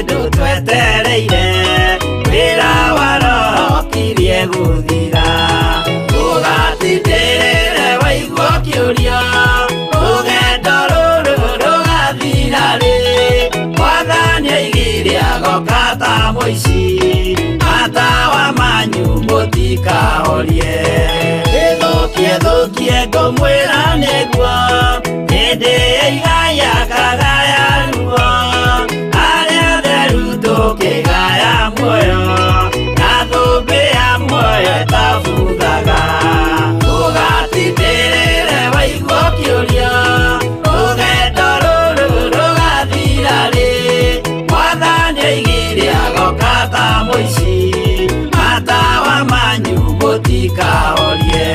andu twetereire wira wa roho kirie guthira ugatindĩrĩre waigua kĩũria rũgendo rũrũ rũgathira rĩ mwathani aigire agoka ta mũici matawa manyu mũtikahorie thũkie ngũmwĩra nĩguo hĩndĩ ya igaya kagaya ruo arĩa theru tũkĩgaya muoyo na thũmbĩ ya muoyo ĩtabuthaga ũgatindĩrĩre waigua kĩũria rũgendo rũrũ rũgathira rĩ mwathani aigire agoka ta mũici matawa manyu mũtikahorie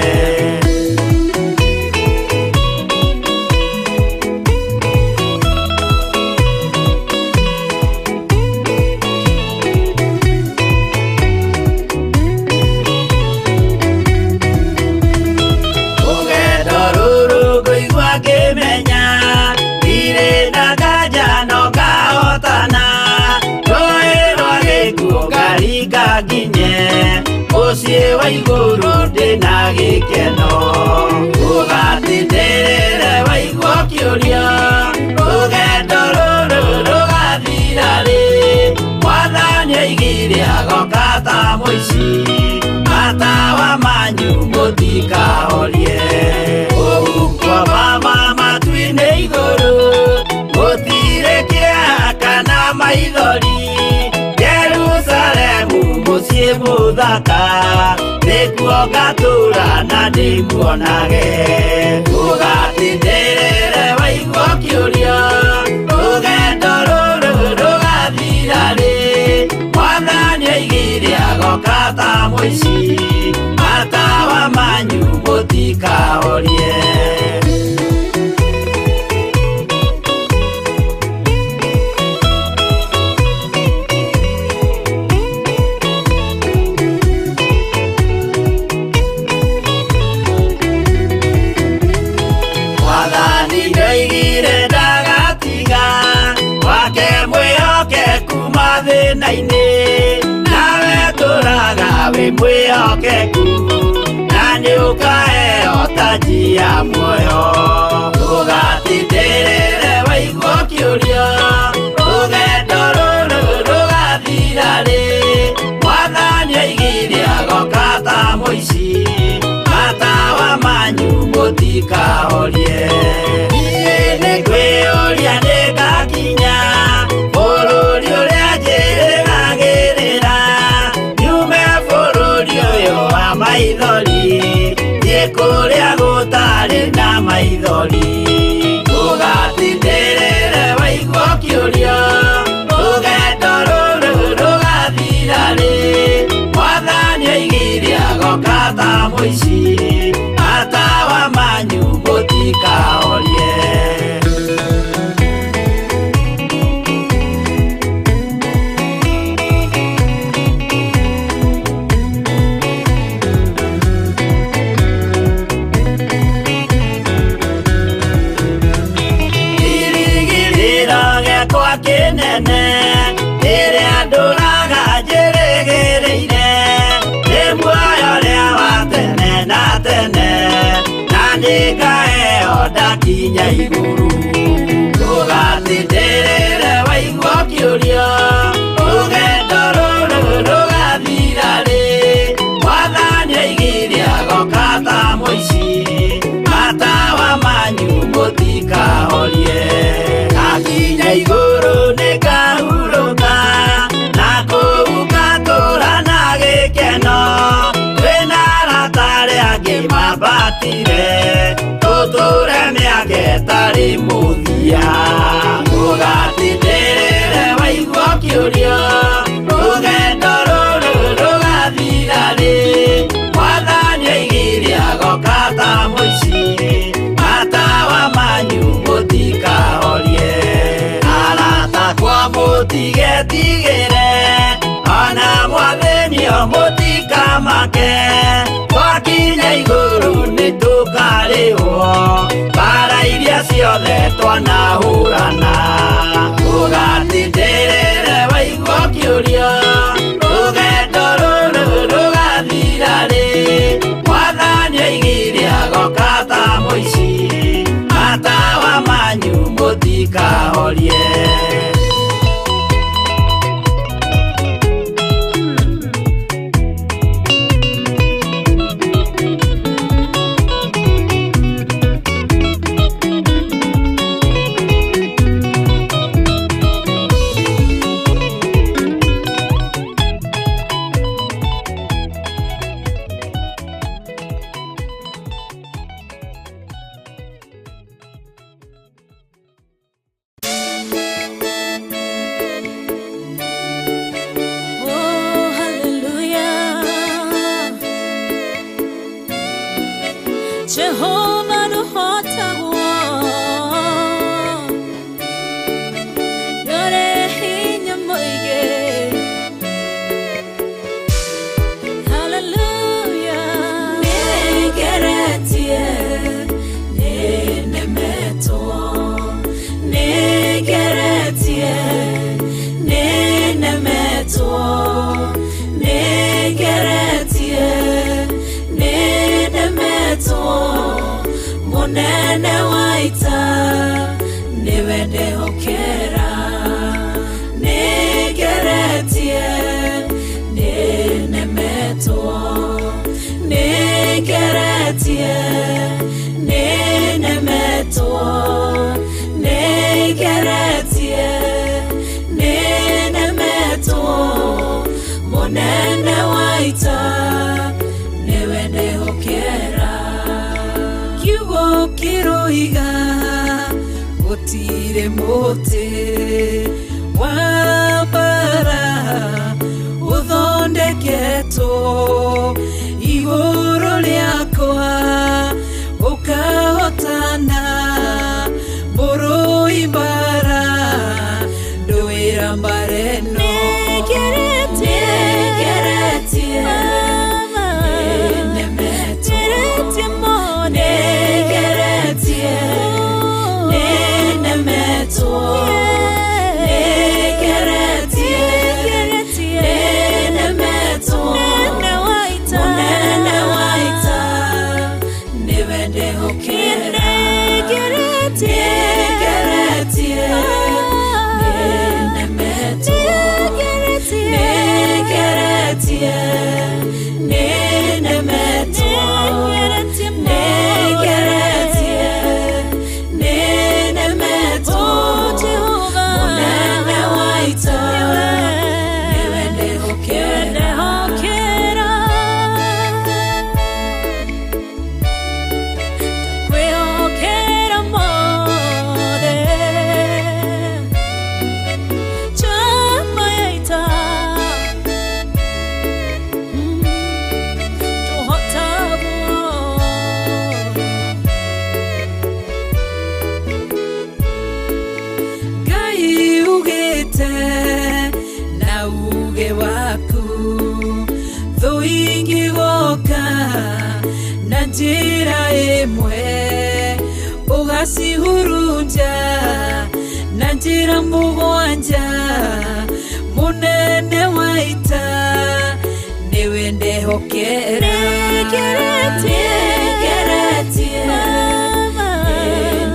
mũciĩ wa igũrũ ndĩna gĩkeno ũgatindĩrĩre waigua kĩũria rũgendo rũrũ rũgathira rĩ mwathani aigire agoka ta mũici matawa manyu mũtikahorie ũgukwa mama matu-inĩ igũrũ gũtirĩ kĩeha kana maithori Jerusalemu mũciĩ mũthaka nĩkuo ngatũũra na ndĩmuonage ũgatindĩrĩre waigua kĩũria rũgendo rũrũ rũgathira rĩ mwathani aigire agoka ta mũici matawa manyu mũtikahorie nawe tũraga wĩ mwĩhokeku na nĩũkaheo taji ya muoyo ũgatindĩrĩre waigua kĩũria rũgendo rũrũ rũgathira rĩ mwathani aigire agoka ta mũici matawa manyu mũtikahorie niĩ nĩngwĩyũria nĩngakinya bũrũri ũrĩa njĩrĩgagĩrĩra nyume bũrũri ũyũ wa maithori thiĩ kũrĩa gũtarĩ na maithori ũgatindĩrĩre waigua kĩũria rũgendo rũrũ rũgathira rĩ mwathani aigire agoka ta mũici matawa manyu mũtikahorie kĩnene ĩrĩa ndũraga njĩrĩgĩrĩire nĩ muoyo ũrĩa wa tene na tene na nĩngaheo ndakinya igũrũ ũgatindĩrĩre waigua kĩũria rũgendo rũrũ rũgathira rĩ mwathani aigire agoka ta mũici matawa manyu mũtikahorie akinya igũrũ nĩngahurũka na kũu ngatũũra na gĩkeno twĩna arata arĩa angĩ mambatire tũtũũre mĩaka ĩtarĩ mũthia ũgatindĩrĩre waigua kĩũria rũgendo rũrũ rũgathira rĩ mwathani aigire agoka ta mũici matawa manyu mũtikahorie mũtigetigĩre ona mwathenio mũtikamake twakinya igũrũ nĩtũkarĩhwo mbara iria ciothe twanahũrana ũgatindĩrĩre Jehovah no hota Yore hinya moige Hallelujah Negeretie Nenemeto Negeretie Nenemeto Negeretie Nenemeto Monene waita Newende hokera Negeretie Nenemeto Negeretie Nenemeto Negeretie Nenemeto Monene waita Newende hokera Kiugo kiroiga Gutire mote Wabara Uthondeketo Iguru liakwa Ukahotana Buru ibara Nduira mbareno Negeretie Nenemeto Negeretie Nenemeto Negeretie Nenemeto Monene waita Newende hokera Negeretie Nenemeto Negeretie Nenemeto Negeretie Nenemeto Monene waita Newende hokera Kwehokera mode Chama yaita Ngai ugete na uge waku Thuingi goka na njira imwe Ugacihurunja na njira mugwanja Munene waita Niwende hokera Negeretie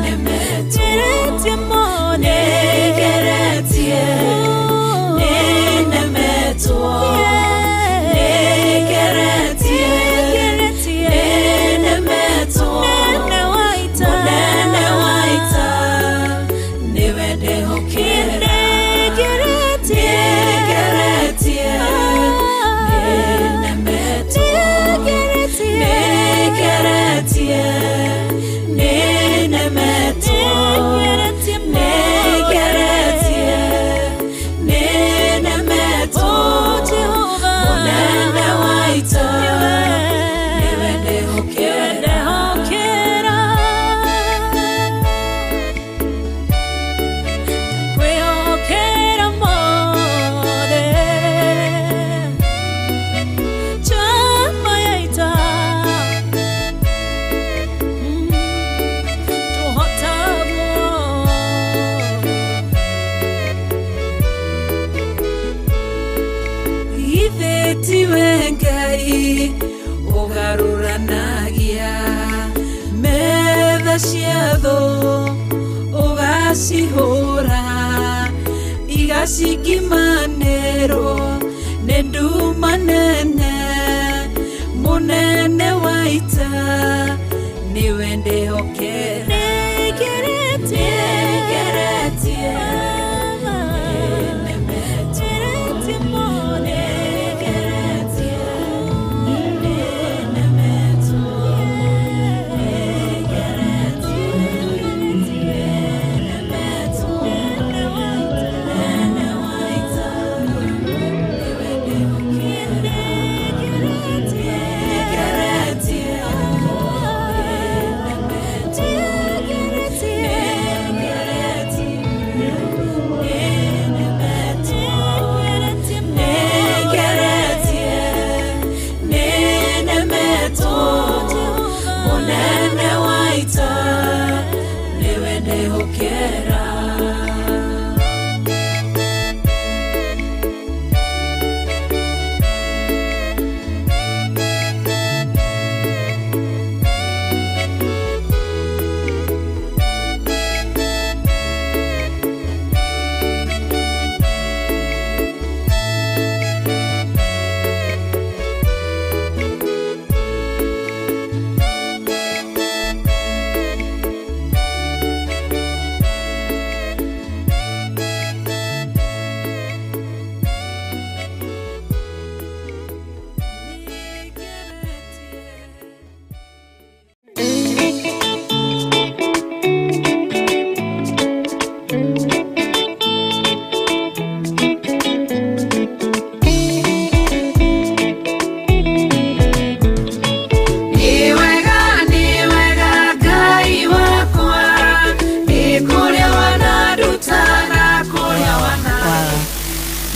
Nenemeto Negeretie Nenemeto Negeretie Nenemeto Monene waita Niwende hokera Negeretie Nenemeto Negeretie Nenemeto Negeretie Nenemeto Monene waita Niwende hokera Kwehokera mode Chama yaita Ithetiwe Ngai Ugaruranagia Metha ciatho Ugacihũra Igacikimanĩrwo Nĩ nduma nene Munene waita Niwende hokera Negeretie Nenemeto Negeretie Nenemeto Negeretie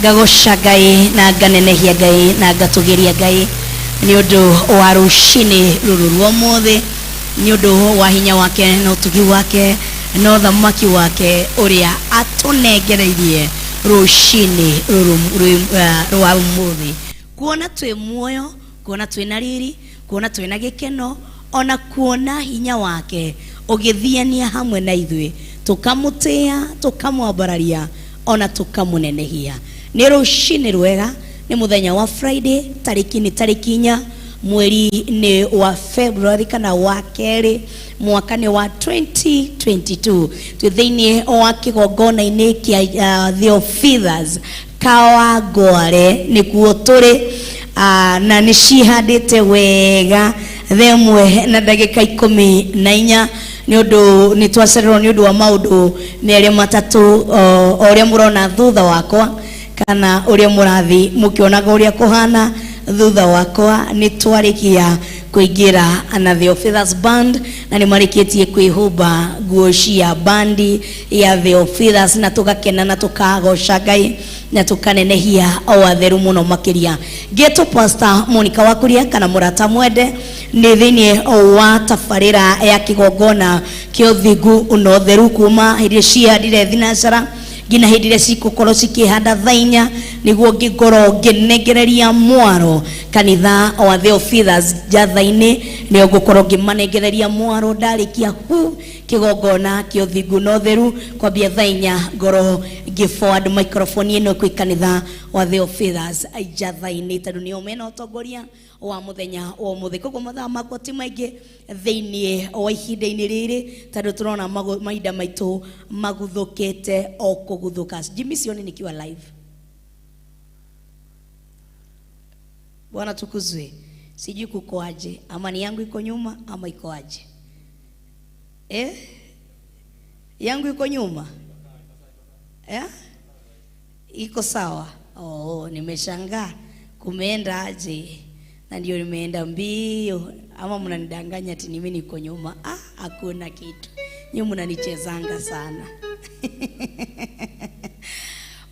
ngagosha Ngai na nganenehia Ngai na ngatugiria Ngai ni undu wa ruci-ini ruru rwa mothe, ni undu wa hinya wake na utugi wake na thamaki wake uria atunengereirie ruci-ini ruru rwa mothe, kuona twi muoyo, kuona twi na riri, kuona twi na gikeno, ona kuona hinya wake ugithiania hamwe na ithui, tukamutia, tukamwambararia, ona tukamunenehia. Ni ruci-ini rwega, ni muthenya wa Friday, tariki ni tariki 4 mweri ni wa February kana wa keri mwaka ni wa 2022. Twithini wa kigongona-ini kia Theophilus Kawangware ni kuo turi, na ni cihandite wega themwe na ndagika 14 ni undu ni twacererwo ni undu wa maundu meri matatu oria murona thutha wakwa kana uria murathi mukionaga uria kuhana thutha wakwa. Ni twarikia kuingira na Theophilus band na ni marikitie kwihumba nguo cia bandi ya Theophilus na tugakena na tukagoca Ngai na tukanenehia o atheru muno makiria. Geto Pastor Monica Wakuria kana Murata mwende ni thiini wa tabarira ya kigongona kio thigu unotheru kuma hiria ciandire thinacara ngina hindire cikukorwo cikihanda thainya niguo ngikoro nginengereria mwaro kanitha wa Theophilus jathaini ni ngukorwo ngimanengereria mwaro ndarikia hu kigongona kio thigu no theru kwambia thainya ngoro ngiforward microphone ino kwi kanitha wa Theophilus jathaini tondu ni omena utongoria wa muthenya wa muthe. Koguo mathaa makwa ti maingi thiini wa ihinda-ini riri tondu turona mahinda maitu maguthukite o kuguthuka. Jimmy sioni nikiwa live. Bwana tukuzwe. Sijui kuko aje, amani yangu iko nyuma ama iko aje? Yangu iko nyuma? Iko sawa? Oh, nimeshangaa. Kumeenda aje? Na ndio nimeenda mbio ama mnanidanganya ati mimi niko nyuma? Hakuna kitu. Nyinyi mnanichezanga sana.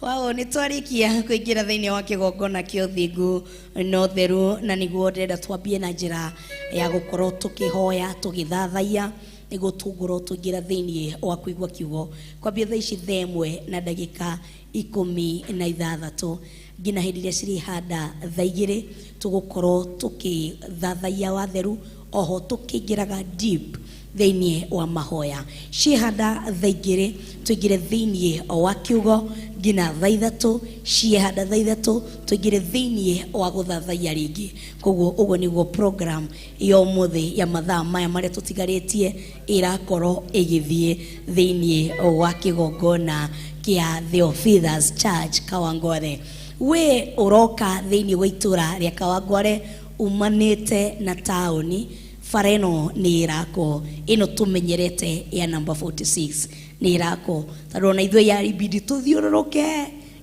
Wao ni twarikia kuingira thiini wa kigongona kio thigu no theru na niguo ndenda twambie na njira ya gukorwo tukihoya tugithathaia niguo tungorwo tuingira thiini wa kuigwa kiugo kwambia thaa ici themwe na ndagika 16 ngina hindi iria ciri handa thaa 2 tugukorwo tukithathaia wa theru oho tukingiraga deep thiini wa mahoya cihanda thaa 2 tuingire thiini wa kiugo ngina thaa 3 cihanda thaa 3 tuingire thiini wa guthathaia ringi. Koguo ugo niguo program yo muthe ya mathaa maya maria tutigaritie irakorwo igithie thiini wa kigongona kia Theophilus Church Kawangware. We uroka thiini wa itura ria Kawangware umanite na taoni fareno ni irako ino tumenyerete ya number 46 ni irako tarona ithwe ya ibidi tuthiuroroke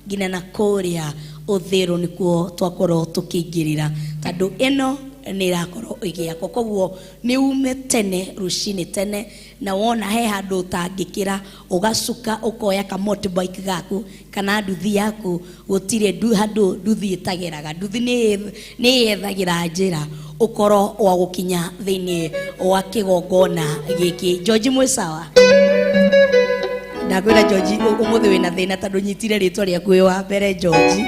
ngina na kuria uthiru nikuo twakorwo tukingirira tondu ino ni irakorwo igiako. Koguo ni ume tene ruci-ini tene na wona he handu utangikira ugacuka ukoya ka motorbike gaku kana nduthi yaku gutire handu nduthi itagiraga nduthi ni yethagira njira ukoro wa gukinya thiini wa kigongona giki. George mwisawa ndakwira George umuthi wina thina tondu nyitire ritwa riaku wa mbere George.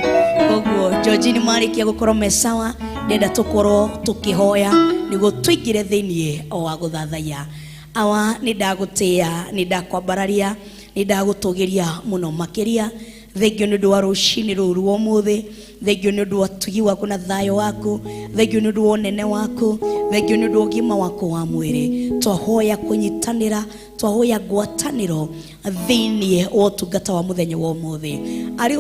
Koguo George ni marikia gukorwo mesawa ndenda tukorwo tukihoya niguo tuingire thiini wa guthathaia. Awa ni ndagutia ni ndakwambararia ni ndagutugiria muno makiria. Thengio ni undu wa ruci-ini ruru wa muthe, thengio ni undu wa tugi waku na thayo waku, thengio ni undu wa nene waku, thengio ni undu wa gima waku wa mwiri. Twahoya kunyitanira, twahoya ngwataniro thiini wa utungata wa muthenya wa muthe. Ari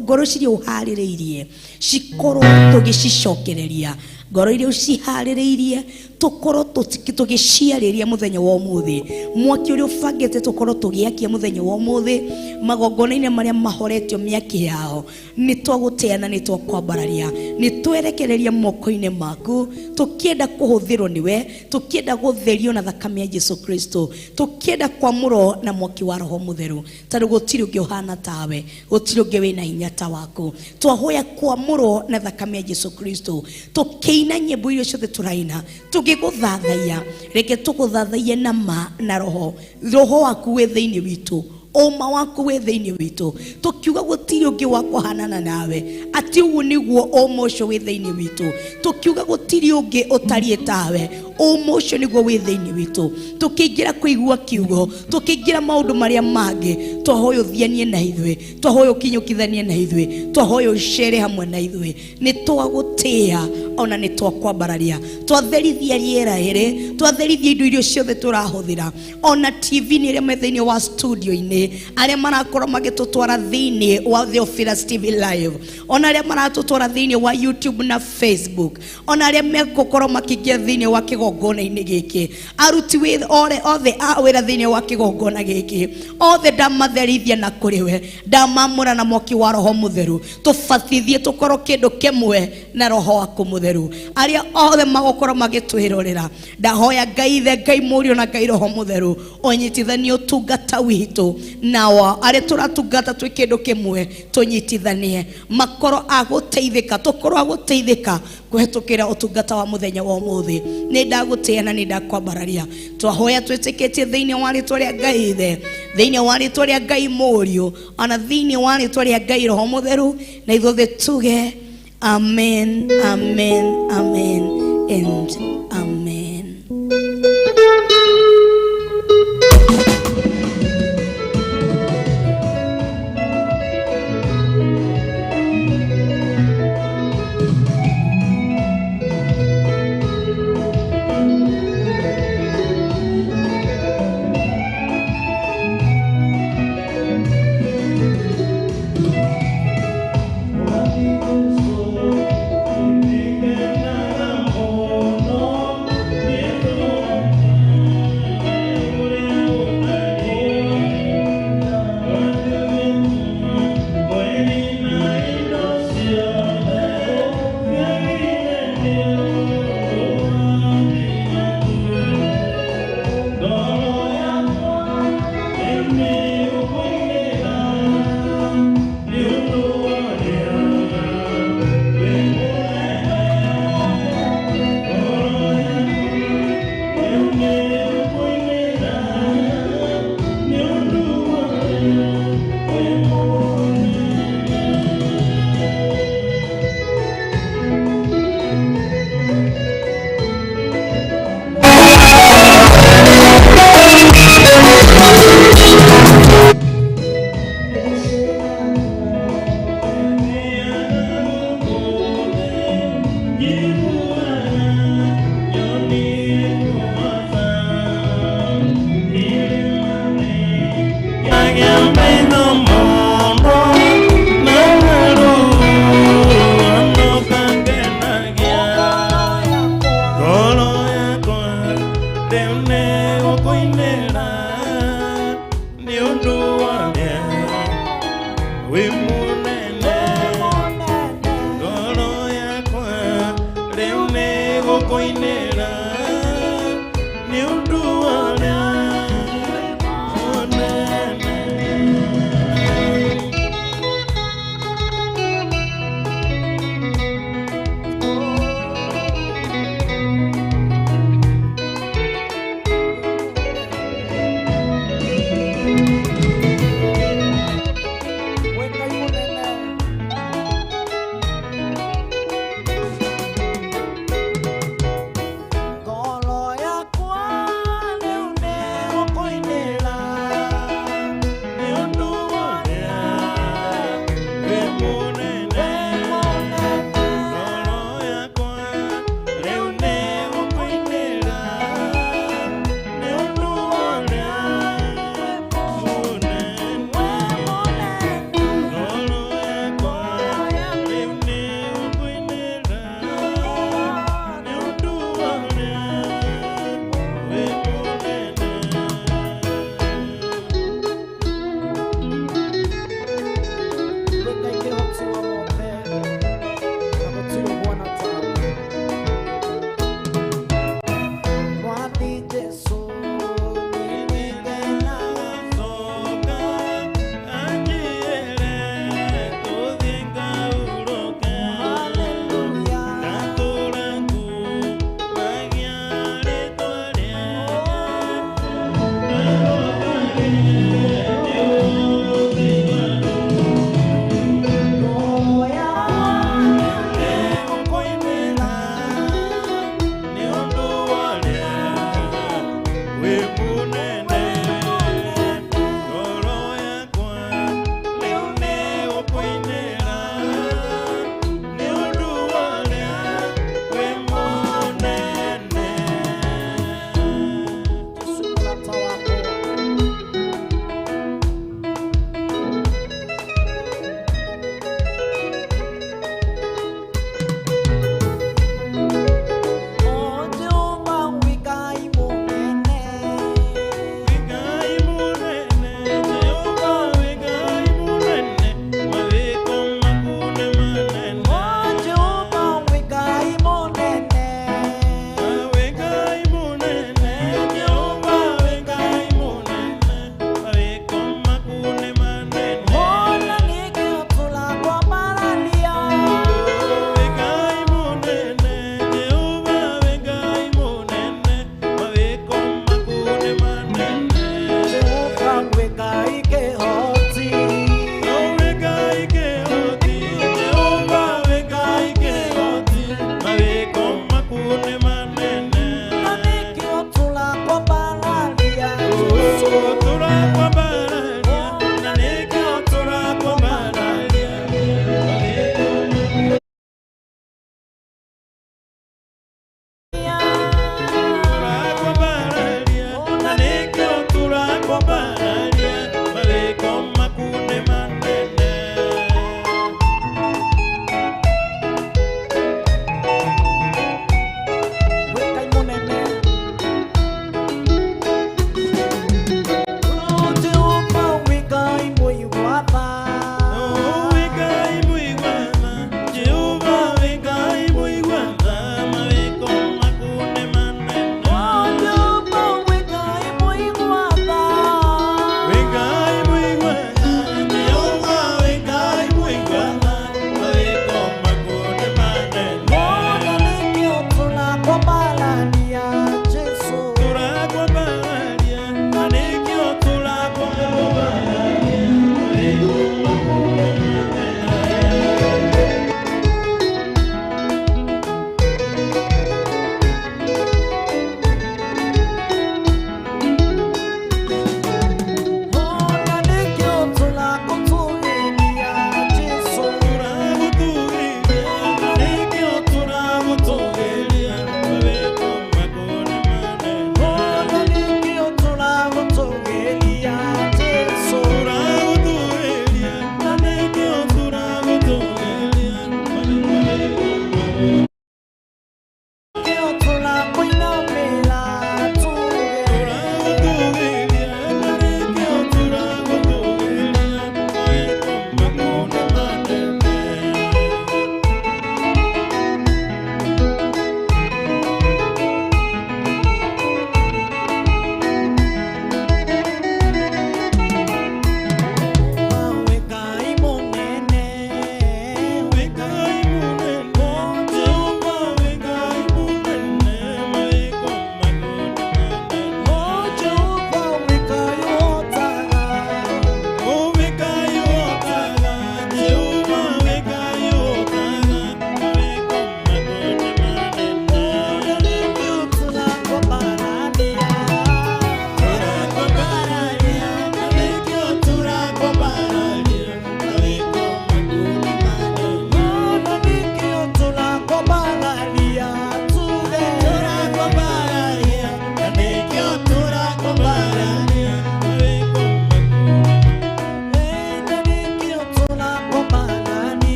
ngoro ciri uhaririirie cikorwo tugicokereria ngoro iria uciharĩrĩirie tukorwo tugĩciarĩria muthenya wa umuthi, mwaki uria ubangĩte tukorwo tũgĩakia muthenya wa umuthi, magongona-inĩ marĩa mahoretio mĩaki yao nĩ twagũteana, nĩ twakwambararia, nĩ twerekereria moko-inĩ maku, tũkĩenda kũhũthĩrwo nĩwe, tũkĩenda gũtherio na thakame ya Jesu Kristo, tũkĩenda kwamũrwo na mwaki wa Roho Mũtheru, tondũ gũtirĩ ũngĩ ũhana tawe, gũtirĩ ũngĩ wĩna hinya ta waku. Twahoya kwamũrwo na thakame ya Jesu Kristo, tũkĩina nyĩmbo iria ciothe tũraina tũgĩgũthathaiya, reke tũgũthathaiye na ma na roho waku wĩ thĩinĩ witũ, oma waku wĩ thĩinĩ witũ, tũkiuga gũtirĩ ũngĩ wa kũhanana nawe, atĩ ũguo nĩguo ũma ũcio wĩ thĩinĩ witũ, tũkiuga gũtirĩ ũngĩ ũtariĩ tawe, ũma ũcio nĩguo wĩ thĩinĩ witũ, tũkĩingĩra kũigua kiugo, tũkĩingĩra maũndũ marĩa mangĩ, twahoya ũthianie na ithuĩ, twahoya ũkinyũkithanie na ithuĩ, twahoya ũcere hamwe na ithuĩ, nĩ twagũtĩĩa ona nĩ twakwambararia, twatherithia rĩera rĩrĩ, twatherithia indo irio ciothe tũrahũthĩra, ona TV nĩ ĩrĩa me thĩinĩ wa studio-inĩ, arĩa marakorwo magĩtũtwara thĩinĩ wa Theophilus TV live, ona arĩa maratũtwara thĩinĩ wa YouTube na Facebook, ona arĩa megũkorwo makĩingĩra thĩinĩ wa kĩgongona-inĩ gĩkĩ, aruti othe a wĩra thĩinĩ wa kĩgongona gĩkĩ, othe ndamatherithia na kũrĩ we, ndamamũra na mwaki wa Roho Mũtheru, tũbatithie tũkorwo kĩndũ kĩmwe na Roho waku Mũtheru, arĩa othe magũkorwo magĩtwĩrorera, ndahoya Ngai Ithe, Ngai Mũriũ na Ngai Roho Mũtheru, ũnyitithanie ũtungata witũ nawa arĩa tũratungata twĩ kĩndũ kĩmwe, tũnyitithanie makorwo agũteithĩka, tũkorwo agũteithĩka kũhetũkĩra ũtungata wa mũthenya wa ũmũthĩ. Nĩ ndagũtĩĩa na nĩ ndakwambararia, twahoya twĩtĩkĩtie thĩinĩ wa rĩĩtwa rĩa Ngai Ithe, thĩinĩ wa rĩĩtwa rĩa Ngai Mũriũ, ona thĩinĩ wa rĩĩtwa rĩa Ngai Roho Mũtheru, na ithuothe tuge amen, amen, amen and amen.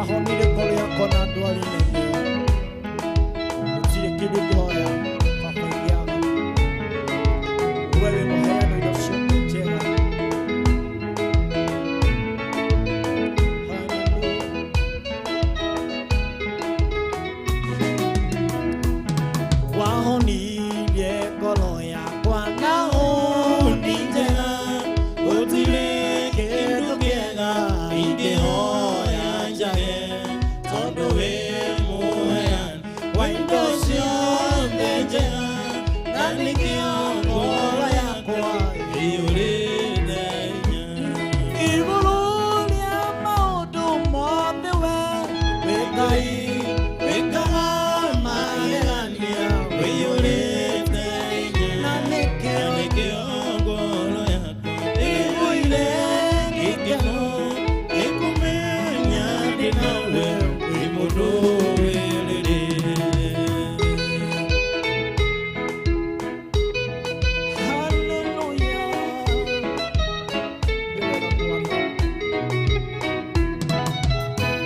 wahonire ngoro yakwa na ndwari nene gũtirĩ kĩndũ ngĩhoya baba ingĩaga we wĩ mũheano indo ciothe njega. Wahonirie ngoro yakwa na ũndi njega gũtirĩ kĩndũ kĩega ingĩhoya njage tondũ wĩ mũheani wa indo ciothe njega na nĩkĩo ngoro yakwa ĩiyũrĩte hinya. Igũrũ rĩa maũndũ mothe we wĩ Ngai wĩkaga magegania wĩiyũrĩte hinya na nĩkĩo ngoro yakwa ĩiyũire gĩkeno gĩkũmenya ndĩ nawe wĩ mũndũ wĩrĩrĩ. Hallelujah.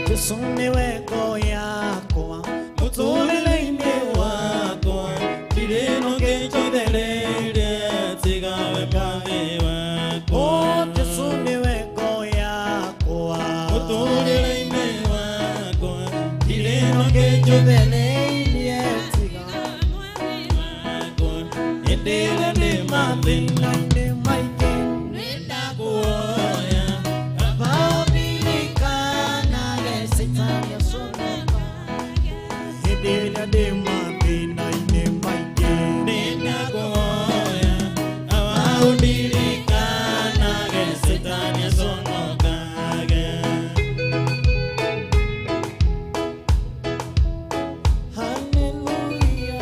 Jesũ nĩwe ngo yakwa mũtũrĩre-inĩ wakwa ndirĩ no kĩnjothereire tiga we Mwathĩ wakwa. Jesũ nĩwe ngo yakwa mũtũrĩre-inĩ wakwa ndirĩ no kĩnjothereire tiga wakwa. Hĩndĩ ĩrĩa ndĩ mathĩna-inĩ maingĩ nĩndakũhoya Baba ũndirikanaga Shetani aconokaga. Hĩndĩ ĩrĩa ndĩ mathĩna-inĩ maingĩ nĩndakũhoya Baba ũndirikanaga Shetani aconokaga. Hallelujah.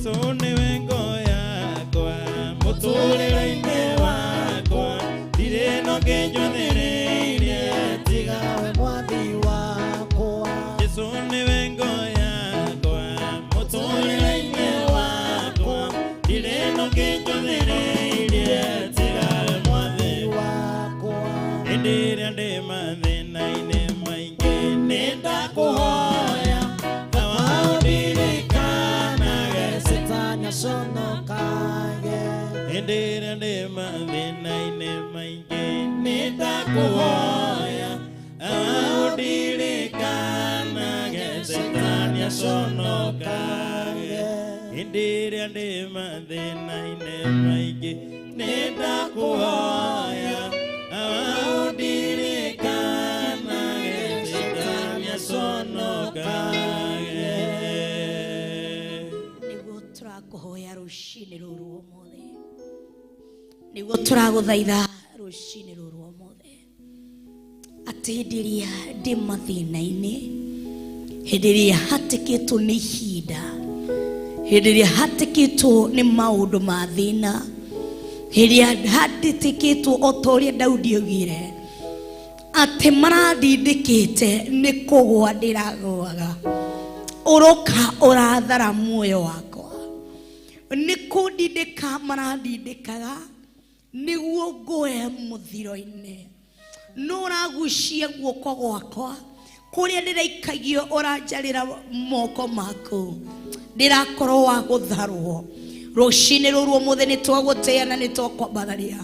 Jesu niwe ngo yakwa mũtũrĩre-inĩ wakwa ndirĩ na ũngĩ njũthĩrĩirie tiga we mwathi wakwa. Jesu niwe ngo yakwa mũtũrĩre-inĩ wakwa ndirĩ na ũngĩ njũthĩrĩirie tiga we mwathi wakwa. Hĩndĩ ĩrĩa ndĩ mathĩna-inĩ maingĩ nĩndakũhoya sonokage. Hĩndĩ ĩrĩa ndĩ mathĩna-inĩ maingĩ nĩndakũhoya ũndirikanaga Shetani aconokage. Hĩndĩ ĩrĩa ndĩ mathĩna-inĩ maingĩ nĩndakũhoya ũndirikanaga Shetani aconokage. Tũrakũhoya rũcinĩ rũrũ ũmũthĩ, nĩguo tũragũthaitha rũcinĩ rũrũ ũmũthĩ atĩ hĩndĩ ĩrĩa ndĩ mathĩna-inĩ, hĩndĩ ĩrĩa hatĩkĩtwo nĩ ihinda, hĩndĩ ĩrĩa hatĩkĩtwo nĩ maũndũ ma thĩna, hĩndĩ ĩrĩa hatĩkĩtwo o ta ũrĩa Daudi augire atĩ marandindĩkĩte nĩ kũgwa ndĩragũaga, ũroka ũrathara muoyo wakwa. Nĩ kũndindĩka marandindĩkaga nĩguo ngũe mũthiro-inĩ, no ũragucia guoko gwakwa kũrĩa ndĩraikagio ũranjarĩra moko maku, ndĩrakorwo wa gũtharwo. Rũcinĩ rũrũ ũmũthĩ nĩ twagũtĩĩa na nĩ twakwambararia.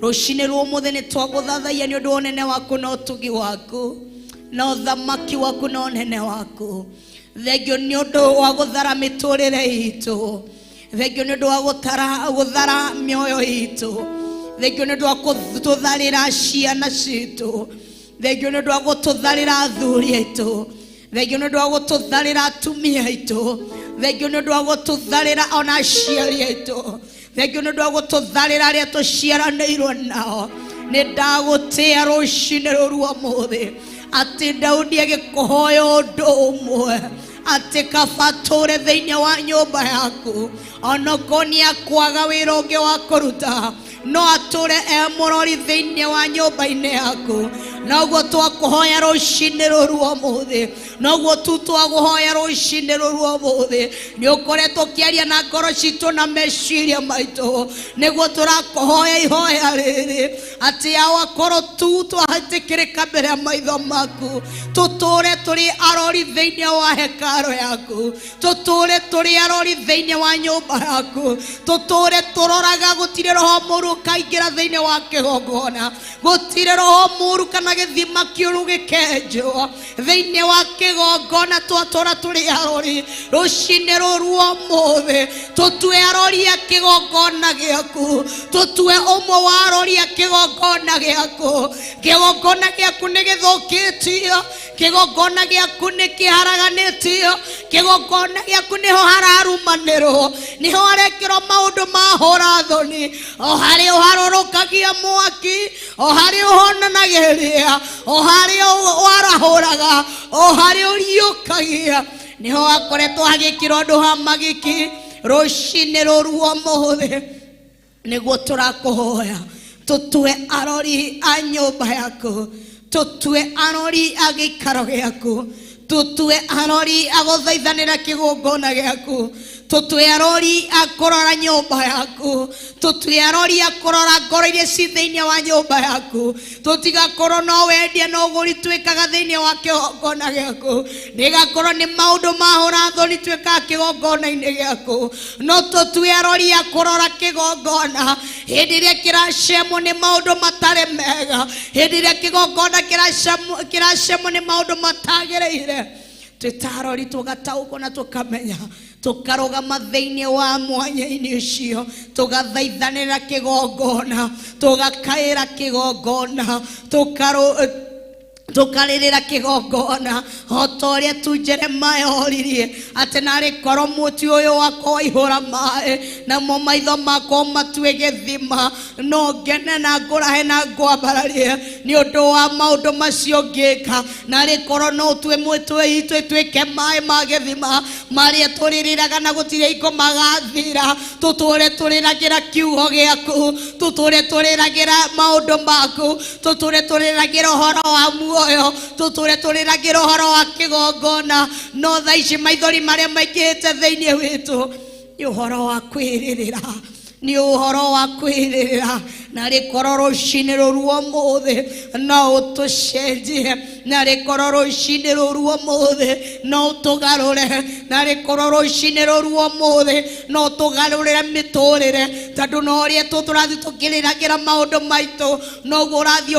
Rũcinĩ rũrũ ũmũthĩ nĩ twagũthathaia nĩ ũndũ wa ũnene waku na ũtugi waku na ũthamaki waku na ũnene waku. Thengio nĩ ũndũ wa gũthara mĩtũrĩre itũ, thengio nĩ ũndũ wa gũthara mĩoyo itũ, thengio nĩ ũndũ wa gũtũtharĩra ciana citũ, thengio nĩ ũndũ wa gũtũtharĩra athuri aitũ, thengio nĩ ũndũ wa gũtũtharĩra atumia aitũ, thengio nĩ ũndũ wa gũtũtharĩra ona aciari aitũ, thengio nĩ ũndũ wa gũtũtharĩra arĩa tũciaranĩirwo nao. Nĩ ndagũtĩĩa rũcinĩ rũrũ ũmũthĩ atĩ Daudi agĩkũhoya ũndũ ũmwe atĩ kaba atũre thĩinĩ wa nyũmba yaku, onokorwo nĩ akwaga wĩra ũngĩ wa kũruta, no atũre mũrori thĩinĩ wa nyũmba-inĩ yaku. Noguo twakũhoya rũcinĩ rũrũ ũmũthĩ, noguo tu twagũhoya rũcinĩ rũrũ ũmũthĩ. Nĩ ũkoretwo ũkĩaria na ngoro citũ na meciria maitũ, nĩguo tũrakũhoya ihoya rĩrĩ atĩ awakorwo tu twahatĩkĩrĩka mbere ya maitho maku, tũtũre tũrĩ arori thĩinĩ wa hekarũ yaku, tũtũre tũrĩ arori thĩinĩ wa nyũmba yaku, tũtũre tũroraga gũtirĩ roho mũru kaingĩra thĩinĩ wa kĩgongona, gũtirĩ roho mũru kana gĩthima kĩũru gĩkenjwo thĩinĩ wa kĩgongona. Twatũra tũrĩ arori rũcinĩ rũrũ ũmũthĩ, tũtue arori a kĩgongona gĩaku, tũtue ũmwe wa arori a kĩgongona gĩaku. Kĩgongona gĩaku nĩ gĩthũkĩtio, kĩgongona gĩaku nĩ kĩharaganĩtio, kĩgongona gĩaku nĩho hararumanĩrwo, nĩho harekĩrwo maũndũ ma hũra thoni, o harĩa ũharũrũkagia mwaki, o harĩa ũhonanagĩria, o harĩa warahũraga, o harĩa ũriũkagia, niho hakoretwo hagĩkĩrwo andũ ha magĩki. Rũcinĩ rũrũ ũmũthĩ nĩguo tũrakũhoya tũtue arori a nyũmba yaku, tũtue arori a gĩikaro gĩaku, tũtue arori a gũthaithanĩra kĩgongona gĩaku, tũtue arori a kũrora nyũmba yaku, tũtue arori a kũrora ngoro iria ci thĩinĩ wa nyũmba yaku, tũtigakorwo no wendia no ũgũri twĩkaga thĩinĩ wa kĩgongona gĩaku, nĩgakorwo nĩ maũndũ ma hũra thoni twĩkaga kĩgongona-inĩ gĩaku, no tũtue arori a kũrora kĩgongona hĩndĩ ĩrĩa kĩracemwo nĩ maũndũ matarĩ mega, hĩndĩ ĩrĩa kĩgongona kĩracemwo nĩ maũndũ matagĩrĩire. Twĩtarori tũgataũkwo na tũkamenya, tũkarũgama thĩinĩ wa mwanya-inĩ ũcio, tũgathaithanĩra kĩgongona, tũgakaĩra kĩgongona, tukaririra kigongona otoria tu Jeremiah oririe ati nari koro muti uyu wako waihura mai na mo maitho mako matue githima no ngene na ngurahe na ngwambararie ni undu wa maundu macio ngika nari koro no tue mwitwe itwe twike mai ma githima maria tuririraga na gutire iko magathira tuture turiragira kiugo giaku tuture turiragira maundu maku tuture turiragira horo wa muoyo tuture turiragira horo wa kigongona no thaici maithori maria maingite thiini witu ni uhoro wa kwiririra ni uhoro wa kwiririra nari koro ruci-ini ruru umuthi no utucenjie nari koro ruci-ini ruru umuthi no utugarure nari koro ruci-ini ruru umuthi no utugarurire miturire tondu no uria turathi tukiriragira maundu maitu no gurathi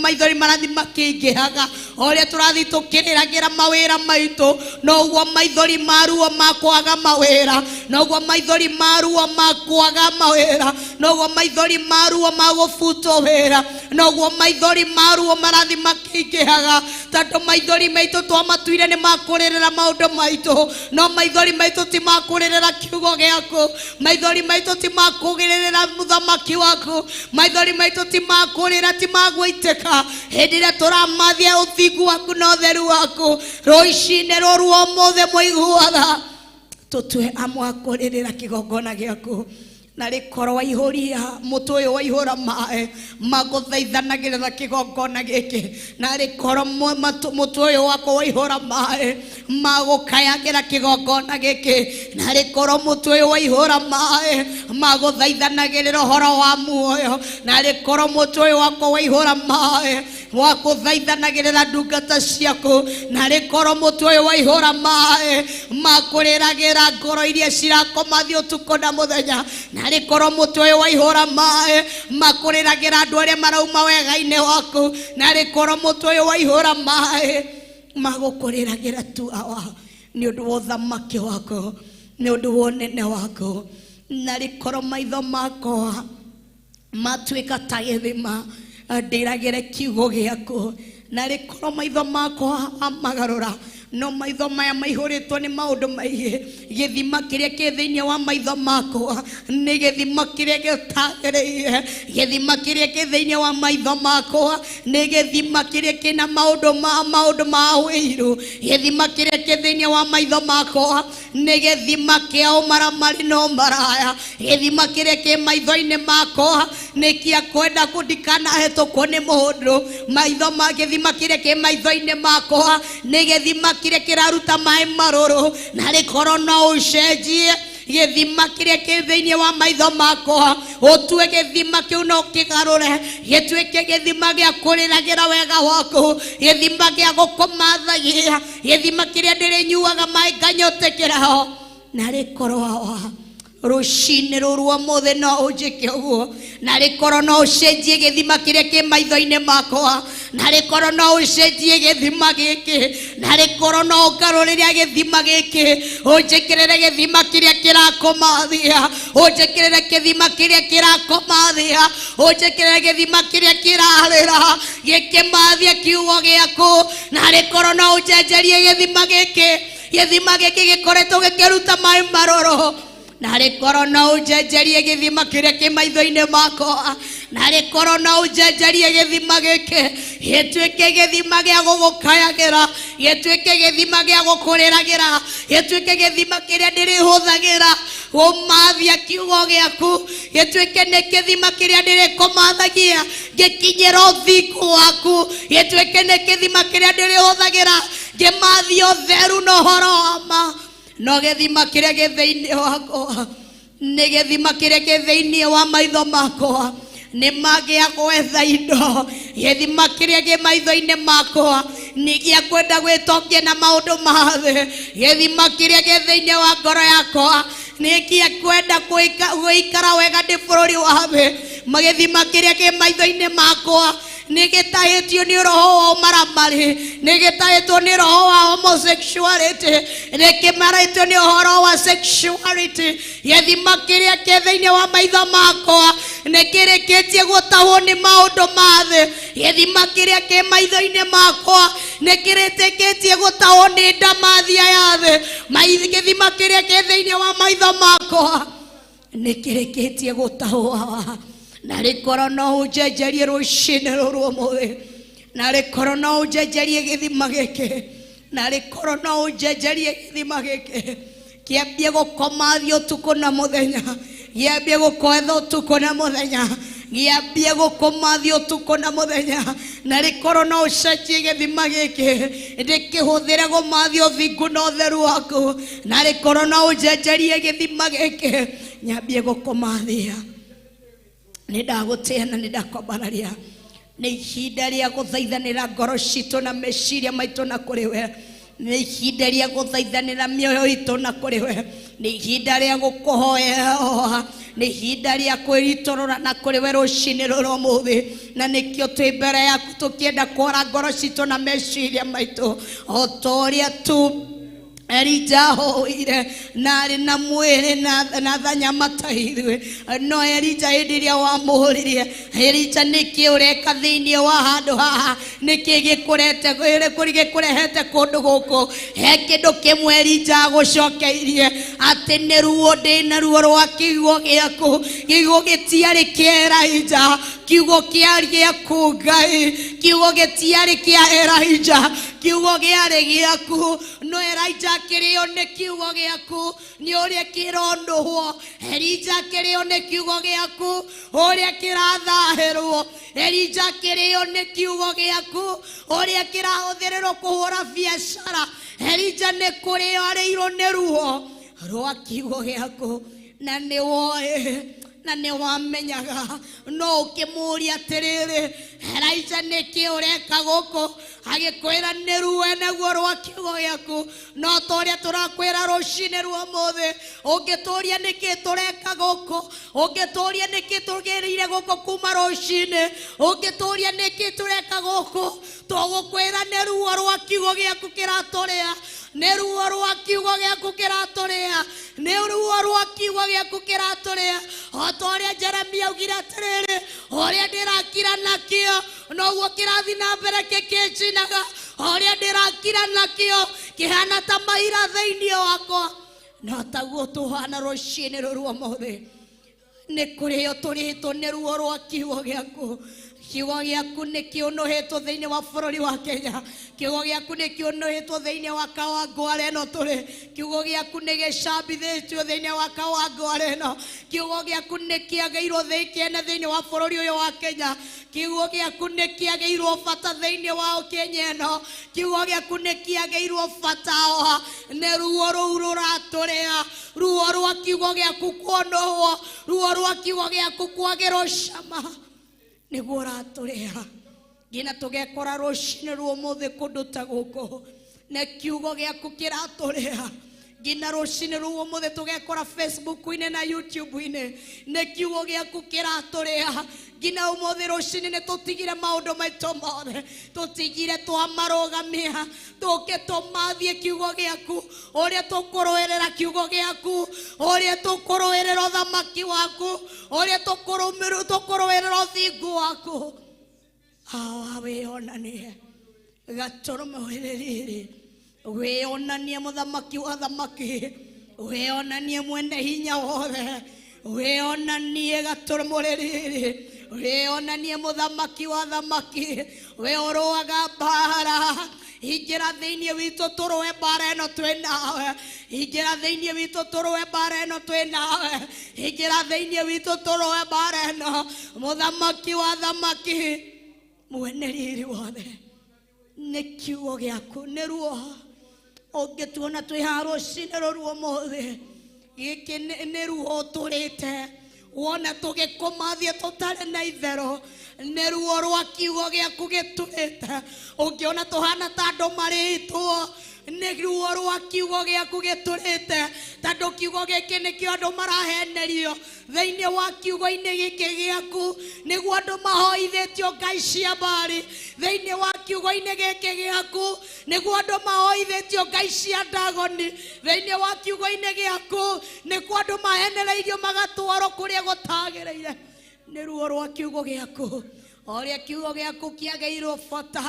maithori marathi makingihaga uria turathi tukiriragira mawira maitu no guo maithori maruo makwaga mawira no guo maithori maruo makwaga mawira no guo maithori maruo magufuto wira no guo maithori maruo marathi makingihaga tondu maithori maitu twamatuire ni makuririra maundu maitu no maithori maitu ti makuririra kiugo giaku maithori maitu ti makugiririra muthamaki waku maithori maitu ti makurira ti magwiteka hindi ria turamathia uthingu waku na utheru waku ruci-ini ruru umuthi muiguaga tutue amwe akuririra kigongona giaku nari koro waihuria mutu uyu waihura mai maguthaithanagirira kigongona giki nari koro mutu uyu wako waihura mai magukayagira kigongona giki nari koro mutu uyu waihura mai maguthaithanagirira horo wa muoyo nari koro mutu uyu wako waihura mai wakuthaithanagirira ndungata ciaku nari koro mutu uyu waihura mai makuriragira ngoro iria cirakomathia utuku na muthenya nari koro mutu uyu waihura mai makuriragira andu aria marauma wega-ini waku nari koro mutu uyu waihura mai magukuriragira tu awa ni undu wa uthamaki waku ni undu wa unene waku nari koro maitho makwa matuika ta githima ndiragire kiugo giaku nari koro maitho makwa amagarura no maitho maya maihuritwo ni maundu maigi githima kiria ki thiini wa maitho makwa ni githima kiria gitagiriire githima kiria ki thiini wa maitho makwa ni githima kiria kina maundu ma wiru githima kiria ki thiini wa maitho makwa ni githima kia umaramari no maraya githima kiria ki maitho-ini makwa ni kia kwenda kundikana hetukwo ni mundu maitho ma githima kiria ki maitho-ini makwa ni githima kiria kiraruta mai maruru nari koro no ucenjie githima kiria ki thiini wa maitho makwa utue githima kiu no kigarure gituike githima gia kuriragira wega waku githima gia gukumathagia githima kiria ndirinyuaga mai nganyotekeraho nari koro awa ruci-ini ruru umuthi no unjike uguo nari koro no ucenjie githima kiria ki maitho-ini makwa nari koro no ucenjie githima giki nari koro no ugarurire githima giki unjikirire githima kiria kirakomathia unjikirire githima kiria kirakomathia unjikirire githima kiria kirarira gikimathia kiugo giaku nari koro no unjenjerie githima giki gikoretwo gikiruta mai maruru nari koro no unjenjerie githima kiria ki maitho-ini makwa nari koro no unjenjerie githima giki gituike githima gia gugukayagira gituike githima gia gukuriragira gituike githima kiria ndirihuthagira umathia kiugo giaku gituike ni githima kiria ndirikumathagia gikinyira uthingu waku gituike ni githima kiria ndirihuthagira ngimathia utheru na uhoro wa ma no githima kiria gi thiini wakwa ni githima kiria gi thiini wa maitho makwa ni magia gwetha indo githima kiria gi maitho-ini makwa ni gia kwenda gwitongia na maundu ma thi githima kiria gi thiini wa ngoro yakwa ni gia kwenda guikara wega ndi bururi wa thi magithima kiria gi maitho-ini makwa nigitahitio ni roho wa umaramari nigitahitwo ni roho wa homosexuality nikimaritwo ni uhoro wa sexuality githima kiria ki thiini wa maitho makwa nekereketie gutahwo ni maundu mathe githima kiria ke maitho-ini makwa nekereketie gutahwo ni ndamathia yathe githima kiria ke thiini wa maitho makwa nekereketie gutahwo na rikoro no unjenjerie rucini ruru umuthi na rikoro no unjenjerie githima giki na rikoro no unjenjerie githima giki kiambie gukomathio tuko na muthenya giambie gukwetha tuko na muthenya giambie gukomathio tuko na muthenya na rikoro no ucenjie githima giki ndikihuthire gumathio thingu na utheru waku na rikoro no unjenjerie githima giki nyambie gukomathia nidagutia na nidakwambararia ni ihinda ria guthaithanira ngoro citu na meciria maitu na kuri we ni ihinda ria guthaithanira mioyo itu na kuri we ni ihinda ria gukuhoya ni ihinda ria kwiritorora na kuri we rucini ruru muthi na nikio twi mbere yaku tukienda kwara ngoro citu na meciria maitu o toria tu Elija hoire nari na mwere na thanya mataithwe no Elija hindiria wa muhuririe Elija niki ureka thiini wa handu haha niki gikurete gwire kurige kurehete kundu guku he kindu kimwe Elija gucokeirie ati ni ruo ndi na ruo rwa kiugo giaku kiugo gitiari kia Elija kiugo kiari giaku Ngai kiugo gitiari kia Elija kiugo giari giaku no Elija kirio ne kiugo giaku ni uria kirondohwo Elija kirio ne kiugo giaku uria kirathahirwo Elija kirio ne kiugo giaku uria kirahuthirirwo kuhura biacara Elija ne kurio areirwo ne ruo rwa kiugo giaku na ni woe na ni wamenyaga no ukimuria atiriri Elija niki ureka guku agikwira ni ruo naguo rwa kiugo giaku no toria turakwira rucini rwa muthi ungituria niki tureka guku ungituria niki tugirire guku kuma rucini ungituria niki tureka guku tugukwira ni ruo rwa kiugo giaku kiraturia ni ruo rwa kiugo giaku kiraturia ni ruo rwa kiugo giaku kiraturia o toria Jeremia ugira atiriri uria ndirakira nakio noguo kirathi na mbere kikicinaga uria ndirakira nakio kihana ta maira thiini wakwa no taguo tuhana rucini ruru muthi ni kurio turitwo ni ruo rwa kiugo giaku kiugo giaku ni kiunuhitwo thiini wa bururi wa Kenya kiugo giaku ni kiunuhitwo thiini wa Kawangware no turi kiugo giaku ni gicambithitio thiini wa Kawangware no kiugo giaku ni kiageirwo thikiene thiini wa bururi uyu wa Kenya kiugo giaku ni kiageirwo bata thiini wa Kenya no kiugo giaku ni kiageirwo bata o ne ruo ruu ruraturia ruo rwa kiugo giaku kuonohwo ruo rwa kiugo giaku kwagirwo cama niguo raturia ngina tugekora rucini rwa muthi kundu ta guku na kiugo giaku kiraturia ngina rucini rwa muthi tugekora Facebook-ini na YouTube-ini na kiugo giaku kiraturia ngina umuthi rucini ni tutigire maundu maitu mothe tutigire twamarugamia tuke tumathie kiugo giaku uria tukuruirira kiugo giaku uria tukuruirira thamaki waku uria tukuruirira uthingu waku hawa wionanie gaturume wiriri wionanie muthamaki wa thamaki wionanie mwene hinya wothe wionanie gaturume wiriri wionanie muthamaki wa thamaki we uruaga mbara ingira thiini witu turwe mbara ino twi nawe ingira thiini witu turwe mbara ino twi nawe ingira thiini witu turwe mbara ino muthamaki wa thamaki mwene riri wothe ni kiugo giaku ni ruo ungituona twi ha rucini ruo muthi giki ni ruo turite wona tugikumathie tutari na ithero ni ruo rwa kiugo giaku giturite ungiona tuhana ta andu maritwo ni ruo rwa kiugo giaku giturite tondu kiugo giki nikio andu marahenerio thiini wa kiugo-ini giki giaku niguo andu mahoithitio ngai cia mbari thiini wa kiugo-ini giki giaku niguo andu mahoithitio ngai cia ndagoni thiini wa kiugo-ini giaku niguo andu mahenereirio magatwarwo kuria gutagireire nĩ ruo rwa kiugo gĩaku ũrĩa kiugo gĩaku kĩagĩirwo bata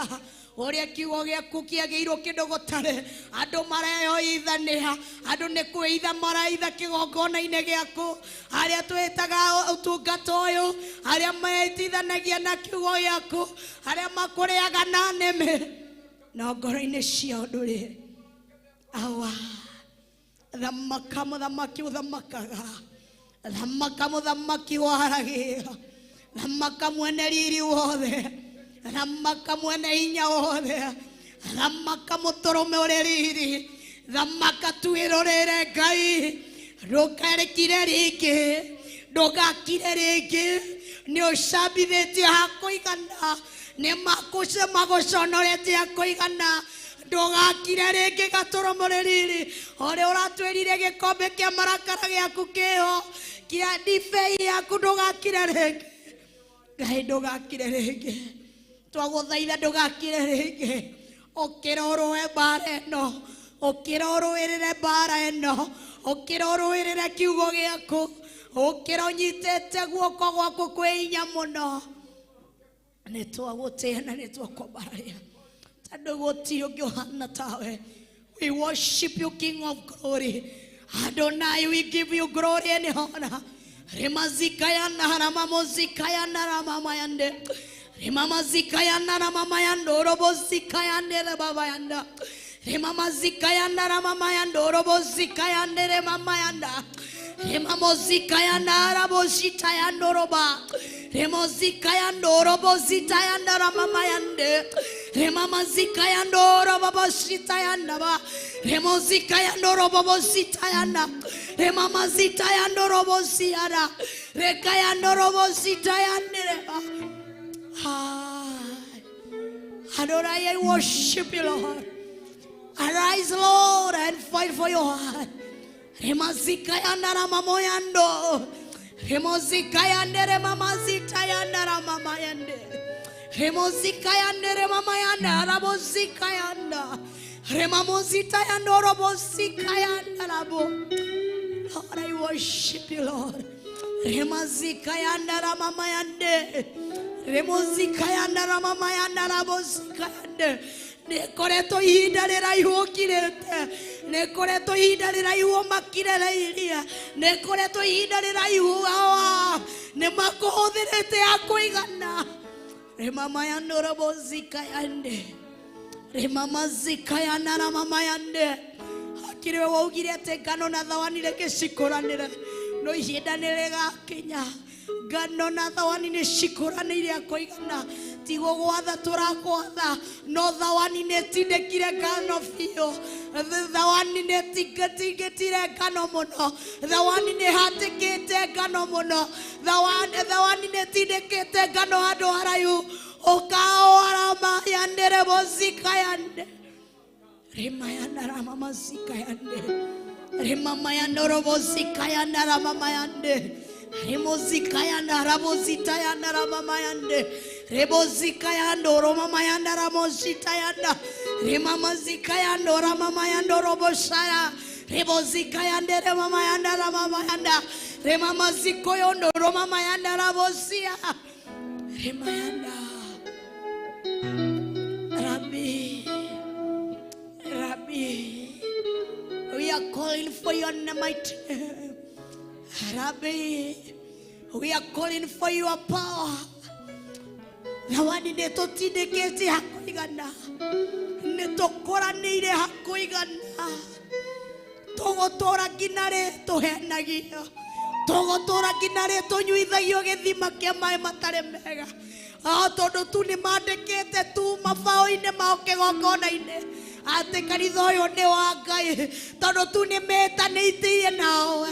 ũrĩa kiugo gĩaku kĩagĩirwo kĩndũ gũtarĩ andũ mareyoithania andũ nĩ kwĩitha maraitha kĩgongona-inĩ gĩaku arĩa twĩtaga ũtungata ũyũ arĩa meitithanagia na kiugo gĩaku arĩa makũrĩaga na nĩmĩ no ngoro-inĩ ciao ndũrĩ awa thamaka mũthamaki ũthamakaga thamaka mũthamaki waragia thamaka mwene riri wothe thamaka mwene hinya wothe thamaka mũtũrũme ũrĩ riri thamaka twĩrorere Ngai ndũkarekire rĩngĩ ndũgakire rĩngĩ nĩ ũcambithĩtie hakũigana nĩ magũconorete hakũigana ndũgakire rĩngĩ gatũrũme ũrĩ riri ũrĩa ũratwĩrire gĩkombe kĩa marakara gĩaku kĩho kĩa ndibei yaku ndũgakire rĩngĩ Ngai ndũgakire rĩngĩ twagũthaitha ndũgakire rĩngĩ ũkĩra ũrũe mbara ĩno ũkĩra ũrũĩrĩre mbara ĩno ũkĩra ũrũĩrĩre kiugo gĩaku ũkĩra ũnyitĩte guoko gwaku kwĩ hinya mũno nĩ twagũtĩĩa na nĩ twakũmbararia tondũ gũtirĩ ũngĩ ũhana tawe. We worship you, King of glory. Adonai, we give you glory and honor. Remazikayana ramamozikayana ramamayande. Remamazikayana ramamayando robozikayande rebabayanda. Remamazikayana ramamayando robozikayande remamayanda. Remamozikayana rabozitayando roba. Remozikayando robozitayanda ramamayande. Remamazikayando robozitayanda ba. Remozikayando robozitayanda. Remamazitayando roboziyada. Rekayando robozitayande reba. Adonai, I worship you, Lord. Arise, Lord, and fight for your heart. Remazikayanda ramamoyando. Remozikayande remamazitayanda ramamayande. Remozikayande remamayanda rabozikayanda. Remamozitayanda robozikayanda rabo. Lord, I worship you, Lord. Remazikayanda ramamayande. Remozikayanda ramamayanda rabozikayande. Nekoreto ihinda rĩraihu ũkirĩte nekoreto ihinda rĩraihu makirĩrĩirie nekoreto ihinda rĩraihu awa nĩmakũhũthĩrĩte akũigana rĩmamayando robozikayande rĩmamazikayana ramamayande akĩrĩ we waugire atĩ ngano na thawani rĩgĩcikũranĩre no ihinda nĩrĩgakinya ngano na thawani nĩcikũranĩire akũigana tigo gwatha tũrakwatha no thawani nĩtindĩkire ngano biũ thawani nĩtingatire ngano mũno thawani nĩhatĩkĩte ngano mũno thawani nĩtindĩkĩte ngano handũ haraihu ũkaoarama yandere bozikayande rimayanda ramamazikayande rimamayando robozikayanda ramamayande rimozikayanda rabozitayanda ramamayande Rebozikayando romamayanda ramozitayanda remamazikayando ramamayando roboshaya rebozikayande remamayanda ramamayanda remamazikoyondo romamayanda rabozia remayanda Rabbi we are calling for your mighty name Rabbi we are calling for your power Thawani netotindĩkĩte hakũigana nĩtũkũranĩire hakũigana tũgũtũra nginya rĩ tũhenagia tũgũtũra nginya rĩ tũnyuithagio gĩthima kĩa maĩ matarĩ mega tondũ tu nĩmandĩkĩte tu mabaũ-inĩ mao kĩgongona-inĩ atĩ kanitha ũyũ nĩ wa Ngai tondũ tu nĩmetanĩitie nao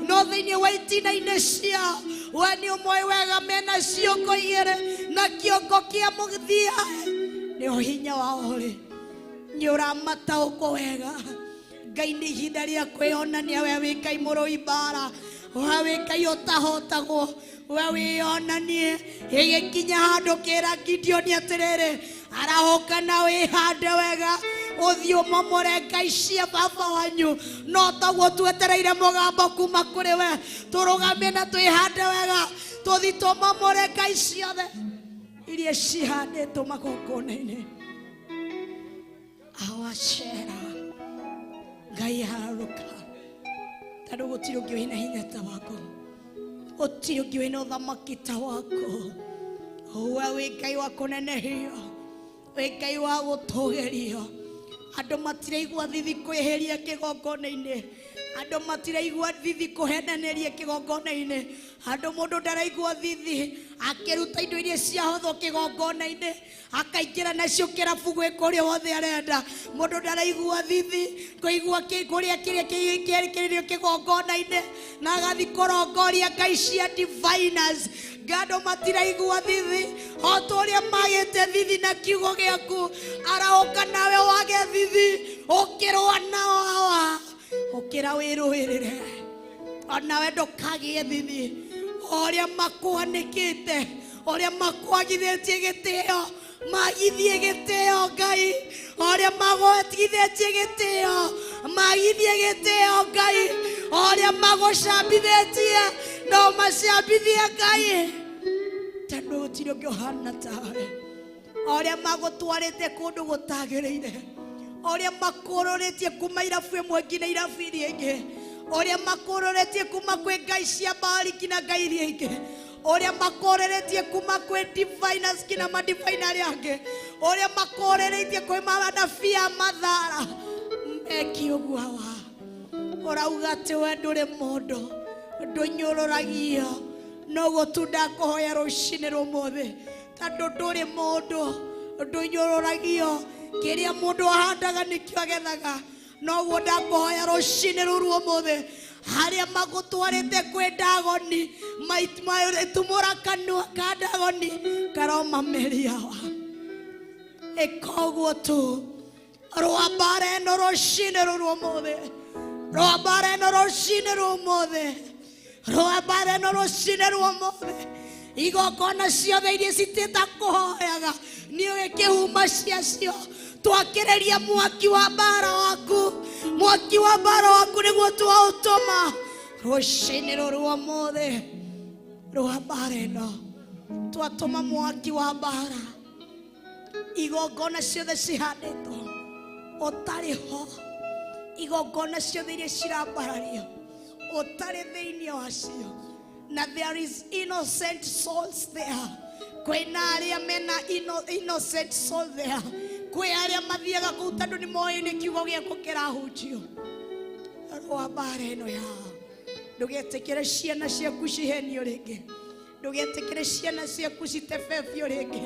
no thĩinĩ wa itina-inĩ ciao we nĩ ũmwe wega mena ciongo igĩrĩ na kĩongo kĩa mũthia nĩo hinya wao rĩ nĩ ũramataũkwo wega Ngai nĩ ihinda rĩa kwĩonania we wĩ Ngai mũrũi mbara we wĩ Ngai ũtahotagwo we wĩonanie ĩgĩkinya handũ kĩra Gideoni atĩrĩrĩ arahũka na wĩhande wega uthio momore ngai cia baba wanyu no taguo twetereire mugambo kuma kuri we turugame na twihande wega tuthi tumomore ngai ciothe iria cihandĩtwo magongona-inĩ awacera ngai harũka tondũ gũtirĩ ũngĩ wĩna hinya ta wako gũtirĩ ũngĩ wĩna ũthamaki ta wako we wĩ ngai wa kũnenehio wĩ ngai wa gũtũgĩrio andũ matiraigua thithi kwĩhĩria kĩgongona-inĩ andũ matiraigua thithi kũhenanĩria kĩgongona-inĩ andũ mũndũ ndaraigua thithi akĩruta indo iria ciahothwo kĩgongona-inĩ akaingĩra nacio kĩrabu gwĩka ũrĩa wothe arenda mũndũ ndaraigua thithi kũigua kũrĩa kĩrĩa kĩrĩkĩrĩrio kĩgongona-inĩ na agathi kũrongoria ngai cia diviners andũ matiraigua thithi o ta ũrĩa magĩte thithi na kiugo gĩaku araũka nawe wage thithi ũkĩrũa nao hawa ũkĩra wĩrũĩrĩre onawe ndũkagĩe thithi ũrĩa makwanĩkĩte ũrĩa makwagithĩtie gĩtĩo magithie gĩtĩo ngai ũrĩa magwatithĩtie gĩtĩo magithie gĩtĩo ngai ũrĩa magũcambithĩtie no macambithie ngai tondũ gũtirĩ ũngĩ ũhana tawe ũrĩa magũtwarĩte kũndũ gũtagĩrĩire ũrĩa makũrũrĩtie kuma irabu ĩmwe nginya irabu iria ingĩ ũrĩa makũrũrĩtie kuma kwĩ ngai cia Baali nginya ngai iria ingĩ ũrĩa makũrũrĩtie kuma kwĩ diviners nginya madiviner arĩa angĩ ũrĩa makũrũrĩtie kwĩ manabii a mathara meki ũguo hawa ũrauga atĩ we ndũrĩ mũndũ ndũnyũrũragio no gũtunda kũhoya rũciinĩ rũmũthĩ tondũ ndũrĩ mũndũ ndũnyũrũragio kĩrĩa mũndũ ahandaga nĩkĩo agethaga noguo ndakũhoya rũciinĩ rũrũ ũmũthĩ harĩa magũtwarĩte kwĩ Dagoni tumũra kanua ka Dagoni karomameria wa ĩka ũguo tu rũa mbara ĩno rũciinĩ rũrũ ũmũthĩ rũa mbara ĩno rũciinĩ rũrũ ũmũthĩ rũa mbara ĩno rũciinĩ rũrũ ũmũthĩ igongona ciothe iria citĩtakũhoyaga nĩũĩ kĩhuma ciacio twakĩrĩria mwaki wa mbara waku nĩguo twaũtũma rũciinĩ rũrũ ũmũthĩ rũa mbara ĩno twatũma mwaki wa mbara igongona ciothe cihandĩtwo ũtarĩ ho igongona ciothe iria cirambarario ũtarĩ thĩinĩ wacio na there is innocent souls there kwĩna arĩa mena innocent soul there kwĩ arĩa mathiaga kũu tondũ nĩ moĩ nĩ kiugo gĩaku kĩrahunjio rũa mbara ĩno yao ndũgetĩkĩre ciana ciaku cihenio rĩngĩ ndũgetĩkĩre ciana ciaku citebebio rĩngĩ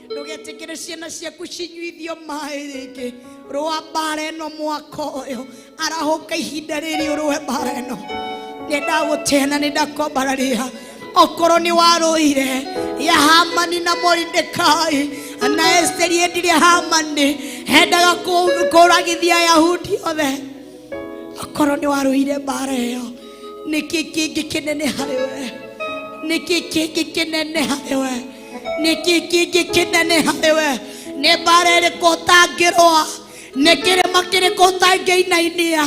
ndũgetĩkĩre ciana ciaku cinyuithio maĩ rĩngĩ rũa mbara ĩno mwaka ũyũ arahũka ihinda rĩrĩ ũrũe mbara ĩno nĩndagũtĩĩa na nĩndakwambararia okorwo nĩ warũire ya Hamani na Moridekai na Esteri endire Hamani hendaga kũragithia Ayahudi othe okorwo nĩ warũire mbara ĩyo nĩkĩ kĩngĩ kĩnene harĩ we nĩkĩ kĩngĩ kĩnene harĩ we nĩkĩ kĩngĩ kĩnene harĩ we nĩ mbara ĩrĩkũ ũtangĩrũa nĩ kĩrĩma kĩrĩkũ ũtangĩinainia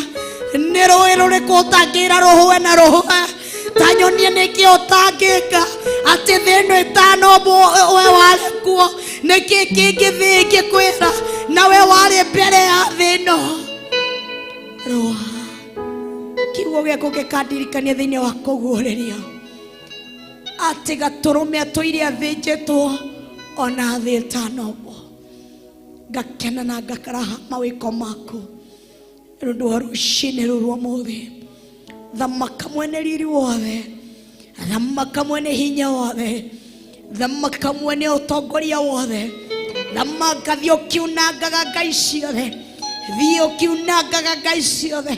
nĩ rũĩ rũrĩkũ ũtangĩra rũhũe na rũhũe tanyonie nĩkĩ ũtangĩka atĩ thĩ ĩno ĩtano we warĩ kuo nĩkĩ kĩngĩ thĩ ĩngĩkwĩra na we warĩ mbere ya thĩ ĩno rũa kiugo gĩaku gĩkandirikania thĩinĩ wa kũguũrĩrio atĩ gatũrũme tũire athĩnjĩtwo ona thĩ ĩtanombwo ngakena na ngakaraha mawĩko maku nĩũndũ wa rũciinĩ rũrũ ũmũthĩ thamaka mwene riri wothe thamaka mwene hinya wothe thamaka mwene ũtongoria wothe thamaka thiĩ ũkiunangaga ngai ciothe thiĩ ũkiunangaga ngai ciothe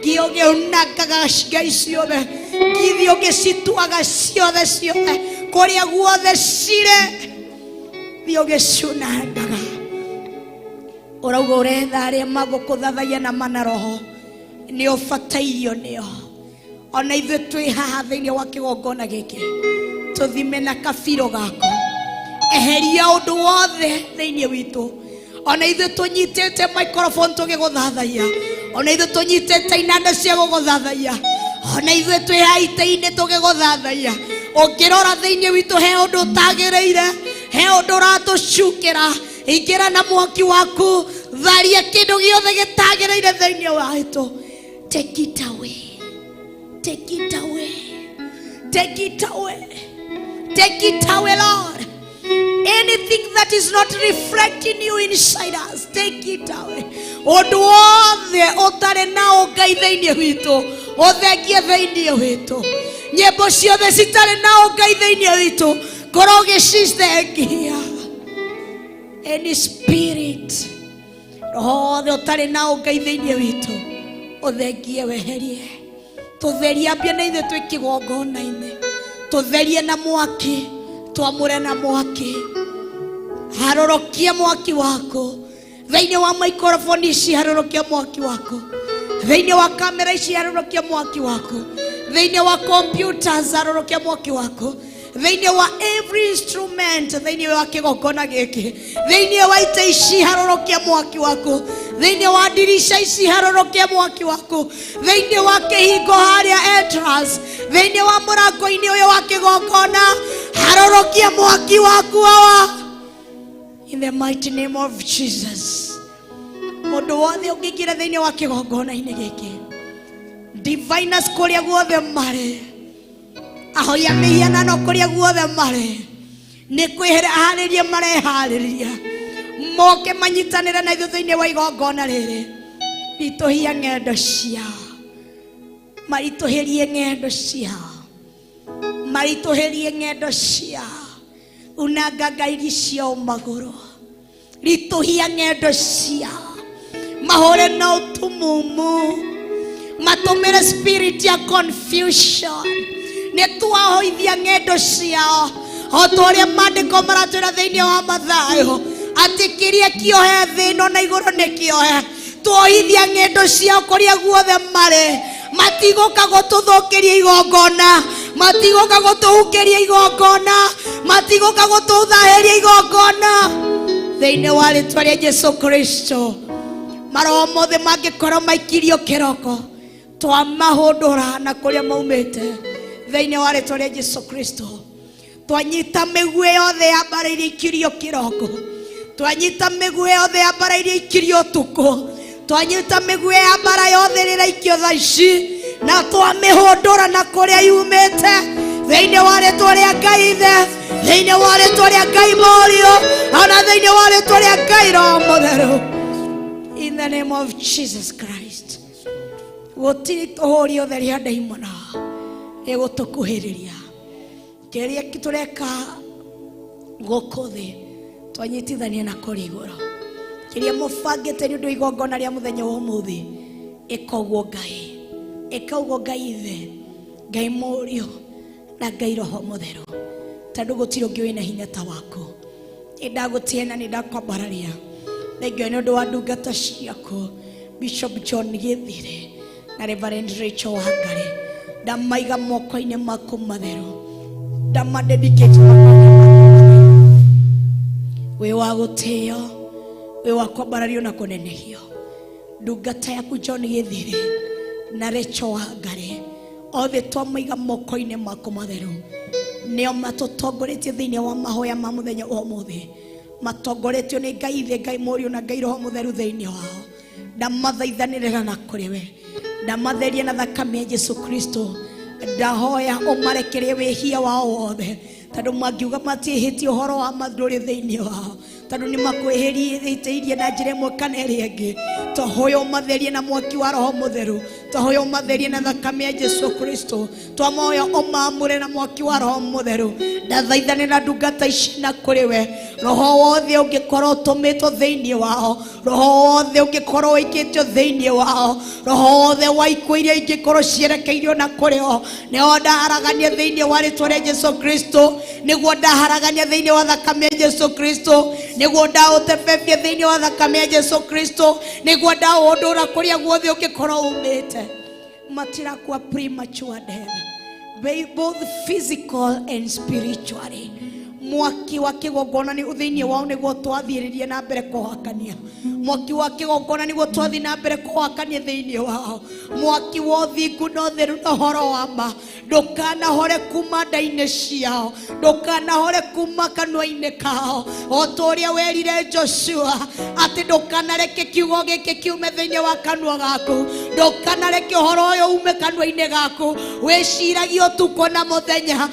thiĩ ũkiunangaga ngai ciothe thiĩ ũgĩcituaga ciothe kũrĩa guothe cirĩ thiĩ ũgĩciunangaga ũrauga ũretha arĩa magũkũthathaia na mana roho nĩ ũbatairio nĩo ona ithuĩ twĩ haha thĩinĩ wa kĩgongona gĩkĩ tũthime na kabiro gako eheria ũndũ wothe thĩinĩ witũ ona ithuĩ tũnyitĩte microphone tũgĩgũthathaiya, ona ithuĩ tũnyitĩte inanda cia gũgũthathaiya, ona ithuĩ twĩ haita-inĩ tũgĩgũthathaiya. Ũngĩrora thĩinĩ witũ he ũndũ ũtagĩrĩire, he ũndũ ũratũcukĩra, ingĩra na mwaki waku, tharia kĩndũ gĩothe gĩtagĩrĩire thĩinĩ witũ. Take it away, take it away, take it away, take it away, Lord. Anything that is not reflecting you inside us, take it away. Ũndũ wothe ũtarĩ na Ngai thĩinĩ witũ, ũthengie thĩinĩ witũ. Nyĩmbo ciothe citarĩ na Ngai thĩinĩ witũ, korwo ũgĩcithengia. Any spirit, roho wothe ũtarĩ na Ngai thĩinĩ witũ, ũthengie weherie. Tũtherie ambie na ithuĩ twĩ kĩgongona-inĩ, tũtherie na mwaki, twamũre na mwaki. Harũrũkia mwaki wako thĩinĩ wa microphone ici, harũrũkia mwaki wako thĩinĩ wa kamera ici, harũrũkia mwaki wako thĩinĩ wa computers, harũrũkia mwaki wako thĩinĩ wa every instrument, thĩinĩ wa kĩgongona gĩkĩ, thĩinĩ wa ita ici, harũrũkia mwaki wako thĩinĩ wa dirisha ici, harũrũkia mwaki wako thĩinĩ wa kĩhingo harĩa entrance, thĩinĩ wa mũrango-inĩ ũyũ wa kĩgongona, harũrũkia mwaki waku hawa. In the mighty name of Jesus. Mũndũ wothe ũngĩingĩra thĩinĩ wa kĩgongona-inĩ gĩkĩ, diviners kũrĩa guothe marĩ, ahoya mĩhianano kũrĩa guothe marĩ, nĩ kwĩharĩria mareharĩria, moke manyitanĩre na ithuĩ thĩinĩ wa igongona rĩrĩ, ritũhia ng'endo ciao, maritũhĩrie ng'endo ciao, maritũhĩrie ng'endo ciao, unanga ngairi ciao magũrũ, ritũhia ng'endo ciao, mahũre na ũtumumu, matũmĩre spirit ya confusion. Nĩ twahoithia ng'endo ciao, o ta ũrĩa maandĩko maratwĩra thĩinĩ wa Mathayo atĩ kĩrĩa kĩohe thĩ ĩno na igũrũ nĩ kĩohe. Twohithia ng'endo ciao kũrĩa guothe marĩ, matigũka gũtũthũkĩria igongona, matigũka gũtũhukĩria igongona, matigũka gũtũthahĩria igongona thĩinĩ wa rĩĩtwa rĩa Jesũ Kristo. Maroho mothe mangĩkorwo maikirio kĩroko, twamahũndũra na kũrĩa maumĩte thĩinĩ wa rĩĩtwa rĩa Jesũ Kristo. Twanyita mĩguĩ yothe ya mbara iria ikirio kĩroko, twanyita mĩguĩ yothe ya mbara iria ikirio ũtukũ, twanyita mĩguĩ ya mbara yothe rĩrĩa ikio thaa ici, na twamĩhũndũra na kũrĩa yumĩte thĩinĩ wa rĩĩtwa rĩa Ngai Ithe, thĩinĩ wa rĩĩtwa rĩa Ngai Mũriũ, ona thĩinĩ wa rĩĩtwa rĩa Ngai Roho Mũtheru. In the name of Jesus Christ. Gũtirĩ tũhũri othe rĩa ndaimono ĩgũtũkuhĩrĩria. Kĩrĩa tũreka gũkũ thĩ, twanyitithania na kũrĩa igũrũ. Kĩrĩa mũbangĩte nĩ ũndũ wa igongona rĩa mũthenya wa ũmũthĩ, ĩka ũguo Ngai, ĩka ũguo Ngai Ithe, Ngai Mũriũ na Ngai Roho Mũtheru, tondũ gũtirĩ ũngĩ wĩna hinya ta waku. Nĩndagũtĩĩa na nĩndakwambararia na ingĩ nĩ ũndũ wa ndungata ciaku Bishop John Githiri na Reverend Rachel Wangari, ndamaiga moko-inĩ maku matheru, ndamadedicate moko-inĩ maku, wĩ wa gũtĩo, wĩ wa kwambarario na kũnenehio. Ndungata yaku John Githiri na Rachel Wangari, othe twamaiga moko-inĩ maku matheru, nĩo matũtongoretie thĩinĩ wa mahoya ma mũthenya wa ũmũthĩ, matongoretio nĩ Ngai Ithe, Ngai Mũriũ na Ngai Roho Mũtheru thĩinĩ wao. Ndamathaithanĩrĩra na kũrĩ we, ndamatheria na thakame ya Jesũ Kristo, ndahoya ũmarekerie wĩhia wao wothe, tondũ mangiuga matiĩhĩtie ũhoro wa mandũrĩ thĩinĩ wao, tondũ nĩ makwĩhĩrĩirie na njĩra ĩmwe kana ĩrĩa ĩngĩ. Twahoya ũmatherie na mwaki wa Roho Mũtheru, twahoya ũmatherie na thakame ya Jesũ Kristo, twamoya ũmaamũre na mwaki wa Roho Mũtheru. Ndathaithanĩra ndungata ici na kũrĩ we, roho wothe ũngĩkorwo ũtũmĩtwo thĩinĩ wao, roho wothe ũngĩkorwo wĩkĩtio thĩinĩ wao, roho wothe wa ikuũ iria ingĩkorwo cierekeirio na kũrĩ o, nĩo ndaharagania thĩinĩ wa rĩĩtwa rĩa Jesũ Kristo, nĩguo ndaharagania thĩinĩ wa thakame ya Jesũ Kristo, nĩguo ndaũtebebia thĩinĩ wa thakame ya Jesũ Kristo, nĩguo ndaũndũra kũrĩa guothe ũngĩkorwo umĩte. Matirakua premature death, both physical and spiritually. mwaki wa kigongona ni uthiini wao niguo twathiririe na mbere kuhakania mwaki wa kigongona niguo twathi na mbere kuhakania thiini wao mwaki wa thingu no theru no horo wa ma ndukana hore kuma ndaine ciao ndukana hore kuma kanwa-ini kao o toria werire Joshua ati ndukana reke kiugo giki kiume thiini wa kanwa gaku ndukana reke horo uyu ume kanwa-ini gaku wiciragie utuko na muthenya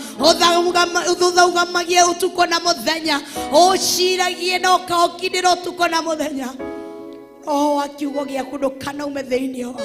uthuthaumagie utuko na muthenya uciragie na ukaokindira utuko na muthenya wa kiugo giaku ndukana ume thiini wao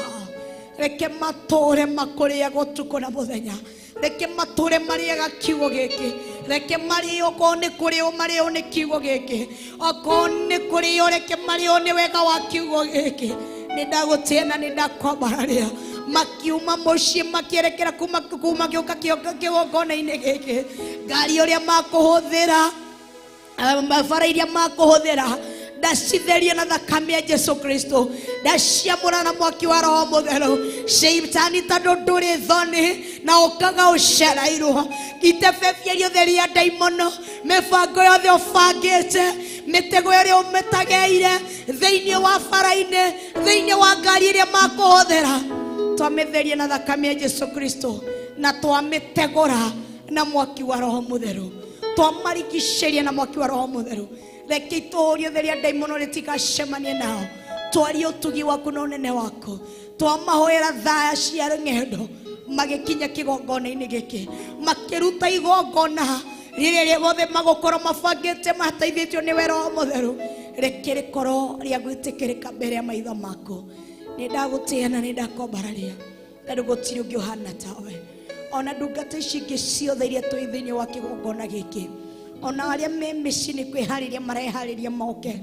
reke mature makuriaga utuko na muthenya reke mature mariaga kiugo giki reke mario kone kurio mario ni kiugo giki okone kurio reke mario ni wega wa kiugo giki nindagutiena nindakwambararia makiuma mucii makierekera kuma giuka kigongona-ini giki ngari uria makuhuthira mabara iria makuhuthira ndacitheria na thakame ya Jesu Kristo ndaciamũra na mwaki wa Roho Mũtheru Shaitani tondũ ndũrĩ thoni na ũkaga ũcereirwo itebebia rĩothe rĩa ndaimono mĩbango yothe ũbangĩte mĩtego ĩrĩa ũmĩtageire thĩinĩ wa bara-inĩ thĩinĩ wa ngari ĩrĩa makũhũthĩra twamĩtheria na thakame ya Jesu Kristo na twamĩtegũra na mwaki wa Roho Mũtheru twamarigicĩria na mwaki wa Roho Mũtheru reke itorio theria ndaimono ritigacemanie nao twari utugi waku na unene wako twamahoera thaya cia ng'endo magikinya kigongona-ini giki makiruta igongona riria wothe magukorwo mabangite mateithĩtio nĩ Roho Mũtheru reke rĩkorwo rĩa gwĩtĩkĩrĩka mbere ya maitho maku nĩndagũtĩa na nĩndakwambararia tondũ gũtirĩ ũngĩ ũhana tawe ona ndungata ici ingĩ ciothe iria twĩ thĩinĩ wa kigongona gĩkĩ ona aria me mĩciĩ kwĩharĩria mareharĩria moke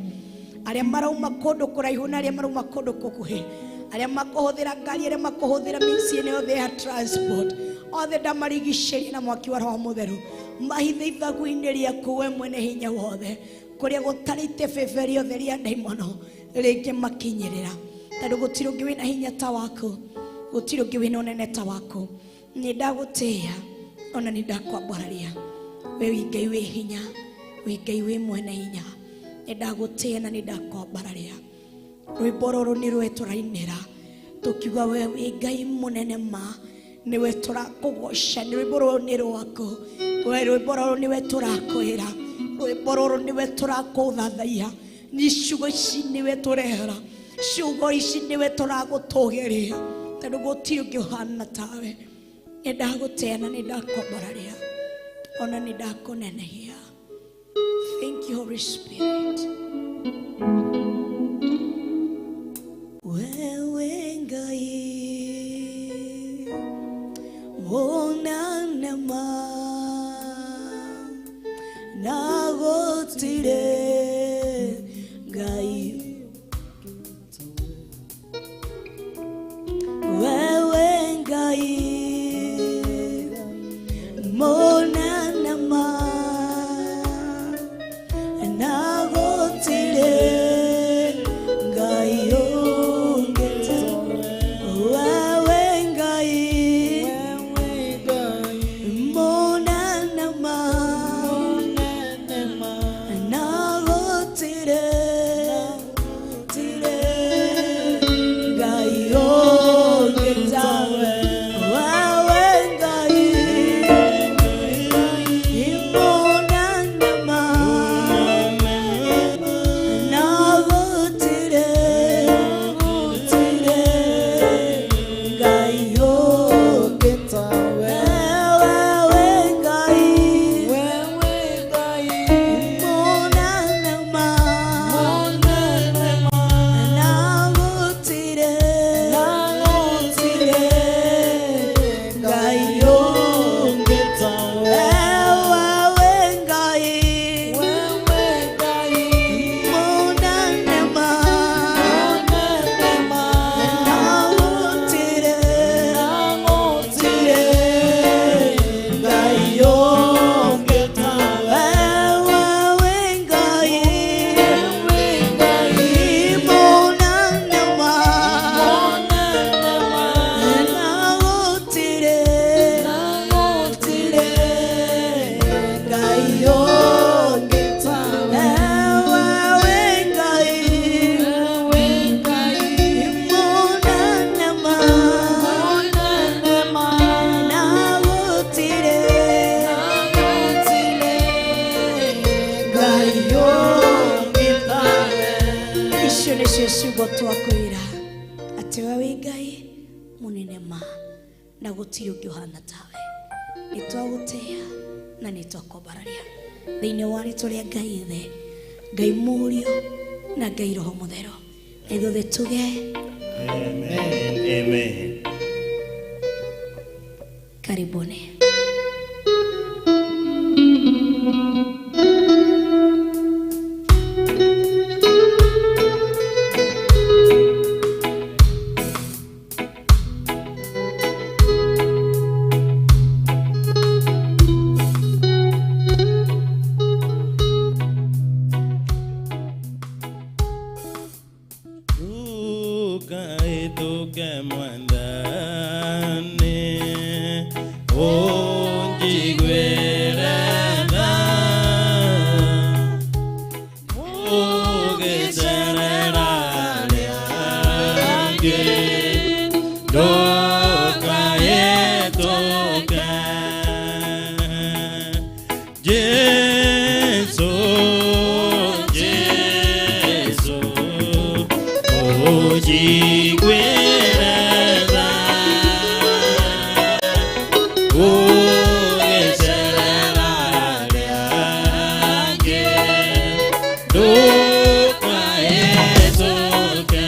aria marauma kũndũ kũraihu na aria marauma kũndũ gũkuhĩ aria makuhũthĩra ngari aria makuhũthĩra mĩciĩ yothe ya transport othe ndamarigicĩria na mwaki wa Roho Mũtheru mahithe ithagu-inĩ rĩaku we mwene hinya wothe kũrĩa gũtarĩ itebebe rĩothe rĩa ndaimono rĩngĩmakinyĩrĩra tondũ gũtirĩ ũngĩ wĩna hinya ta waku gũtirĩ ũngĩ wĩna ũnene ta waku nĩndagũtĩa ona nĩndakwambararia we Ngai we hinya we Ngai we mwene hinya nĩndagũtĩa na nĩndakwambararia rwĩmbo rũrũ nĩ rwe tũrainĩra tũkiuga we Ngai mũnene ma nĩwe tũrakũgoca rwĩmbo rũrũ nĩ rwaku we rwĩmbo rũrũ nĩwe tũrakwĩra rwĩmbo rũrũ nĩwe tũrakũthathaiya ciugo ici nĩwe tũrehera ciugo ici nĩwe tũragũtũgĩria tondũ gũtirĩ ũngĩ ũhana tawe nĩndagũtĩa na nĩndakwambararia ona nĩndakũnenehia. Thank you Holy Spirit. Wewe Ngai mona nema na gũtirĩ Ngai wewe Ngai mona nama na gũtirĩ ati we wi Ngai munene ma na gutiri ungi uhana tawe ni twagutia na ni twakombararia thiini wa ritu ria Ngai the Ngai murio na Ngai roho muthero ithuothe tuge Amen. Amen. karibuni. Tuke mwandani unjigwirana mugecerera rĩangĩ ndũkahĩtũke Jesũ Jesũ unjigwirana mugecerera rĩangĩ ndũkahĩtũke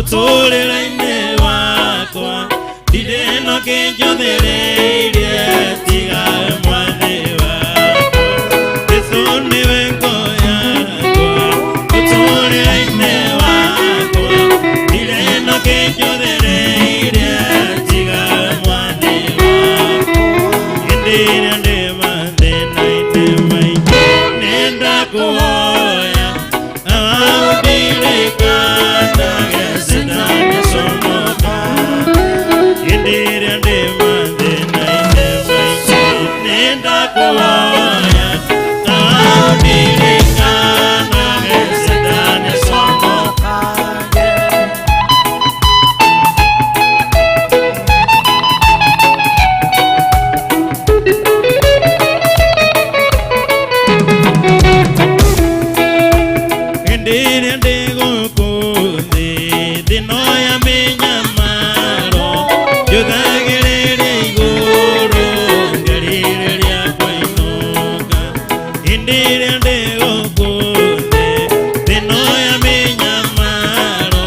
mũtũrĩre-inĩ wakwa ndirĩ na kĩnjũthĩrĩirie tiga mwathi wakwa. Jesũ nĩwe ngo yakwa mũtũrĩre-inĩ wakwa ndirĩ na kĩnjũthĩrĩirie tiga mwathi wakwa. Hĩndĩ ĩrĩa ndĩ mathĩna-inĩ maingĩ nĩndakũhoya aũndirikanaga sitanaconoka. Hĩndĩ ĩrĩa ndĩ mathĩna-inĩ maingĩ nĩndakũhoya aũndirikanaga sitanaconoka. Hĩndĩ ĩrĩa ndĩ gũkũ thĩ thĩno ya mĩnyamaro njũthagĩrĩria igũrũ ngerirĩria kũinũka. Hĩndĩ ĩrĩa ndĩ gũkũ thĩ thĩno ya mĩnyamaro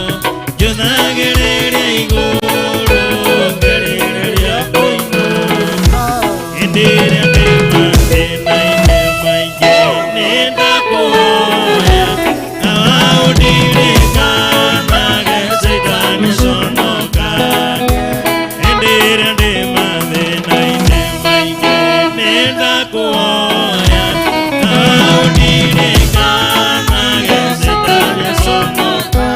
njũthagĩrĩria igũrũ ngerirĩria kũinũka. Hĩndĩ ĩrĩa ndĩ mathĩna-inĩ maingĩ nĩndakũhoya aũndirikanaga sitanaconoka. Hĩndĩ ĩrĩa ndĩ mathĩna-inĩ maingĩ nĩndakũhoya aũndirikanaga sitanaconoka.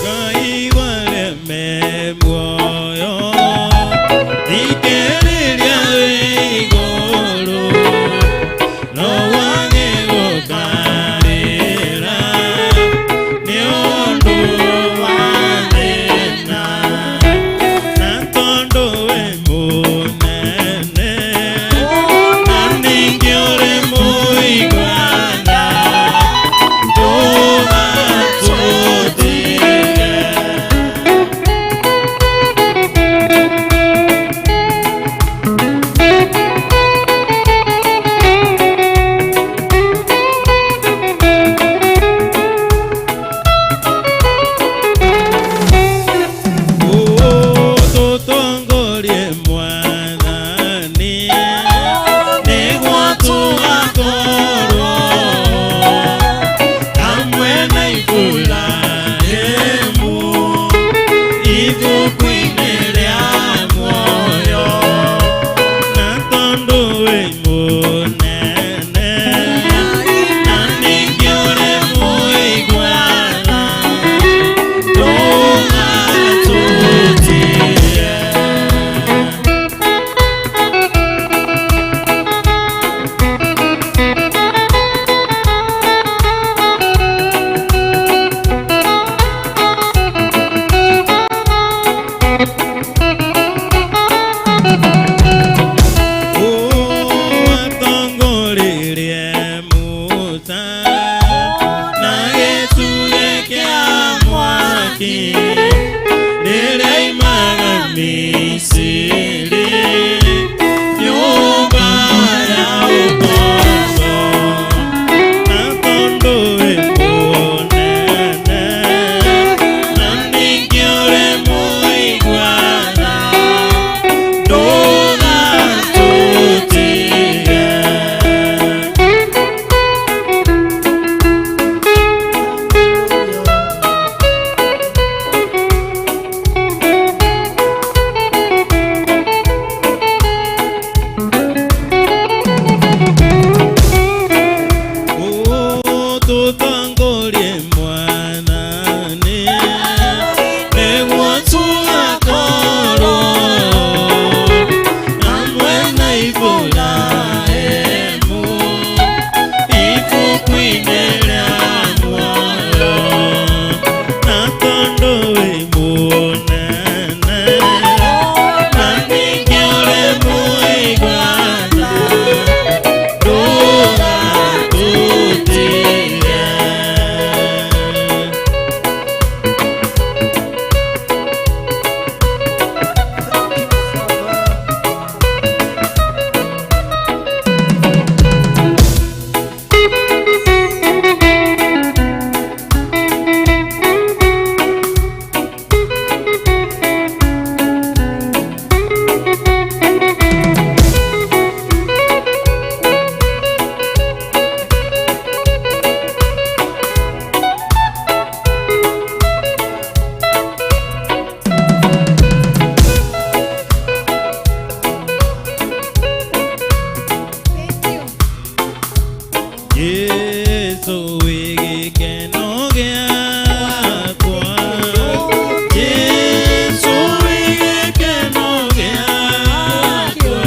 Ngai wareme muoyo thikĩrĩria wĩ igũrũ no wage gũkarĩra nĩ ũndũ wa thĩna na tondũ wĩ mũnene na ningĩ ũrĩ mũigana ndũgatũtige. Tũtongorie Mwathani nĩguo tũgakorwo hamwe na Iburahĩmu ibuku-inĩ rĩa muoyo. Na tondũ wĩ mũnene na ningĩ ũrĩ mũigana ndũgatũtige. Atongoririe Musa na gĩtugĩ kĩa mwaki rĩrĩa oimaga Misiri nyũmba ya ũkombo. Na tondũ wĩ mũnene na ningĩ ũrĩ mũigana ndũgatũtige. Tũtongorie Mwathani nĩguo tũgakorwo hamwe na Iburahĩmu ibuku-inĩ rĩa muoyo. Na tondũ wĩ mũnene na ningĩ ũrĩ mũigana ndũgatũtige. Jesu wigikeno giakwa, Jesu wigikeno giakwa,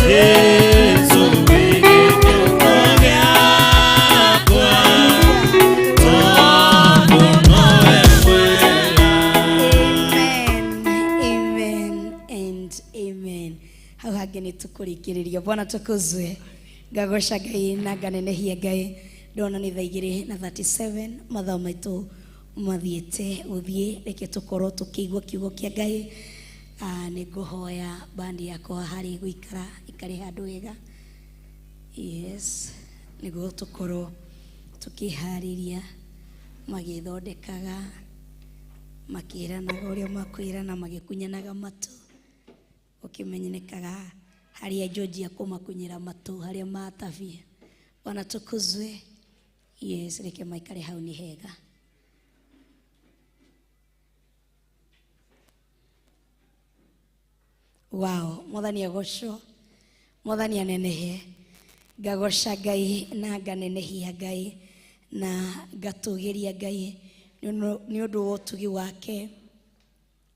Jesu wigikeno giakwa, tondu nowe mwega. Amen and amen. Hau hangi ni tukurikiriria. Bwana tukuzwe. Ngagoca Ngai na nganenehia Ngai. Ndona ni thaa 2:37 mathaa maitu mathiete uthie, reke tukorwo tukigwa kiugo kia Ngai. Ni nguhoya bandi yakwa hari guikara ikare handu wega. Yes, niguo tukorwo tukihariria magithondekaga makiranaga uria makwirana magikunyanaga matu ukimenyenekaga haria Georgia kumakunyira matu haria matavia. Bwana tukuzwe. Yes, reke maikare hau ni hega. Wow, mwathani agocwo, mwathani anenehe. Ngagoca Ngai na nganenehia Ngai na ngatugiria Ngai ni undu wa utugi wake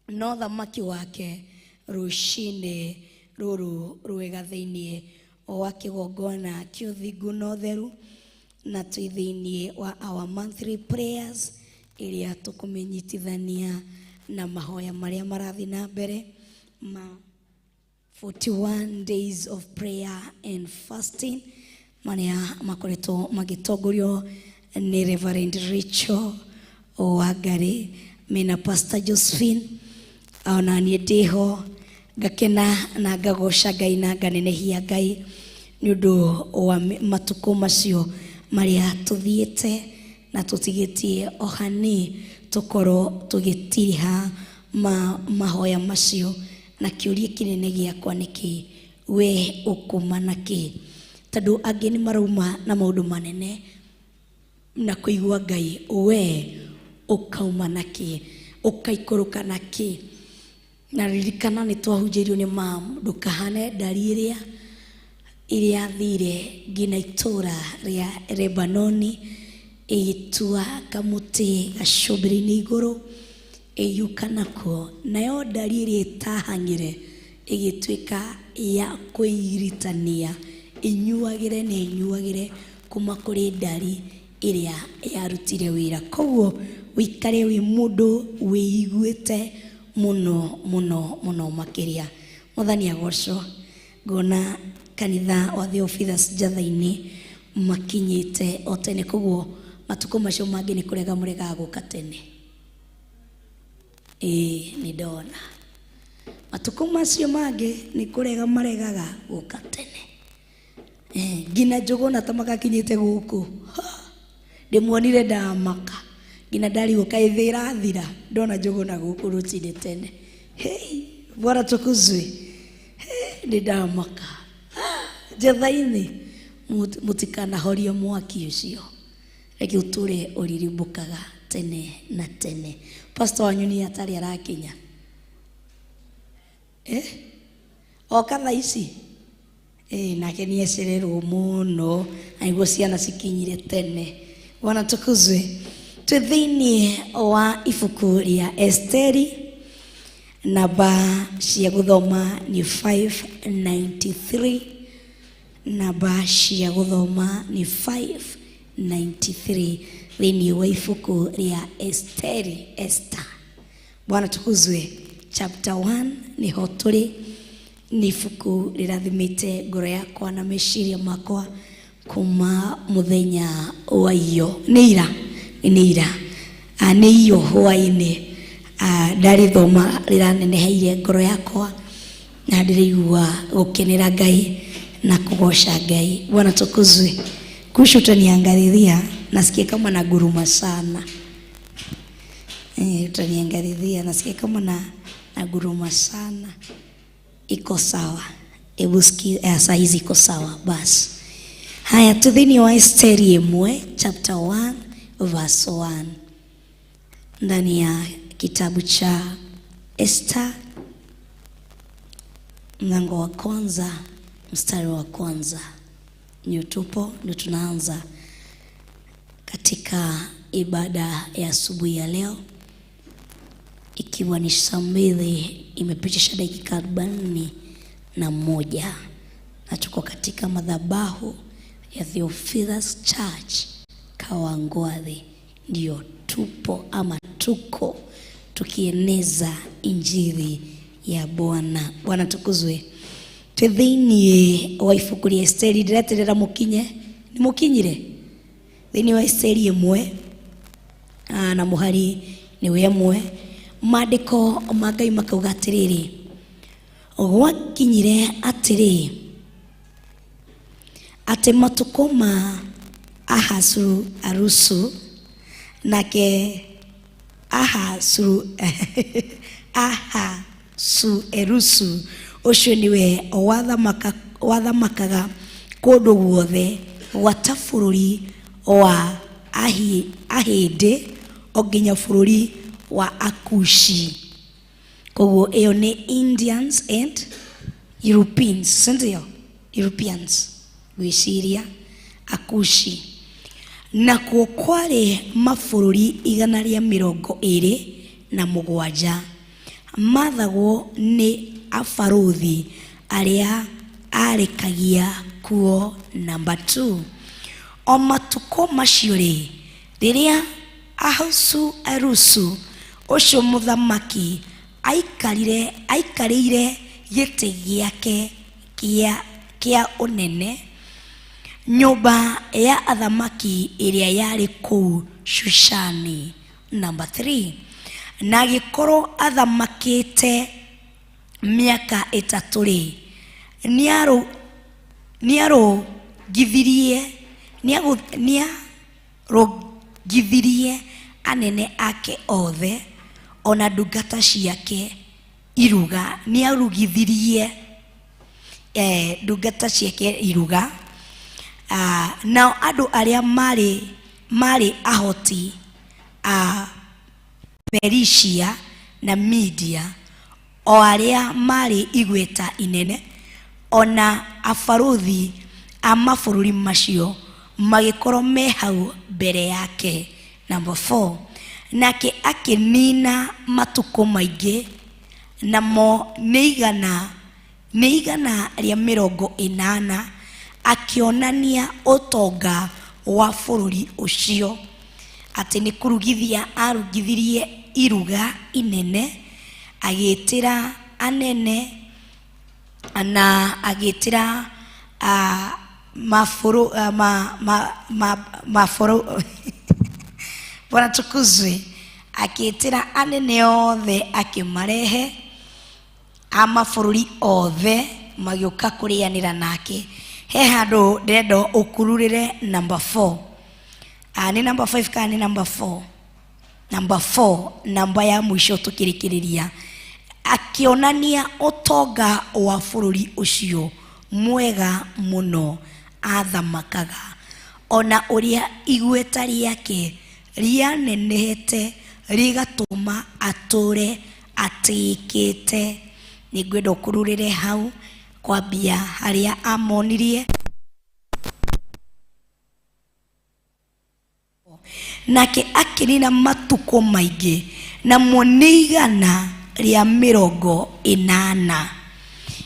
no thamaki wake ruci-ini ruru rwega thiini wa kigongona kĩa ũthingu na ũtheru, na twĩ thiini wa our monthly prayers iria tukumenyitithania na mahoya maria marathi na mbere ma 41 days of prayer and fasting maria makoretwo magitongorio ni Reverend Rachel Wangari mena Pastor Josephine, ona nie ndiho ngakena na ngagoca Ngai na nganenehia Ngai ni undu wa matuko macio maria tuthiete na tutigitie ohani tukoro tugitiriha mahoya macio na kiuria kinene giakwa niki we ukuma naki tondu angi ni marauma na maundu manene na kuigua Ngai we ukauma naki ukaikuruka naki na ririkana ni twahunjirio ni mam ndukahane ndari iria thire ngina itura ria Lebanoni igitua kamuti gacubiri-ini iguru iyuka nako nayo ndari iria itahangire igituika ya kuiritania inyuagire na inyuagire kuma kuri ndari iria yarutire wira. Koguo wikare wi mundu wiiguite muno muno muno makiria. Mwathani agocwo. Ngona kanitha wa Theophilus Njatha-ini makinyite o tene, koguo matuko macio mangi ni kurega murega guka tene. Ni ndona matuko macio mangi ni kurega maregaga guka tene. Ngina njuguna ta magakinyite guku ndimuonire ndamaka ngina ndari gukaithira thira ndona njuguna guku ruci-ini tene. Bwana tukuzwe. Ni ndamaka Njatha-ini mutikana horia mwaki ucio reke uture uririmbukaga tene na tene. Pastor wanyu ni atari arakinya oka thaa ici nake ni ecererwo muno aigua ciana cikinyire tene. Bwana tukuzwe. Twi thiini wa ibuku ria Esteri, namba cia guthoma ni 593, namba cia guthoma ni 593 thiini wa ibuku ria Esteri, Esther. Bwana tukuzwe. Chapter 1 ni ho turi. Ni ibuku rirathimite ngoro yakwa na meciria makwa kuma muthenya wa iyo ni ira ni iyo hwa-ini ndarithoma riraneneheire ngoro yakwa na ndirigua gukenera Ngai na kugoca Ngai. Bwana tukuzwe. Kushutania ngarithia nasikia kama na guruma sana. Utaniangaridhia nasikia kama na guruma sana. Iko sawa. Ebu sikia saa hizi iko sawa basi. Haya, tudhini wa Esteri 1 chapter 1 verse 1 ndani ya kitabu cha Esther mlango wa kwanza mstari wa kwanza Ndio tupo, ndio tunaanza katika ibada ya asubuhi ya leo, ikiwa ni saa 2 imepitisha dakika 41 na tuko katika madhabahu ya Theophilus Church Kawangware. Ndio tupo ama tuko tukieneza injili ya Bwana. Bwana tukuzwe. Twithini wa ibuku ria Esteri ndireterera mukinye, ni mukinyire thini wa Esteri imwe na muhari ni we mwe. Maandiko ma Ngai makauga atiriri, gwakinyire atiri ati matuko ma Ahasuerusu nake Ahasuerusu ucio niwe wathamakaga kundu guothe gwata bururi wa Ahindi onginya bururi wa Akushi. Koguo iyo ni Indians and Europeans, sindio? Europeans gwiciria Akushi. Na kuo kwari mabururi 127 mathagwo ni abaruthi aria arekagia kuo. Number 2, o matuko macio ri riria Ahasuerusu ucio muthamaki aikarire giti giake kia unene nyumba ya athamaki iria yari kuu Shushani. Number 3, na gikorwo athamakite miaka 3 ri niarugithirie anene ake othe ona ndungata ciake iruga. Niarugithirie ndungata ciake iruga. Nao andu aria mari ahoti a Perisia na Media, o aria mari igweta inene ona abaruthi a mabururi macio magikorwo me hau mbere yake. Number 4, nake akinina matuko maingi namo ni igana ria 80 akionania utonga wa bururi ucio ati ni kurugithia arugithirie iruga inene, agitira anene na agitira mafuru Bwana tukuzwe. Agitira anene othe akimarehe amabururi othe magioka kurianira nake. He handu ndendo ukururire number 4. Ni number 5 kana ni number 4? Number 4, namba ya mwisho tukirikiriria. Akionania utonga wa bururi ucio mwega muno athamakaga, ona uria igweta riake rianenehete rigatuma ature atikite. Ningwenda ukururire hau kwambia haria amonirie. Nake akinina matuko maingi na monigana ria 80.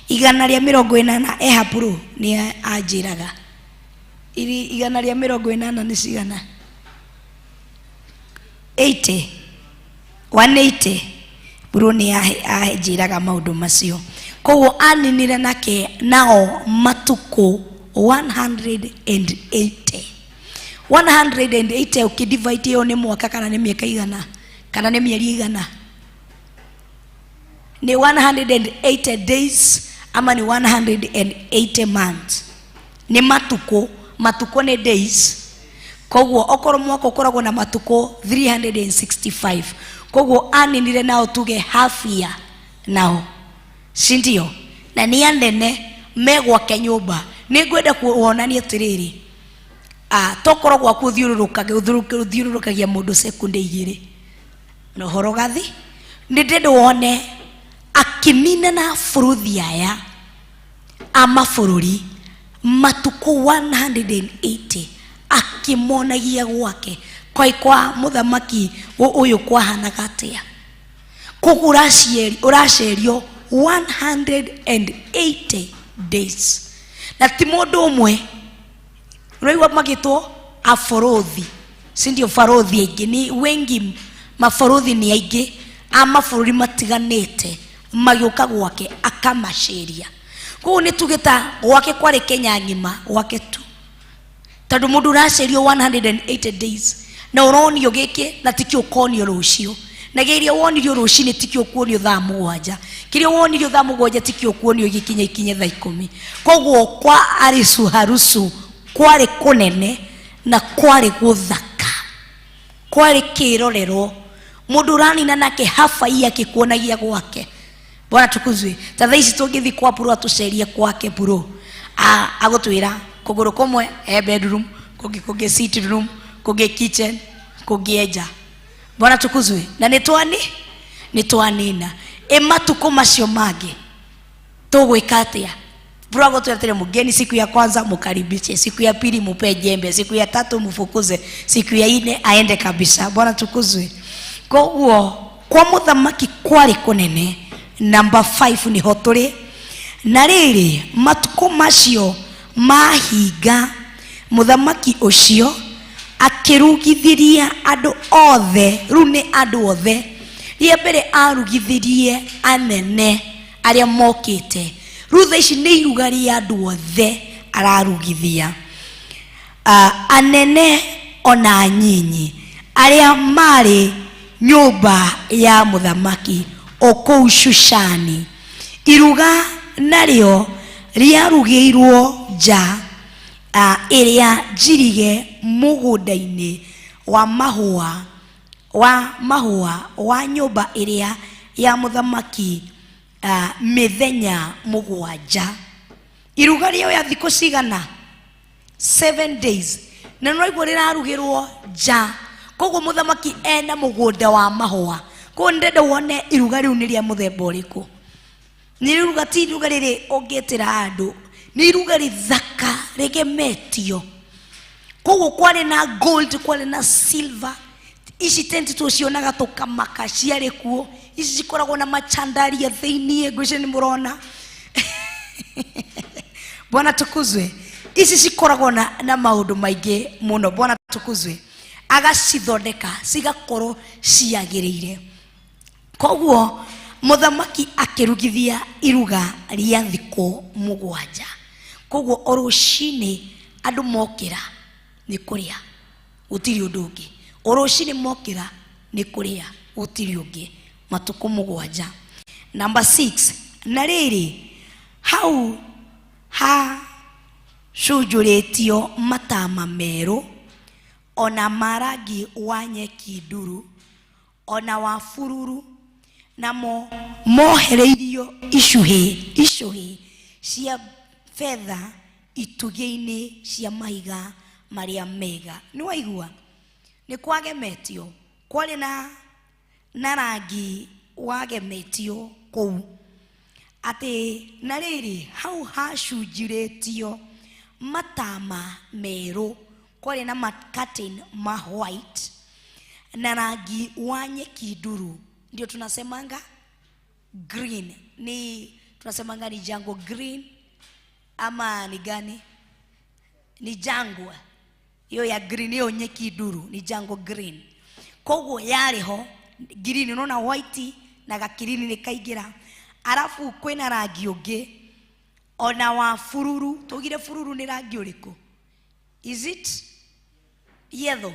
Igana ria 80 ehapuru ni ajiraga. Iri igana ria 80 ni cigana? 80, 180. Buru ni ajiraga maundu macio. Koguo aninire nake nao matuko 180. 180 ukidivide hiyo ni mwaka kana ni miaka igana kana ni mieri igana? Ni 180 days ama ni 180 months? Ni matuko ni days. Koguo okoro mwaka ukoragwo na matuko 365. Koguo aninire nao tuge half year nao, sindio? Na ni anene megwake nyumba. Ningwenda kuonania atiriri, tokoro gwa kuthiururukagia mundu sekunde 2 no horo gathi ni ndedo wone akinina na furuthi aya ama fururi matuko 180 akimonagia gwake kwa muthamaki uyu kwahanaga atia. Koguo uracerio 180 days na ti mundu umwe. Unaigua magitwo aborothi, sindio? Barothi aingi ni wengi, maborothi ni aingi a mabũrũri matiganĩte magĩũka gwake akamaceria. Koguo nĩ tugĩta gwake kwarĩ Kenya ng'ima gwake tu, tondũ mũndũ ũracerio 180 days na ũronio gĩkĩ na tikĩ ũkonio rũciũ, na gĩrĩa wonirio rũcinĩ tikĩ ũkuonio thaa 7, kĩrĩa wonirio thaa 7 tikĩ ũkuonio ikinye thaa 10. Koguo kwa Arisu harusu kwarĩ kũnene na kwarĩ gũthaka, kwarĩ kĩrorerwo. Mũndũ ũranina nake habai akĩkuonagia gwake. Bwana tukuzwe. Ta thaa ici tũngĩthi kwa Puro atucerie kwake Puro, agũtwĩra kũgũrũ kũmwe bedroom, kũngĩ sitting room, kũngĩ kitchen, kũngĩ enja. Bwana tukuzwe. Na nĩ twanina matuko macio mangĩ tũgwĩka atĩa? Puro agũtwĩra mgeni siku ya kwanza mkaribishe, siku ya pili mupe jembe, siku ya tatu mfukuze, siku ya 4 aende kabisa. Bwana tukuzwe. Koguo kwa muthamaki kwarĩ kũnene. Number 5 ni hotore. Na rĩrĩ matuko macio mahinga, muthamaki ucio akĩrugithiria andũ othe. Rĩu nĩ andũ othe. Rĩa mbere arugithirie anene arĩa mokĩte. Rĩu thaa ici nĩ iruga rĩa andũ othe ararugithia. Anene ona nyinyi arĩa marĩ nyũmba ya muthamaki okũu Shushani. Iruga narĩo rĩarugĩirwo nja ĩrĩa njirige mũgũnda-inĩ wa mahũa wa nyũmba ĩrĩa ya muthamaki mĩthenya 7. Iruga rĩo ya thikũ cigana 7 days. Na noiguo rĩrarugĩrwo nja. Koguo muthamaki ena mũgũnda wa mahũa. Koguo ndenda wone iruga rĩu nĩ rĩa mũthemba ũrĩkũ. Nĩ iruga ti iruga rĩrĩ ũngĩtĩra andũ, nĩ iruga rĩthaka rĩgemetio. Koguo kwarĩ na gold, kwarĩ na silver. Ici tenti tũcionaga tũkamaka ciarĩ kuo. Ici cikoragwo na machandaria thĩinĩ, ngwĩciria nĩ mũrona. Bwana tukuzwe. Ici cikoragwo na maũndũ maingĩ mũno. Bwana tukuzwe. Agacithondeka cigakorwo ciagĩrĩire. Koguo muthamaki akĩrugithia iruga rĩa thikũ 7. Koguo o rũcinĩ andũ mokĩra nĩ kũrĩa, gũtirĩ ũndũ ũngĩ. O rũcinĩ mokĩra nĩ kũrĩa, gũtirĩ ũngĩ. Matuko 7. Number 6. Na rĩrĩ hau cunjũrĩtio matama merũ, ona marangi wa nyeki nduru, ona wa bururu, namo mohereirio icuhĩ cia fedha itugĩ-inĩ cia mahiga marĩa mega. Nĩ waigua? Nĩ kwagemetio. Kwarĩ na rangi wagemetio kũu. Atĩ na rĩrĩ hau hacunjĩrĩtio matama merũ, kwarĩ na curtain ma white na rangi wa nyeki nduru. Ndio tunasemanga green. Tunasemanga ni jungle green ama ni gani? Ni jungle. Hiyo ya green, hiyo nyeki nduru ni jungle green. Koguo yarĩho green, unaona white na gakirini ni kaingĩra. Arafu kwĩna rangi ũngĩ ona wa bururu. Tugire bururu ni rangi ũrĩkũ? Is it yellow?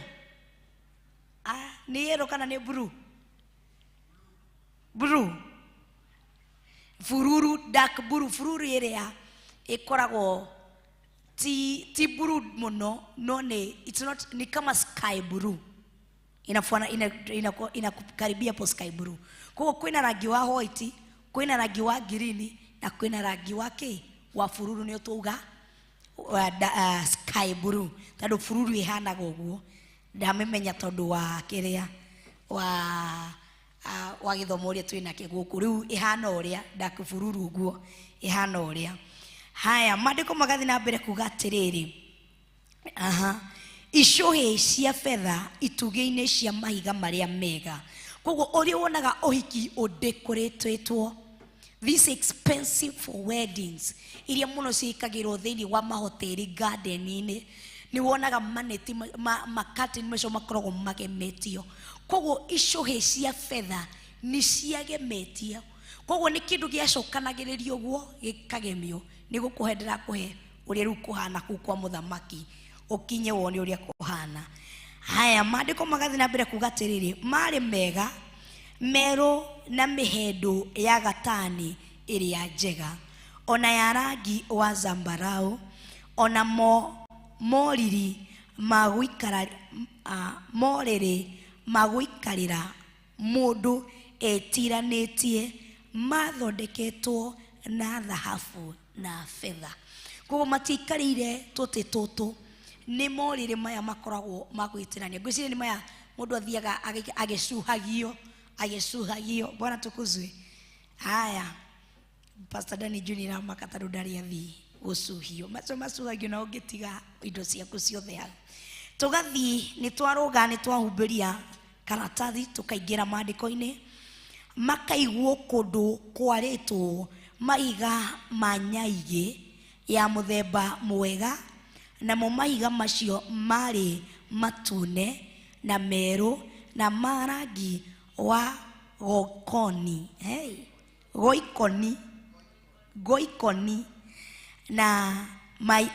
Ni yellow kana ni blue? Blue. Fururu, dark blue. Fururu ĩrĩa ĩkoragwo ti blue muno, no it's not, ni kama sky blue. Inakaribia po sky blue. Kwa kwĩna rangi wa white, kwĩna rangi wa green na kwĩna rangi wa fururu, nĩ tuga sky blue. Tondũ fururu ĩhanaga ũguo. Ndamemenya tondũ wa kĩrĩa wa gĩthomo ũrĩa twĩna kĩ gũkũ. Rĩu ĩhana ũrĩa dark fururu ũguo ĩhana ũrĩa. Haya, maandiko magathi na mbere kuga atiriri. Icohe cia fedha ituge-ini cia mahiga maria mega. Koguo uri wonaga ohiki udekoretwo, these expensive weddings iria muno ciikagirwo thiini wa mahoteli garden-ini, ni wonaga maneti makati nimeco makoragwo magemetio. Koguo icohe cia fedha ni ciagemetio. Koguo ni kindu giacokanagiririo guo gikagemio ni gukuhendera kuhe uria riu kuhana kuu kwa muthamaki ukinye woni uria kuhana. Haya, maandiko magathi na mbere kuga atiriri, mari mega mero na mihendo ya gatani iria njega, ona ya rangi wa zambarau, ona moriri maguikarira mundu etiranetie, mathondeketwo na dhahabu na fedha. Koguo matikarire tutu ni moriri maya makoragwo magwitirania. Ngwiciria ni maya mundu athiaga agecuhagio. Bwana tukuzwe. Haya, Pastor Dani Junior makataru ndari athi gucuhio, macuhagio na ungitiga indo ciaku ciothe. Tugathi ni twaruga ni twahumbiria karatathi tukaingira maandiko-ini, makaigwo kundu kwaritwo mahiga manyaige ya muthemba mwega, na mo mahiga macio mari matune na meru na marangi wa goikoni na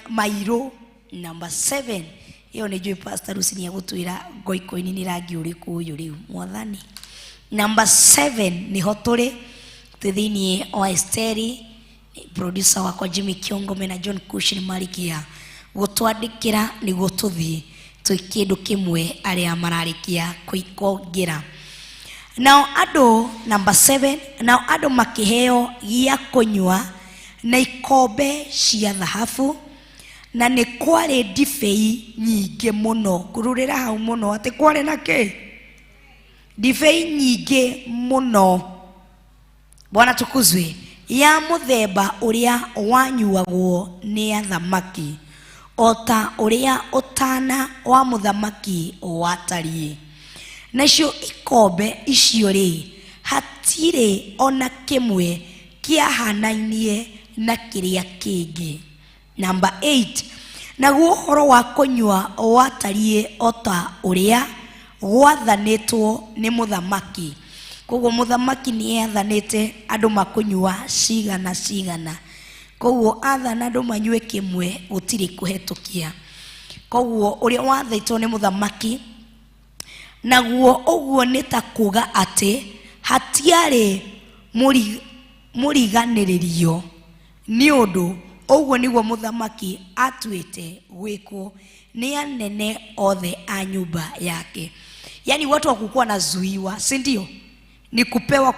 mairo. Number 7, hiyo ni juu Pastor ruci-ini agutwira goikoni ni rangi uriku uyu riu mwathani. Number 7 ni hotore thiini wa Esteri. Producer wako Jimmy Kiongo mena John Kushin marikia gutwandikira ni gututhi twikindu kimwe aria mararikia kuikongira. Now ado number 7, now ado makiheo gia kunywa na ikombe cia dhahabu, na ni kware ndibei nyingi muno. Kururira hau muno ati kware na ki ndibei nyingi muno. Bwana tukuzwe. Ya muthemba uria wanyuagwo ni athamaki, ota uria utana wa muthamaki watariĩ. Nacio ikombe icio ri hatire ona kimwe kiahanainie na kiria kingi. Number 8, naguo horo wa kunywa watariĩ ota uria gwathanĩtwo ni muthamaki. Koguo muthamaki ni athanĩte andu makunywa cigana. Koguo athana andu manyue kimwe gutiri kuhetukia. Koguo uria wathaitwo ni muthamaki, naguo uguo ni ta kuga ati hatiari muriganiririo ni undu uguo niguo muthamaki atuite gwikwo ni anene othe a nyumba yake. Yani watu wakukuwa na zuiwa, si ndio? Ni kupewa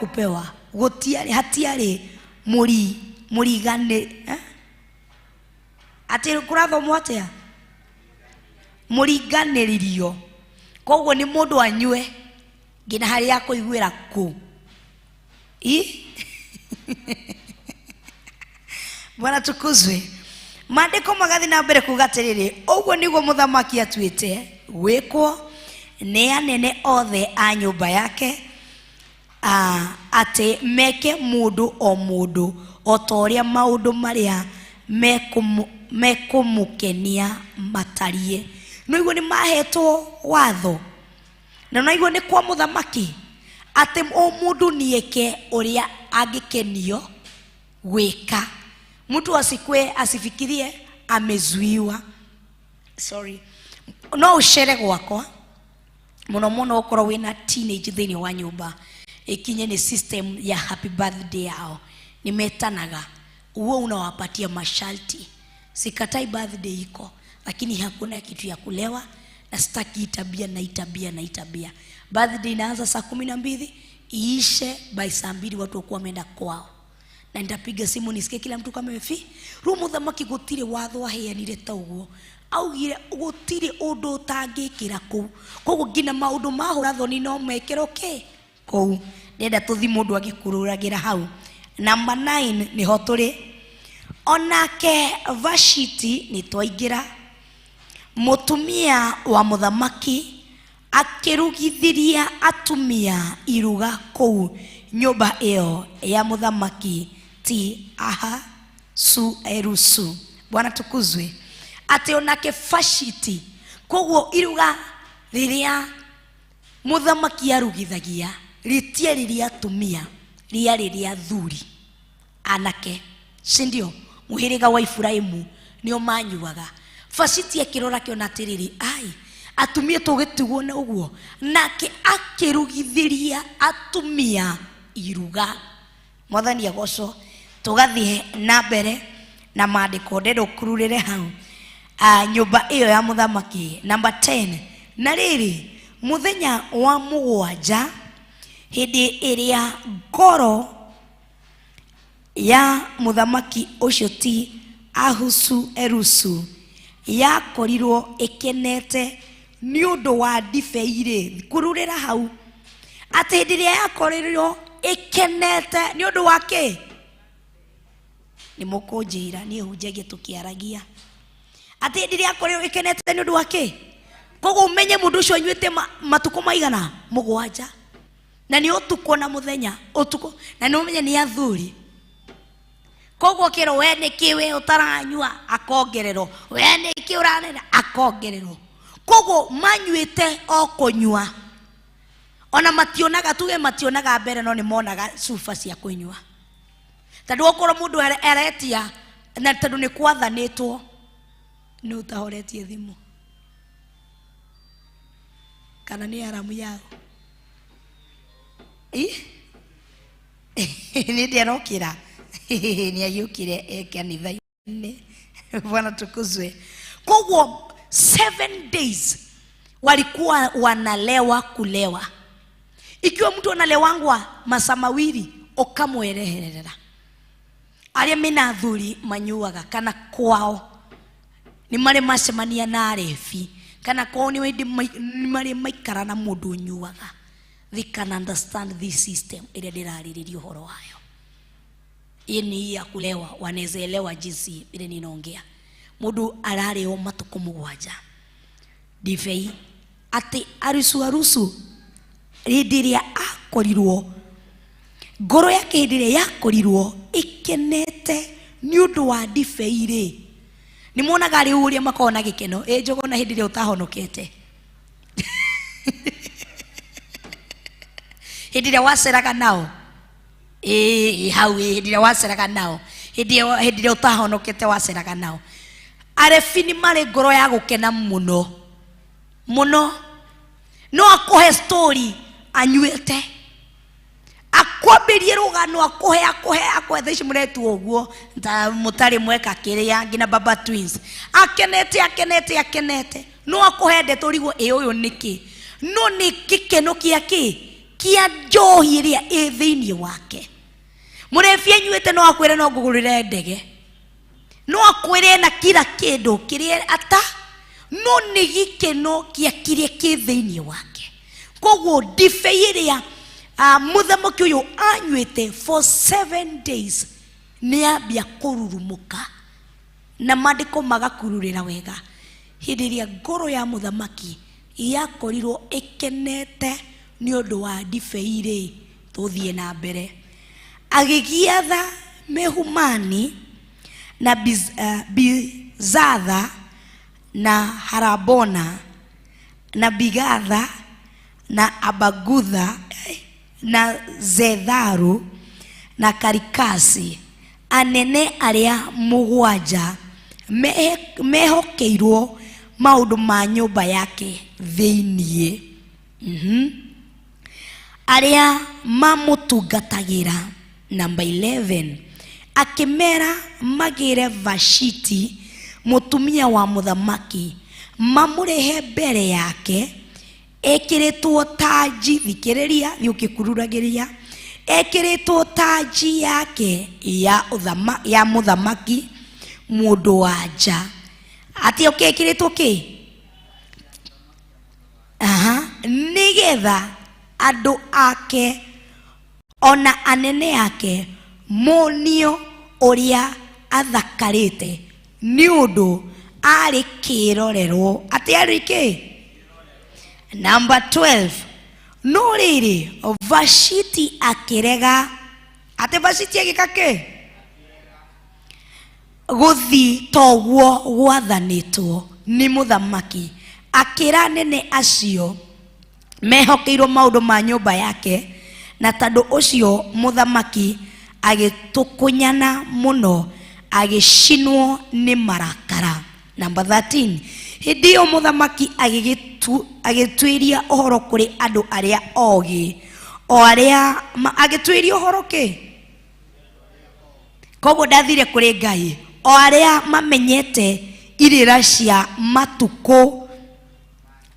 gutiari hatiari murigane ati kurathomwo atia muriganiririo. Koguo ni mundu anyue ngina hari ya kuiguira ku Bwana tukuzwe. Maandiko magathi na mbere kuga atiriri, uguo niguo muthamaki atuite gwikwo ni anene othe a nyumba yake, ati meke mundu o mundu otoria maundu maria mekumukenia matarie. No iguo ni mahetwo watho, na no iguo ni kwa muthamaki ati o mundu nieke uria angikenio gwika. Mtu asikwe asifikirie amezuiwa. No ushere gwakwa muno ukorwo wina teenage thiini wa nyumba, ikinye ni system ya happy birthday yao nimetanaga, uo unawapatia masharti. Sikatai birthday iko, lakini hakuna kitu ya kulewa, na sitaki itabia. Birthday inaanza saa 12 iishe by saa 2 watu wakuwa wameenda kwao, na nitapiga simu nisikie kila mtu kama mefi rumu thamaki gutire watho waheanire ta uguo augire gutire undu tangikira ku. Koguo ngina maundu mahura thoni no mekero ke kou ndenda tuthi mundu agikururagira hau. Number 9 ni ho turi onake Vashiti ni twaingira mutumia wa muthamaki akirugithiria atumia iruga kou nyumba iyo ya muthamaki ti Ahasuerusu. Bwana tukuzwe. Ati onake Vashiti koguo iruga riria muthamaki arugithagia ritie riria atumia riria thuri anake sindio muhiriga wa Ifurahimu nio manyuaga. Vashiti akirora kiona atiriri ai atumia tugitugwo na uguo nake akirugithiria atumia iruga. Mwathani agoco. Tugathie na mbere na maandiko ndendo kururire hau nyumba iyo ya muthamaki. Number 10. Na riri muthenya wa mugwanja hindi iria ngoro ya muthamaki ucio ti Ahasuerusu yakorirwo ikenete ni undu wa ndibei kururira hau ati hindi iria yakorirwo ikenete ni undu wa ki ni mukunjira ni hunjagia tukiaragia ati hindi iria yakorirwo ikenete ni undu wa ki koguo umenye mundu ucio anyuite matuko maigana mugwanja na ni utuko na muthenya utuko na ni umenye ni athuri. Koguo kiro we nikiwe utaranyua akongerero we niki uranena akongerero koguo manyuite o kunyua ona mationaga tuge mationaga mbere no ni monaga sufa cia kunyua tondu okoro mundu aretia na tondu ni kwathanitwo ni utahoretie thimu kana ni aramu yao ni ndirokira ni ayukire kanitha-ini. Bwana tukuzwe. Koguo 7 days walikuwa wanalewa kulewa. Ikiwa mtu analewangwa masaa mawili ukamwereherera aria mena athuri manyuaga kana kwao ni mari macemania na arefi kana kwao ni mari maikara na mundu nyuaga. They can understand this system ile ndirariririo horo wayo. Ini ya kulewa wanaelewa jinsi ile ninaongea. Mundu arareo matuko mugwanja ndibei ati Ahasuerusu rindiria akorirwo ngoro yake rindiria yakorirwo ikenete ni undu wa ndibei ri ni muonaga ari uria makona gikeno njogo na rindiria utahonokete rindiria waceraga nao hau rindiria waceraga nao rindiria utahonokete waceraga nao arefi ni mari ngoro ya gukena muno muno no akuhe story anyuete akwambirie rugano akuhe thaici muretu uguo ta mutari mweka kiria ngina baba twins akenete no akuhe ndeto rigo uyu niki no ni gikeno kia njohi iria thiini wake. Murefi anyuete no akwire no ngugurire ndege no akwire na kila kindu kiria ata no ni gikeno kia kiria ki thiini wake. Koguo ndibei iria muthamaki uyu anyuete for 7 days ni ambia kururumuka na maandiko magakururira wega hindi iria ngoro ya muthamaki yakorirwo ikenete ni undu wa ndibei ri. Tuthie na mbere. Agigiatha Mehumani na Bizatha na Harabona na Bigatha na Abagutha na Zetharu na Karikasi anene aria mugwanja mehokeirwo maundu ma nyumba yake thiinie aria mamutungatagira. Number 11 akimera magire Vashiti mutumia wa muthamaki mamurehe mbere yake ekiritwo taji thikiriria thiukikururagiria ekiritwo taji yake ya muthamaki mundu wa nja ati ekiritwo ki nigetha andu ake ona anene yake monio uria athakarite ni undu ari kirorerwo ati ari ki. Number 12, no riri Vashiti akirega ati Vashiti agikake guthi toguo gwathanitwo ni muthamaki, akira nene acio mehokeirwo maundu ma nyumba yake, na tandu ucio muthamaki agitukunyana muno, agishinwo ni marakara. Number 13, hidio muthamaki agitwiria ohoro kuri andu aria ogi, o aria agitwiria ohoro ki koguo ndathire kuri Ngai, o aria mamenyete irira cia matuko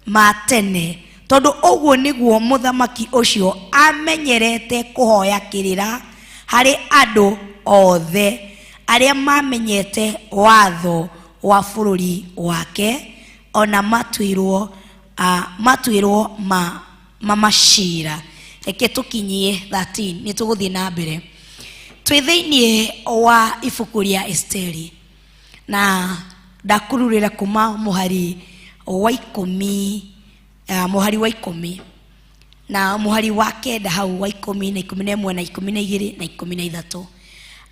ma tene, tondu uguo niguo muthamaki ucio amenyerete kuhoya kirira hari andu othe aria mamenyete watho wa bururi wake, ona matwirwo mamashira. Eke tukinyie 13 ni tuguthie na mbere twi thiini wa ibuku ria Esteri, na ndakururira kuma muhari wa 10 muhari wa 10 na muhari wa kenda hau wa 10 na 11 na 12 na 13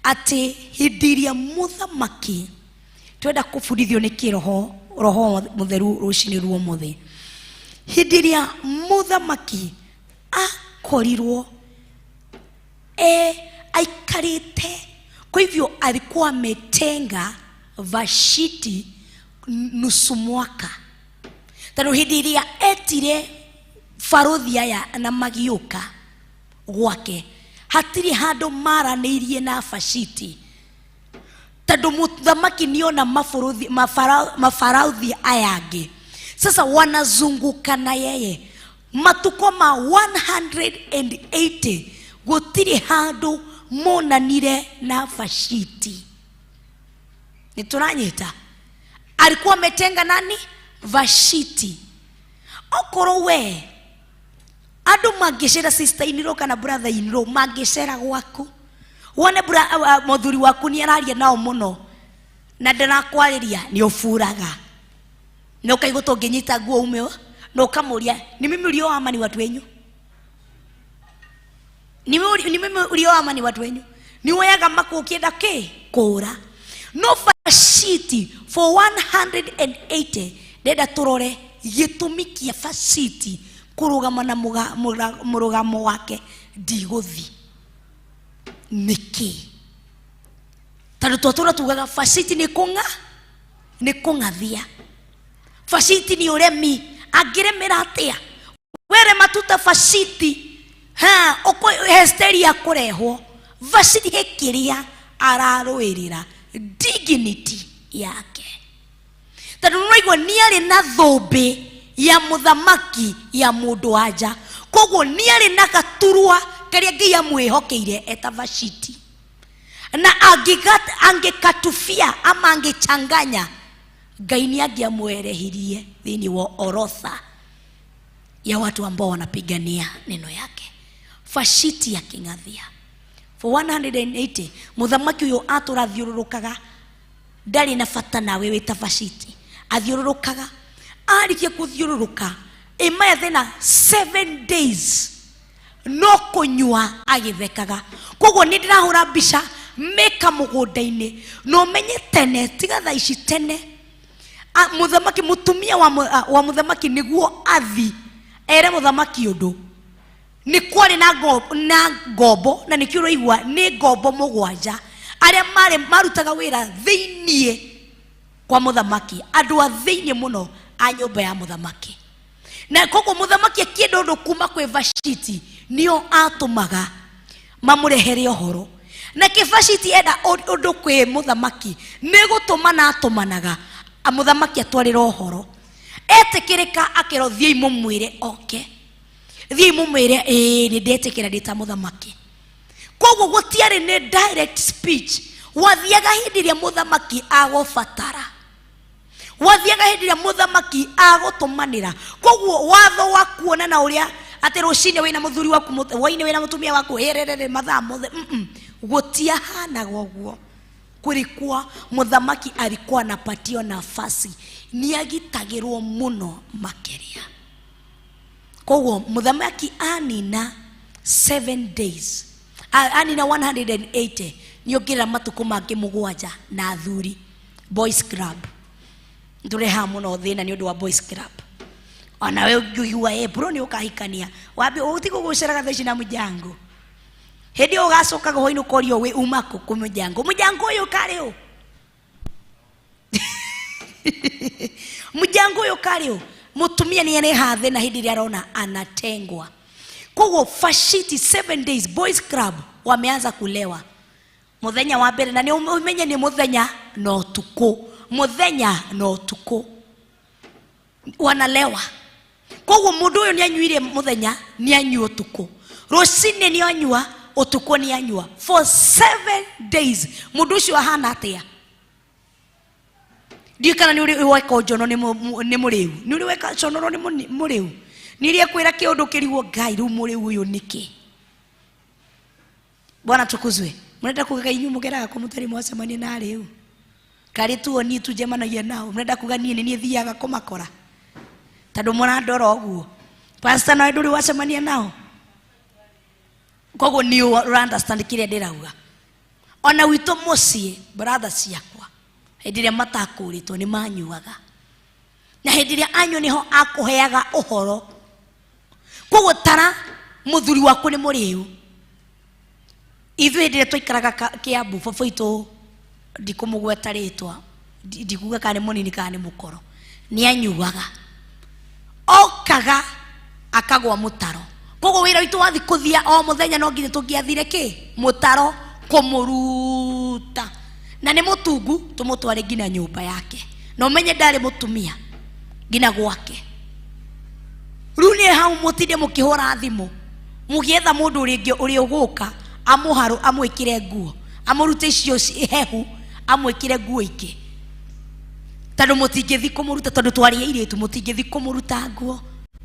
ati hindiria muthamaki twenda kubudithio ni kiroho roho mutheru rucini ruo muthe. Hindiria muthamaki akorirwo aikarite, kwa hivyo alikuwa ametenga Vashiti nusu mwaka, tano hindiria etire farodhi aya na magiuka gwake hatiri hando maranirie na Vashiti, tando muthamaki niona mafaraudhi ayangi sasa wanazunguka na yeye matuko ma 180 gutiri hando monanire na Vashiti. Nituranyita alikuwa ametenga nani? Vashiti. Okoro we andu mangicera sister iniro kana brother iniro mangicera gwaku wone muthuri waku ni araria nao muno na ndanakwariria ni ufuraga no kaigå tå ngä nyita nguo umeo no kamuria ni mimi ulio amani watu wenyu, ni mimi ulio amani watu wenyu, ni woyaga mako ukienda ke kura no Vashiti for 180 deda turore gitumikia Vashiti kurugama na murugamo wake ndiguthi niki tando twatura tugaga Vashiti ni kungathia Vashiti ni uremi angiremera atia were matuta Vashiti oko Esteri ya kurehwo Vashiti gekiria ararwirira dignity yake, tando noigwa ni ari na thombe ya muthamaki ya mundu anja, koguo ni ari na gaturwa karia Ngai amwihokeire eta Vashiti, na angikatufia ama angichanganya Ngai ni angiamwerehirie thini wa orotha ya watu ambao wanapigania neno yake. Vashiti akingathia for 180 muthamaki uyo aturathiururukaga ndari na bata nawe wita Vashiti athiururukaga arikie kuthiururuka imaya thina 7 days no kunywa agithekaga. Koguo ni ndirahura mbica meka mugunda-ini no menye tene tiga thaa ici tene muthamaki mutumia wa muthamaki niguo athi ere muthamaki undu ni kwari na ngombo na ni kiuro igwa ni ngombo mugwanja aria marutaga wira thiini kwa muthamaki, andu a thiini muno a nyumba ya muthamaki, na koguo muthamaki akienda undu kuma kwe Vashiti nio atumaga mamurehere ohoro, na Vashiti enda undu kwe muthamaki ni gutumana atumanaga muthamaki atwarira ohoro etikirika akiro thii mumwire oke thii mumwire ni ndetikira ndita muthamaki. Koguo gutiari ni direct speech, wathiaga hindiria muthamaki agofatara, wathiaga hindiria muthamaki agotumanira. Koguo watho wa kuona na uria ati rucine wina muthuri waku waine wina mutumia waku hererere mathaa mothe gutia hana goguo kulikuwa muthamaki alikuwa anapatio nafasi ni agitagirwo muno makeria. Koguo muthamaki anina 7 days, anina 180 niongerera matuko mangĩ 7 na athuri boys club. Ndureha muno thina ni undu wa boys club. Ona we ungiugua bro ni ukahikania wabi utiko guceraga theci na mujango hindi ugacoka gohoinu korio we umako kumujango mujango uyu kario mujango uyu kario mutumia ni ene hathe na hindi ria arona anatengwa. Koguo fashiti 7 days boys club wameanza kulewa muthenya wa mbere na ni umenye ni muthenya no tuko muthenya no tuko wanalewa. Koguo mundu uyu ni anyuire muthenya ni anyuo tuko rucini ni anyua utuko ni anyua for 7 days. Mundu ucio ahana atia ndikana ni uri weka njono ni muriu ni uri weka conoro ni muriu ni ria kwira kiundu kirigwo Ngai ru muriu uyu niki. Bwana tukuzwe. Mnenda kuga inyu mugeraga kumutari mwacemania na riu kari tuo ni tujemanagia nao mnenda kuga nie ni thiaga kumakora tando mwana ndoro oguo pastor na nduri wacemania nao. Koguo ni understand kile ndirauga ona wito mucie brother ciakwa hindi ria matakuritwo ni manyuaga na hindi ria anyu niho akuheaga uhoro. Koguo tara muthuri waku ni muriu ithu hindi ria twaikaraga Kiambu baba itu ndikumugweta ritwa ndikuga kane munini kane mukoro ni anyuaga okaga akagwa mutaro. Koguo wira witu wathi kuthia o muthenya no nginya tungiathire ki mutaro kumuruta na ni mutungu tumutware ngina nyumba yake no menye ndari mutumia ngina gwake. Runi hau mutinde mukihora thimu mugietha mundu uri uguka amuharu amwikire nguo amurute icio hehu amwikire nguo iki tando mutingithi kumuruta tando twari iritu mutingithi kumuruta nguo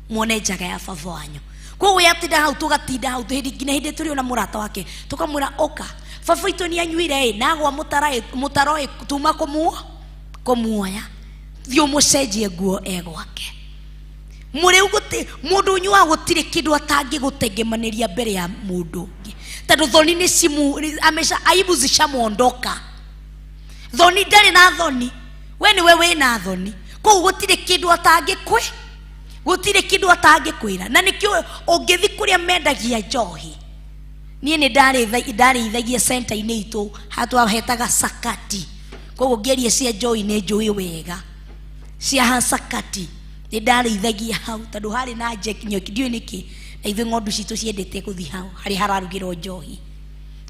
muone njaga ya baba wanyu. Koguo yatinda hau tugatinda hau hindi ngina hindi turi ona murata wake tukamwira oka baba itu ni anyuire nagwa mutaro tuma kumuoya thio mucenjie nguo egwake. Muriu guti mundu nyua gutire kindu atangi gutengemaniria mbere ya mundu ngi tando thoni ni simu amesha aibu zishamuondoka. Thoni ndari na thoni we ni wewe na thoni. Koguo gutire kindu atangi gutire kindu atangi kwira na nikio ungithi kuria mendagia njohi. Nie ni ndari ithagia center ini itu hatwa hetaga sakati. Koguo ngerie cia njohi ni njohi wega cia sakati ni ndari ithagia hau tando hari na Jack nyoki dio niki na ithu ngondu citu ciendete kuthi hau hari hararugirwo njohi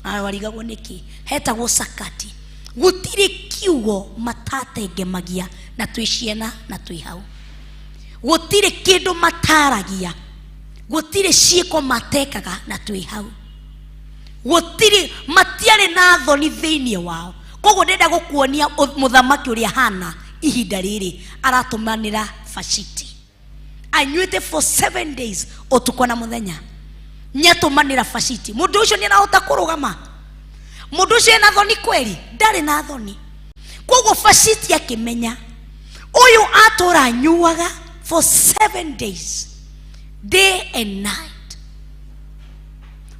warigagwo niki hetagwo sakati. Gutire kiugo matatengemagia na twiciena na twi hau gutire kindu mataragia gutire ciiko matekaga na twi hau gutire matiare na thoni thiini wao. Koguo ndenda gukuonia muthamaki uria hana ihinda riri aratumanira fashiti anyuite for 7 days utuko na muthenya nyatumanira fashiti. Mundu ucio ni arahota kurugama mundu ucio ena thoni kweli ndari na thoni. Koguo fashiti akimenya uyu atura nyuaga for 7 days day and night.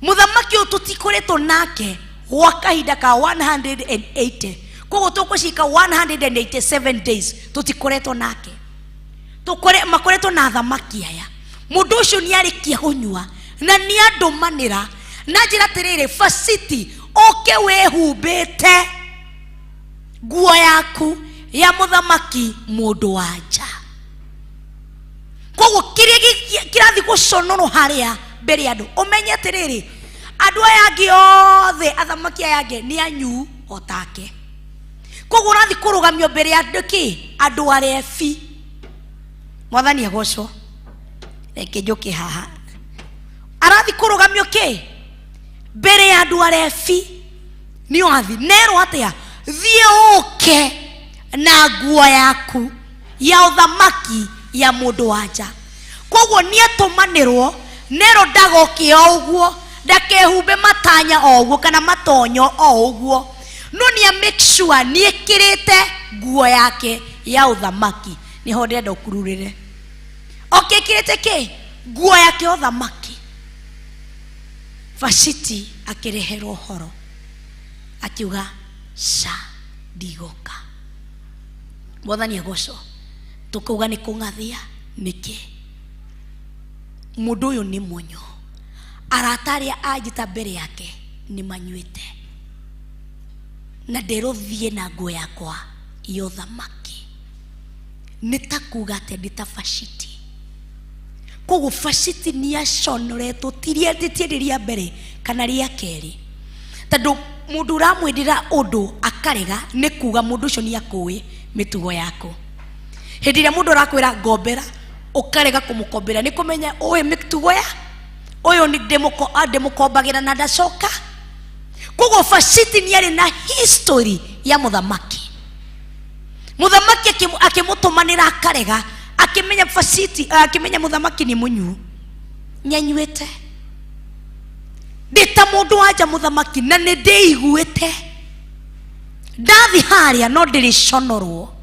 Muthamaki ututikoretwo nake gwa kahinda ka 180. Koguo tukushika 187 days tutikoretwo nake makoretwo na thamaki aya. Mundu ucio ni arikia gunyua na ni andumanira na njira tiriri fashiti oke wehumbite nguo yaku ya muthamaki mundu wanja. Koguo kirathi guconoro haria mbere andu umenye tiriri andu aya angi othe athamaki aya angi ni anyu otake. Koguo rathi kurugamio mbere andu ki andu arefi mwathani agocwo reke njuki haha arathi kurugamio ki mbere ya andu arefi ni wathi nero atia thie uke na nguo yaku ya uthamaki ya mundu wanja. Koguo ni atumanirwo nero ndagoke o uguo ndakehumbe matanya o uguo kana matonyo o uguo no ni a make sure ni ekirite nguo yake ya uthamaki. Ni ho ndenda ukururire. Okay, kirite ke nguo yake ya uthamaki. Vashiti akireherwo horo akiuga sa ndigoka. Mwathani agoco tukauga ni kungathia niki mundu uyu ni munyo arataria ajita mbere yake ni manyuite na nderothie na nguo yakwa yo thamaki. Nitakuga ati ndita Vashiti. Koguo Vashiti ni aconoretwo tiria nditiria mbere kana ria keri. Tondu mundu uramwendera undu akarega ni kuga mundu ucio ni akui mitugo yako. Hindi ria mundu arakwira ngombera ukarega kumukombera ni kumenya oe mitugo ya oyo ni demukombagira na ndacoka. Koguo Vashiti ni ari na history ya muthamaki. Muthamaki akimutumanira akarega akimenya Vashiti akimenya muthamaki ni munyu nyanyuite. Ndita mundu wanja muthamaki na ni ndeiguite. Ndathi haria no ndiriconorwo.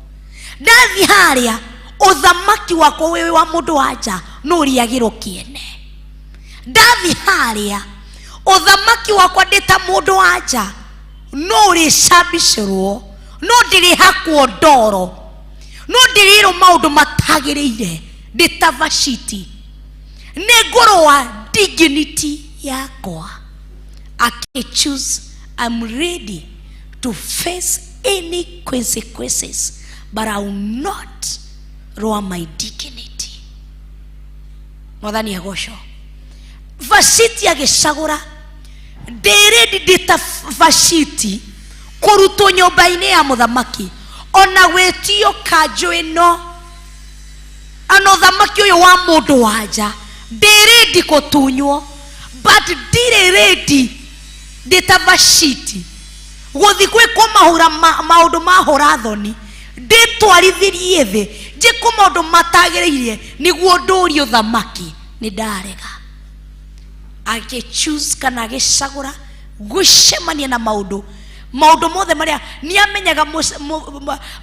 Ndathi haria uthamaki wako wewe wa mundu wanja no riagiro kiene. Ndathi haria uthamaki wakwa ndita mundu wanja no ricambicirwo, no ndirihakwo ndoro, no ndiriro maundu matagiriire. Ndita Vashiti ni ngoro wa dignity yakwa. I choose, I'm ready to face any consequences, but I will not lower my dignity. Mwathani agoco Vashiti agicagura ndiredi ndita Vashiti kurutwo nyumba-ini ya muthamaki ona gwetio kanjo ino ano thamaki uyu wa mundu wanja ndiredi kutunywo, but ndire ready ndita Vashiti guthi gwikwo mahura maundu mahura thoni nditwarithirie thi njikwo maundu matagiriire niguo ndurio thamaki. Ni ndarega choose kana agicagura gucemania na maundu mothe maria ni amenyaga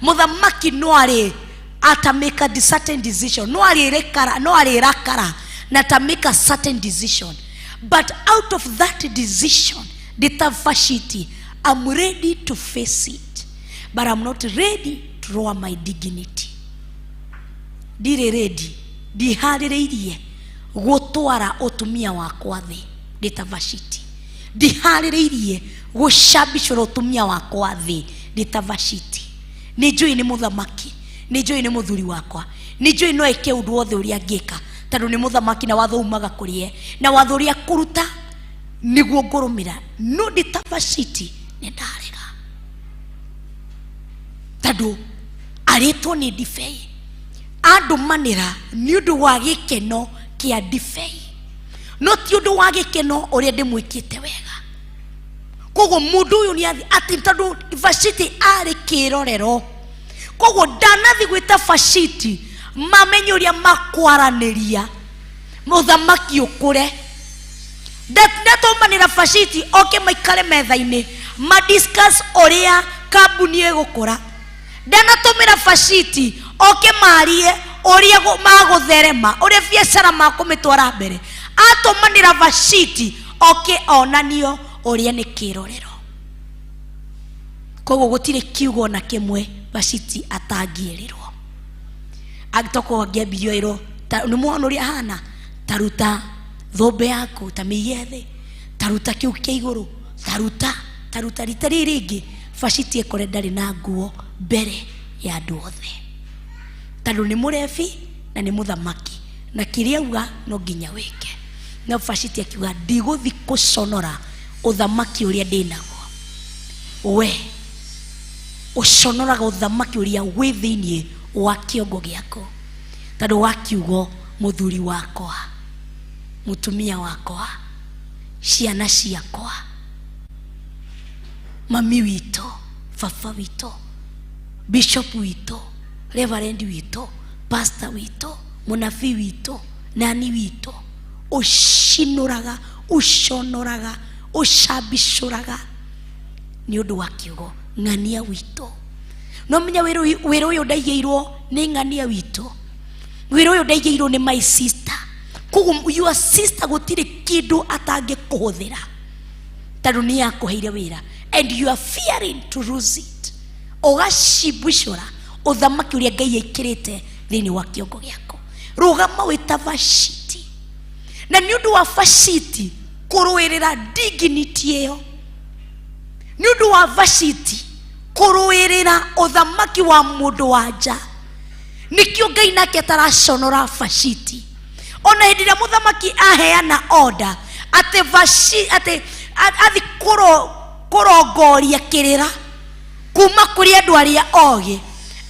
muthamaki no ari ata make a certain decision, no ari rakara na ta make a certain decision, but out of that decision ndita Vashiti, I'm ready to face it, but I'm not ready to lower my dignity. Ndire ready ndihaririirie gutwara utumia wakwa thi ndita Vashiti. Ndihaririirie gucambicura utumia wakwa thi ndita Vashiti. Ni njui ni muthamaki, ni njui ni muthuri wakwa, ni njui no eke undu wothe uria ngika tondu ni muthamaki na watho umaga kurie na watho uria kuruta niguo ngurumira. No ndita Vashiti ni ndarega tondu aritwo ni ndibei andumanira ni undu wa gikeno kia ndibei, no ti undu wa gikeno uria ndimwikite wega. Koguo mundu uyu ni ati tondu Vashiti ari kirorero, koguo ndanathi gwita Vashiti mamenye uria makwaraniria muthamaki ukure. Ndatumanira Vashiti oke maikare metha-ini madiscuss uria kambuni egukura. Ndanatumira Vashiti oke marie uria magutherema uria biacara makumitwara mbere. Atumanira Vashiti oke onanio uria ni kirorero. Koguo gutire kiugo na kimwe Vashiti atangierirwo. Agitoko angiambirio iro ni mwana uria hana taruta thombe yaku tamigethe taruta kiu kia iguru taruta rita ringi. Vashiti ekore ndari na nguo mbere ya andu othe tondu ni murebi na ni muthamaki na kiria uga no nginya wike. No Vashiti akiuga ndiguthi kuconora uthamaki uria ndinaguo. We uconoraga uthamaki uria wi thiini wa kiongo giako tondu wa kiugo muthuri wakwa, mutumia wakwa, ciana ciakwa, mami wito, baba wito, bishop wito, reverend wito, pastor wito, munabii wito, nani wito, ucinuraga, uconoraga, ucambicuraga ni undu wa kiugo ng'ania wito. No menya wira uyu ndaigeirwo ni ng'ania wito. Wira uyu ndaigeirwo ni my sister. Kugu your sister gutire kindu atangikuhuthira tondu ni yakuheire wira, and you are fearing to lose it. Ugacibwicura uthamaki uria Ngai aikirite thiini wa kiongo giako. Rugama wita Vashiti, na ni undu wa Vashiti kuruirira dignity iyo, ni undu wa Vashiti kuruirira uthamaki wa mundu wa nja. Nikio Ngai nake taraconora Vashiti. Ona hindi ria muthamaki aheana order ate Vashiti ate athi kurongoria kirira kuma kuri andu aria oge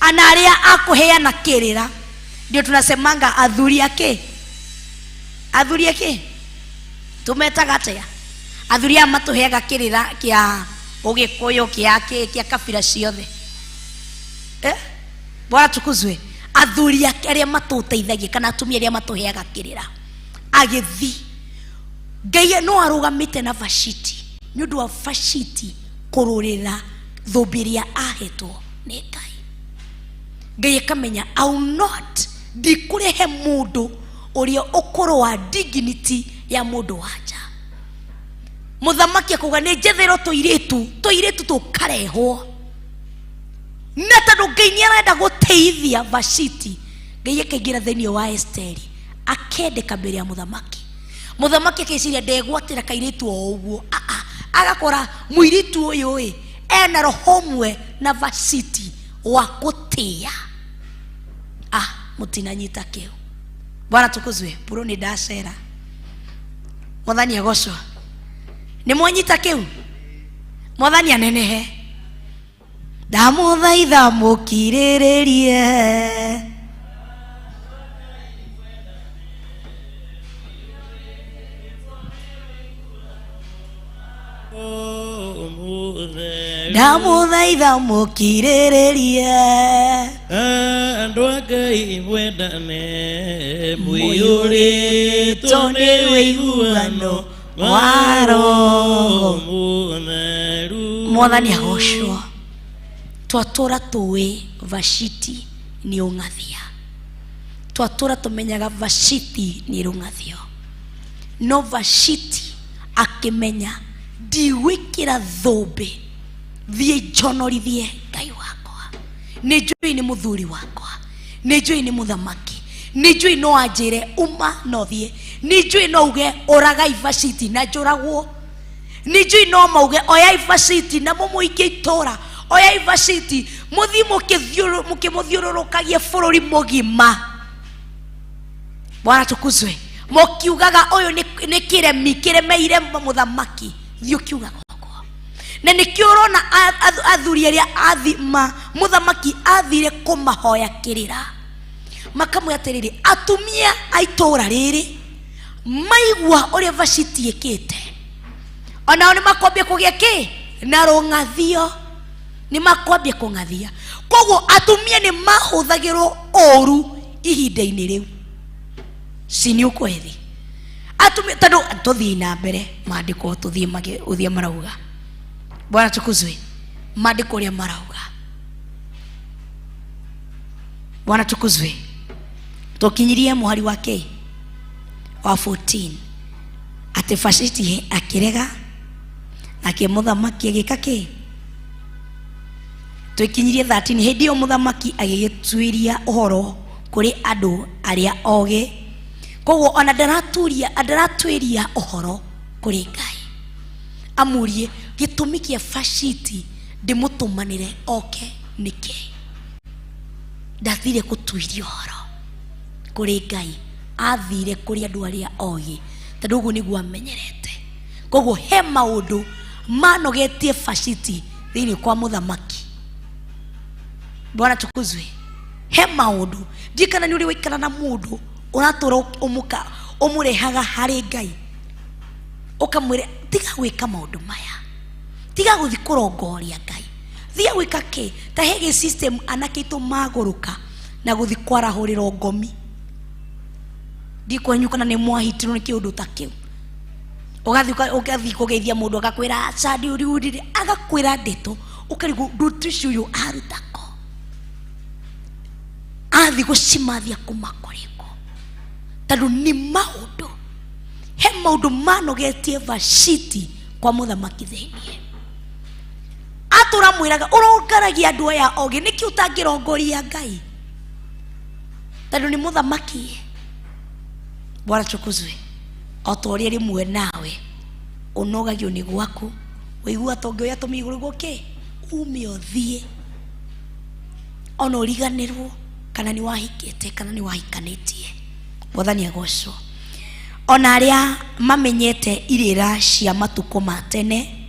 ana aria akuheana kirira. Ndio tunasemanga athuri ake tumetaga atia athuri a matuheaga kirira kia ugikuyu kia kabila ciothe. Bwana tukuzwe. Athuri aria matuteithagia kana atumia aria matuheaga kirira agithi Ngai no arugamite na Vashiti ni undu wa Vashiti kururira thubiria ahetwo ni Ngai. Ngai kamenya I will not dikurehe mundu uria ukoro wa dignity ya mundu wanja. Muthamaki akuga ni njethero tuiritu tukarehwo na tondu Ngai ni arenda guteithia Vashiti. Ngai akaingira thiini wa Esteri akendeka mbere ya muthamaki. Muthamaki akiciria ndegwatira kairitu o uguo, agakora muiritu uyu ena roho mwe na Vashiti wa kutia. Mutinanyita kiu. Bwana tukuzwe. Puro ni dacera Mwathani agocwo. Ni mwanyita kiu. Mwathani anenehe. Ndamuthaitha mukiriririe ndamuthaitha mukiriririe andu a Ngai mwendane mwiyuritwo ni wiguano wa Roho Mutheru. Mwathani agocwo. Twatura tuwe Vashiti ni ung'athia. Twatura tumenyaga Vashiti ni rungathio. No Vashiti akimenya ndiwikira thumbi thie njonorithie Ngai wakwa. Ni njui ni muthuri wakwa. Ni njui ni muthamaki. Ni njui no anjire uma no thie. Ni njui no uge oragai Vashiti na njuragwo. Ni njui no mauge oyai Vashiti na mumuikie itora. Oyai Vashiti muthi mukimuthiururukagie bururi mugima. Bwana tukuzwe. Mukiugaga uyu ni kiremeire muthamaki thio kiugaga okwo. Na nikio urona athuri aria athima muthamaki athire kumahoya kirira makamwatiriri atumia aitora riri maigwa uria Vashiti ekite onao ni makwambia kugia ki na rungathio. Ni makwambia kungathia. Koguo atumia ni mahuthagirwo oru ihinda-ini riu. Sini ukwethi atumia tondu tuthii na mbere maandiko tuthie marauga. Bwana tukuzwe. Maandiko ria marauga. Bwana tukuzwe. Tukinyirie muhari wake wa 14 ate Vashiti akirega na kimuthamaki agika ki. Tukinyirie 13 hindi yo muthamaki agigituiria uhoro kuri andu aria oge. Koguo ona ndaratuiria uhoro kuri Ngai. Amurie gitumi kia Vashiti ndimutumanire oke niki. Ndathire kutuiria uhoro kuri Ngai. Athire kuri andu aria oge tondu uguo niguo amenyerete. Koguo he maundu manogetie Vashiti thiini kwa muthamaki. Bwana tukuzwe. He maundu ndikana ni uri wikara na mundu uratura umuka umurehaga hari Ngai ukamwire tiga gwika maundu maya, tiga guthi kurongoria Ngai, thia gwika ki ta hege system anakitu maguruka na guthi kwarahurira ngomi. Ndikwenyuka na ni mwahitirwo ni kiundu ta kiu. ugathi kugeithia mundu agakwira sadi uri agakwira ndeto ukarigo ndutu uyu arutako athi gucimathia kumakoriko tondu ni maundu he maundu manogetie vashiti kwa muthamaki thiini atura mwiraga urongaragia andu aya ogi niki utangirongoria Ngai tondu ni muthamaki. Bwana tukuzwe otoria rimwe nawe unogagio ni gwaku wigua tongo ya tumiguru goke ume othie ono riganirwo kana ni wahikete kana ni wahikanitie. Mwathani agocwo. Ona aria mamenyete irira cia matuko matene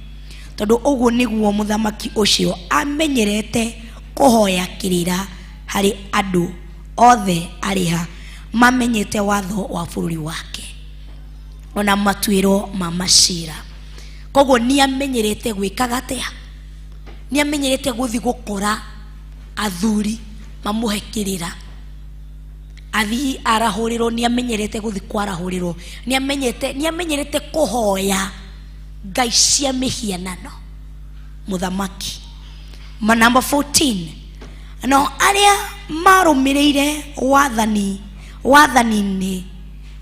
tondu uguo niguo muthamaki ucio amenyerete kuhoya kirira hari andu othe ariha mamenyete watho wa bururi wake ona matuiro ma macira. Koguo ni amenyerete gwikaga atia, ni amenyerete guthi gukora athuri mamuhekirira athi arahuriro, ni amenyerete guthi kwarahuriro, ni amenyerete kuhoya ngai cia mihianano muthamaki. Number 14 no aria marumirire wathani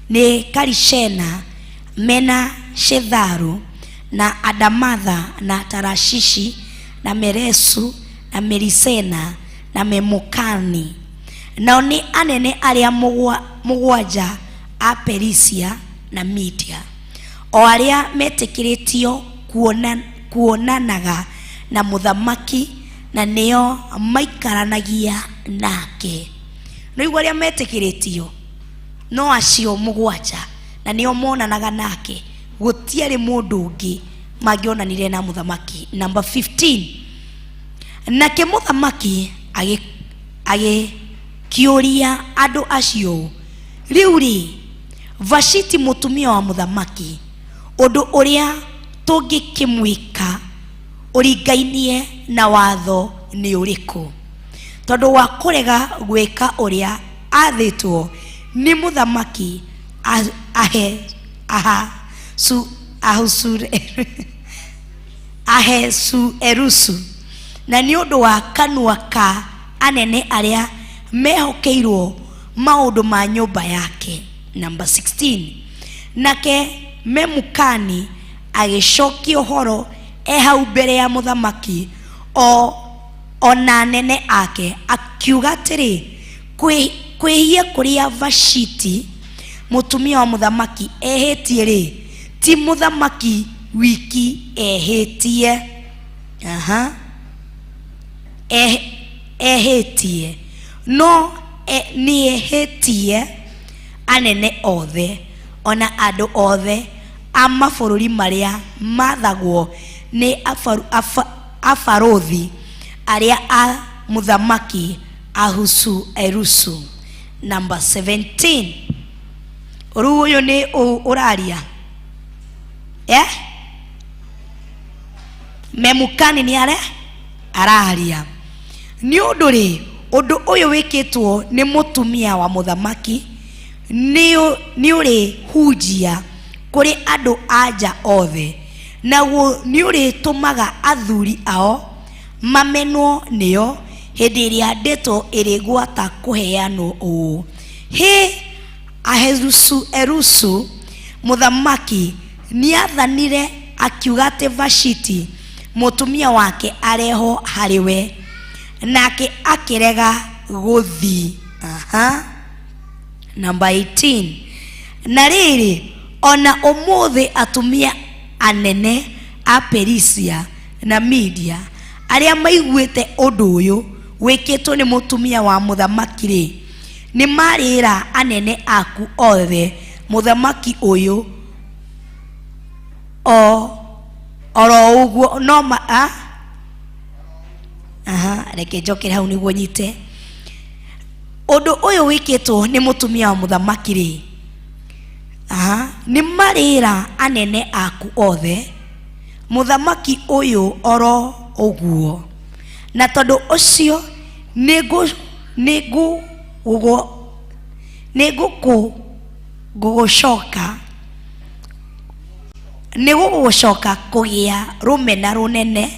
ni Karishena, Mena, Shetharu na Adamatha na Tarashishi na Meresu na Merisena na Memukani. Nao ni anene aria mugwanja a Perisia na Media, o aria metikiritio kuonanaga na muthamaki na neo maikaranagia nake. No igua aria metikiritio no acio mugwanja na neo monanaga nake, gutiari mundu ungi magionanire na muthamaki. Number 15 nake muthamaki kiuria andu acio, riuri Vashiti mutumia wa muthamaki undu uria tungikimwika uringainie na watho ni uriku, tondu wa kurega gwika uria athitwo ni muthamaki Ahasuerusu na ni undu wa kanua ka anene aria mehokeirwo maundu ma nyumba yake. Number 16 nake Memukani agicokia uhoro hau mbere ya muthamaki ona anene ake akiuga atiri kwihia kuria Vashiti mutumia wa muthamaki ehetie ri ti muthamaki wiki ehetie ehetie no ni ehetie anene othe ona andu othe a mabururi maria mathagwo ni afarothi aria a muthamaki Ahasuerusu. Number 17 uyu ni uraria Memukani ni araria ni undu ri undu uyu wikitwo ni mutumia wa muthamaki ni uri hujia kuri andu anja othe, naguo ni uri tumaga athuri ao mamenwo nio hindi iria ndeto iri gwata kuheanwo uu. Ahasuerusu muthamaki ni athanire akiuga ati Vashiti mutumia wake areho hariwe, nake akirega guthi. Number 18 na riri ona umuthi atumia anene a Perisia na Media aria maiguite undu uyu wikitwo ni mutumia wa muthamaki ri ni marira anene aku othe muthamaki uyu oro uguo no ma reke njokere hau niguo nyite undu uyu wikitwo ni mutumia wa muthamaki ri ni marira anene aku othe muthamaki uyu oro uguo, na tondu ucio nĩ gũgũcoka kũgĩa rũmena rũnene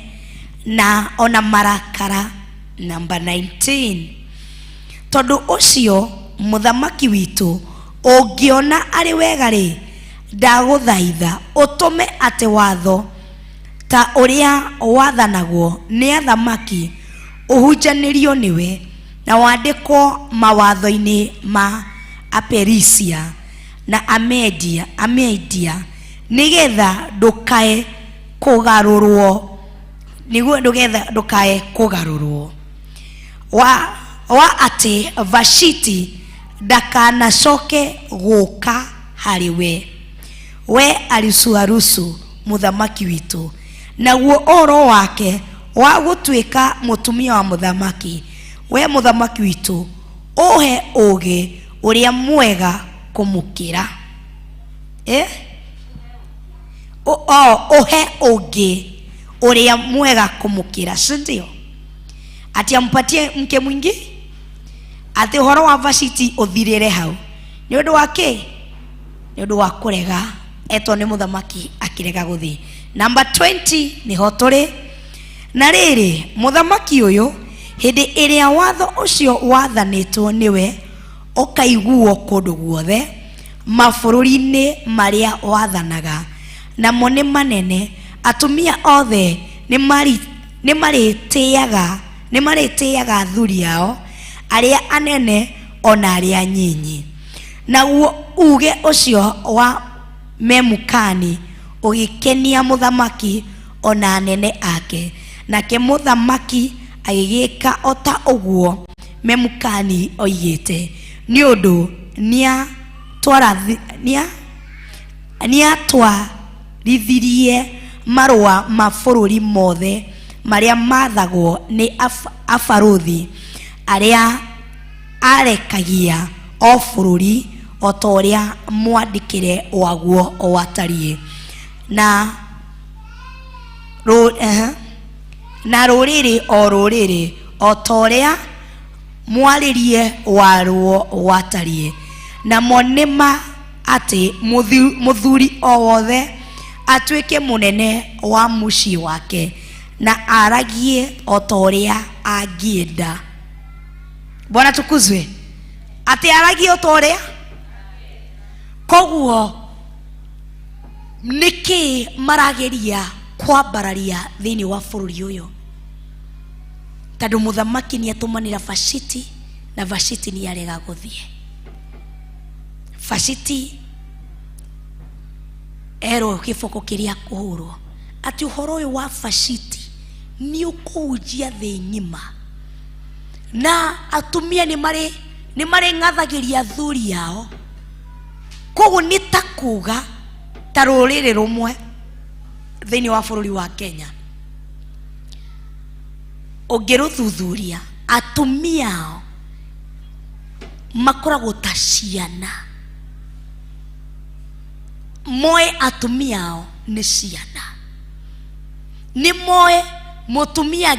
na ona marakara. Number 19, tondũ ũcio mũthamaki witũ ũngĩona arĩ wega rĩ, ndagũthaitha ũtũme atĩ watho ta ũrĩa wathanagwo nĩ athamaki ũhunjanĩrio nĩwe na wandĩkwo mawatho-inĩ ma Aperisia na Amedia nĩgetha ndũkae kũgarũrwo wa atĩ Vashiti ndakanacoke gũka harĩ we Ahasuerusu mũthamaki witũ, naguo ũhoro wake wa gũtuĩka mũtumia wa mũthamaki, we mũthamaki witũ ũhe ũũgĩ ũrĩa mwega kũmũkĩra. Ũhe ũũgĩ ũrĩa mwega kũmũkĩra, sindio? Ati ampatie mke mwingi, ati ũhoro wa Vashiti ũthirĩre hau nĩ ũndũ wa kĩ? Nĩ ũndũ wa kũrega etwo nĩ mũthamaki akĩrega gũthiĩ. Number 20 nĩho tũrĩ. Na rĩrĩ, mũthamaki ũyũ hĩndĩ ĩrĩa watho ũcio wathanĩtwo nĩwe ũkaiguo kũndũ guothe mabũrũri-inĩ marĩa wathanaga, namo nĩ manene, atumia othe nĩ marĩtĩaga athuri ao arĩa anene ona arĩa anyinyi. Naguo uge ũcio wa Memukani ũgĩkenia mũthamaki ona anene ake, nake mũthamaki agĩgĩka o ta ũguo Memukani oigĩte, nĩ ũndũ nĩatwarithirie marũa ma bũrũri mothe marĩa mathagwo nĩ abarũthi arĩa arekagia o bũrũri o ta ũrĩa mwandĩkĩre waguo watariĩ, na rũrĩrĩ o rũrĩrĩ o ta ũrĩa mwarĩrie waruo watariĩ, namo nĩma atĩ mũthuri o wothe atuĩke mũnene wa mũciĩ wake na aragie o ta ũrĩa angĩenda. Bwana tukuzwe. Ati aragie o ta ũrĩa. Koguo nĩkĩ marageria kwambararia thĩinĩ wa bũrũri ũyũ? Tondũ mũthamaki nĩatũmanĩra Vashiti na Vashiti nĩarega gũthiĩ. Vashiti erwo kĩboko kĩrĩa kũhũrwo atĩ ũhoro ũyũ wa Vashiti nĩ ũkũhunjia thĩ ng'ima, na atumia nĩ marĩ ng'athagĩria athuri ao. Koguo nĩ ta kuga ta rũrĩrĩ rũmwe thĩinĩ wa bũrũri wa Kenya ũngĩrũthuthuria, atumia ao makoragwo ta ciana. Moe atumia ao nĩ ciana. Nĩ moe mũtumia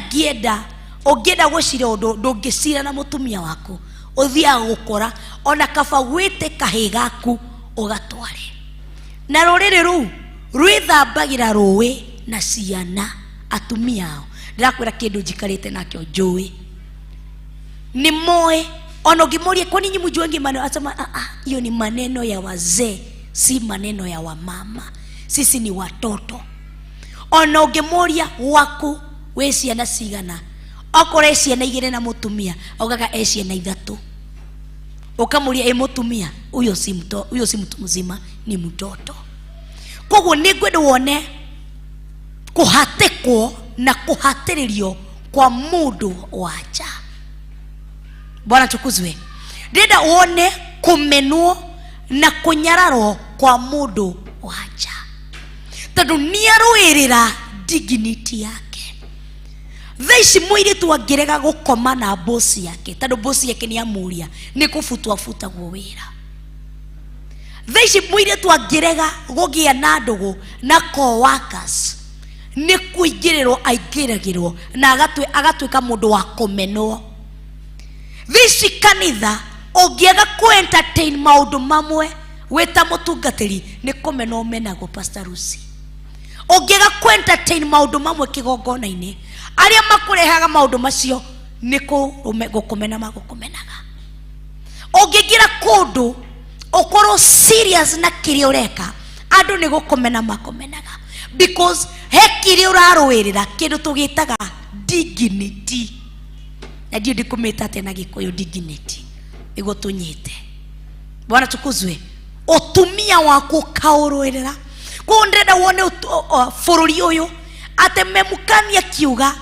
ũngĩenda gũcira ũndũ ndũngĩcira na mũtumia waku, ũthiaga gũkora ona kaba gwĩte kahĩ gaku ũgatware. Na rũrĩrĩ rũu rwĩthambagĩra rũĩ na ciana, atumia ao. Ndĩrakwĩra kĩndũ njikarĩte nakĩo njũĩ. Ni moe ona ũngĩmoria kwa nini mjue maneno, asema hiyo ni maneno ya wazee, si maneno ya wamama. Sisi ni watoto. Ona ũngĩmoria waku we ciana cigana, okore ciana igĩrĩ na mũtumia augaga ciana ithatũ, ukamuria mũtumia huyo si mtu mzima, ni mtoto. Koguo nĩngwenda wone kuhatekwo na kuhatĩrĩrio kwa mũndũ wacha. Bwana tukuzwe. Ndĩrenda wone kumenwo na kunyararwo kwa mũndũ wacha, tondũ nĩarũĩrĩra dignity yake. Thaici mũirĩtu angĩrega gũkoma na bosi yake, tondũ bosi yake nĩamuria, nĩ kũbutwabutagwo wĩra. Thaici mũirĩtu angĩrega gũgĩa na ndũgũ na co-workers, nĩ kũingĩrĩrwo aingĩragĩrwo na agatuĩka mũndũ wa kũmenwo. Thaici kanitha ũngĩaga ku-entertain maũndũ mamwe wĩta mũtungatĩri, nĩ kũmenwo menagwo Pastor Ruci. Ongega entertain maundu mamwe kigongona-ini aria makurehaga maundu macio niko gukumena magukumenaga. Ongingira kundu ukorwo serious na kiria ureka andu ni gukumena makumenaga, because he kiria urarwirira kindu tugitaga dignity. Na ndio ndikumita tena Gikuyu dignity igo tunyite. Bwana tukuzwe. Utumia wako kaurwirira ko ndenda wone bururi uyu ate memukania kiuga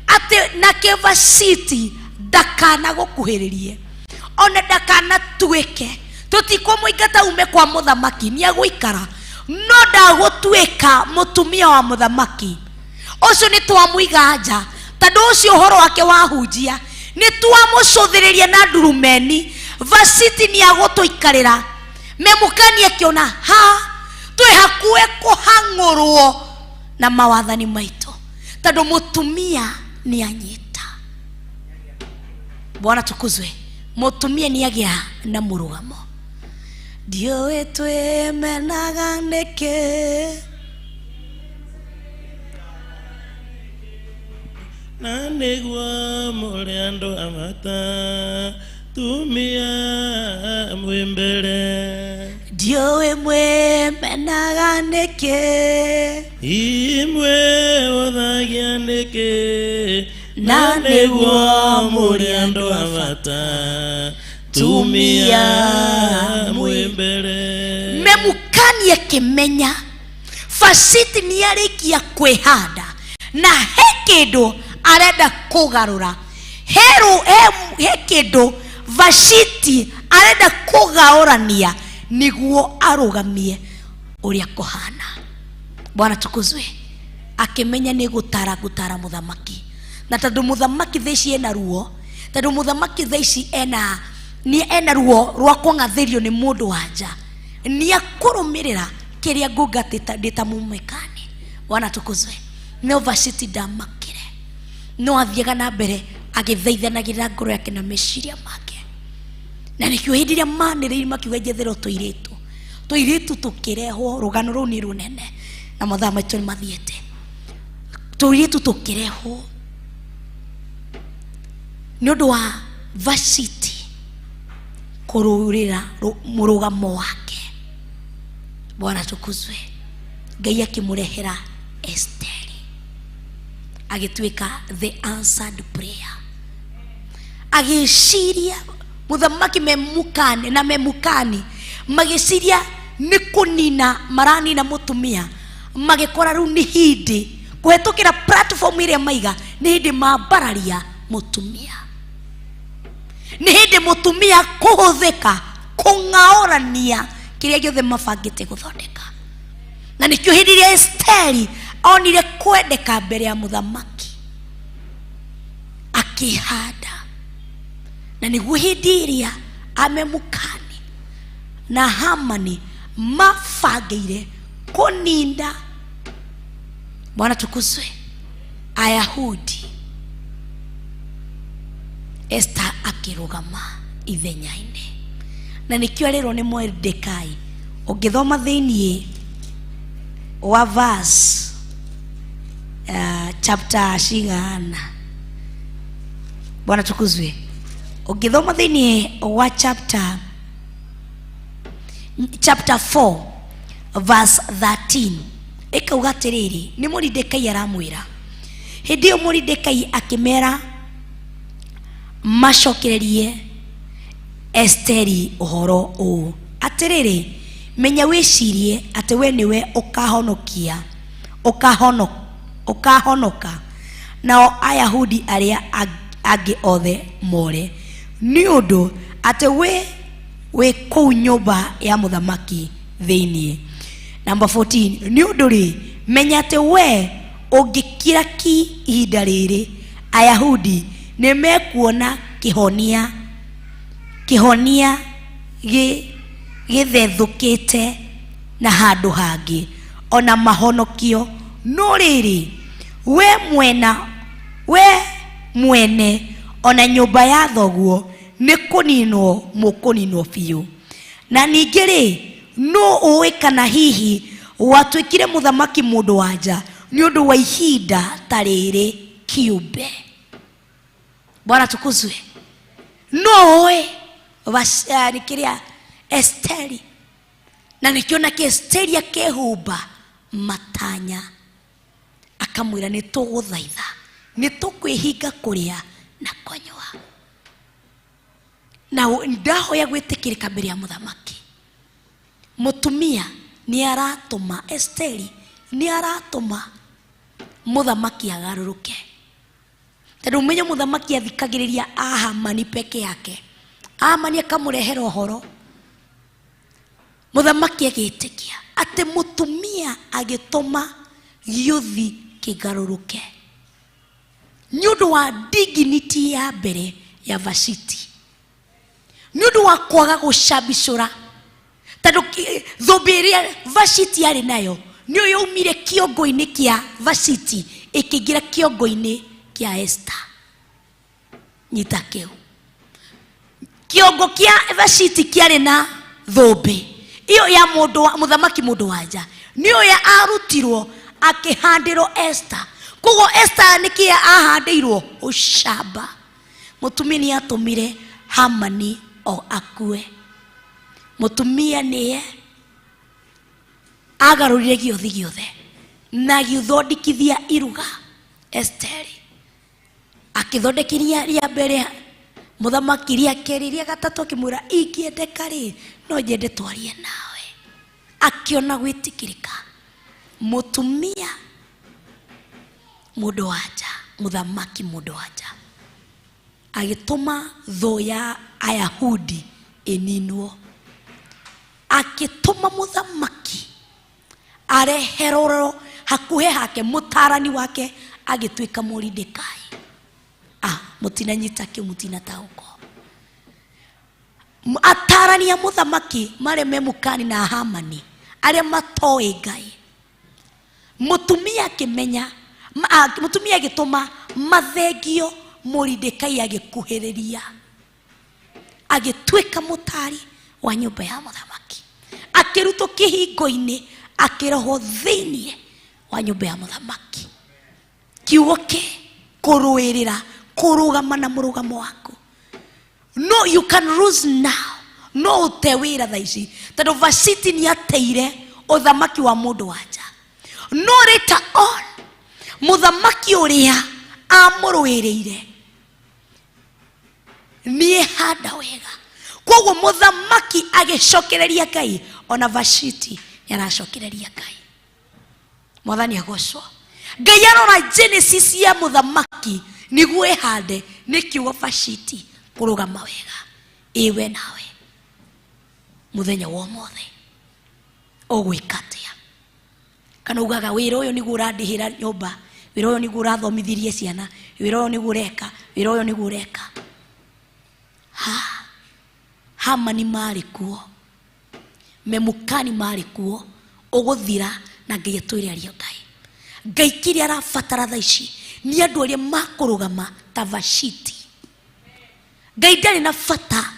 ate na keva city dakana gukuhiririe ona dakana tuweke tutiko muingata ume kwa muthamaki ni aguikara no ndagutweka mutumia wa muthamaki ucio ni twamuiganja tondu ucio horo wake wahunjia ni twamucuthiriria na ndurumeni vasiti ni agutuikarira memukania kiona ha twi hakue kuhangurwo na mawathani maitu tondu mutumia ni anyita. Bwana tukuzwe. Mutumia ni agia na murugamo. Dio twe menaga neke na negwa muriando amata tumia mwembere. Dio mwe menaga neke imwe odhagia neke na negwa muriando amata tumia mwembere. Memukanie kimenya fasiti ni arikia kwihanda na hekindo arenda kugarura heru hekindo vasiti arenda kugaorania niguo arugamie uria kuhana. Bwana tukuzwe. Akimenya ni gutara muthamaki na tondu muthamaki thaici ena ruo, tondu muthamaki thaici ena ruo rwa kung'athirio ni mundu wanja ni akurumirira kiria ngungatita ndita mumekani. Bwana tukuzwe. No vasiti ndamakire no athiaga na mbere agithaithanagira ngoro yake na meciria make na nikio hindi ria maniriire makiuga njethero tuiritu tukirehwo rugano ruu ni runene na mathaa maitu ni mathiete tuiritu tukirehwo ni undu wa vasiti kururira murugamo wake. Bwana tukuzwe. Ngai akimurehera Esteri agituika the answered prayer. Agiciria muthamaki memukani magiciria ni kunina marani na mutumia magikora ru ni hindi kuhetukira platform iria maiga ni hindi mambararia mutumia, ni hindi mutumia kuhuthika kung'aorania kiria giothe mabangite guthondeka. Na nikio hindi ria Esteri onire kwendeka mbere ya muthamaki akihanda na niguo hindi iria amemukani na Hamani mabangeire kuninda. Bwana tukuzwe. Ayahudi Esther akirugama ithenya-ini na nikio rero ni Mordekai. Ungithoma thiini wa verse chapter shigana. Bwana tukuzwe. Ungithoma thiini wa chapter 4 verse 13 ikauga atiriri ni Mordekai aramwira hindi yo Mordekai akimera macokererie Esteri uhoro u atiriri menya wicirie ati we niwe ukahonoka nao Ayahudi aria angi othe more ni undu ati we kou nyumba ya muthamaki thiini. Number 14 ni undu ri menya ati we ungikira ki ihinda riri Ayahudi ni mekuona kihonia githethukite na handu hangi ona mahonokio no riri we mwene ona nyumba ya thoguo ni kuninwo mukuninwo biu. Na ningĩ rĩ no uwe kana hihi watuikire muthamaki mundu wanja ni undu wa ihinda tariri kiumbe. Bwana tukuzwe. Noe nikiria Esteri na nikiona ke Esteri akehumba matanya, akamwira ni tuguthaitha ni tukwihinga kuria na kunywa, na ndahoya gwitikirika mbere ya muthamaki. Mutumia ni aratuma Esteri, ni aratuma muthamaki agaruruke. Tondu umenye muthamaki athikagiriria Hamani peke yake. Hamani akamurehera uhoro, muthamaki agitikia ati mutumia agituma yuthi kigaruruke nyundo wa dignity ya mbere ya Vasiti, nyundo wa kwaga gucabicura. Tondu thubiria Vasiti ari nayo niyo yaumire kiongo-ini kia Vasiti ikiingira kiongo-ini kia Esther. Nyita kiu kiongo kia Vasiti kiari na thumbi iyo ya mundu wa muthamaki mundu wanja niyo ya arutirwo akihandirwo Esther. Koguo Esther nikia ahandirwo ucamba. Mutumia ni atumire Hamani o akue. Mutumia niye agarurire giothi giothe na githondikithia iruga Esther. Akithondekiria ria mbere muthamaki ria keri ria gatatu akimwira ingiendeka ri no nyende twarie nawe. Akiona gwitikirika mutumia mundu wanja muthamaki mundu wanja agituma tho ya Ayahudi ininwo, akituma muthamaki areheroro hakuhe hake mutarani wake agitwika Mordekai. Mutinanyita kiu mutinatauko atarani ya muthamaki mare memukani na Hamani aria matoe Ngai. Mutumia akimenya mutumia agituma mathegio Mordekai agikuhiriria agitwika mutari wa nyumba ya muthamaki, akiruto kihingo-ini akiroho thiini wa nyumba ya muthamaki. Kiugo ki kuruirira kurugama na murugamo wako. No, you can lose now. No utewira thaici tondu Vasiti ni ateire uthamaki wa mundu wanja. No later on muthamaki uria amuruirire ni hada wega. Koguo muthamaki agicokereria Ngai, ona Vasiti yaracokereria Ngai. Mwathani agocwo. Ngai arora Genesis ya muthamaki niguo ehande nikiuga Vasiti kurugama wega. Iwe nawe muthenya wa mothe ogwikatia kana ugaga wira uyu niguo urandihira nyumba, wira uyu niguo urathomithirie ciana, wira uyu niguo ureka, wira uyu niguo ureka. Hamani mari kuo, memukani mari kuo, uguthira na Ngai atwire ario Ngai. Ngai kiri arabatara thaici ni andu aria makurugama ta Vasiti. Ngai ndari na bata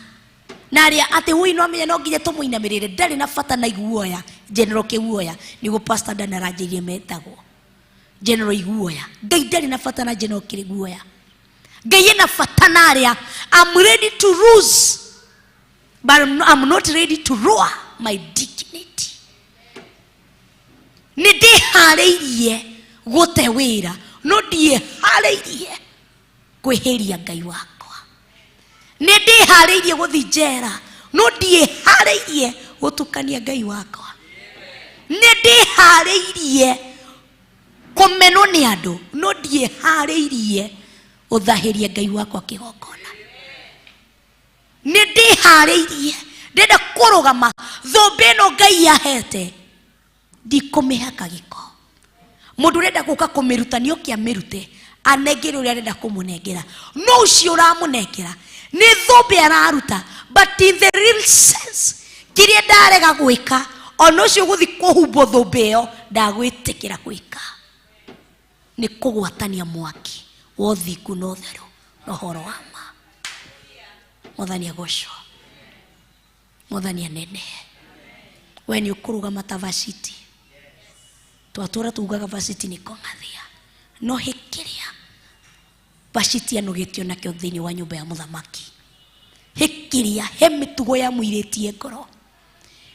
na aria ati hui no amenye no nginya tumuinamirire, ndari na bata na iguoya. General Kiguoya niguo Pastor Dan aranjirie metagwo General Iguoya. Ngai ndari na bata na General Kiguoya. Ngai ena bata na aria I'm ready to lose but I'm not ready to lower my dignity. Ni ndihariirie gute wira no ndihariirie kweheria Ngai wakwa. Ni ndihariirie guthi njera no ndihariirie gutukania Ngai wakwa. Ni ndihariirie kumenwo ni andu no ndihariirie uthahirie Ngai wakwa kigokona. Ni ndihariirie ndenda kurugama thumbi no Ngai yahete ndikumihaka giko. Mundu renda guka kumirutania okia mirute anengere uria renda kumunengera no ucio uramunengera ni thumbi araruta, but in the real sense kiria ndarega gwika ono ucio guthi kuhumbo thumbi iyo ndagwitikira gwika ni kugwatania mwaki wa uthingu na utheru na horo wa ma. Mwathani agocwo, Mwathani anene. We ni ukurugama ta Vasiti twatura tugaga Vashiti ni kongathia no hikiria Vashiti anogetio nakyo thini wa nyumba ya muthamaki hikiria he mitugo ya muiritie ngoro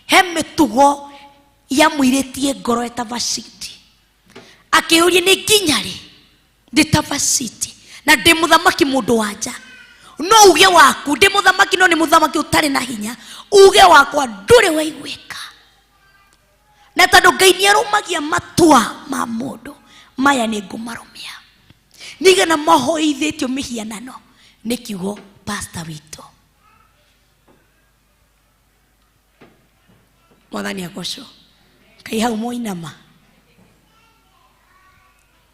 he mitugo ya muiritie ngoro eta Vashiti akiuria ni nginyari ndita Vashiti na ndi muthamaki mundu wanja no uge waku ndi muthamaki no ni muthamaki utari na hinya uge wakwa ndure waigwika na tondu Ngai ni arumagia matua ma mundu maya ni ngumarumia nigana mahoithitio mihianano ni kiugo pastor wito mwathani agocwo kai hau moinama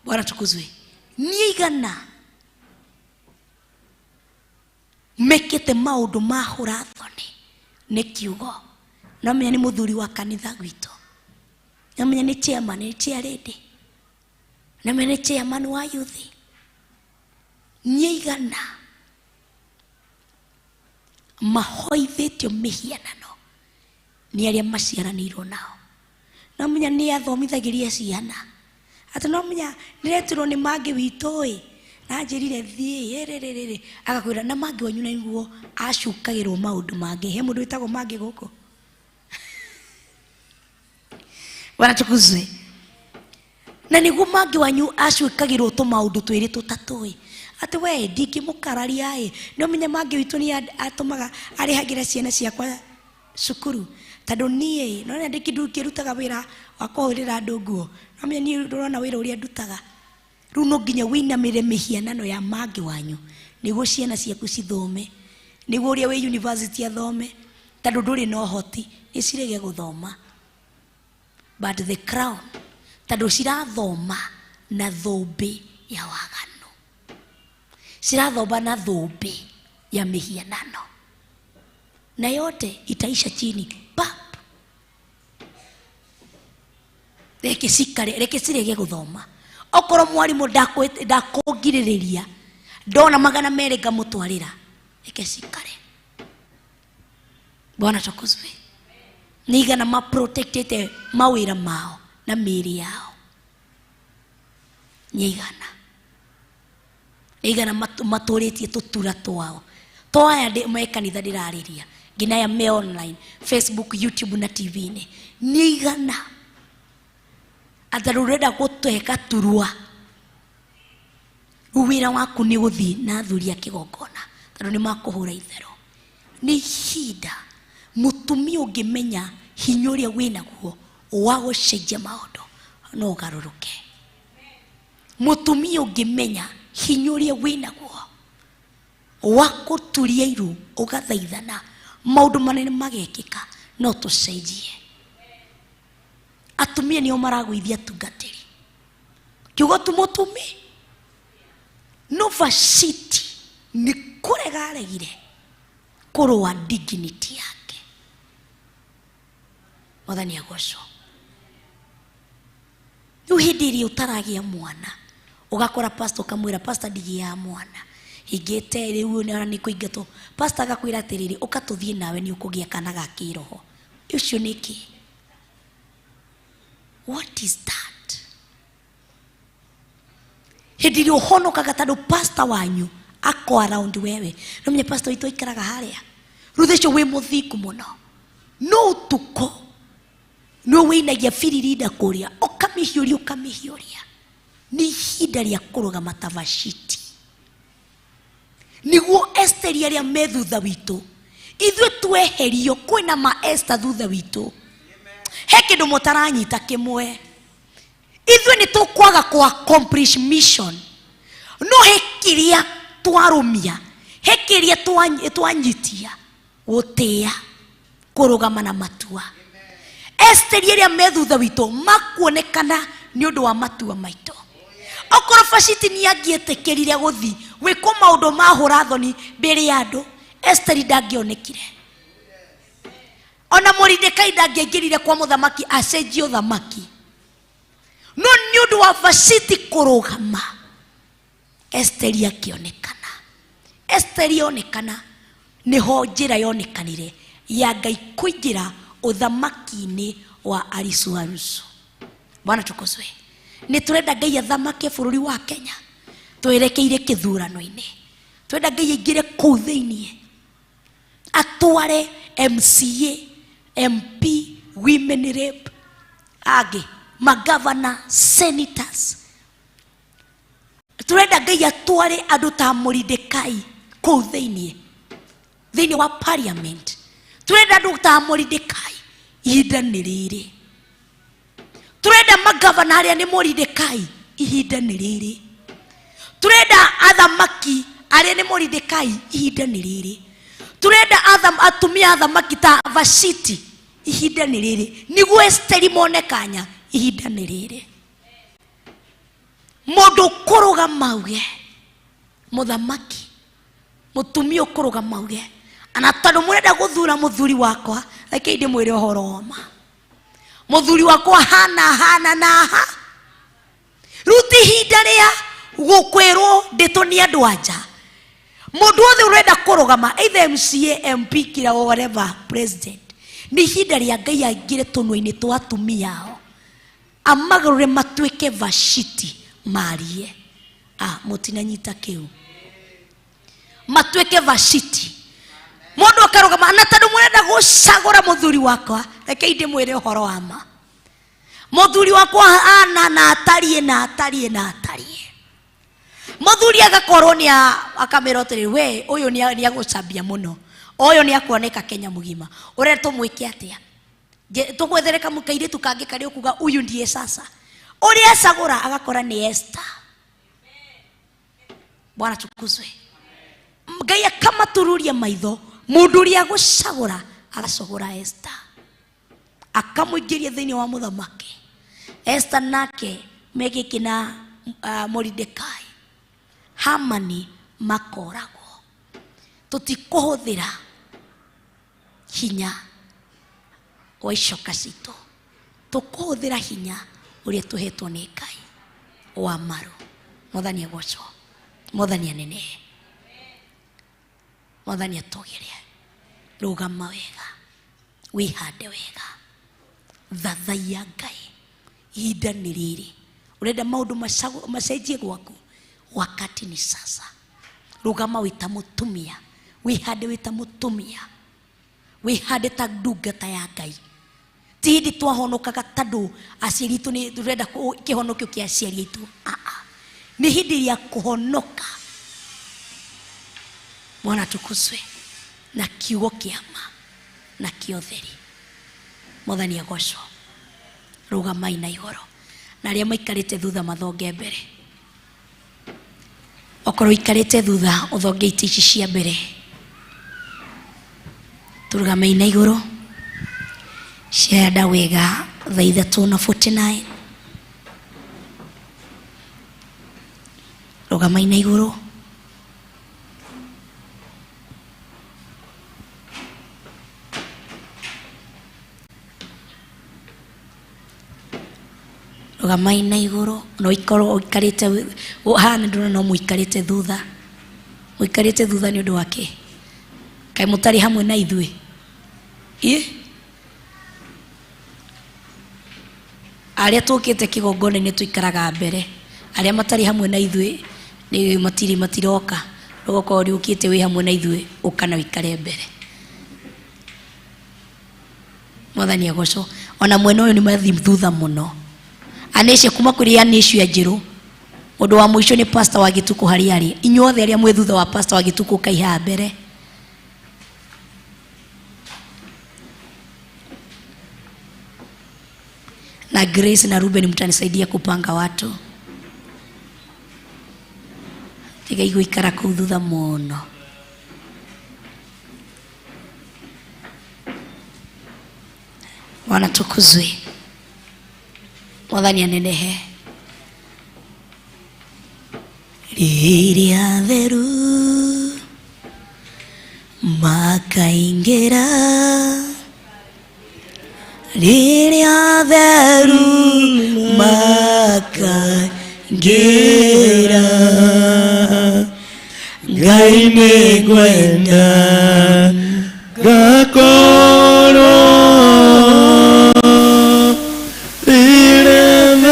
Bwana tukuzwe nigana mekete maundu mahura thoni ni kiugo na menya ni muthuri wa kanitha gwito na menya ni chairman ni chairlady na menya ni chairman wa youth nyeigana mahoithitio mihianano ni aria maciaranirwo nao na menya ni athomithagiria ciana ati no menya niretirwo ni mangi witoi na njirire thie rererere akakwira na mangi wanyu na niguo acukagirwo maundu mangi he mundu witagwo mangi guko Bwana tukuzwe na niguo mangi wanyu acukagirwo to maundu twiri tutatoi ati we ndingimukararia no menya mangi witu ni atumaga arihagira ciana ciakwa cukuru tondu nie no ndi kindu kirutaga wira wa kuhurira andu nguo no menya ni ndurona wira uria ndutaga riu no nginya winamire mihianano ya mangi wanyu niguo ciana ciaku cithome niguo uria we university athome tondu nduri no hoti icirege guthoma but the crown tondu cirathoma na thumbi ya waganu cirathoma na thumbi ya mihianano na yote itaisha chini pap reke cirege guthoma okoro mwarimu ndakongiririria ndona magana mere ngamutwarira reke cikare Bwana tukuzwe nigana ma protected mawira mao na miri yao nigana maturitie tutura twao toaya me kanitha ndirariria ngina ya me online Facebook YouTube na TV ni nigana atharureda guteka turua uwira waku ni guthi na thuria kigongona tondu ni makuhura ithero ni hida mutumia ungimenya hinya uria winaguo wa gucenjia maundu no garuruke mutumia ungimenya hinya uria winaguo wa kuturia iru ugathaithana maundu manene magekika no tucenjie atumia nio maragwithia tungatiri kiugo tumutumi no Vashiti ni kurega regire kurwa dignity yake Mwathani agocwo uhindiri utaragia mwana ugakora pastor kamwira pastor digia mwana higete riu ni arani kuingato pastor agakwira atiriri ukatuthie nawe ni ukugia kana ga kiroho ucio niki what is that hindiri uhonokaga tondu pastor wanyu ako around wewe no menya pastor witu ikaraga haria ruthicio wi muthiku muno no tuko no winagia firirida kuria ukamihiuria ni hinda ria kurugama ta Vashiti niguo Esther aria methutha witu ithwe tweherio kwina ma Esther thutha witu he kindu mutaranyita kimwe ithwe ni tukwaga kwa accomplish mission no hekiria twarumia hekiria twanyitia gutia kurugama na matua Esther aria methutha witu makuonekana ni undu wa matua maito okoro Vashiti ni angietekerire guthi wiko maundu mahura thoni mbere ya andu Esther ndangionekire ona Mordekai ndangĩingĩrire kwa muthamaki acenjie uthamaki no ni undu wa Vashiti kurugama Esther akionekana Esther yonekana niho njira yonekanire ya Ngai kuingira uthamaki-ini wa Arisuarusu Bwana tukuzwe. Ni turenda Ngai athamake bũrũri wa Kenya. Twerekeire kĩthurano-inĩ. Twenda Ngai aingĩre kũu thĩinĩ. Atware MCA, MP, women rep, age, magavana, senators. Turenda Ngai atware andũ ta Mordecai kũu thĩinĩ wa parliament. Turenda andũ ta Mordecai ihinda-inĩ rĩrĩ. Turenda magavana arĩa nĩ Mordecai ihinda-inĩ rĩrĩ. Turenda athamaki arĩa nĩ Mordecai ihinda-inĩ rĩrĩ. Turenda atumia athamaki ta Vashiti ihinda-inĩ rĩrĩ. Nĩguo Esteri monekanya ihinda-inĩ rĩrĩ. Mũndũ kũrũgama uge mũthamaki, mũtumia kũrũgama uge ana tondũ mũrenda gũthura mũthuri wakwa, reke ndĩmwĩre ũhoro wa ma. Mũthuri wakwa hana na ha. Ruti ihinda rĩa gũkwĩrwo ndĩtũ nĩ andũ anja. Mũndũ wothe ũrenda kũrũgama either MCA, MP, kira or whatever president, nĩ ihinda rĩa Ngai aingĩre tũnua-inĩ twa atumia ao, amagarũre matuĩke Vashiti marie. Mũtinanyita kĩu. Matuĩke Vashiti. Mũndũ akarũgama na tondũ mũrenda gũcagũra mũthuri wakwa, reke ndĩmwĩre ũhoro wa ma. Mũthuri wakwa na atarie. Mũthuri agakorwo nĩ akamera atĩrĩ, we ũyũ nĩ agũcambia mũno. Ũyũ nĩ akuoneka Kenya mũgima. Ũrenda tũmwĩke atĩa? Tũgwethere kamũkairĩtu kangĩ karĩ ũkuga ũyũ ndiye sasa. Ũrĩa acagũra agakora nĩ Esther. Bwana tukuzwe. Ngai akamatururia maitho. Mũndũ ũrĩa agũcagũra agacagũra Esther. Akamũingĩria thĩinĩ wa mũthamaki. Esther nake megĩkĩ na Mordecai, Hamani makoragwo. Tũtikũhũthĩra hinya wa icoka citũ. Tũkũhũthĩra hinya ũrĩa tũhetwo nĩ Ngai wa maru. Mwathani agocwo. Mwathani anenehe. Mwathani atũgĩre. Rũgama wega. Wĩhande wega. Thathaia Ngai ihinda-inĩ rĩrĩ. Urenda maũndũ macenjie gwaku, wakati ni sasa. Rũgama wĩta mũtumia. Wĩhande wĩta mũtumia. Wĩhande ta ndungata ya Ngai. Ti hĩndĩ twahonokaga tondũ aciari aitũ nĩ turenda kĩhonokio kĩa aciari aitũ. Nĩ hĩndĩ ya kũhonoka. Mwana tukuzwe na kiugo kĩama na kĩotheri. Mwathani agocwo. Rũgamai na igũrũ. Na arĩa maikarĩte thutha mathonge mbere. Okorwo ikarĩte thutha ũthonge itĩ ici cia mbere. Tũrũgamai na igũrũ. Cianda wega thaa 3:49. Rũgamai na igũrũ. Rũgamai na igũrũ. No ikorwo ikarĩte hana ndona no mũikarĩte thutha. Mũikarĩte thutha nĩ ũndũ wake. Kaĩ mũtarĩ hamwe na ithuĩ? Arĩa tũkĩte kĩgongona-inĩ tũikaraga mbere. Arĩa matarĩ hamwe na ithuĩ nĩ matiroka. Rũgoko rĩũkĩte wĩ hamwe na ithuĩ ũkana wĩikare mbere. Mwathani agocwo. Ona mwena ũyũ nĩ mathi thutha mũno. Aneshe kuma kũrĩ aneshu ya njĩrũ. Mũndũ wa mũico nĩ pastor wa Gĩtuku harĩa arĩ. Inyuothe arĩa mwĩ thutha wa pastor wa Gĩtuku kaiha mbere. Na Grace na Ruben mtanisaidia kupanga watu. Tiga igũikara kũu thutha mũno. Bwana tukuzwe. Mwathani anenehe. Rĩrĩa theru makaingĩra, rĩrĩa theru makaingĩra, Ngai nĩ ngwenda gakorwo rĩrĩa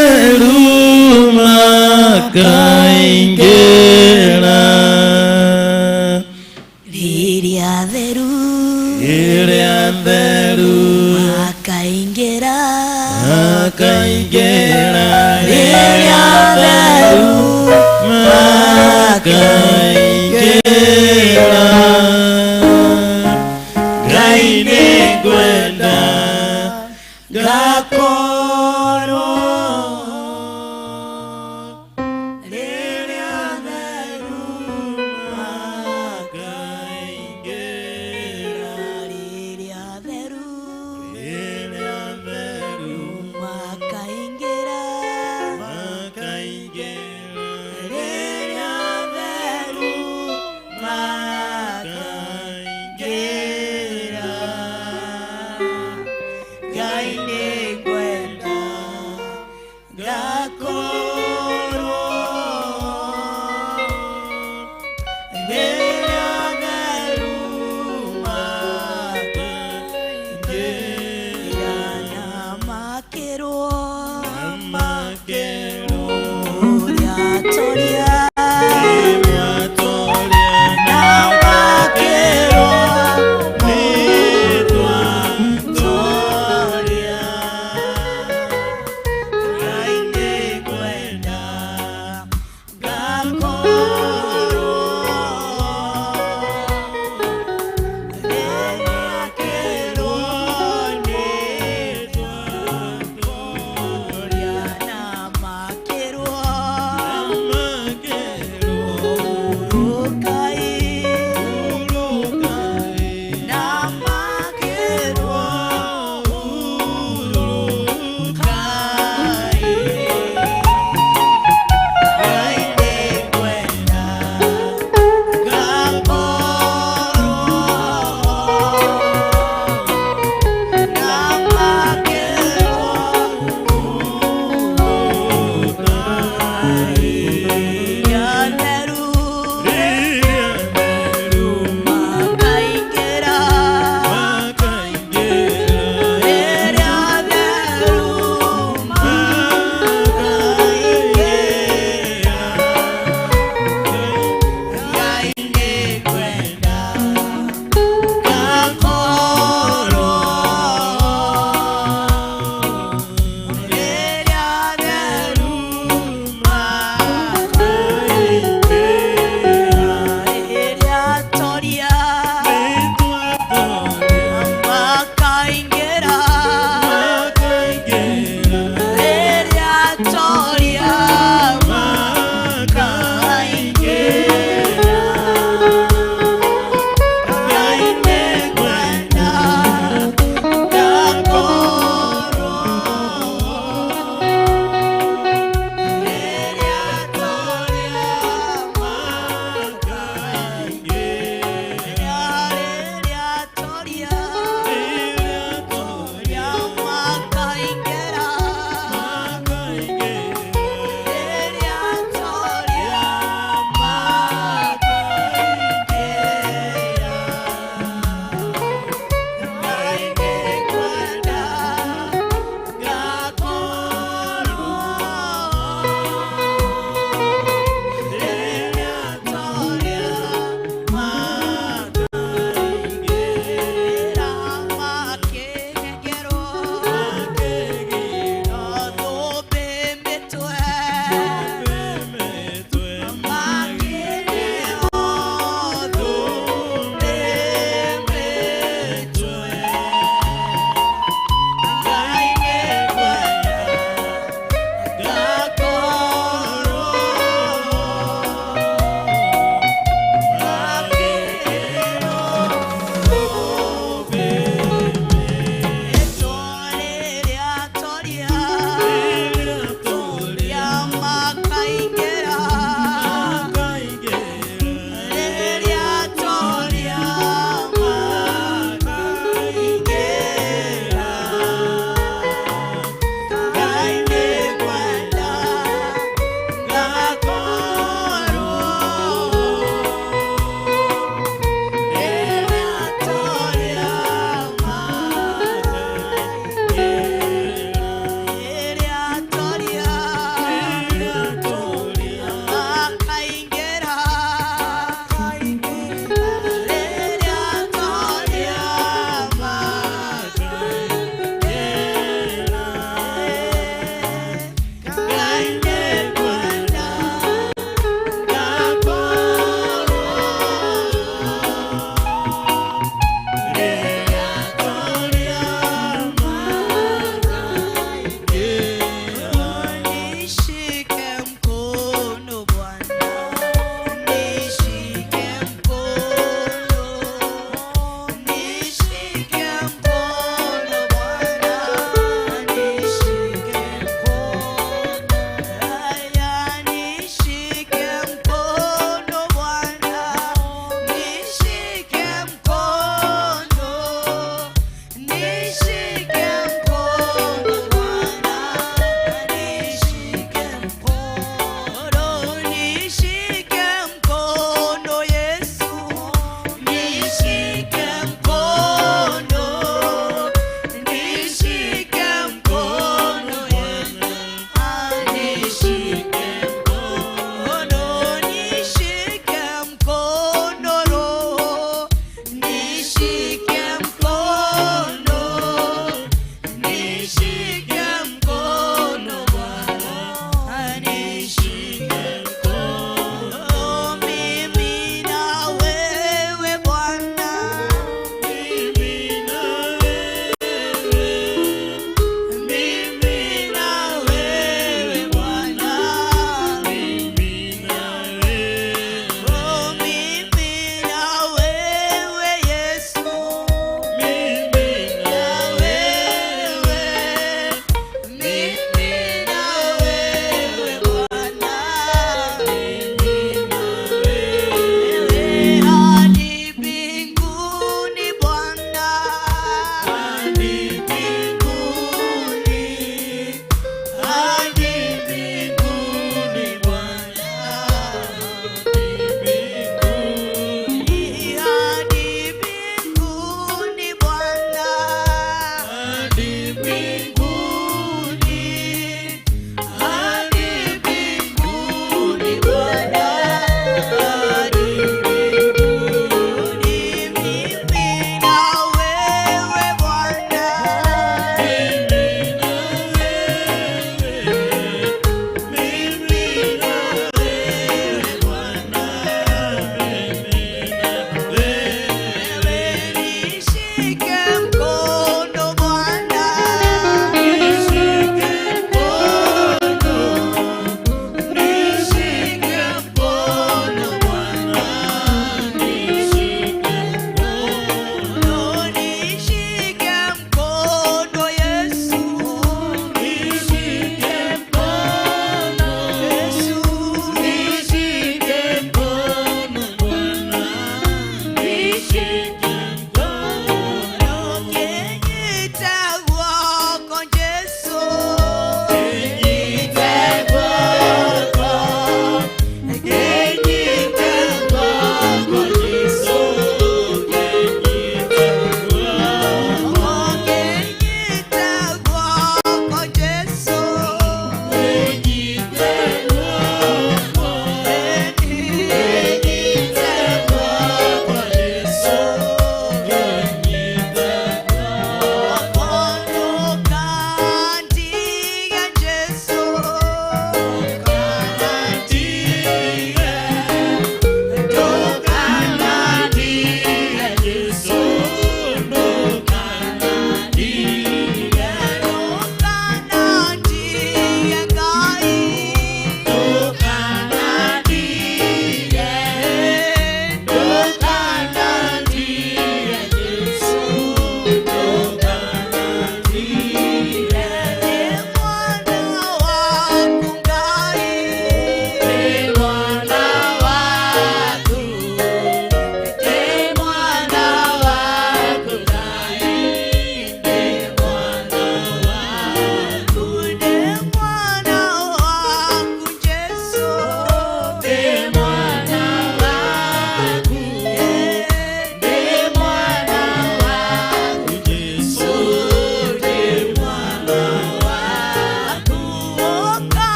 makaingĩra rĩrĩa theru rĩrĩa theru makaingĩra makaingĩra rĩrĩa theru makaingĩra Ngai nĩ ngwenda ngakorwo rĩrĩa theru makaingĩra rĩrĩa theru rĩrĩa theru makaingĩra makaingĩra rĩrĩa theru makaingĩra Ngai nĩ ngwenda ngakorwo rĩrĩa theru makaingĩra na makĩrwo makerwo ũrĩa toria Matoria na makĩrwo nĩtwa toria Ngai nĩ ngwenda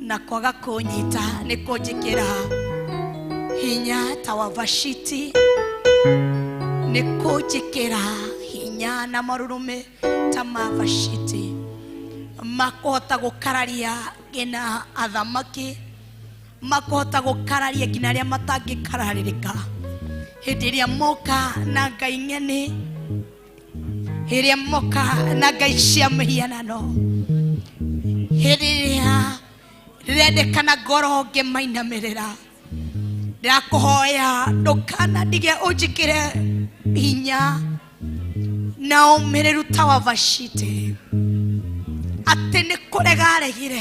na kwaga kunyita ni kunjikira hinya ta wa Vashiti, ni kunjikira hinya na marurume ta ma Vashiti, makota gukararia gina athamaki, makota gukararia gina ria matangikararirika hindi iria moka na ngai ng'eni, hindi iria moka na ngai cia mihianano, hindi iria rirendekana ngoro ngimainamirira. Ndirakuhoya ndukana ndige unjikire hinya na umiriru ta wa Vashiti, ati ni kurega aregire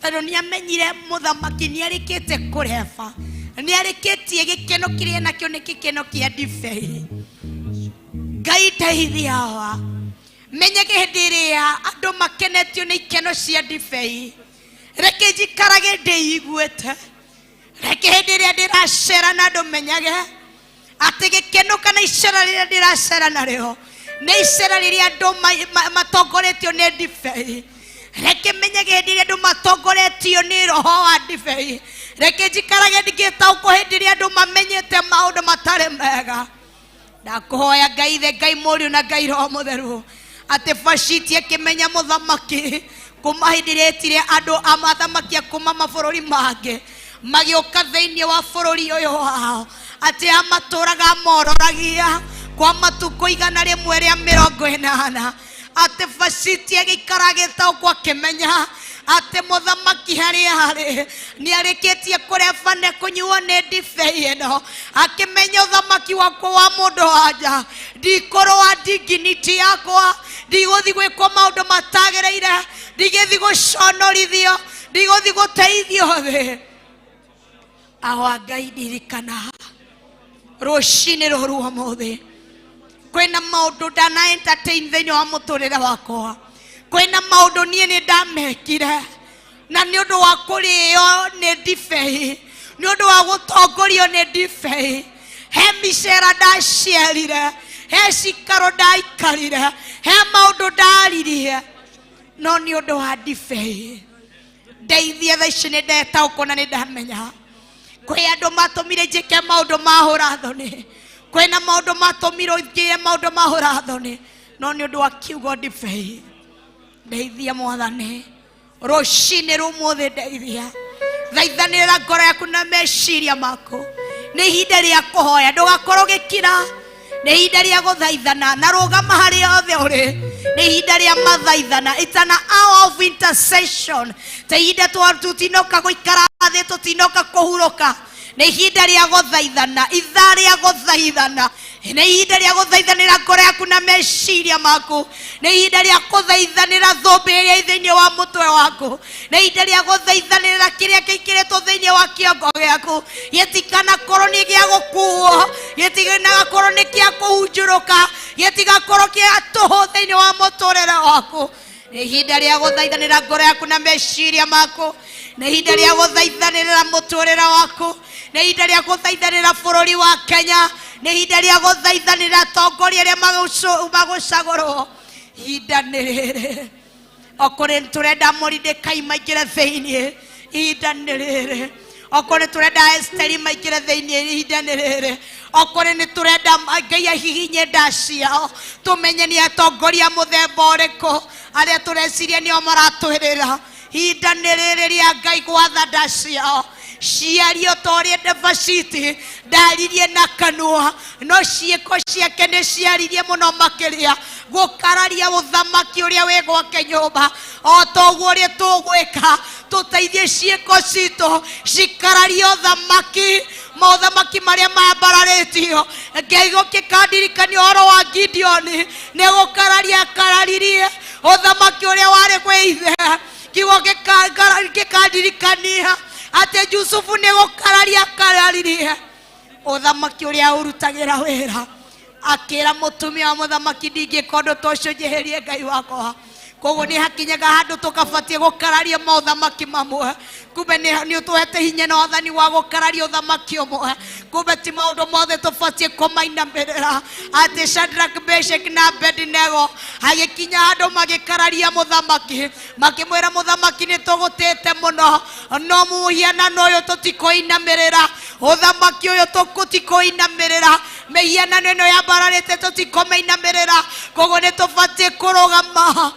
tondu ni amenyire muthamaki ni arikite kureva, ni arikitie gikeno kiria nakio ni gikeno kia ndibei. Ngai ndeithia hawa menyage hindi iria andu makenetio ni ikeno cia ndibei, reke njikarage ndiiguite, reke hindi iria ndiracera na andu menyage ati gikeno kana icera riria ndiracera nario ni icera riria andu matongoretio ni ndibei. Reke menyage hindi iria andu matongoretio ni roho wa ndibei, reke njikarage ndigitaũkwo hindi iria andu mamenyete maundu matari mega. Ndakuhoya Ngai the Ngai Mũriũ na Ngai Roho Mũtheru ati Vashiti akimenya muthamaki kuma hindi iria etire andu a mathamaki kuma mabũrũri mangĩ magĩũka thĩinĩ wa bũrũri ũyũ wao, ati amatũraga mororagia kwa matuko 180, ati Vashiti agĩikara agĩtaũkwo akimenya ati muthamaki haria hari ni arikitie kureva ne kunyuo ni ndibei ino, akimenya uthamaki wakwa wa mundu wanja ndikorwa dignity yakwa ndiguthi gwikwo maundu matagereire, ndigithi guconorithio, ndiguthi guteithio thi. Awa Ngai ndirikana ruci-ini ruru umuthi kwina maundu ndana entertain thiini wa muturire wakwa, kwina maundu nie ni ndamekire na ni undu wa kurio ni ndibei, ni undu wa gutongorio ni ndibei. He micera ndaciarire, he cikaro ndaikarire, he maundu ndaririe, no ni undu wa ndibei. Ndeithia thaa ici ni ndetaũkwo na ni ndamenya kwi andu matumire njike maundu mahura thoni, kwina maundu matumire njike maundu mahura thoni, no ni undu wa kiugo ndibei. Ndeithia Mwathani ruci-ini rumuthi, ndeithia thaithanĩrĩra ngoro yaku na meciria maku. Nĩ ihinda rĩa kũhoya, ndũgakorwo gĩkira, nĩ ihinda rĩa gũthaithana na rũgama harĩa othe ũrĩ, nĩ ihinda rĩa mathaithana. It's an hour of intercession. Ta ihinda tutinoka gũikara thĩ, tutinoka kũhurũka, nĩ ihinda rĩa gũthaithana, ithaa rĩa gũthaithana, nĩ ihinda rĩa gũthaithanĩra ngoro yaku na meciria maku, nĩ ihinda rĩa gũthaithanĩra thũmbĩ ĩrĩa thĩinĩ wa mũtwe waku, nĩ ihinda rĩa gũthaithanĩra kĩrĩa kĩingĩrĩtwo thĩinĩ wa kĩongo gĩaku, gĩtikanakorwo nĩ gĩa gũkuo, gĩtikanakorwo nĩ gĩa kũhunjũrũka, gĩtigakorwo kĩa tũhũ thĩinĩ wa mũtũrĩre waku. Nĩ ihinda rĩa gũthaithanĩra ngoro yaku na meciria maku, nĩ ihinda rĩa gũthaithanĩra mũtũrĩre waku, nĩ ihinda rĩa gũthaithanĩra bũrũri wa Kenya, nĩ ihinda rĩa gũthaithanĩra atongoria arĩa magũcagũrwo. Ihinda nĩ rĩrĩ, okorwo nĩ tũrenda Mordecai maingĩre thĩinĩ, ihinda nĩ rĩrĩ, okorwo nĩ tũrenda Esteri maingĩre thĩinĩ, ihinda nĩ rĩrĩ, okorwo nĩ tũrenda Ngai ahihinye nda ciao, tũmenye nĩ atongoria mũthemba ũrĩkũ arĩa tũreciria nĩo maratwĩrĩra. Ihinda nĩ rĩrĩ rĩa Ngai gwatha nda ciao, ciario ta ũrĩa Vashiti ndaririe na kanua, no ciĩko ciake nĩ ciaririe mũno makĩria gũkararia ũthamaki ũrĩa wĩ gwake nyũmba. O ta ũguo ũrĩa tũgwĩka, tũteithie ciĩko citũ cikararie ũthamaki, maũthamaki marĩa mambararĩtio. Ngeigũ gĩkandirikania ũhoro wa Gideoni, nĩ gũkararia akararirie ũthamaki ũrĩa warĩ gwĩ ithe. Kiugo gĩkandirikania ati Jusufu nĩ gũkararia akararirie ũthamaki ũrĩa ũrutagĩra wĩra, akĩra mũtumia wa mũthamaki ndingĩka ũndũ ta ũcio njĩhĩrie Ngai wakwa. Koguo nĩ hakinyaga handũ tũkabatie gũkararia maũthamaki mamwe, kumbe nĩ ũtũhete hinya na wathani wa gũkararia ũthamaki ũmwe. kumbe ti maundu mothe tubatie kumainamirira ati Shadrach, Meshach na Abednego agikinya handu magikararia muthamaki makimwira muthamaki ni tugutite muno no muhianano uyu tutikuinamirira uthamaki uyu tutikuinamirira mehianano ino yambararite tutikumainamirira koguo ni tubatie kurugama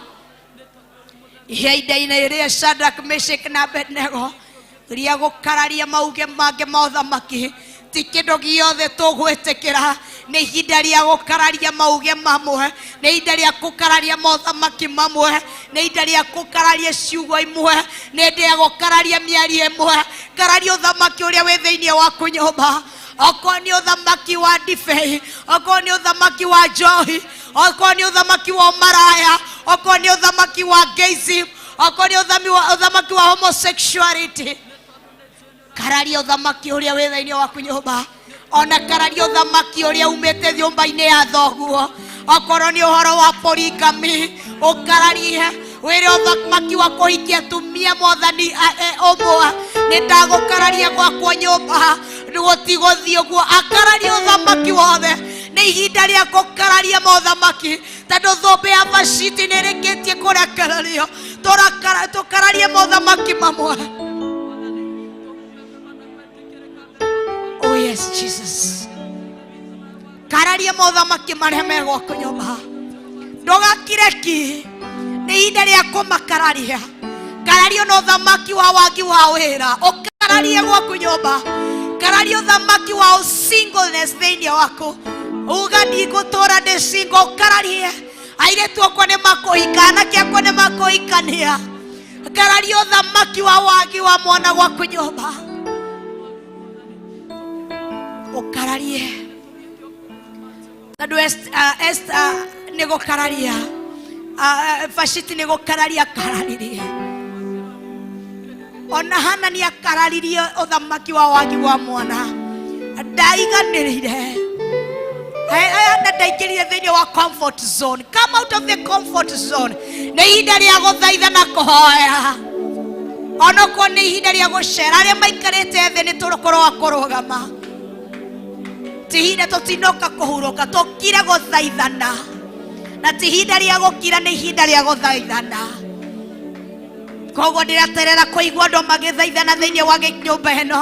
ihinda-inĩ rĩrĩa Shadrach, Meshach na Abednego ria gukararia mauge mange mothamaki ti kindu giothe tugwitikira ni ihinda ria gukararia mauge mamwe ni ihinda ria gukararia mothamaki mamwe ni ihinda ria gukararia ciugo imwe ni ihinda ria gukararia miario imwe kararia uthamaki uria wi thiini waku nyumba okorwo ni uthamaki wa ndibei okorwo ni uthamaki wa njohi okorwo ni uthamaki wa maraya okorwo ni uthamaki wa gayism okorwo ni uthamaki wa homosexuality kararia uthamaki uria wi thiini waku nyumba ona kararia uthamaki uria umite nyumba-ini ya thoguo okorwo ni uhoro wa polygamy ukararie wire uthamaki wa kuhikia atumia mothani umwe ni ndagukararia gwakwa nyumba nigutigũthiĩ ũguo akararia ũthamaki wothe nĩ ihinda rĩa gũkararia mothamaki tondũ thũmbĩ ya Vashiti nĩ ĩrĩkĩtie kũrekererio tũkararie mothamaki mamwe. Oh yes Jesus, kararia mothamaki marĩa me gwaku nyũmba ndũgakire ki nĩ ihinda rĩa kũmakararia kararia na ũthamaki wa wagi wa wĩra ũkararie gwaku nyũmba kararia uthamaki wa singleness thiini wako uga ndigũtũra ndĩ single kararie airĩtu akwa nĩ makũhika anake akwa nĩ makũhikania kararia uthamaki wa wagi wa mwana gwaku nyũmba ukararie tondũ Esther nĩ gũkararia Vashiti nĩ gũkararia kararirie ona Hana ni akararirie uthamaki wa wagi wa mwana ndaiganirire na ndaingirire thiini wa comfort zone. Come out of the comfort zone. Nĩ ihinda rĩa gũthaitha na kũhoya onokorwo nĩ ihinda rĩa gũcera arĩa maikarĩte thĩ nĩ tũkorwo wa kũrũgama ti ihinda tũtinoka kũhurũka tũkire gũthaithana na ti ihinda rĩa gũkira nĩ ihinda rĩa gũthaithana koguo ndĩraterera kũigua andũ magĩthaithana thĩinĩ wa nyũmba ĩno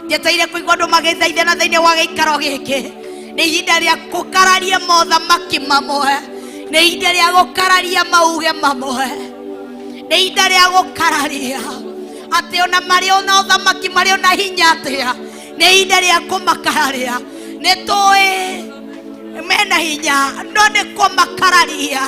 njeteire kũigua andũ magĩthaithana thĩinĩ wa gĩikaro gĩkĩ nĩ ihinda rĩa gũkararia mothamaki mamwe nĩ ihinda rĩa gũkararia mauge mamwe nĩ ihinda rĩa gũkararia atĩ ona marĩ ona ũthamaki marĩ ona hinya atĩa nĩ ihinda rĩa kũmakararia nĩ tũĩ mena hinya no nĩ kũmakararia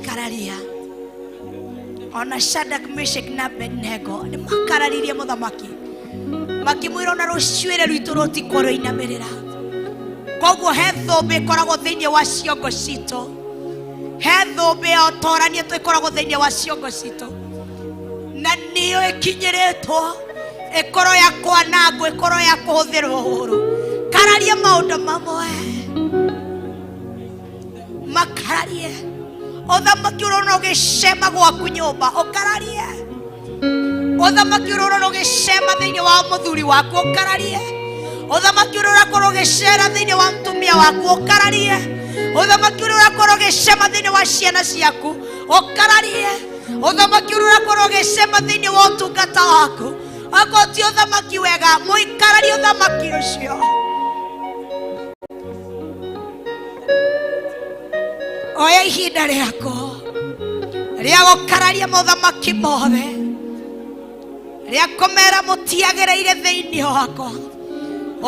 kararia ona Shadrach, Meshach na Abednego nĩ makararirie mũthamaki makĩmwĩra ona rũciũrĩ rwitũ rũtikũrũinamĩrĩra koguo he thũmbĩ ĩkoragwo thĩinĩ wa ciongo citũ he thũmbĩ ya ũtorania ĩkoragwo thĩinĩ wa ciongo citũ na nĩyo ĩkinyĩrĩtwo ĩkorwo ya kwanangwo ĩkorwo ya kũhũthĩrwo ũũru kararia maũndũ mamwe makararie uthamaki urona ugicema gwaku nyumba ukararie uthamaki urona ugicema thiini wa muthuri waku ukararie uthamaki urona korwo ugicera thiini wa mtumia waku ukararie uthamaki urona korwo ugicema thiini wa ciana ciaku ukararie uthamaki urona korwo ugicema thiini wa utungata waku akoti uthamaki wega muikararie uthamaki ucio oya ihinda rĩako rĩa gũkararia mothamaki mothe rĩa kũmera mũtiagĩrĩire thĩinĩ wakwa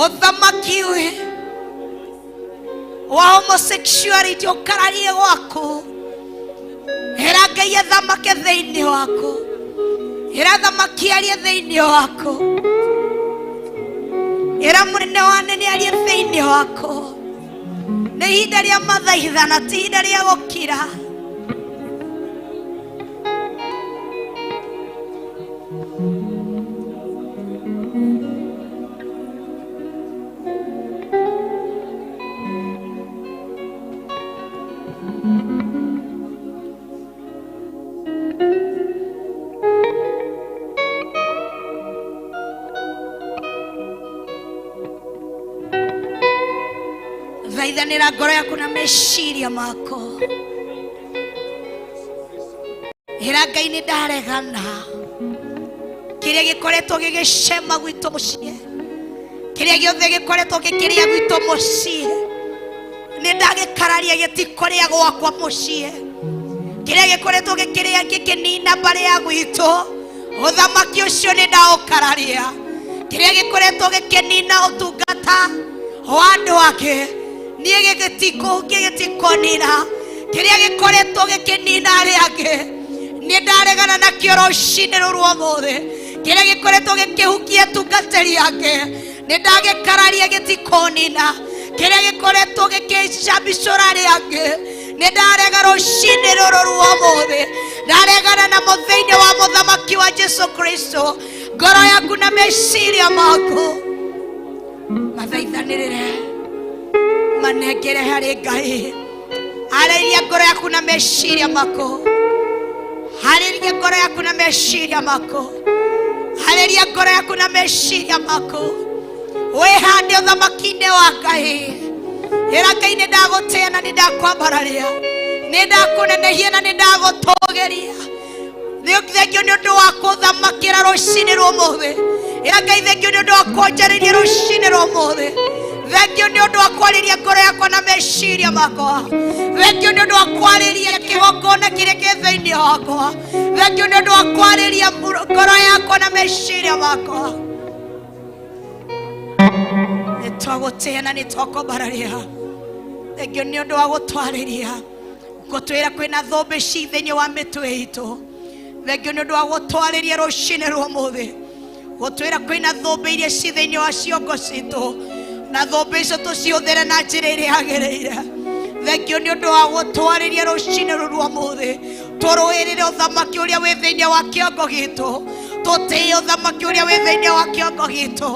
ũthamaki wa homosexuality ũkararie gwaku Era Ngai athamake thĩinĩ wako. Era thamaki arie thĩinĩ wako. Era mũnene wa anene arie thĩinĩ wako. Nĩ ihinda rĩa mathaithana, ti ihinda rĩa gũkira. Thaithanĩra ngoro yaku na meciria mako. Ĩra Ngai nĩ ndaregana. Kĩrĩa gĩkoretwo gĩgĩcema gwitũ mũciĩ, kĩrĩa gĩothe gĩkoretwo gĩkĩrĩa gwitũ mũciĩ, nĩ ndagĩkararia gĩtikũrĩa gwakwa mũciĩ. Kĩrĩa gĩkoretwo gĩkĩrĩa gĩkĩnina mbarĩ ya gwitũ, ũthamaki ũcio nĩ ndaũkararia. Kĩrĩa gĩkoretwo gĩkĩnina ũtungata wa andũ ake, niĩ gĩtikonina. Kĩrĩa gĩkoretwo gĩkĩnina arĩa angĩ, nĩ ndaregana nakĩo rũcinĩ rũrũ ũmũthĩ. Kĩrĩa gĩkoretwo gĩkĩhukia tungatĩri ake, nĩ ndagĩkararia gĩtikonina. Kĩrĩa gĩkoretwo gĩkĩcambicũra arĩa angĩ, nĩ ndarega rũcinĩ rũrũ ũmũthĩ. Ndaregana na mũthĩinĩ wa mũthamaki wa Jesu Kristo. Ngoro yaku na meciria maku mathaithanĩrĩre, manengere harĩ Ngai. Harĩria ngoro yaku na meciria maku. Harĩria ngoro yaku na meciria maku. Harĩria ngoro yaku na meciria maku. Wĩhande ũthamaki-inĩ wa Ngai. Ĩra Ngai nĩ ndagũtĩĩa na nĩ ndakwambararia, nĩ ndakũnenehia na nĩ ndagũtũgĩria. Thengiũ nĩ ũndũ wa kũthamakĩra rũcinĩ rwa ũmũthĩ. Ĩra Ngai thengiũ nĩ ũndũ wa kũnjarĩria rũcinĩ rwa ũmũthĩ. Thengiũ nĩ ũndũ wa kwarĩria ngoro yakwa na meciria makwa. Thengiũ nĩ ũndũ wa kwarĩria kĩgongona kĩrĩa kĩ thĩinĩ wakwa. Thengiũ nĩ ũndũ wa kwarĩria ngoro yakwa na meciria makwa. Nĩ twagũtĩĩa na nĩ twakwambararia. Thengiũ nĩ ũndũ wa gũtwarĩria, gũtwĩra kwĩna thũmbĩ ci thĩinĩ wa mĩtwe itũ. Thengiũ nĩ ũndũ wa gũtwarĩria rũcinĩ rwa ũmũthĩ, gũtwĩra kwĩna thũmbĩ iria ci thĩinĩ wa ciongo citũ, na thũmbĩ icio tũcihũthĩre na njĩra ĩrĩa yagĩrĩire. Thengiũ nĩ ũndũ wa gũtwarĩria rũcinĩ rũrũ rwa ũmũthĩ, tũrũĩrĩre ũthamaki ũrĩa wĩ thĩinĩ wa kĩongo gitũ. Tũtĩe ũthamaki ũrĩa wĩ thĩinĩ wa kĩongo gitũ.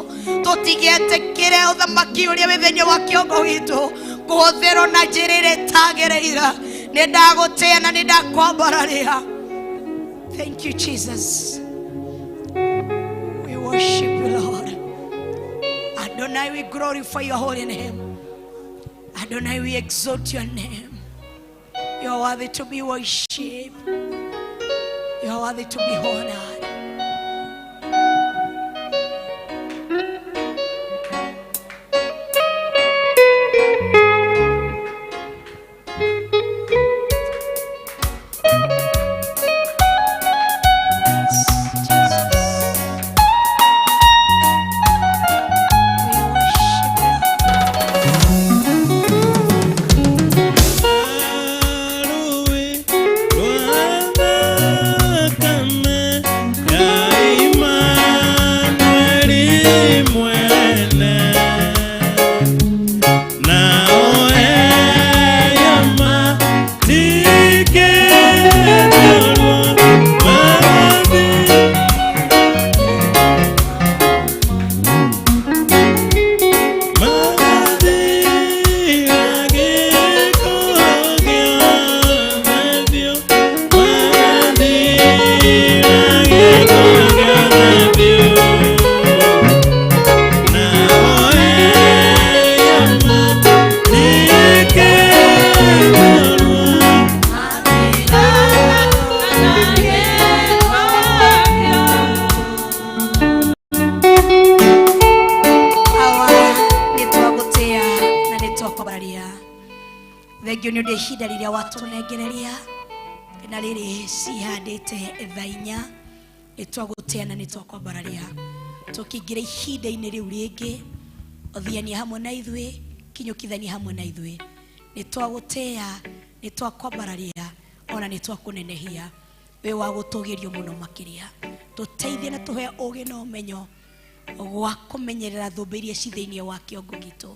Tũtigetĩkĩre ũthamaki ũrĩa wĩ thĩinĩ wa kĩongo gitũ kũhũthĩrwo na njĩra ĩrĩa ĩtagĩrĩire. Nĩ ndagũtĩĩa na nĩ ndakwambararia. Thank you, Jesus. We worship you, Lord. Adonai, we glorify your holy name. Adonai, we exalt your name. You are worthy to be worshipped. You are worthy to be honored. Thengiũ nĩ ũndũ ihinda rĩrĩa watũnengereria na rĩrĩ cihandĩte thainya. Nĩ twagũtĩĩa na nĩ twakwambararia. Tũkĩingĩra ihinda-inĩ rĩu rĩngĩ, ũthiania hamwe na ithuĩ, kinyũkithania hamwe na ithuĩ. Nĩ twagũtĩĩa, nĩ twakwambararia. ona nĩ twakũnenehia we wa gũtũgĩrio mũno makĩria. Tũteithie na tũhe ũgĩ na ũmenyo gwa kũmenyerera thũmbĩ iria ci thĩinĩ wa kĩongo gitũ.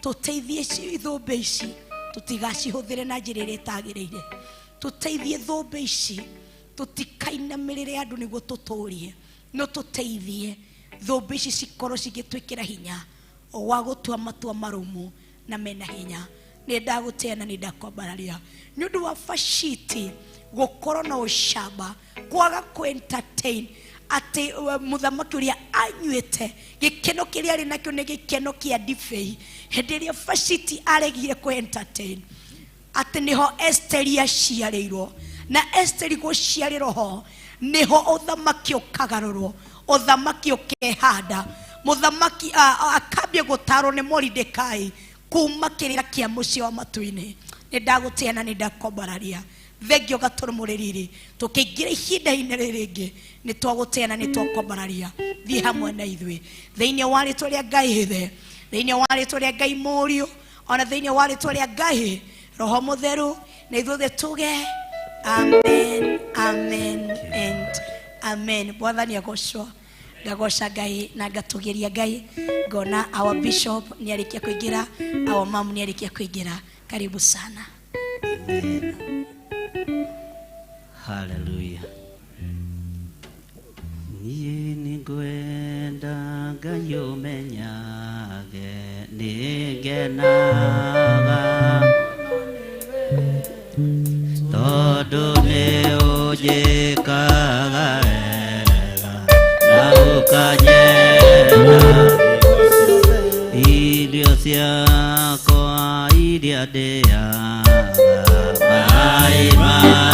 Tũteithie thũmbĩ ici tũtigacihũthĩre na njĩra ĩrĩa ĩtagĩrĩire. Tũteithie thũmbĩ ici tũtikainamĩrĩre andũ nĩguo tũtũrie, no tũteithie thũmbĩ ici cikorwo cigĩtwĩkĩra hinya wa gũtua matua marũmu na mena hinya. Nĩ ndagũtĩa na nĩ ndakwambararia nĩ ũndũ wa Vashiti gũkorwo na ũcamba, kwaga entertain ati muthamaki uria anyuite gikeno kiria ari nakyo ni gikeno kia ndibei. Hĩndĩ ĩrĩa Vashiti aregire entertain ati niho Esteri aciarĩirwo, na Esteri gũciarĩrwo ho niho ũthamaki ũkagarũrwo, ũthamaki ũkehanda. Muthamaki akambia gũtarwo nĩ Moridekai kuma kĩrĩra kĩa mũciĩ wa matu-inĩ. Nĩ ndagũtĩa na nĩ ndakwambararia thengio gatũrũmũrĩrĩ tũkĩingĩra ihinda-inĩ rĩrĩ nĩ twagũtĩa na nĩ twakwambararia. Thiĩ hamwe na ithuĩ thĩinĩ wa rĩtwa rĩa Ngai Ithe, thĩinĩ wa rĩtwa rĩa Ngai Mũriũ, ona thĩinĩ wa rĩtwa rĩa Ngai Roho Mũtheru, na ithuothe tuge amen, amen and amen. Bwathani agocwo. Ngagoca Ngai na ngatũgĩria Ngai. Ngona our bishop nĩ arĩkia kũingĩra, our mom nĩ arĩkia kũingĩra. Karibu sana. Hallelujah. Niĩ nĩngwenda Ngai ũmenyage, nĩngenaga tondũ nĩ ũnjĩkaga wega na ũkanyenda irio ciakwa iria ndĩaga maĩ marĩa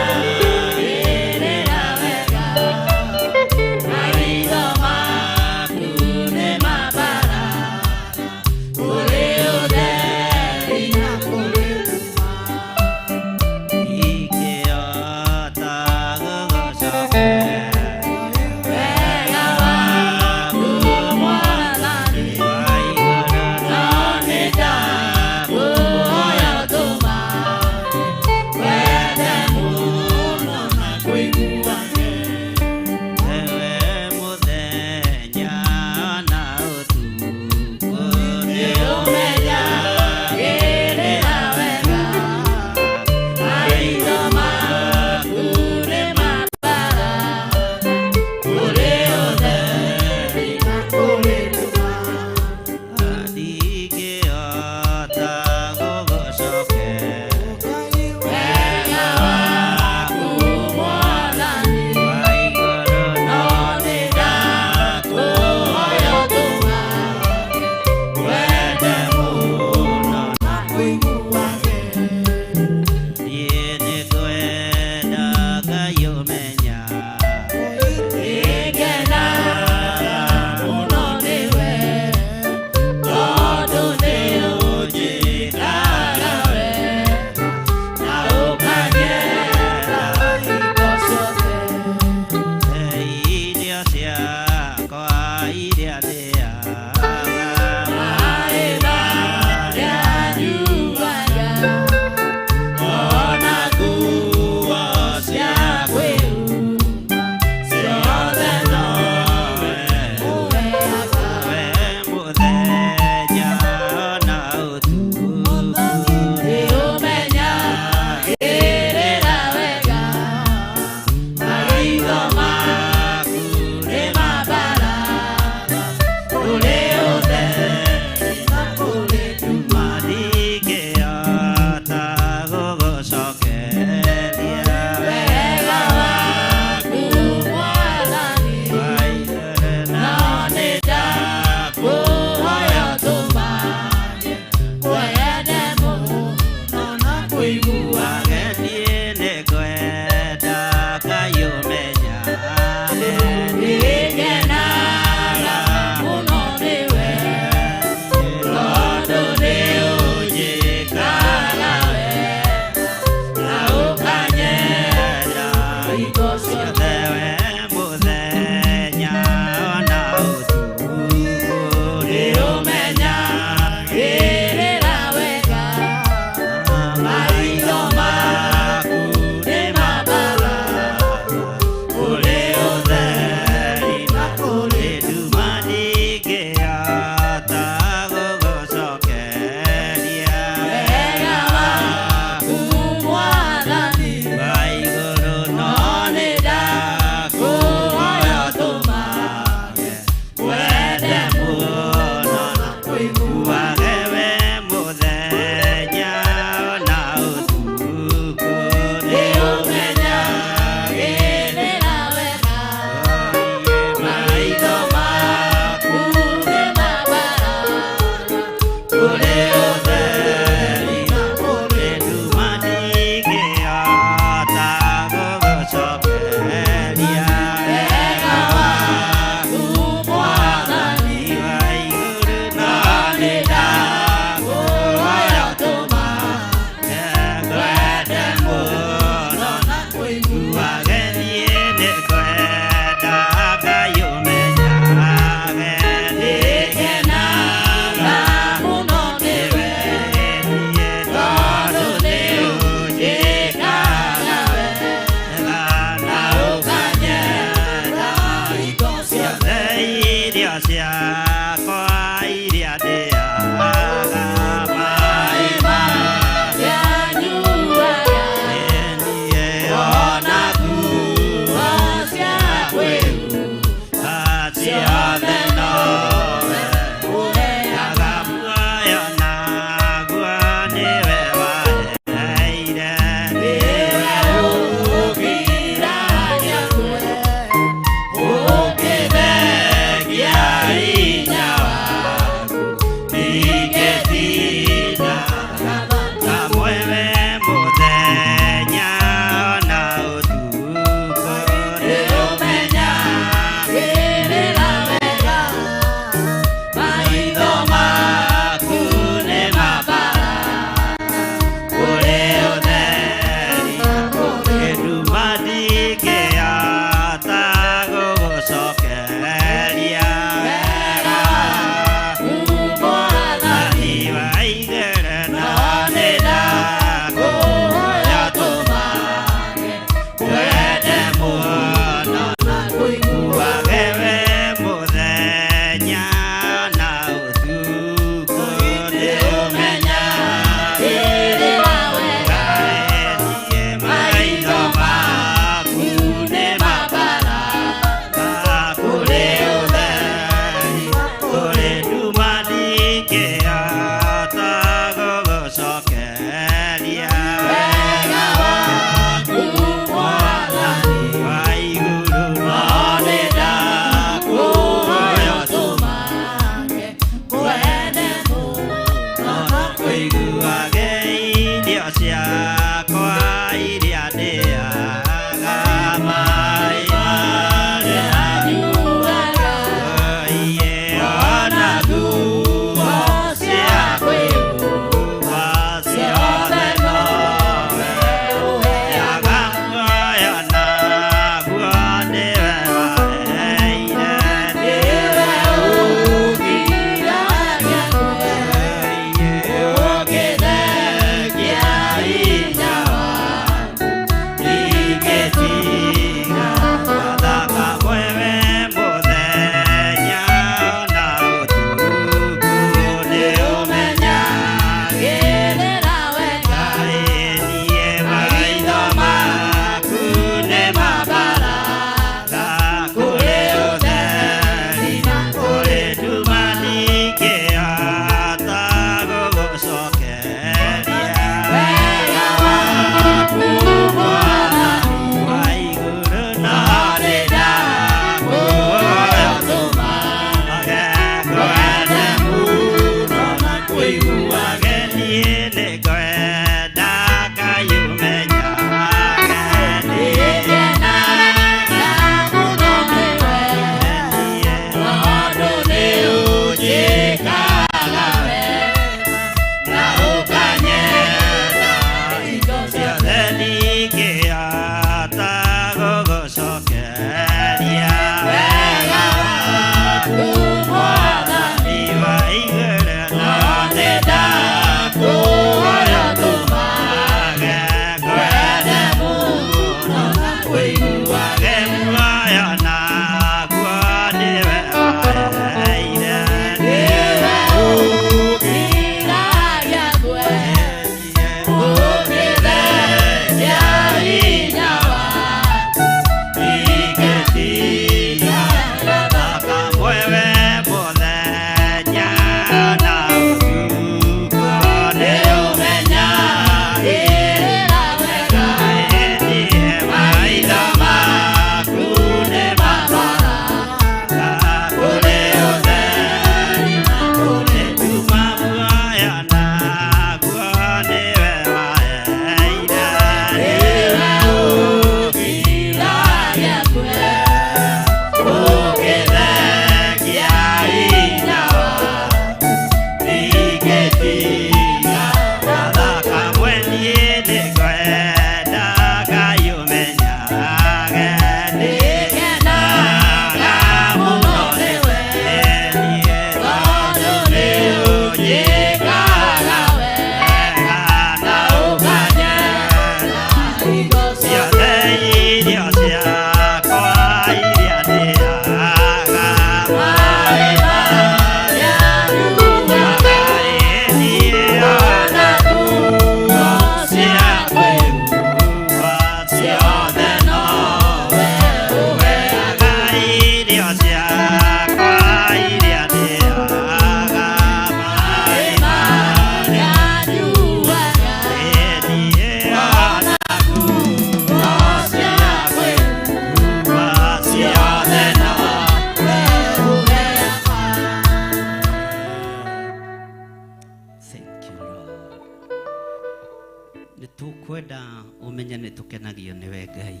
kwenda umenya nĩ tũkenagio nĩwe Ngai.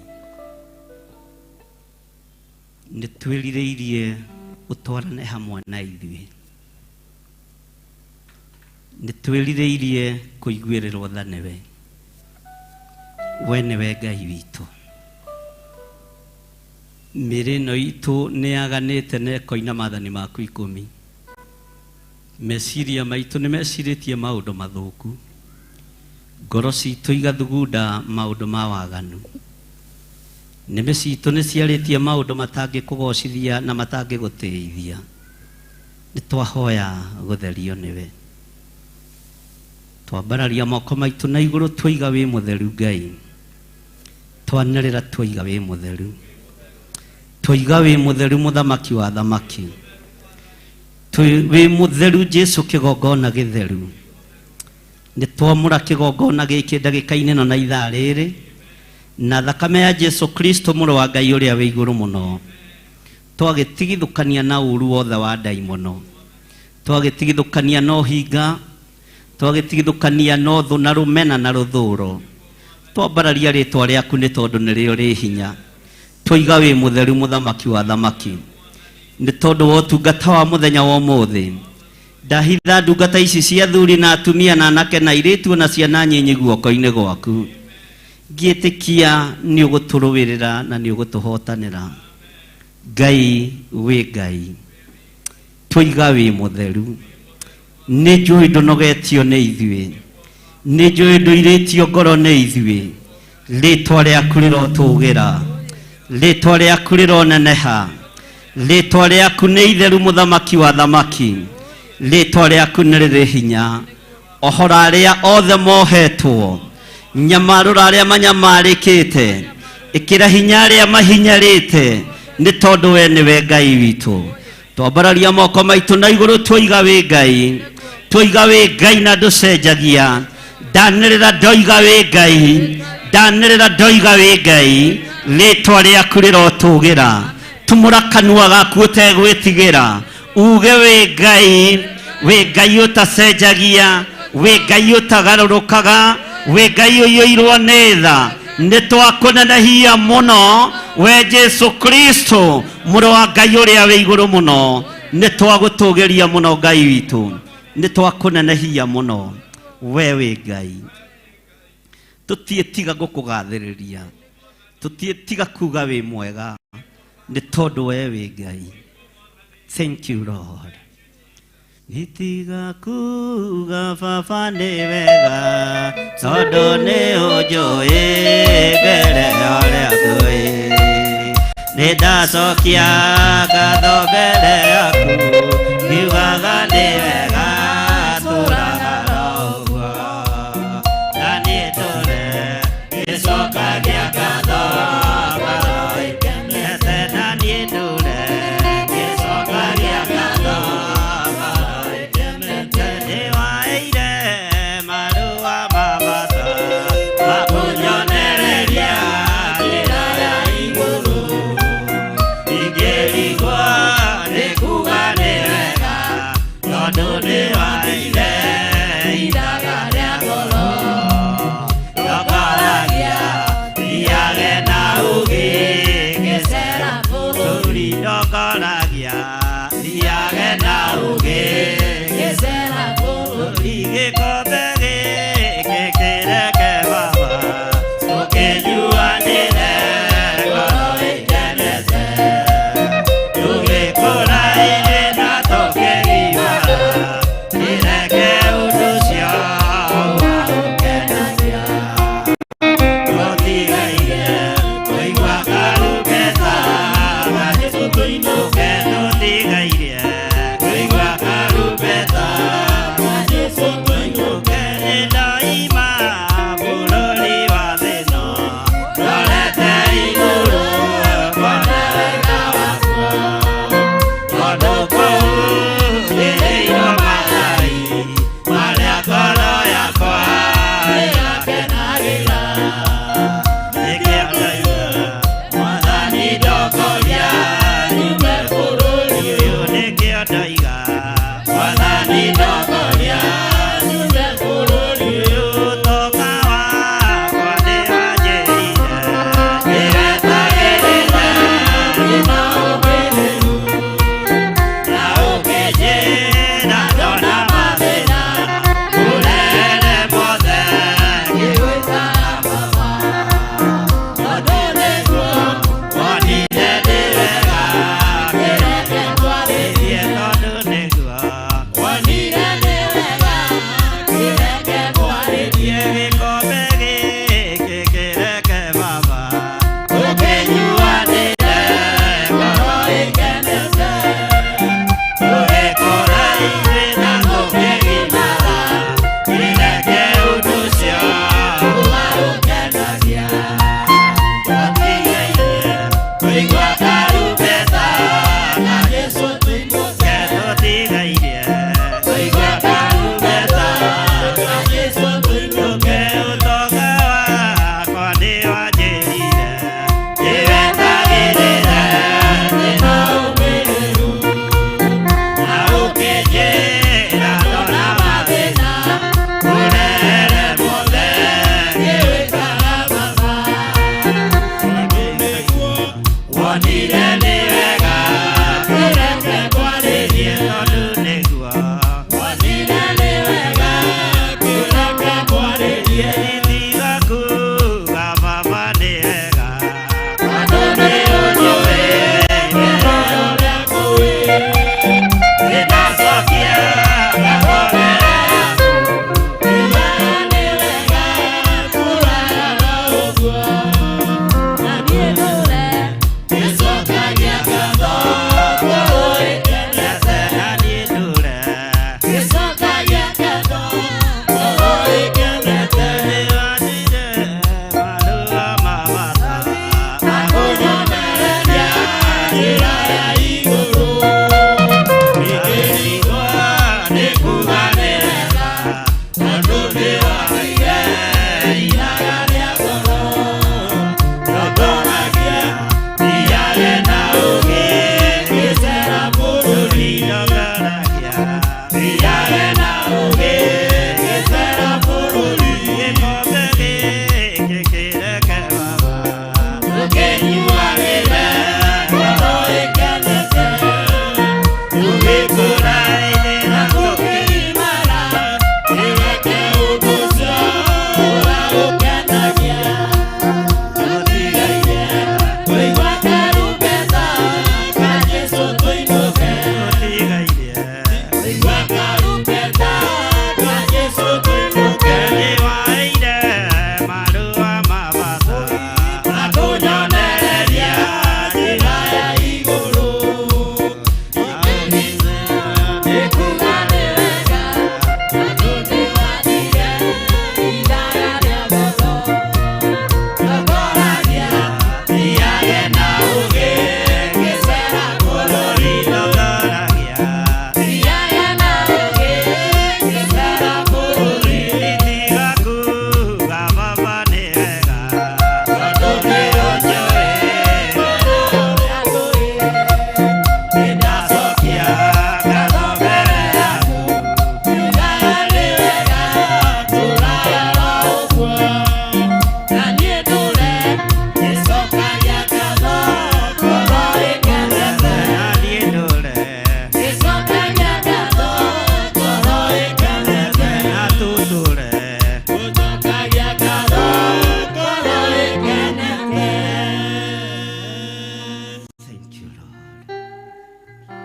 Nĩ twĩrirĩirie ũtwarane hamwe na ithuĩ. Nĩ twĩrirĩirie kũiguĩrĩrwo tha nĩwe. We nĩwe Ngai witũ. Mĩrĩ ĩno itũ nĩ yaganĩte na ĩkoina maathani maku 10. Meciria maitũ nĩ mecirĩtie maũndũ mathũku. Ngoro citũ igathugunda maũndũ ma waganu. Nĩmĩ citũ nĩ ciarĩtie maũndũ matangĩkũgocithia na matangĩgũteithia. Nĩ twahoya gũtherio nĩwe. Twambararia moko maitũ na igũrũ twoiga wĩ mũtheru Ngai. Twanĩrĩra twoiga wĩ mũtheru. Twoiga wĩ mũtheru mũthamaki wa thamaki. Wĩ mũtheru Jesu kĩgongona gĩtheru. Nĩ twamũra kĩgongona gĩkĩ ndagĩka-inĩ ĩno na ithaa rĩrĩ. Na thakame ya Jesu Kristo mũrũ wa Ngai ũrĩa wĩ igũrũ mũno. Twagĩtigithũkania na ũru wothe wa ndaimono. Twagĩtigithũkania na ũhinga. Twagĩtigithũkania na ũthũ na rũmena na rũthũũro. Twambararia rĩĩtwa rĩaku nĩ tondũ nĩrĩo rĩ hinya. Twoiga wĩ mũtheru mũthamaki wa thamaki. Nĩ tondũ wa ũtungata wa mũthenya wa ũmũthĩ. Ndahitha ndungata ici cia athuri na atumia na anake na airĩtu na ciana nyinyi guoko-inĩ gwaku. Ngĩtĩkia nĩ ũgũtũrũwĩrĩra na nĩ ũgũtũhotanĩra. Ngai wĩ Ngai. Twoiga wĩ mũtheru. Nĩ njũĩ ndũnogetio nĩ ithuĩ. Nĩ njũĩ ndũirĩtio ngoro nĩ ithuĩ. Rĩĩtwa rĩaku rĩrotũũgĩra. Rĩĩtwa rĩaku rĩroneneha. Rĩĩtwa rĩaku nĩ itheru mũthamaki wa thamaki. Rĩĩtwa rĩaku nĩ rĩrĩ hinya. Ohora arĩa othe mohetwo. Nyamarũra arĩa manyamarĩkĩte. Ĩkĩra hinya arĩa mahinyarĩte. Nĩ tondũ we nĩwe Ngai witũ. Twambararia moko maitũ na igũrũ twoiga wĩ Ngai. Twoiga wĩ Ngai na ndũcenjagia. Ndanĩrĩra ndoiga wĩ Ngai. Ndanĩrĩra ndoiga wĩ Ngai. Rĩĩtwa rĩaku rĩrotũũgĩra. Tumũra kanua gaku ũtegwĩtigĩra. Uge wĩ Ngai. Wĩ Ngai ũtacenjagia. Wĩ Ngai ũtagarũrũkaga. Wĩ Ngai ũiyũirwo nĩ tha. Nĩ twakũnenehia mũno we Jesu Kristo mũrũ wa Ngai ũrĩa wĩ igũrũ mũno. Nĩ twagũtũũgĩria mũno Ngai witũ. Nĩ twakũnenehia mũno we wĩ Ngai. Tũtiĩtiga gũkũgathĩrĩria. Tũtiĩtiga kuga wĩ mwega. Nĩ tondũ we wĩ Ngai. Thank you Lord. Nitiga kuga baba nĩ wega. Tondũ nĩ ũnjũĩ mbere ya ũrĩa tũĩ. Nĩ ndacokia ngatho mbere yaku. Ngiugaga nĩ wega tũraga ũguo. Na niĩ tũre ngĩcokagia ngatho. Na niĩ tũre ngĩcokagia ngatho. Nĩ waĩire marũa ma bata ma kũnyonereria njĩra ya igũrũ. Ingĩrigwo nĩ kuga nĩ wega tondũ nĩ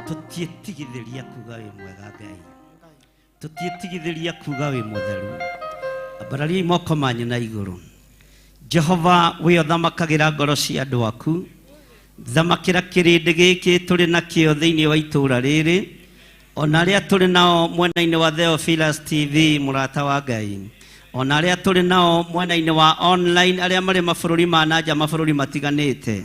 tutiĩtigithĩria kuga wĩ mwega Ngai, tutiĩtigithĩria kuga wĩ mũtheru. Ambarariai moko manyu na igũrũ. Jehova, we ũthamakagĩra ngoro cia andũ aku, thamakĩra kĩrĩndĩ gĩkĩ tũrĩ nakĩo thĩinĩ wa itũũra rĩrĩ, ona arĩa tũrĩ nao mwena-inĩ wa Theophilus TV Murata wa Ngai, ona arĩa tũrĩ nao mwena-inĩ wa online, arĩa marĩ mabũrũri ma nanja, mabũrũri matiganĩte,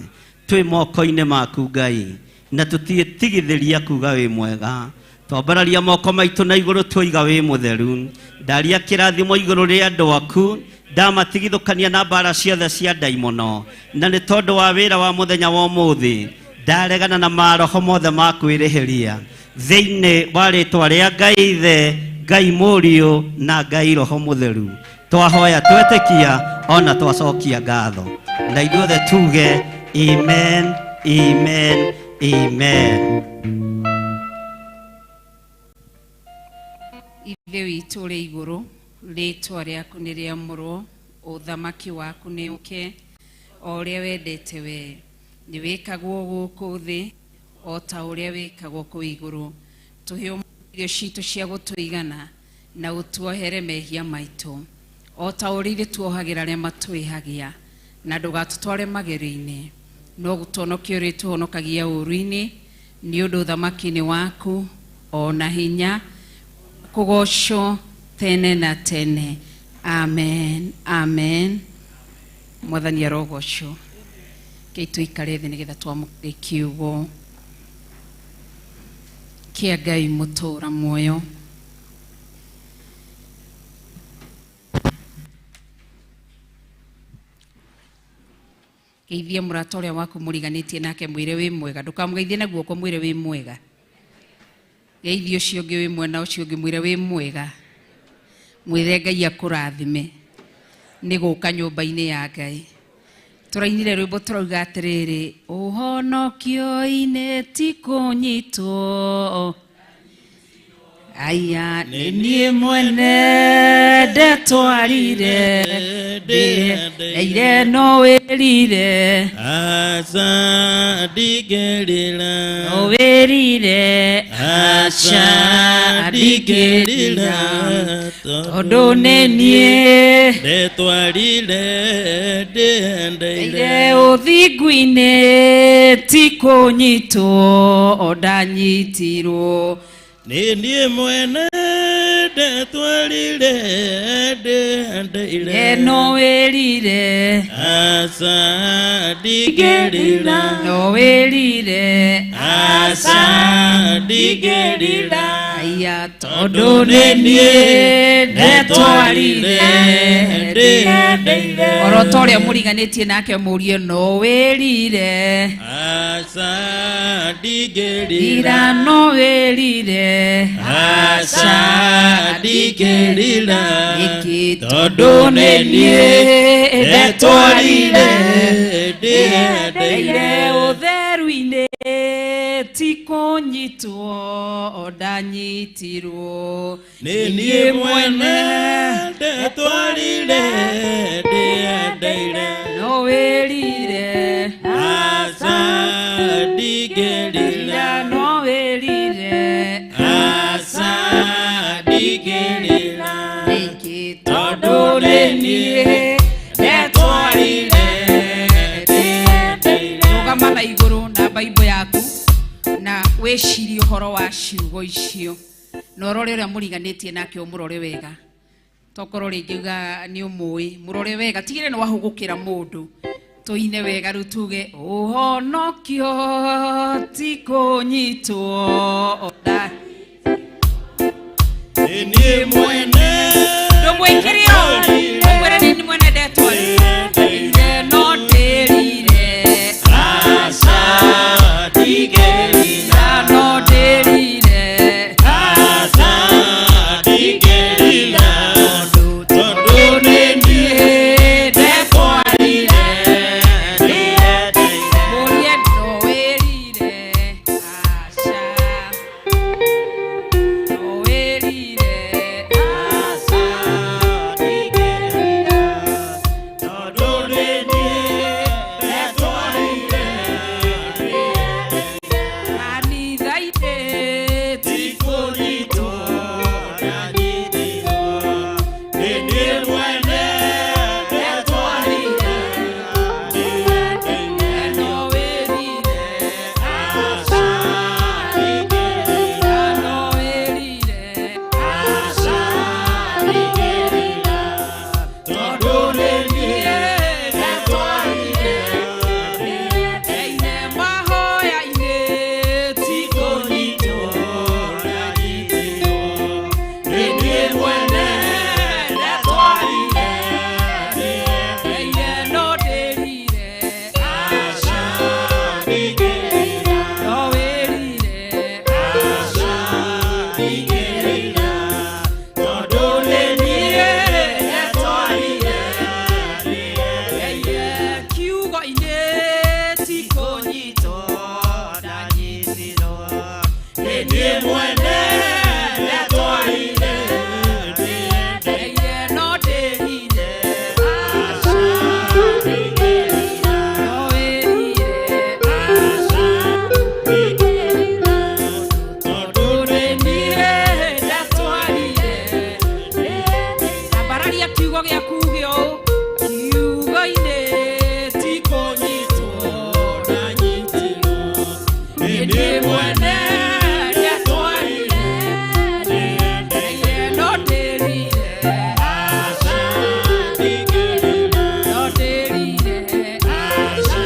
twĩ moko-inĩ maku Ngai, na tutiĩtigithĩria kuga wĩ mwega. Twambararia moko maitũ na igũrũ twoiga wĩ mũtheru. Ndaria kĩrathimo igũrũ rĩa andũ aku, ndamatigithũkania na mbara ciothe cia ndaimono, na nĩ tondũ wa wĩra wa mũthenya wa ũmũthĩ ndaregana na maroho mothe ma kwĩrĩhĩria thĩinĩ wa rĩĩtwa rĩa Ngai Ithe, Ngai Mũriũ na Ngai Roho Mũtheru. Twahoya twetĩkia ona twacokia ngatho, na ithuothe tuge amen, amen, amen. Ithe witũ ũrĩ igũrũ, rĩĩtwa rĩaku nĩ rĩamũrwo, ũthamaki waku nĩ ũke, o ũrĩa wendete we, nĩ wĩkagwo gũkũ thĩ o ta ũrĩa wĩkagwo kũu igũrũ. Tũhe irio citũ cia gũtũigana na ũtuohere mehia maitũ, o ta ũrĩa ithuĩ tuohagĩra arĩa matwĩhagia, na ndũgatũtware magerio-inĩ, no gũtũhonokia ũrĩa tũhonokagia ũũru-inĩ, nĩ ũndũ ũthamaki-inĩ waku ona hinya kũgocwo tene na tene. Amen, amen. Mwathani arogocwo. Kei tũikare thĩ nĩgetha twamũkĩre kiugo kĩa Ngai mũtũũra muoyo. Geithia mũrata ũrĩa waku mũriganĩtie nake mwĩre wĩ mwega, ndũkamũgeithie na guoko mwĩre wĩ mwega. Geithia ũcio ũngĩ wĩ mwena ũcio ũngĩ mwĩre wĩ mwega, mwĩre Ngai akũrathime, nĩ gũka nyũmba-inĩ ya Ngai. Tũrainire rwĩmbo tũrauga atĩrĩrĩ, ũhonokio-inĩ ti kũnyitwo, aya nĩ niĩ mwene ndetwarire, ndĩreire no wĩrire, aca ndingĩrĩra, no wĩrire, aca ndingĩrĩra, tondũ nĩ niĩ ndetwarire, ndĩendeire ũthingu-inĩ ti kũnyitwo, ndanyitirwo, nĩ niĩ mwene ndetwarire, ndĩendeire no wĩrire, aca ndingĩrĩra, no wĩrire, aca ndingĩrĩra, aya tondũ nĩ niĩ ndetwarire, ndĩendeire oro ta ũrĩa mũriganĩtie nake mũrie no wĩrire, aca ndingĩrĩra, ira no wĩrire, aca ndingĩrĩra, iki tondũ nĩ niĩ ndetwarire, ndĩendeire ũtheru-inĩ ti kũnyitwo ndanyitirwo nĩ niĩ mwene ndetwarire ndĩendeire no wĩrire aca ndingĩrĩra no wĩrire aca ndingĩrĩra rĩngĩ tondũ nĩ niĩ ndetwarire ndĩendeire. Rũgama na igũrũ na Bible yaku na wĩcirie ũhoro wa ciugo icio na ũrore ũrĩa mũriganĩtie nake ũmũrore wega. Tokorwo rĩngĩ uga nĩ ũmũĩ mũrore wega, tigĩrĩra nĩ wahũgũkĩra mũndũ. Tũine wega rĩu tuge ũhonokio ti kũnyitwo nda. nĩ niĩ mwene Ndũmwĩkĩre ũũ, ũmwĩre nĩ mwene ndetwarire no ndĩrire aca ndingĩrĩra no ndĩrire aca ndingĩrĩra tondũ nĩ niĩ ndetwarire ndĩendeire mũrie no wĩrire aca no wĩrire aca ndingĩrĩra tondũ nĩ niĩ ndetwarire kanitha-inĩ tikũnyitwo ndanyitirwo nĩ niĩ mwene ndetwarire ndĩendeire no wĩrire aca ndingĩrĩra no wĩrire aca ndingĩrĩra tondũ nĩ niĩ ndetwarire Ine mahoya-inĩ tikũnyitwo ndanyitirwo nĩ niĩ mwene ndetwarire ndĩendeire ine no ndĩrire aca ndingĩrĩra no wĩrire aca ndingĩrĩra tondũ nĩ niĩ ndetwarire ndĩendeire kiugo-inĩ ti kũnyitwo ndanyitirwo nĩ niĩ mwene ndetwarire ndĩendeire ine no ndĩrire aca ndingĩrĩra no wĩrire aca ndingĩrĩra tondũ nĩ niĩ ndetwarire ndĩendeire ambararia kiugo gĩaku gĩo kiugo-inĩ ti kũnyitwo ndanyitirwo nĩ niĩ mwene ndetwarire ndĩendeire ine no ndĩrire aca ndingĩrĩra no ndĩrire aca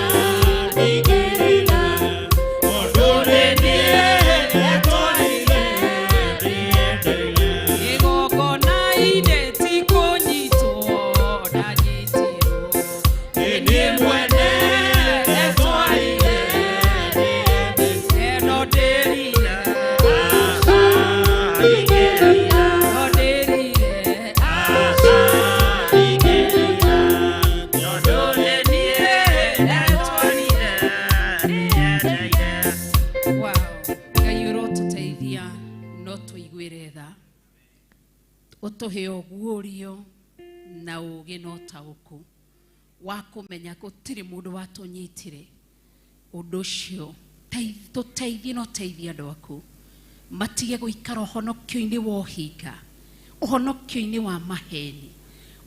ndingĩrĩra tondũ nĩ niĩ ndetwarire ndĩendeire igongona-inĩ ti kũnyitwo ndanyitirwo nĩ niĩ mwene ndetwarire ndĩendeire no ndĩrire aca ndingĩrĩra no ndĩrire aca ndingĩrĩra tondũ nĩ niĩ ndetwarire ndĩendeire Wow. Ngai ũrotũteithia no tũiguĩre tha ũtũhe ũguũrio na ũũgĩ na ũtaũku wa kũmenya gũtirĩ mũndũ watũnyitire ũndũ ũcio tũteithie na ũteithie andũ aku matige gũikara ũhonokio-inĩ wa ũhinga, ũhonokio-inĩ wa maheni,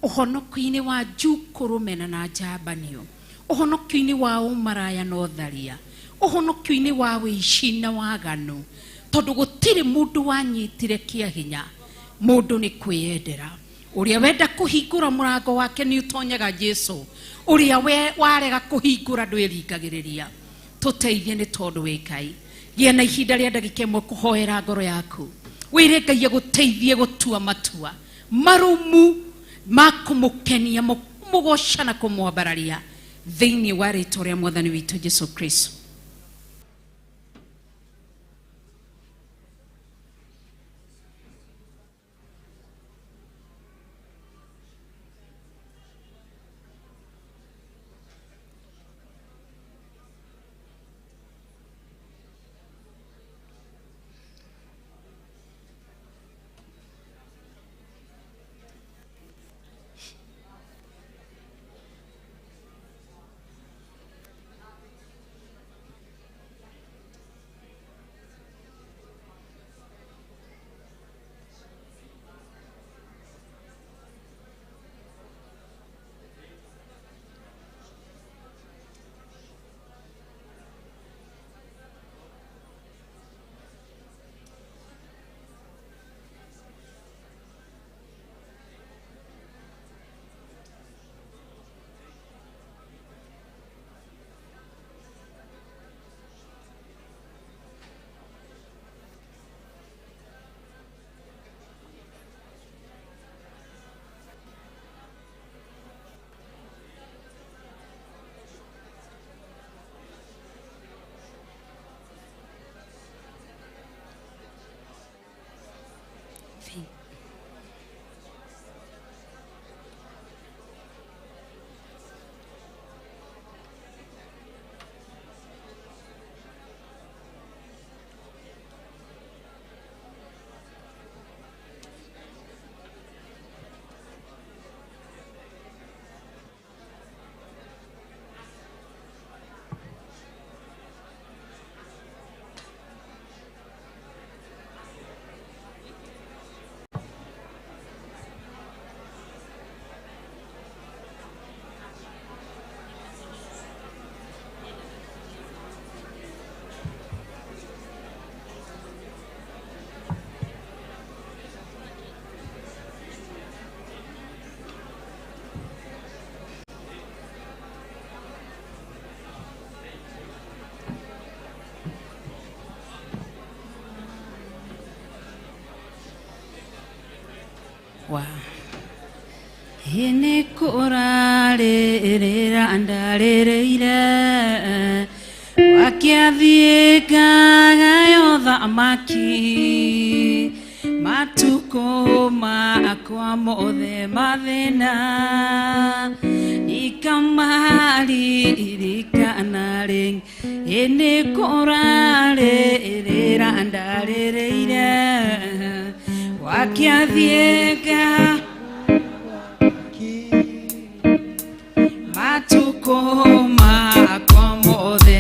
ũhonokio-inĩ wa njukũrũmena na njambanio, ũhonokio-inĩ wa ũmaraya na ũtharia, ũhonokio-inĩ wa wĩici na waganu, tondũ gũtirĩ mũndũ wanyitire kĩahinya. Mũndũ nĩ kwĩyendera. Ũrĩa wenda kũhingũra mũrango wake nĩ ũtonyaga Jesu. Ũrĩa we warega kũhingũra ndwĩringagĩrĩria. Tũteithie nĩ tondũ wĩ Ngai. Gĩa na ihinda rĩa ndagĩka ĩmwe kũhoera ngoro yaku. Wĩre Ngai agũteithie gũtua matua marumu ma kũmũkenia, mũgoca na kũmwambararia thĩinĩ wa rĩĩtwa rĩa Mwathani witũ Jesu Kristo. Hene korarĩrĩra ndarĩrĩire wakiathiĩkaga yotha amaki matuko makwa mothe mathĩna ikamarĩrĩkana rĩngĩ hene korarĩrĩra ndarĩrĩire wakiathiĩkaga matukoma kwa mothe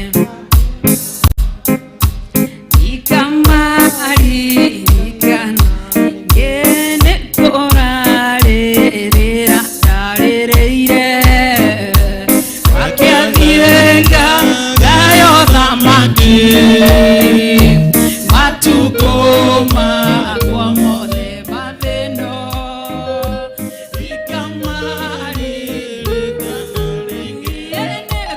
ikamarikana ngene korarĩrĩra ndarĩrĩire wakiathiĩka gayo thamaki matukoma kwa mothe mathĩno ikamarikana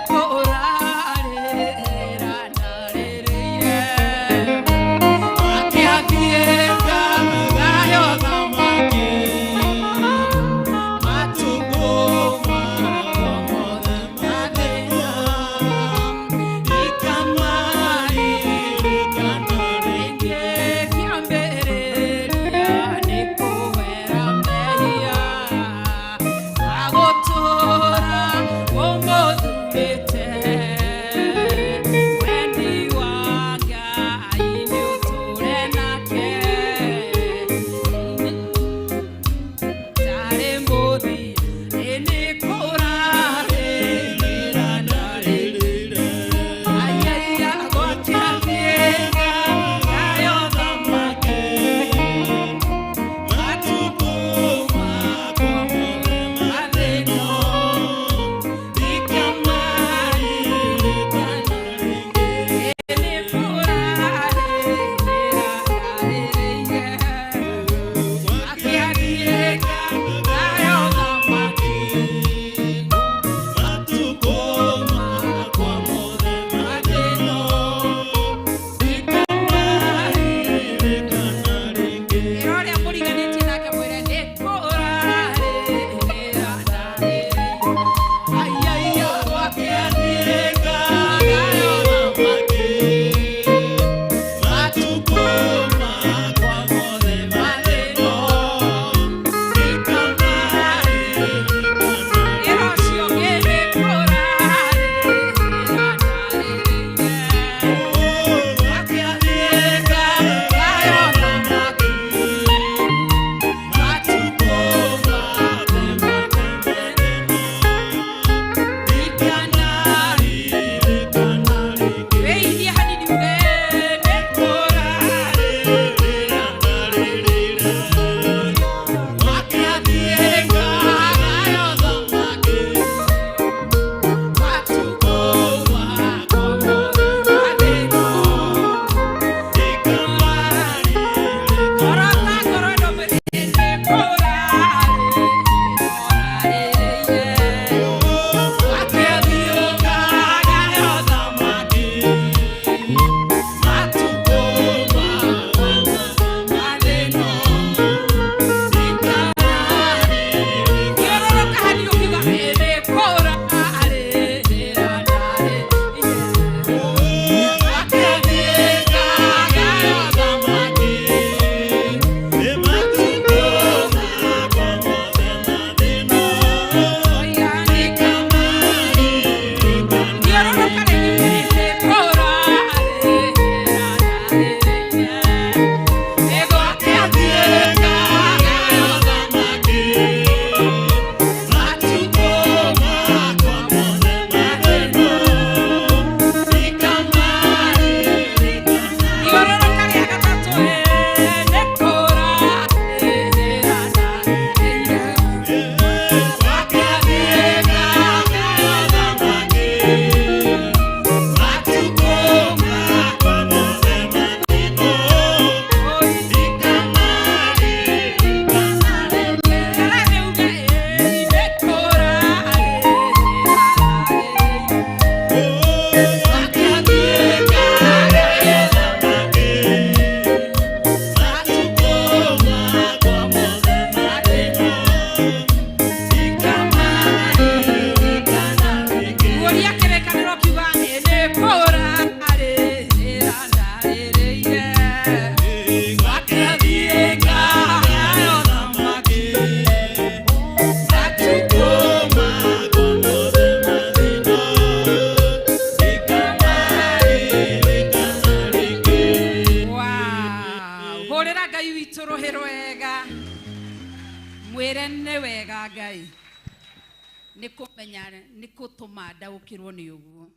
nikumenya nikutuma ndaukirwo ni uguo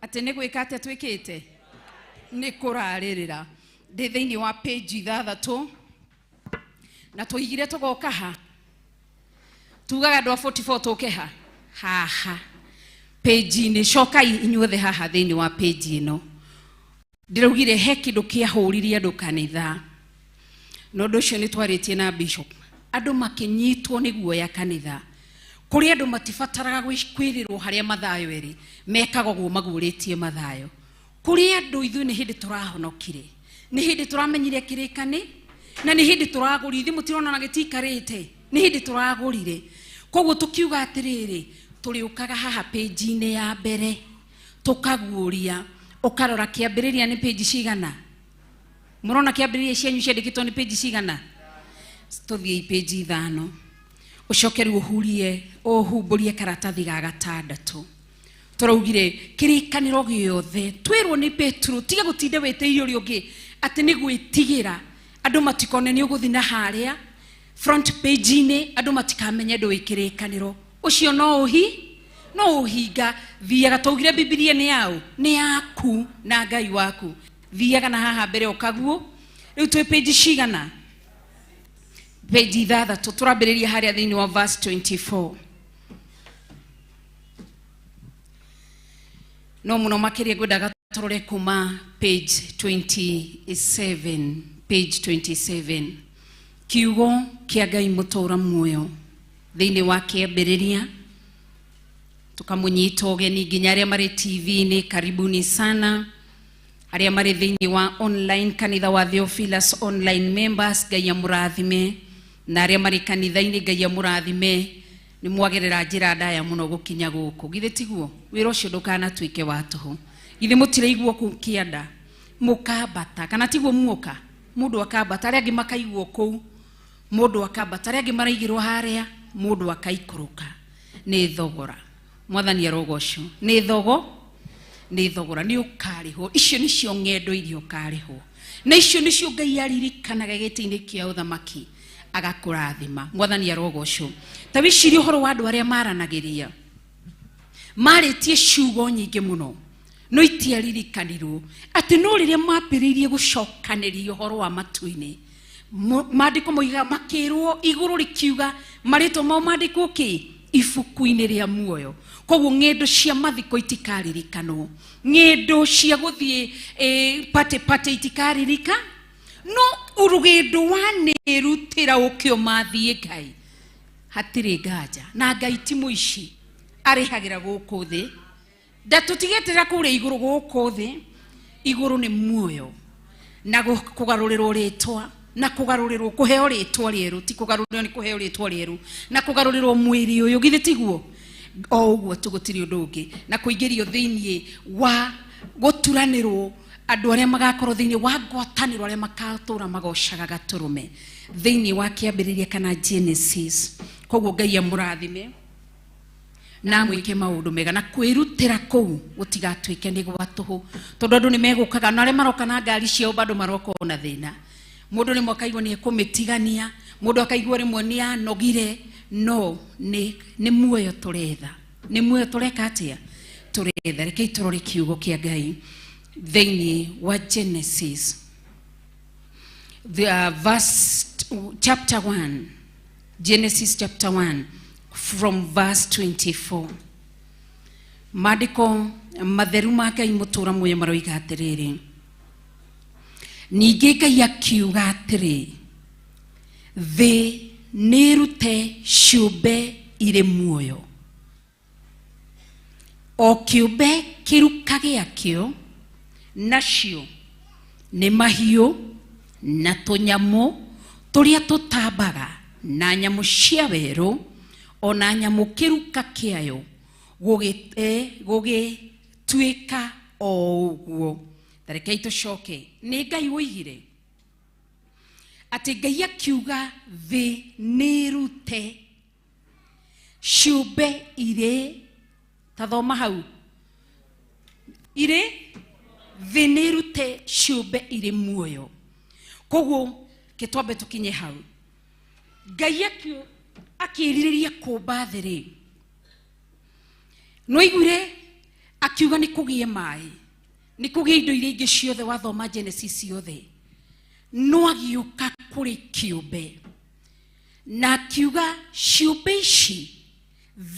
ati nigwika ati twikite nikuraririra ndi thiini wa page 6 na tuigire tugoka ha tugaga andå a 44 tå ke haha page ni cokai inyuothe haha thiini wa page ino ndiraugire he kindu kia huririe andå kanitha no ndå cio ni twaritie na bishop andå makinyitwo ni guoya kanitha kuri andå matibataraga kwirirwo haria mathayo eri mekaga guo maguritie mathayo kuri andå ithu ni hindi turahonokire ni hindi turamenyire kirikani na ni hindi turaguri thimu tirona na gitikarite ni hindi turagurire koguo tukiuga atiriri turiukaga haha page ine ya mbere tukaguria ukarora kiambiriria ni page cigana murona kiambiriria cianyu ciandikitwo ni page cigana tuthie page 5 ucokeri uhurie uhumburie karatathi ga gatandatu turaugire kirikaniro giothe twirwo ni Petro tiga gutinde weteirio ri ungi ati ni gwitigira andu matikone ni uguthi na haria front page ine andu matikamenye ndu wikirikaniro ucio no uhinga thiaga twaugire Biblia ni yao ni yaku na Ngai waku thiaga na haha mbere ukaguo riu twi page cigana page 6 turambiriria haria thiini wa verse 24 no muno makiria ngwendaga turore kuma page 27 kiugo kia Ngai mutura muoyo thiini wa kiambiriria tukamunyita ugeni nginya aria mari TV ni karibuni sana aria mari thiini wa online kanitha wa Theophilus online members Ngai amurathime na aria mari kanitha-ini Ngai amurathime ni mwagerera njira ndaya muno gukinya guku githe tiguo wira ucio ndukana twike watuhu githe mutiraigwo kukianda mukambata kana tiguo muoka mundu akambata aria angi makaigwo kuu mundu akambata aria angi maraigirwo haria mundu akaikuruka ni thogora mwathani arogocio ni thogora ni ukariho icio nicio ngendo irio ukariho na icio nicio Ngai aririkanaga giti-ini kia uthamaki agakurathima mwathani arogocio ta wiciri uhoro wa andu aria maranagiria maritie ciugo nyingi muno no itiaririkanirwo ati no riria mapiririe gucokaniria uhoro wa matu-ini mandiko moiga makirwo iguru rikiuga marito mau mandiko ki ibuku-ini ria muoyo koguo ngendo cia mathiko itikaririkano ngendo cia guthie pate itikaririka no urugendo wanirutira ukio mathie Ngai hatiri ngaja na Ngai ti muici arihagira guku thi ndatutigitira kure iguru guku thi iguru ni muoyo na kugarurirwo ritwa na kugarurirwo kuheo ritwa rieru ti kugarurirwo ni kuheo ritwa rieru na kugarurirwo mwiri uyu githe tiguo o uguo tugutiri undu ungi na kuingirio thiini wa guturanirwo andu aria magakorwo thiini wa ngwataniro aria makatura magocaga gaturume thiini wa kiambiriria kana Genesis koguo Ngai amurathime na mwike maundu mega na kwirutira kuu gutigatwike ni gwatuhu tondu andu ni megukaga na aria maroka na ngari ciao bado maroka na thina mundu ni mwakaigwa ni kumitigania mundu akaigwa rimwe ni anogire no ni muoyo turetha ni muoyo tureka atia turetha rekei turore kiugo kia Ngai thiini wa Genesis chapter 1 Genesis chapter 1 from verse 24 madiko matheru ma Ngai mutura muoyo maroiga atiriri ningi Ngai akiuga atiri thi nirute ciumbe ire muoyo o kiumbe kiruka giakio nacio ni mahiu na tunyamu turia tutambaga na nyamu cia weru ona nyamu kiruka kiayo gugituika o uguo tarekei tucoke ni Ngai woigire ati Ngai akiuga thi nirute ciumbe ire tathoma hau ire thi nirute ciumbe ire muoyo koguo kitwambe tukinye hau Ngai akĩrirĩria kũmba thĩ rĩ, no igure akiuga nĩ kũgĩe maĩ, nĩ kũgĩe indo iria ingĩ ciothe wathoma Genesis ciothe, no agĩũka kũrĩ kĩũmbe na akiuga ciũmbe ici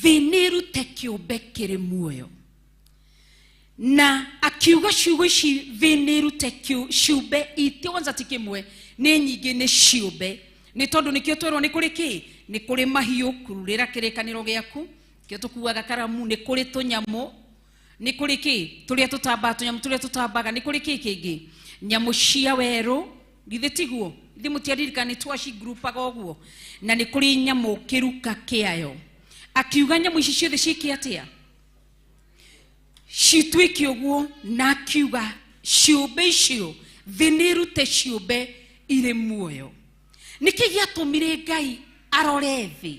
thĩ nĩ ĩrute kĩũmbe kĩrĩ muoyo, na akiuga ciugo ici thĩ nĩ ĩrute ciũmbe itionza ti kĩmwe, nĩ nyingĩ nĩ ciũmbe, nĩ tondũ nĩkĩo twerwo nĩ kũrĩ kĩ, nĩ kũrĩ mahiũ kururĩra kĩrĩkanĩro gĩaku, kĩo tũkuaga karamu, nĩ kũrĩ tũnyamũ, nĩ kũrĩ kĩ tũrĩa tũtambaga, tũnyamũ tũrĩa tũtambaga, nĩ kũrĩ kĩ kĩngĩ, nyamũ cia werũ, githĩ tiguo, githĩ mũtiaririkana twacigrupaga ũguo, na nĩ kũrĩ nyamũ kĩruka kĩayo. Akiuga nyamũ ici ciothe ciĩke atĩa, cituĩke ũguo, na akiuga ciũmbe icio thĩ nĩ ĩrute ciũmbe irĩ muoyo. Nĩkĩ gĩatũmire Ngai arore thĩ,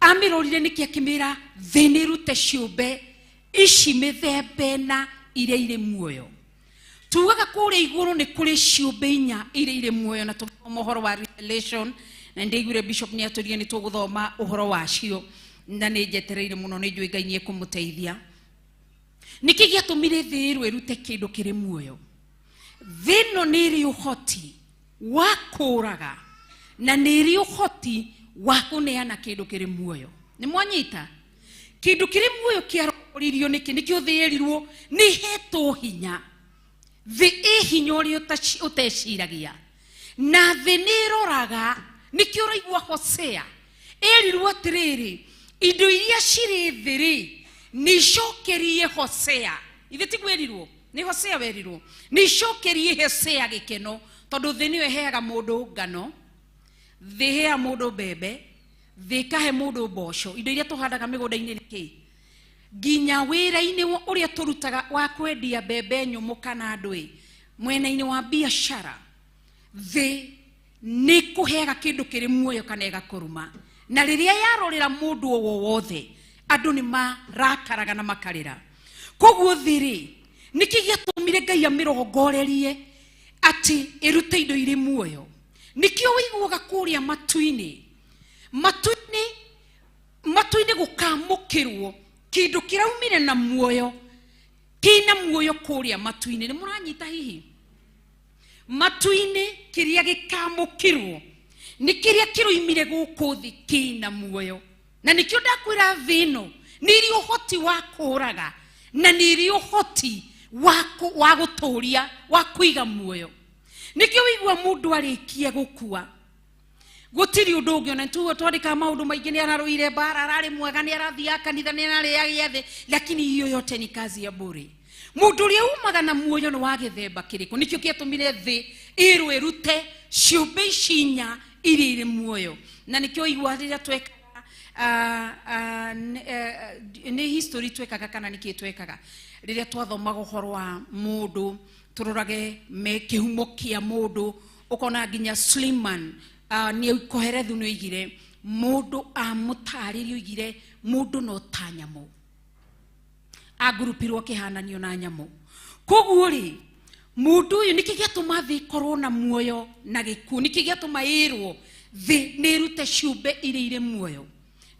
amĩrorire nĩkĩ akĩmĩra thĩ nĩ ĩrute ciũmbe ici mĩthemba ĩna iria irĩ muoyo. Tugaga kũrĩa igũrũ nĩ kũrĩ ciũmbe inya iria irĩ muoyo, na tũthoma ũhoro wa Revelation, na ndaigire Bishop nĩ atũria nĩ tũgũthoma ũhoro wacio, na nĩ njetereire mũno, nĩ njũĩ Ngai nĩ ekũmũteithia. Nĩkĩ gĩatũmire thĩ ĩrũ ĩrute kĩndũ kĩrĩ muoyo? Thĩ ĩno nĩ ĩrĩ ũhoti wa kũũraga na nĩ ĩrĩ ũhoti wa kũneana kĩndũ kĩrĩ muoyo. Nĩ mwanyita? Kĩndũ kĩrĩ muoyo kĩaroririo nĩkĩ? Nĩkĩo thĩ ĩrirwo nĩ hetwo hinya. Thĩ ĩ hinya ũrĩa ũteciragia, na thĩ nĩ ĩroraga. Nĩkĩo ũraigua Hosea ĩrirwo atĩrĩrĩ, indo iria cirĩ thĩ rĩ nĩ icokerie Hosea. Ithe ti kwerirwo, nĩ Hosea werirwo, nĩ icokerie Hosea gĩkeno, tondũ thĩ nĩyo ĩheaga mũndũ ngano, thĩ ĩheaga mũndũ mbembe, thĩ ĩkahe mũndũ mboco, indo iria tũhandaga mĩgũnda-inĩ nĩkĩ, nginya wĩra-inĩ ũrĩa tũrutaga wa kwendia mbembe nyũmũ kana ndũĩ, mwena-inĩ wa biacara, thĩ nĩ kũheaga kĩndũ kĩrĩ muoyo kana ĩgakũruma. Na rĩrĩa yarorera mũndũ o wothe, andũ nĩ marakaraga na makarĩra. Koguo thĩ rĩ, nĩkĩ gĩatũmire Ngai amĩrongorerie atĩ ĩrute indo irĩ muoyo? Nĩkĩo wĩiguaga kũrĩa matu-inĩ gũkamũkĩrwo kĩndũ kĩraumire na muoyo, kĩna muoyo kũrĩa matu-inĩ. Nĩ mũranyita hihi? Matu-inĩ kĩrĩa gĩkamũkĩrwo nĩ kĩrĩa kĩroimire gũkũ thĩ kĩna muoyo. Na nĩkĩo ndakwĩra thĩ ĩno nĩ ĩrĩ ũhoti wa kũũraga na nĩ ĩrĩ ũhoti wa gũtũũria, wa kũiga muoyo. Nĩkĩo wĩigua mũndũ arĩkia gũkua, gũtirĩ ũndũ ũngĩ, ona tuo twandĩka maũndũ maingĩ, nĩ ararũire mbara, ararĩ mwega, nĩ arathiaga kanitha, nĩ ararĩaga gĩathĩ, lakini hiyo yote ni kazi ya bure. Mũndũ ũrĩa umaga na muoyo nĩ wa gĩthemba kĩrĩkũ? Nĩkĩo gĩatũmire thĩ ĩrwo ĩrute ciũmbe ici inya iria irĩ muoyo. Na nĩkĩo igua rĩrĩa twekaga nĩ history twekaga kana nĩkĩ twekaga, rĩrĩa twathomaga ũhoro wa mũndũ, tũrorage kĩhumo kĩa mũndũ, ũkona nginya Suleiman nĩ koherethu nĩ oigire mũndũ amũtarĩrio, oigire mũndũ no ta nyamũ, agurupirwo kĩhananio na nyamũ. Koguo rĩ, mũndũ ũyũ nĩkĩ gĩatũma thĩ ĩkorwo na muoyo na gĩkuũ? Nĩkĩ gĩatũma ĩrwo thĩ nĩ ĩrute ciũmbe iria irĩ muoyo?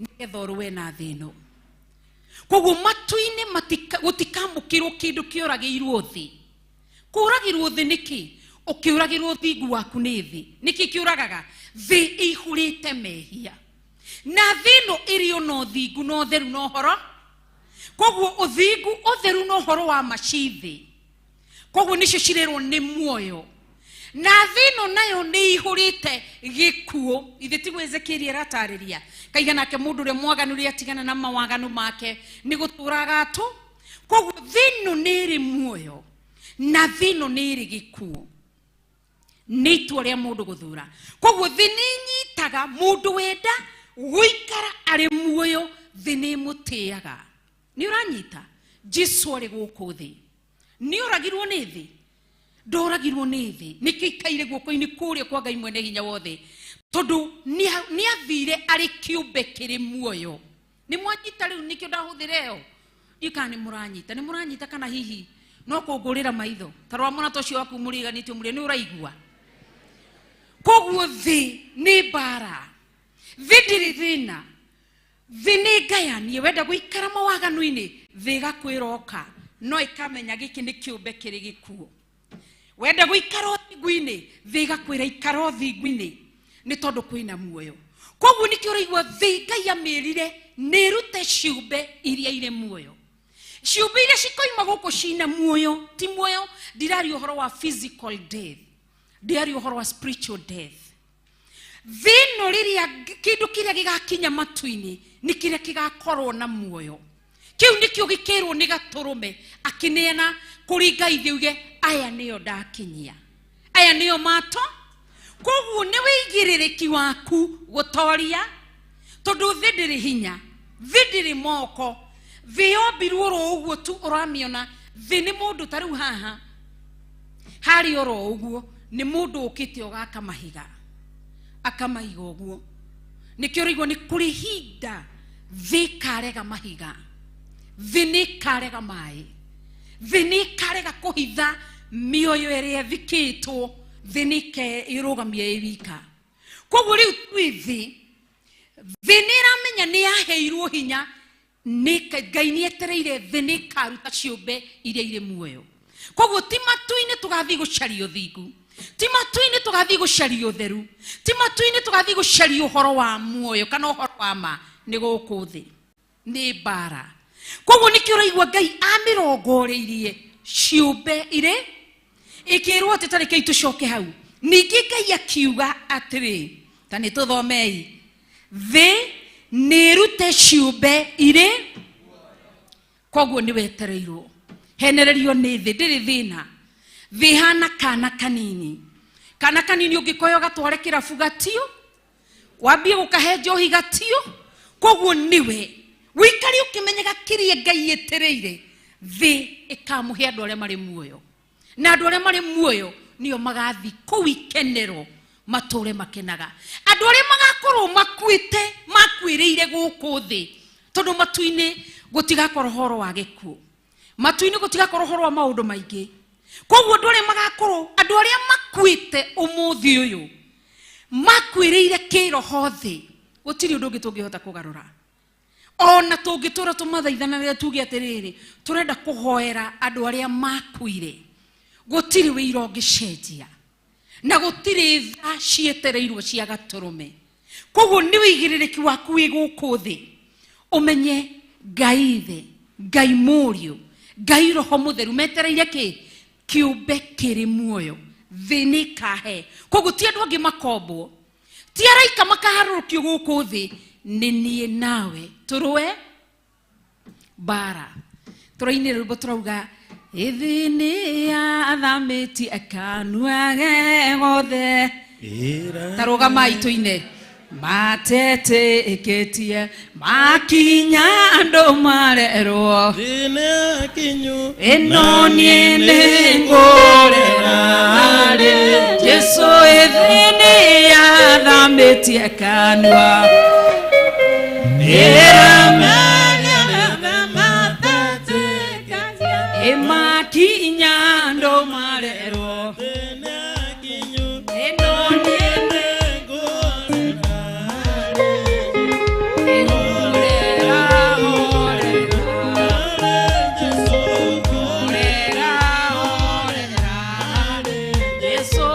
Nĩgetha ũrũe na thĩ ĩno. Koguo matu-inĩ gũtikamũkĩrwo kĩndũ kĩoragĩirwo thĩ. Kũragĩrwo thĩ nĩkĩ? Ũkĩũragĩrwo thingu waku nĩ thĩ. Nĩkĩ kĩũragaga? Thĩ ĩihũrĩte mehia, na thĩ ĩno ĩrĩ ona ũthingu na ũtheru na ũhoro. Koguo ũthingu, ũtheru na ũhoro wa macithi, koguo nĩcio cirerwo nĩ muoyo. Na thĩ ĩno nayo nĩ ihũrĩte gĩkuũ. Ithe tiguo Ezekiel aratarĩria, kaiga nake mũndũ ũrĩa mwaganu rĩrĩa atigana na mawaganu make nĩ gũtũraga tu. Koguo thĩ ĩno nĩ ĩrĩ muoyo na thĩ ĩno nĩ ĩrĩ gĩkuũ. Nĩ itua rĩa mũndũ gũthura. Koguo thĩ nĩ nyitaga mũndũ wenda gũikara arĩ muoyo, thĩ nĩ mũtĩaga. Nĩ ũranyita? Jesu arĩ gũkũ thĩ, nĩ ũragirwo nĩ thĩ? Ndoragirwo nĩ thĩ. Nĩkĩ ikaire guoko-inĩ kũrĩa kwa Ngai mwene hinya wothe? Tondũ nĩ athire arĩ kĩũmbe kĩrĩ muoyo. Nĩ mwanyita rĩu? Nĩkĩo ndahũthĩra ĩyo. Ika nĩ mũranyita? Nĩ mũranyita kana hihi no kũngũrĩra maitho? Tarwa mwana tocio waku mũriganĩtio mũrĩ, nĩ ũraigua? Koguo thĩ nĩ mbara, Thindiri thina. Thini gayanie wenda guikara mawaganu-ini thiga kwiroka no ikamenya giki ni kiumbe kiri gikuo. Wenda guikara thingu-ini thiga kwira ikara thingu-ini ni tondu kwina muoyo. Koguo nikio raigua Ngai amirire nirute ciumbe iria ire muoyo. Ciumbe iria cikoima guku cina muoyo, ti muoyo. Ndirari uhoro wa physical death, ndirari uhoro wa spiritual death. Thino riria kindu kiria gigakinya matu-ini ni kiria gigakorwo na muoyo. Kiu nikio gikirwo ni gaturume akineana kuri Ngai thiuge aya niyo ndakinyia, aya niyo mato. Koguo ni wigiririki waku gutoria tondu thindiri hinya, thindiri moko, thiombirwo ro uguo tu uramiona. Thi ni mundu tariu haha hari oro uguo ni mundu ukite ogaka mahiga akamaiga uguo. Nikio rigwo ni kuri hinda thi karega mahiga, thi ni karega mai, thi ni karega kuhitha mioyo iria thikitwo, thi ni ke irugamie iwika. Koguo riu twithi thi ni ramenya ni yaheirwo hinya ni Ngai ni etereire thi ni karuta ciumbe iria ire muoyo. Koguo ti matu-ini tugathi gucaria uthingu, ti matu-ini tugathi gucaria utheru, ti matu-ini tugathi gucaria uhoro wa muoyo kana uhoro wa ma. Ni guku thi ni bara. Koguo nikio raigua Ngai amirongoreirie ciumbe ire ikirwo ati tareke itucoke hau. Ningi Ngai akiuga atiri, ta ni tuthomei, thi nirute ciumbe ire. Koguo ni wetereirwo henererio ni thi, ndiri thina. Thi hana kana kanini, kana kanini ungikoyo gatware kirabu gatio, wambie gukahe njohi gatio. Koguo niwe wikari ukimenyaga kirie Ngai etereire thi ikamuhe andu aria mari muoyo, na andu aria mari muoyo nio magathi kuu ikenero mature makenaga. Andu aria magakorwo makuite makwiriire guku thi tondu matu-ini gutigakorwo horo wa gikuo, matu-ini gutigakorwo horo wa maundu maingi. Koguo andu aria magakorwo, andu aria makuite umuthi uyu makwiriire kiroho thi, gutiri undu ungi tungihota kugarura. Ona tungitura tumathaithanire tuge atiriri turenda kuhoera andu aria makuire, gutiri wira ungicenjia na gutiri tha cietereirwo cia gaturume. Koguo ni wigiririki waku wi guku thi umenye Ngai thi, Ngai murio, Ngai roho mutheru metereire ki kiumbe kiri muoyo thi ni kahe. Koguo ti andu angi makombo, ti araika makaharurukio guku thi, ni nie nawe turwe bara. Turainire rwimbo turauga ithi ni athamiti akanua gothe. Tarugamai tuine matete eketie makinya andu marerwo Thina kinyu eno niene ngorera Jesu ithi ni athamiti akanua makinya andu marerwo eno niene Jesu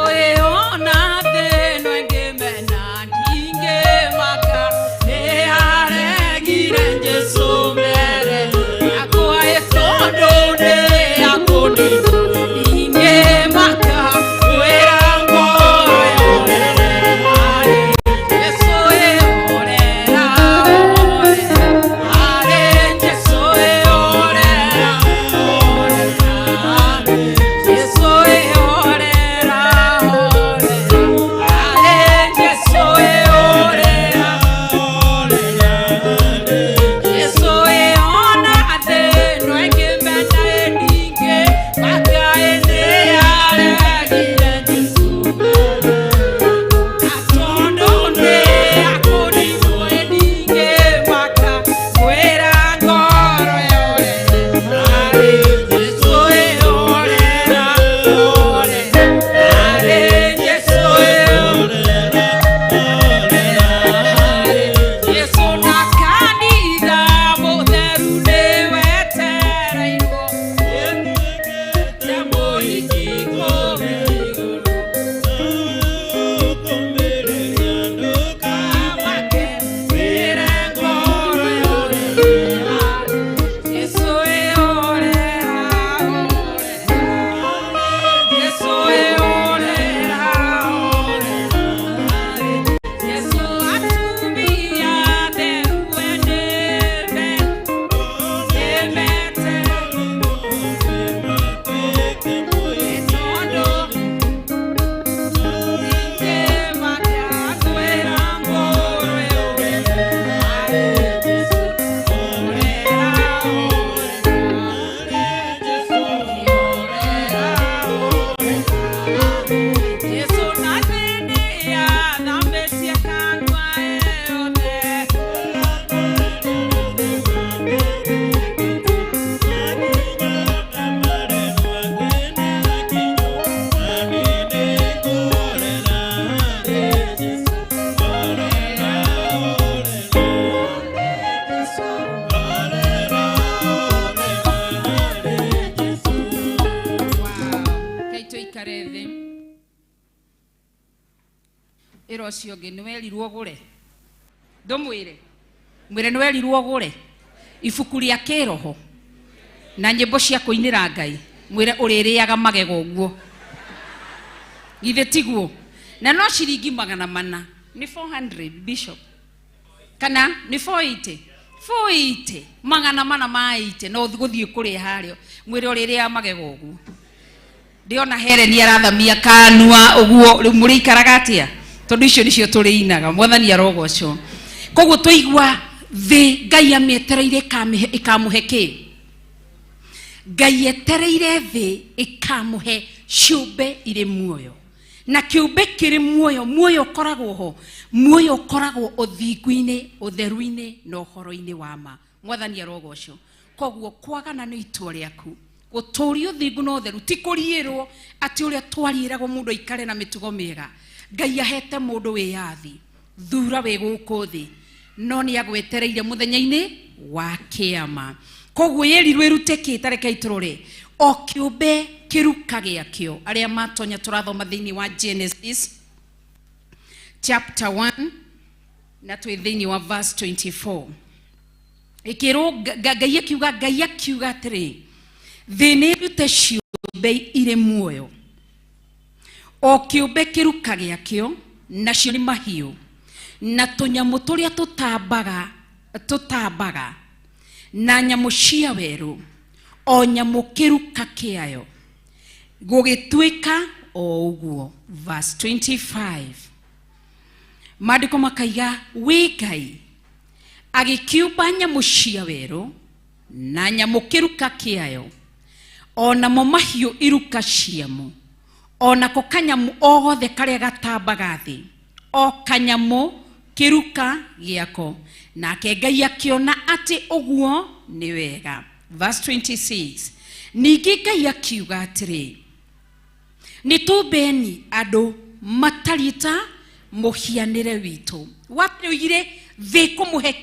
wira ucio ngi ni werirwo gure ndumwire mwire ni werirwo gure ibuku ria kiroho na nyimbo cia kuinira Ngai mwire uririaga magego guo githe tiguo na no ciringi 400 ni 400 bishop kana ni 480 480 maite no guthie kuri hario mwire uriria magego guo ndiona Helen arathamia kanua uguo muri ikaraga atia tondu icio nicio turiinaga mwathani arogocwo koguo tuigua thi Ngai amietereire ikamuhe ki Ngai etereire thi ikamuhe ciumbe ire muoyo na kiumbe kiri muoyo koragwo ho muoyo koragwo uthingu-ini utheru-ini na uhoro-ini wa ma mwathani arogocwo koguo kwagana ni itwa riaku guturio thingu no theru ti kuriirwo ati uria twariragwo mundu aikare na mitugo miega Ngai ahete mundu wiyathi thura we guku thi no ni agwetereire muthenya-ini wa kiama koguo yerirwe ruteke tareka iturore o kiumbe kiruka giakio aria matonya turathoma thiini wa Genesis chapter 1 na twi thiini wa verse 24 ikiro Ngai akiuga atiri thini rute ciumbe ire muoyo o kiumbe kiruka giakio nacio ni mahiu na tunyamu turia tutambaga na nyamu cia weru o nyamu kiruka kiayo gugituika o uguo verse 25 maandiko makaiga wi Ngai agikiumba nyamu cia weru na nyamu kiruka kiayo ona mo mahiu iruka ciamo ona ko kanyamu ogothe karia gatambaga thi o kanyamu kiruka giako nake Ngai akiona ati uguo ni wega verse 26 ningi Ngai akiuga atiri nitumbeni andu matarita muhianire witu wapiugire thi kumuhe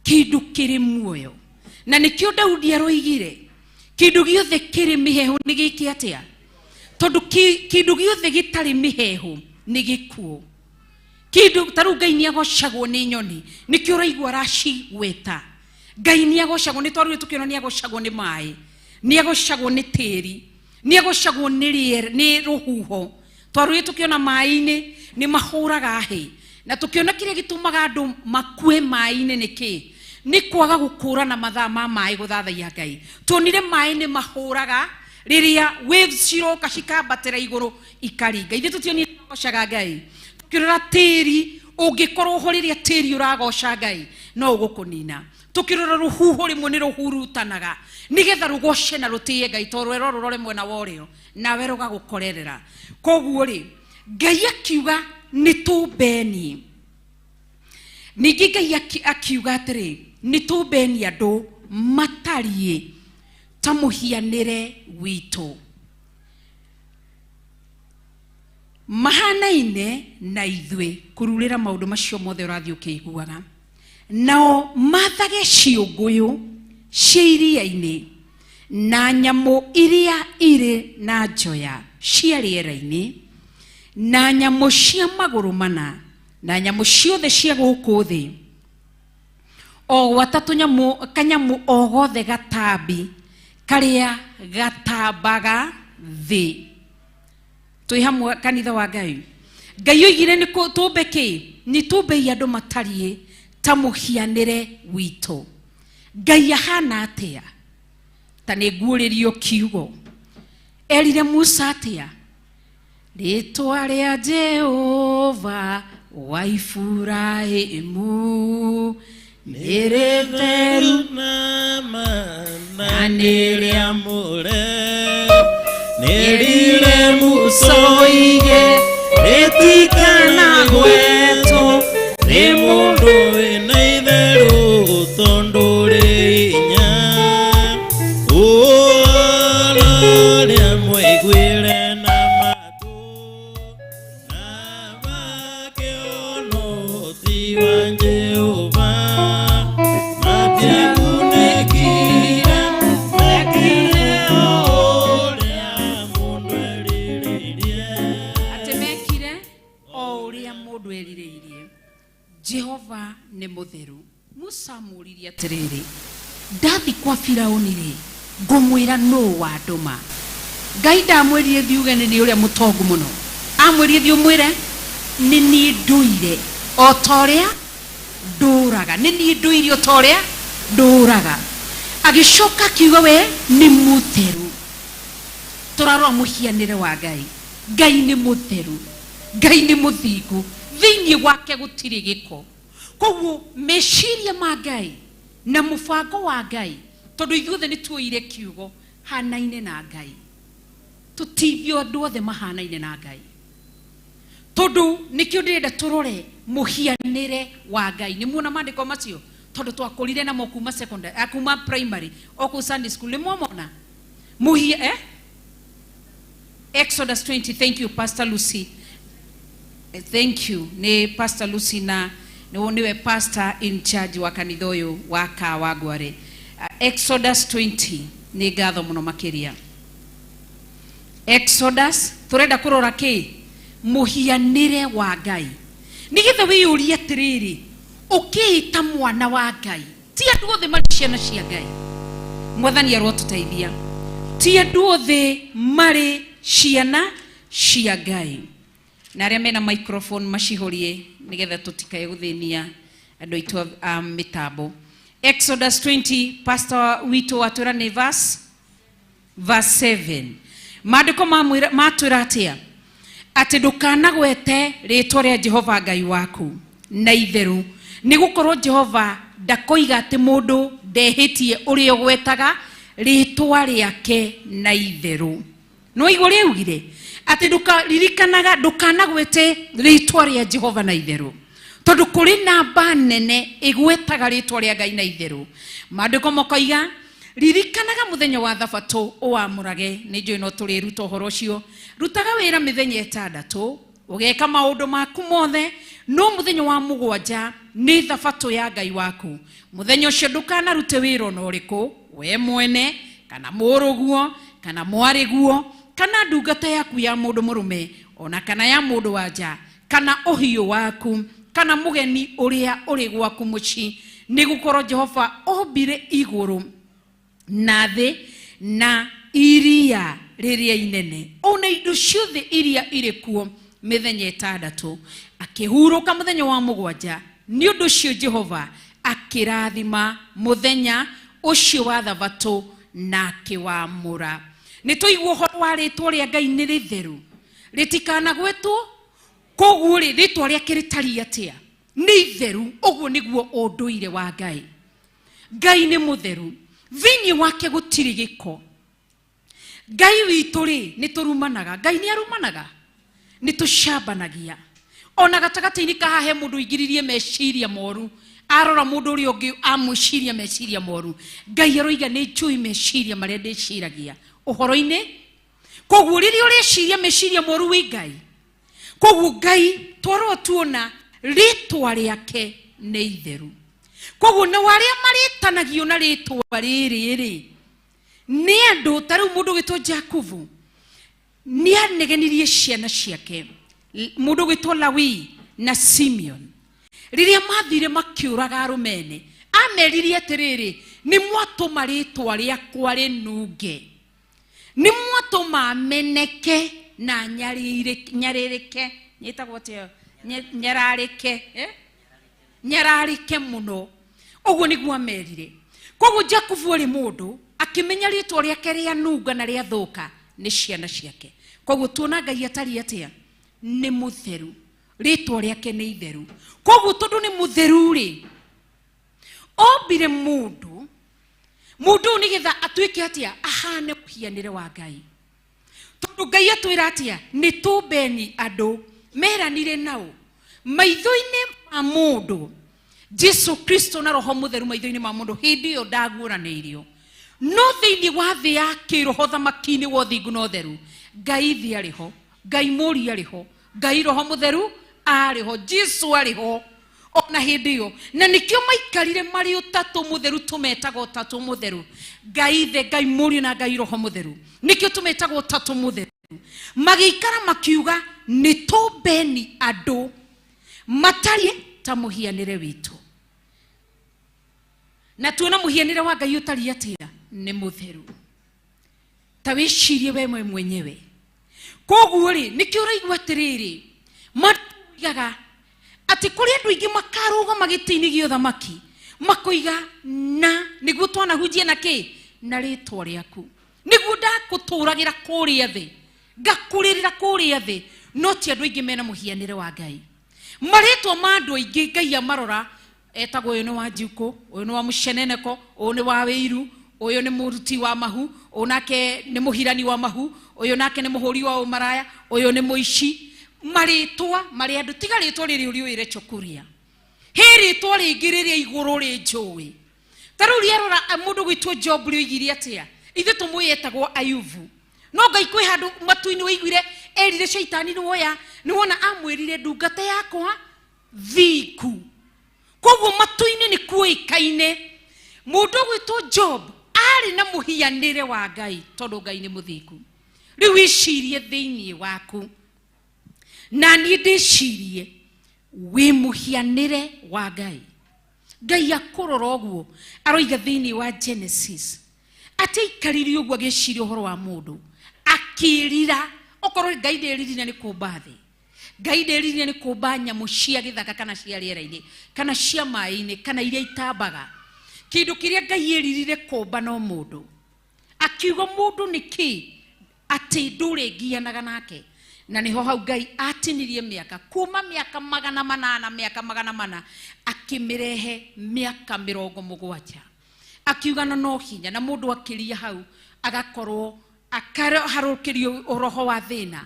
kindu kiri muoyo na nikio Daudi aroigire kindu giothe kiri mihehu ni giki atia tondu kindu giothe gitari mihehu ni gikuo kindu taru Ngai ni agocagwo ni nyoni nikio raigwa raci weta Ngai ni agocagwo ni twaru tukiona ni agocagwo ni mai ni agocagwo ni tiri ni agocagwo ni riere ni ruhuho twaru tukiona mai-ini ni mahuraga hi na tukiona kiria gitumaga andu makue mai-ini niki ni kwaga gukurana mathaa ma mai guthathaia Ngai tuonire mai ni mahuraga riria waves ciroka cikambatira iguru ikaringa ithe tutionire gocaga Ngai tukirora tiri ungikorwo ho riria tiri uragoca Ngai no ugukunina tukirora ruhuho rimwe ni ruhurutanaga nigetha rugoce na rutie Ngai torwero rurore mwena worio nawe rugagukorerera koguo ri Ngai akiuga nitumbeni ningi Ngai akiuga atiri nitumbeni andu matarie ta muhianire witu mahanaine na ithwe kururira maundu macio mothe urathio kiiguaga nao mathage ciunguyu ciiria-ini na nyamu iria iri na njoya cia riera-ini na nyamu cia maguru mana na nyamu ciothe cia guku thi o watatu kanyamu o gothe gatambi karia gatambaga thi twi hamwe kanitha wa Ngai Ngai oigire ni tumbe ki ni tumbe andu matarie ta muhianire witu Ngai ahana atia ta ni guuririo kiugo erire Musa atia ritwa ria Jehova wa Ifurahimu nire theru na nire amure nirire musoige etikana gwetu ni mundu wina itheru tondu ri inya ria mwiguire na matu abakiono ti wa Jehova matiakunekire mekire oria mundu eriririe mutheru. Musa muririe atiriri, ndathi kwa Firauni ri ngumwira no wa nduma. Ngai ndamwiririe thiuge ni uria mutongu muno. Amwiririe thi umwire ni ni nduire otoria nduraga, ni ni nduire otoria nduraga. Agicoka kiugo we ni mutheru. Turarora muhianire wa Ngai. Ngai ni mutheru, Ngai ni muthingu, thiini wake gutiri giko. Koguo meciria ma Ngai na mubango wa Ngai, tondu ithuothe ni tuoire kiugo hanaine na Ngai. Tutithio andu othe mahanaine na Ngai, tondu nikio ndirenda turore muhianire wa Ngai. Ni muona mandiko macio, tondu twakurire na mokuma secondary, akuma primary, oku Sunday school, ni mwona Exodus 20. Thank you Pastor Lucy. Thank you. Ni Pastor Lucy na niwe pastor in charge wa kanitha uyu wa Kawagware. Exodus 20 ni gatho muno makiria. Exodus turenda kurora ki muhianire wa Ngai. Nigithe wiyuria atiriri, ukiita mwana wa Ngai, ti andu othe mari ciana cia Ngai. Mwathani arotuteithia. Ti andu othe mari ciana cia Ngai. Na aria mena microphone macihorie nigetha tutikae guthinia andu aitu mitambo. Exodus 20, pastor wito atwira ni verse 7. Maandiko matwira atia ati ndukanagwete ritwa ria Jehova Ngai waku na itheru, ni gukorwo Jehova ndakoiga ati mundu ndehitie uria gwetaga ritwa riake na itheru. No igore augire ati ndukaririkanaga ndukanagwete ritwa ria Jehova na itheru, tondu kuri namba nene igwetaga ritwa ria Ngai na itheru. Maandiko mokoiga ririkanaga muthenya wa thabato uamurage. Ni njui no turiruta uhoro ucio. Rutaga wira mithenya 6, ugeka maundu maku mothe, no muthenya wa mugwanja ni thabato ya Ngai waku. Muthenya ucio ndukanarute wira no riku, we mwene kana muruguo kana mwariguo kana ndungata yaku ya mundu murume ona kana ya mundu wanja kana uhiyo waku kana mugeni uria uri gwaku muci, ni gukorwo Jehova ombire iguru na thi na iria riria inene ona indo ciothe iria iri kuo mithenya 6, akihuruka muthenya wa mugwanja. Ni undu cio Jehova akirathima muthenya ucio wa thabato na akiwamura. Ni tuigwo horo wa ritwa ria Ngai ni ritheru, ritikanagwetwo. Koguo ritwa riake ritari atia ni itheru. Uguo niguo unduire wa Ngai. Ngai ni mutheru, thiini wake gutiri giko. Ngai witu ni turumanaga, Ngai ni arumanaga, ni tushambanagia. Ona gatagati-ini kahahe mundu igiririe meciria moru, arora mundu uri ungi amwiciria meciria moru, Ngai aroiga ni njui meciria maria ndiciragia uhoro-ini. Koguo riria uriciria meciria moru wi Ngai, koguo Ngai twaro tuona ritwa riake ni itheru. Koguo na waria maritanagio na ritwa riri ni andu taru mundu gitwo Jakubu ni anegenirie ciana ciake, mundu gitwo Lawi na Simeon. Riria mathire makiuraga arumene, ameririe atiriri, ni mwatuma ritwa riakwa rinunge, ni mwatuma meneke na nyaririke, nyitagwo atia nyararike muno. Uguo niguo amerire. Koguo Jakubu ari mundu akimenya ritwa riake ria nunga na ria thuka ni ciana ciake. Koguo tuona Ngai atari atia ni mutheru, ritwa riake ni itheru. Koguo tondu ni mutheru ri ombire mundu nigetha atuike atia ahane kuhianire wa Ngai. Tondu Ngai atwira atia ni tumbeni andu meranire nao maitho-ini ma mundu. Jesu Kristo na Roho Mutheru maitho-ini ma mundu hindi yo ndaguraneirio. No thiini wa thi ya kiroho thamaki-ini wa thingu no theru, Ngai thi ariho, Ngai muri ariho, Ngai Roho Mutheru ariho, Jesu ariho ona hindi yo. Na nikio maikarire mari utatu mutheru, tumetaga utatu mutheru, Ngai the, Ngai muri na Ngai Roho Mutheru. Nikio tumetaga utatu mutheru. Magikara makiuga ni tumbeni andu matari ta muhianire witu. na tuona muhianire wa Ngai utari atia ni mutheru ta wicirie we mwenyewe. Koguo ri nikio raigwa atiriri matigaga ati kuri andu ingi makaruga magiti-ini gio thamaki makoiga na niguo twana hujie na ki na ritwa riaku niguo ndakuturagira kuria thi ngakuririra kuria thi no ti andu ingi mena muhianire wa Ngai maritwa ma andu ingi Ngai amarora etagwo uyu ni wa Njuku, uyu ni wa Musheneneko, uyu ni wa Wiru, uyu ni muruti wa mahu, uyu nake ni muhirani wa mahu, uyu nake ni muhuri wa umaraya, uyu ni muici. Maritwa mari andu tiga ritwa riri uriuire chokuria he ritwa ringi riria iguru ri njui taru riarora mundu gwitwo Job riugirie atia ithe tumuyetagwo Ayubu no Ngai kwi handu matu-ini wiguire erire shaitani ni woya ni wona amwirire ndungata yakwa thiku. Koguo matu-ini ni kuikaine mundu gwitwo Job ari na muhianire wa Ngai tondu Ngai ni muthiku. Riu icirie thiini waku na ni ndicirie wi muhianire wa Ngai. Ngai akurora uguo aroiga thiini wa Genesis ati ikariri uguo agiciria uhoro wa mundu akirira okorwo Ngai ndiriririe ni kumba thi Ngai ndiriririe ni kumba nyamu cia githaka kana cia riera-ini kana cia mai-ini kana iria itambaga kindu kiria Ngai eririre kumba no mundu akiuga mundu niki ati nduringianaga nake na niho hau Ngai atinirie miaka kuma miaka 800 akimirehe miaka 70 akiuga no hinya na mundu akiria hau agakorwo akaharukirio roho wa thina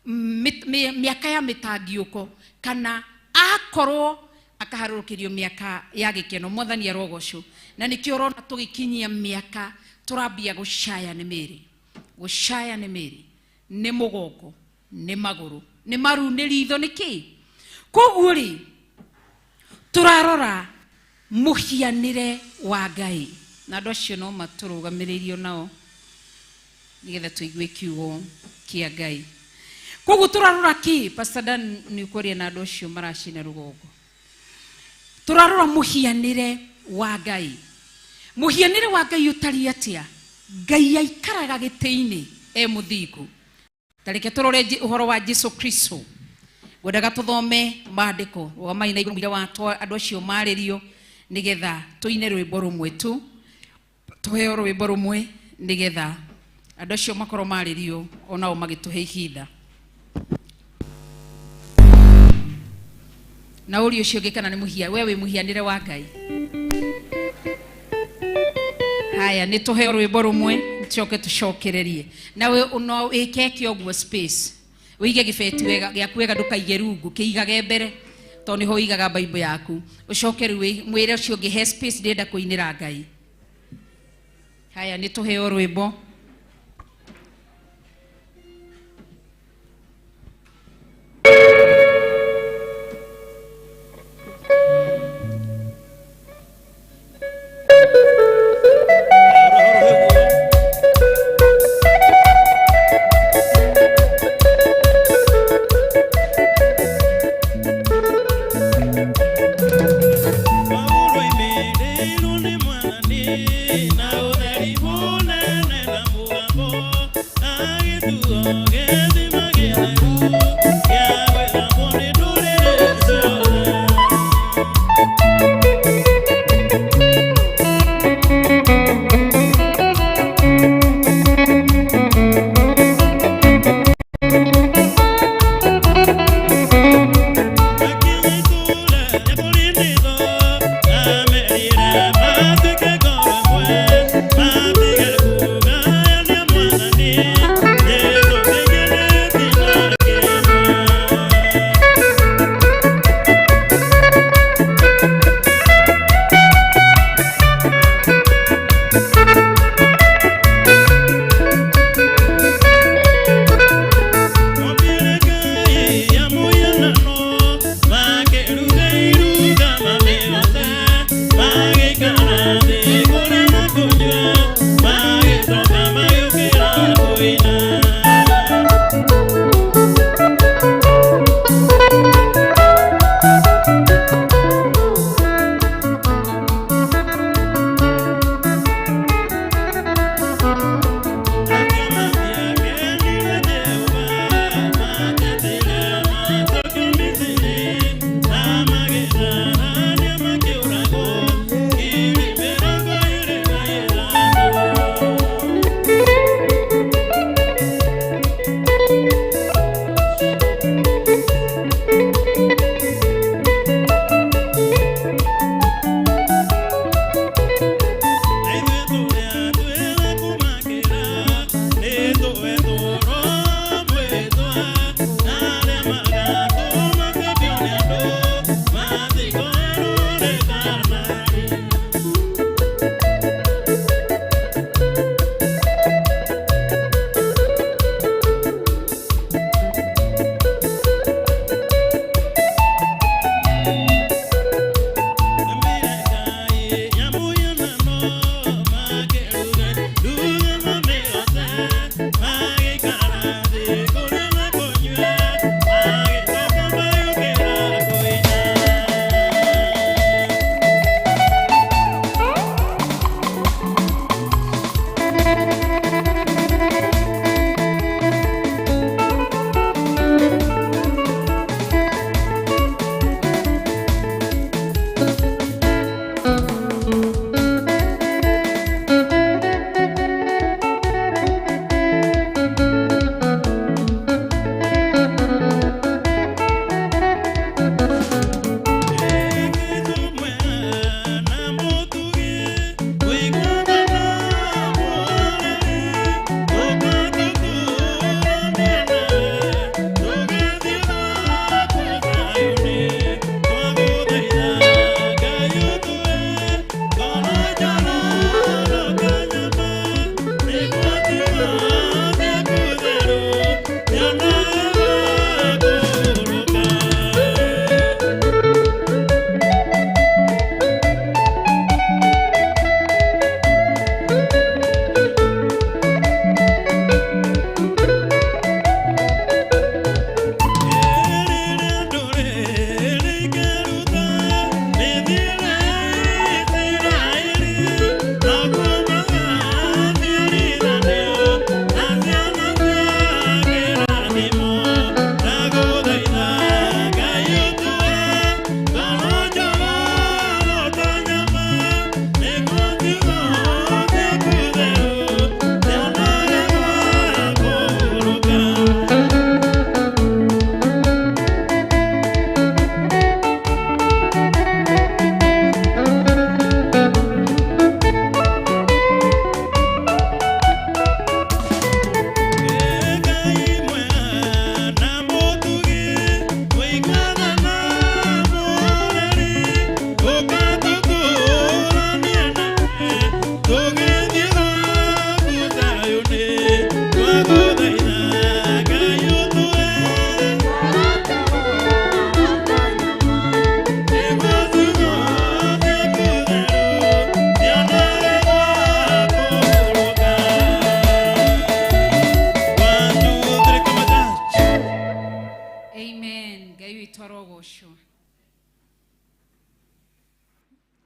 miaka ya mitangiuko kana akorwo akaharukirio miaka ya gikeno. Mwathani arogocwo na nikio rona tugikinyia miaka turambia gucaya ni miri ni mugongo ni maguru ni maru ni ritho niki. Koguo ri turarora muhianire wa Ngai na andu acio no maturugamirio nao nigetha tuigue kiugo kia Ngai. Koguo turarora ki Pastor Dan ni kuria na andu acio maracina rugongo turarora muhianire wa Ngai. Muhianire wa Ngai utari atia Ngai aikaraga giti-ini muthiku. Tareke turore uhoro wa Jesu Kristo godaga tuthome maandiko wa maina iguru mira wa andu acio maririo nigetha tuine rwimbo rumwe tu tuheo rwimbo rumwe nigetha andu acio makorwo maririo onao magituhe ihinda na uri ucio ngikana ni muhia wewe muhianire wa Ngai. Haya ni tuheo rwimbo rumwe choke tucokererie nawe uno wikeke ogwo space wige gibeti wega gya kwega ndukaige rungu kiigage mbere to niho igaga Bible yaku ucokeru mwire ucio ngihe space ndenda kuinira Ngai. Haya ni tuheo rwimbo na utheri munene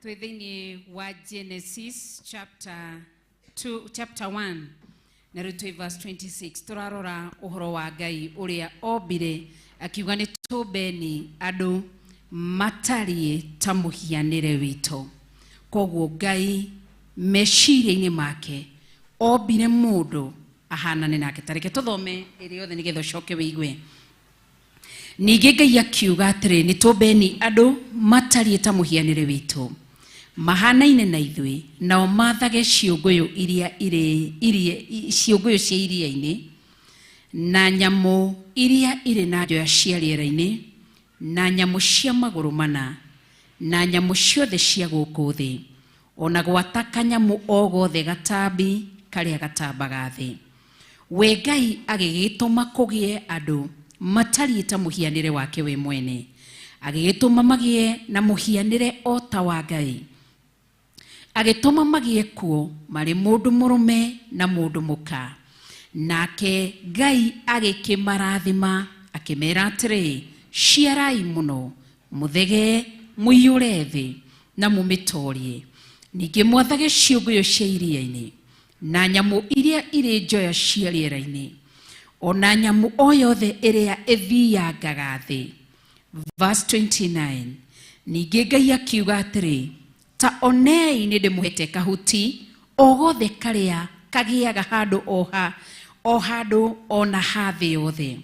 Twithini wa Genesis chapter 1 na rutwe verse 26 turarora uhoro wa Ngai uria obire akiuga ni tubeni andu matarie ta muhianire wito. Koguo Ngai meciria-ini make obire mundu ahanane nake. Tareke tuthome iri yothe nigetha coke wigue. Ningi Ngai akiuga atiri ni tubeni andu matarie ta muhianire wito, mahanaine na ithui, nao mathage ciunguyu ciunguyu cia iria-ini na nyamu iria iri na njoya cia riera-ini na nyamu cia maguru mana na nyamu ciothe cia guku thi, ona gwata kanyamu o gothe gatambi karia gatambaga thi. We Ngai agigituma kugie andu matarie ta muhianire wake we mwene, agigituma magie na muhianire o ta wa Ngai, agituma magie kuo mari mundu murume na mundu muka. Nake Ngai agikimarathima akimera atiri, ciarai muno, muthege, muiyure thi na mumitorie. Ningi mwathage ciunguyu cia iria-ini na nyamu iria iri njoya cia riera-ini, ona nyamu o yothe iria ithiangaga thi. Verse 29. Ningi Ngai akiuga atiri, ta onei ni ndimuhete kahuti o gothe karia kagiaga handu o handu ona hathi yothe,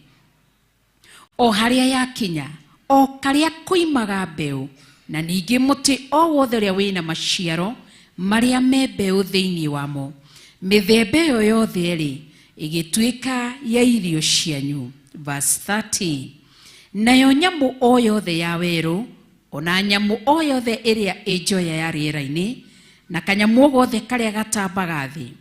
o haria yakinya, o karia kuimaga mbeu, na ningi muti o wothe uria wina maciaro maria me mbeu thiini wamo. Mithembe yo yothe ri igituika ya irio cianyu. Verse 30. Nayo nyamu o yothe ya weru, ona nyamu o yothe iria injoya ya riera-ini, na kanyamu gothe karia gatambaga thi,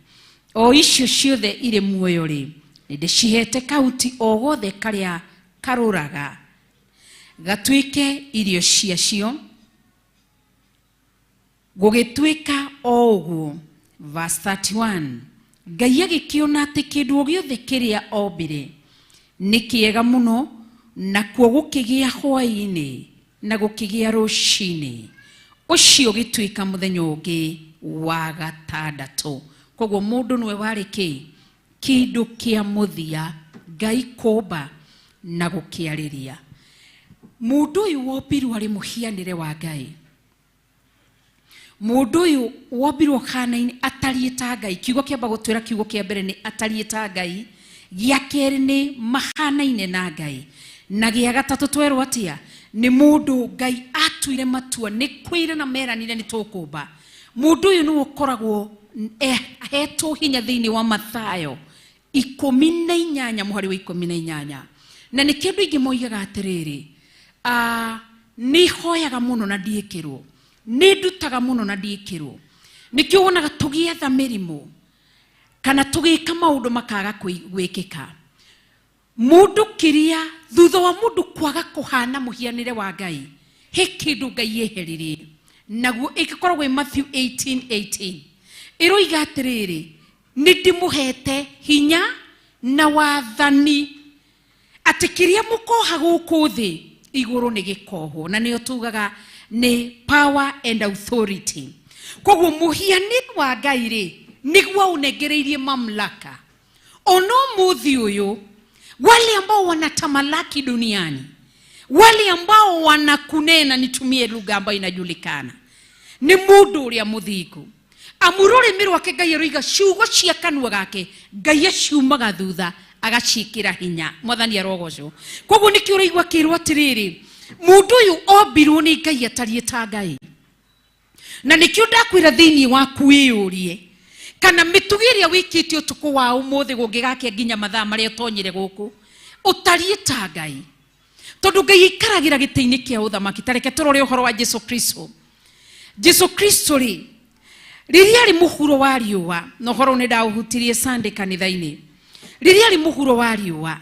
o icio ciothe iri muoyo ri ndicihete kahuti o gothe karia karuraga gatuike irio ciacio, gugituika o uguo. Verse 31. Ngai agikiona ati kindu o giothe kiria obire ni kiega muno, na kuo gukigia hwa-ini na gukigia ruci-ini. Ucio gituika muthenya ungi wa gatandatu. Koguo mundu nwe wari ki kindu kia muthia Ngai kumba na gukiariria. Mundu uyu wombirwo ari muhianire wa Ngai, mundu uyu wombirwo khana-ini atarie ta Ngai. Kiugo kiamba gutwira kiugo kia mbere ni atarie ta Ngai, gia keri ni mahanaine na Ngai, na gia gatatu twerwo atia ni mundu Ngai atuire matua ni kwire na meranire ni tukumba. Mundu uyu ni ukoragwo ahetwo hinya thiini wa Mathayo 18 muhari wa 18, na ni kindu ingi moigaga atiriri, ni hoyaga muno na ndiikirwo, ni ndutaga muno na ndiikirwo. Nikio wonaga tugietha mirimu kana tugika maundu makaga gwikika. Mundu kiria thutha wa mundu kwaga kuhana muhianire wa Ngai, he kindu Ngai yeheririe naguo igikoragwo Matthew 18:18. Iroiga atiriri, ni ndimuhete hinya na wathani ati kiria mukoha guku thi iguru ni gikoho, na nio tugaga ni power and authority. Koguo muhianire wa Ngai ri niguo unengereirie mamlaka. Ono muthi uyu wale ambao wanatamalaki duniani, wale ambao wanakunena, nitumie lugha ambayo inajulikana, ni mundu uria muthiku. Amurore mirwa ke Ngai roiga ciugo cia kanua gake, Ngai aciumaga thutha agacikira hinya. Mwathani arogocwo. Koguo nikio uraigwa kirwo atiriri, mundu uyu ombirwo ni Ngai atarie ta Ngai. Na nikio ndakwira thiini waku wiyurie, kana mitugiria wikiti utuku wa umuthi gungigake nginya mathaa maria tonyire guku, utarie ta Ngai. Tondu Ngai ikaragira giti-ini kia uthamaki. Tareke turore uhoro wa Jesu Kristo. Jesu Kristo ri riria ri muhuro wa riua, no horo ni ndauhutirie Sunday kanitha-ini. Riria ri muhuro wa riua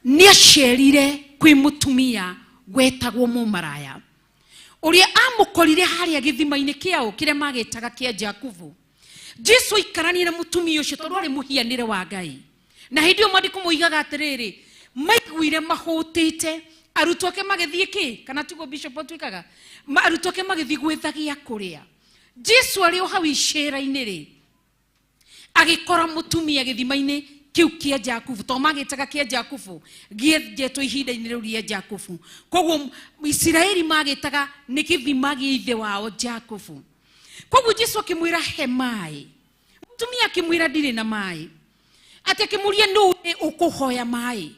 ni acerire kwi mutumia gwetagwo mumaraya, uria amukorire haria githima-ini kiao kiria magitaga kia Jakubu. Jesu ikaranie na mutumia ucio tondu ari muhianire wa Ngai, na hindio mandiko moigaga atiriri, maiguire mahutite arutwo ake magithie ki kana tugo bishop twikaga arutwo ake magithie gwethagia kuria. Jesu ari o hau icera-ini ri agikora mutumia githima-ini kiu kia Jakubu to magitaga kia Jakubu gietwo ihinda-ini riu ria Jakubu. Koguo Isiraeli magitaga ni githima gia ithe wao Jakubu. Koguo Jesu akimwira he mai, mutumia akimwira ndire na mai, ati akimuria no ukuhoya mai,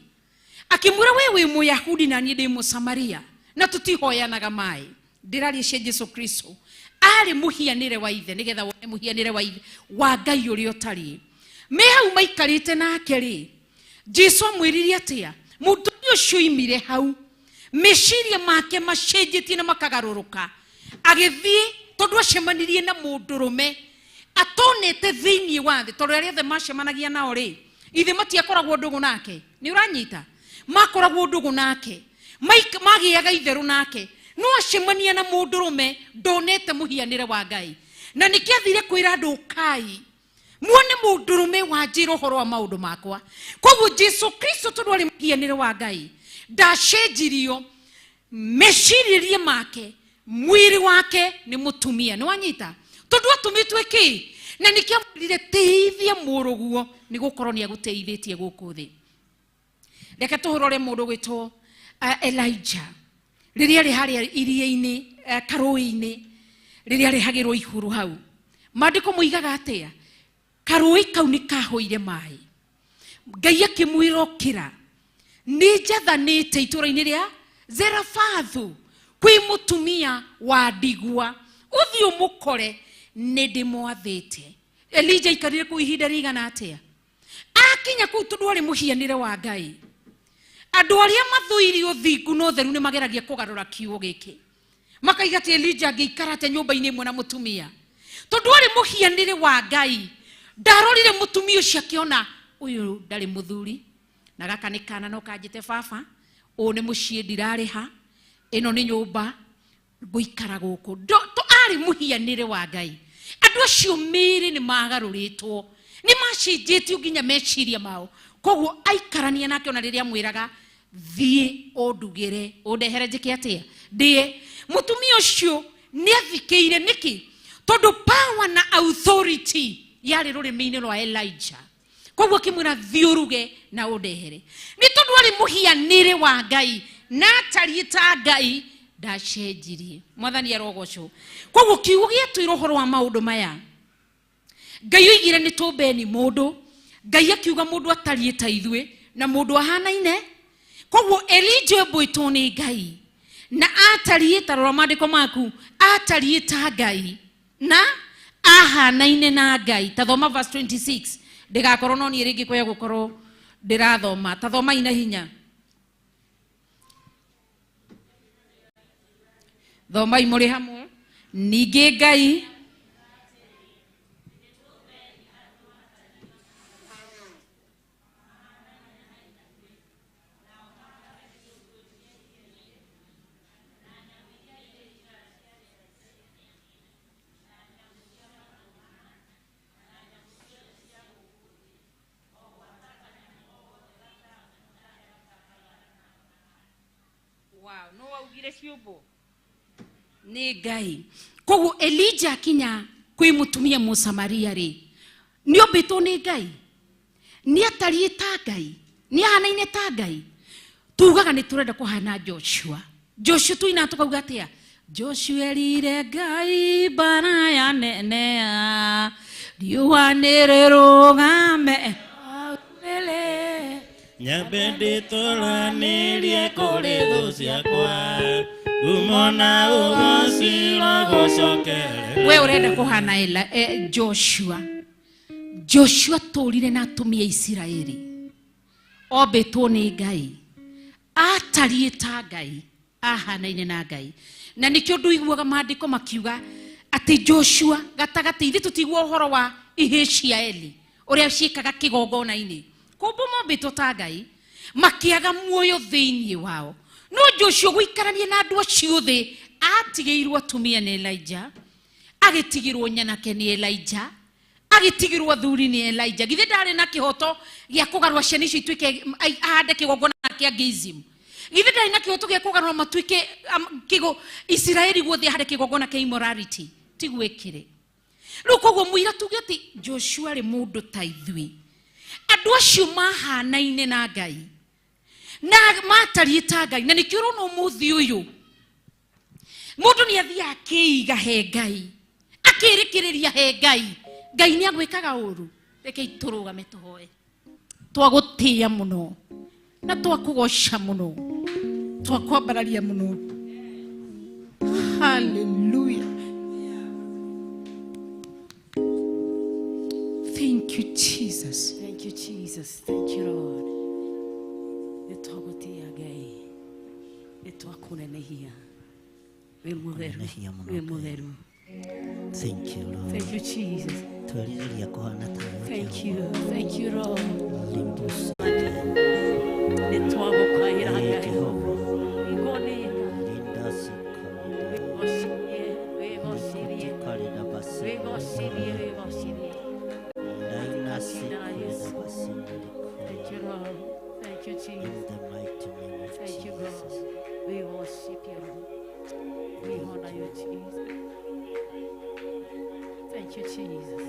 akimwira wewe Muyahudi na niĩ ndĩ Mũsamaria na tutihoyanaga mai. Ndiraria cia Jesu Kristo ari muhianire wa ithe nigetha wone muhianire wa ithe wa Ngai uria utari. Me hau maikarite nake ri Jesu amwiririe atia mundu ucio imire hau meciria make macenjetie na makagaruruka agithie tondu acemanirie na mundurume atonete thiini wa thi tondu aria the macemanagia nao ri ithe matiakoragwo ndugu nake. Ni uranyita makoragwo ndugu nake magiaga itheru nake no acemania na mundurume ndonete muhianire wa Ngai na nikiathire kwira andu kai muone mundurume wanjira uhoro wa maundu makwa. Koguo Jesu Kristo tondu ari muhianire wa Ngai ndacenjirio meciririe make mwiri wake ni mutumia. Ni wanyita tondu atumitwe ki na nikiamwirire teithia muruguo ni gukorwo ni aguteithitie guku thi. Reke tuhurore mundu gwitwo Elijah riria ri haria iria-ini karui-ini riria ri hagirwo ihuru hau. Maandiko moigaga atia karui kau ni kahoire mai. Ngai akimwira okira ni njathanite itura-ini ria Zerafathu kwi mutumia wa ndigwa uthi umukore ni ndimwathite. Elijah ikarire ku ihinda rigana atia akinya ku tondu ari muhianire wa Ngai. Andu aria mathuiri uthingu no theru ni mageragia kugarura kiugo giki makaiga ati Elijah ngiikara ate nyumba-ini imwe na mutumia tondu ari muhianire wa Ngai. Ndarorire mutumia ucio akiona uyu ndari muthuri na gaka ni kana no kanjite baba u ni mucii ndirariha ino ni nyumba nguikara guku to ari muhianire wa Ngai. Andu acio miri ni magaruritwo ni macinjitio nginya meciria mao. Koguo aikarania nake ona riria mwiraga thie ondugire ondehere njike atia ndie mutumia ucio ni athikiire niki tondu power na authority yari rurimi-ini rwa Elijah. Koguo kimwira thiuruge na ondehere ni tondu ari muhianire wa Ngai na atariĩ ta Ngai ndacenjirie. Mwathani arogocwo. Koguo kiugo gietu irohoro wa maundu maya Ngai oigire ni tumbeni mundu. Ngai akiuga mundu atariĩ ta ithue na mundu ahanaine. Koguo Elijah bwitwo ni Ngai na atariĩ ta rora maandiko maku atariĩ ta Ngai na ahanaine na Ngai. Tathoma verse 26 ndigakorwo no ni ringi kwaya gukorwo ndirathoma. Tathoma ina hinya thoma imuri hamwe. Ningi Ngai no augire kiubo ni Ngai. Koguo Elijah kinya kwi mutumia Musamaria ri ni ombitwo ni Ngai ni atariĩ ta Ngai ni ahanaine ta Ngai. Tugaga ni turenda kuhana Joshua. Joshua tuina tukauga atia Joshua erire Ngai bana ya nenea riũa nĩ rĩrũgame nyambe ndĩtũranĩrie kũrĩ thũ ciakwa umona ũgacira gũcokere. We urenda kuhana Joshua. Joshua tũrire na atumia Isiraeli ombĩtwo nĩ Ngai atariĩ ta Ngai ahanaine na Ngai. Na nikio ndu iguaga maandiko makiuga ati Joshua gatagati ithe tutigwo uhoro wa ihĩ cia Eli uria ciikaga kigongona-ini kumbe mombĩtwo ta Ngai makiaga muoyo thĩinĩ wao. No Joshua guikarania na andu acio thĩ atigĩirwo atumia nĩ Elijah, agĩtigĩrwo nyanake nĩ Elijah, agĩtigĩrwo athuri nĩ Elijah. Githĩ ndarĩ na kĩhoto gĩa kũgarũra ciana icio ituĩke ahande kĩgongona kĩa Gerizim? Githĩ ndarĩ na kĩhoto gĩa kũgarũra matuĩke Isiraeli guothe harĩ kĩgongona kĩa immorality ti gwĩkĩre. Rĩu koguo mũira tuge atĩ Joshua arĩ mũndũ ta ithuĩ, andũ acio mahanaine na Ngai na matariĩ ta Ngai, na nĩkĩo ũrona ũmũthĩ ũyũ mũndũ nĩ athiaga akĩiga he Ngai, akĩrĩkĩrĩria he Ngai, Ngai nĩ agwĩkaga ũru. Reke tũrũgame tũhoe. Twagũtĩĩa mũno na twakũgoca mũno, twakwambararia mũno. Hallelujah. Thank you, Jesus. Thank you, Jesus. Thank you, Lord. Nitwagutia Ngai. Nitwakunenehia. We mutheru. We mutheru. Thank you, Lord. Thank you, Jesus. Twariria kuhana tayo. Thank you. Thank you, Lord. Limbus. Nitwagukaira Ngai. Jehova. Igoneka. Linda sikali. We gosirie. Kali na basi. We gosirie. We gosirie. Naina sikali na basi. Thank you, Lord. Thank you, In Jesus. the mighty name of Thank you, Jesus. God. We worship you, Lord. We honor you, Jesus. Thank you, Jesus.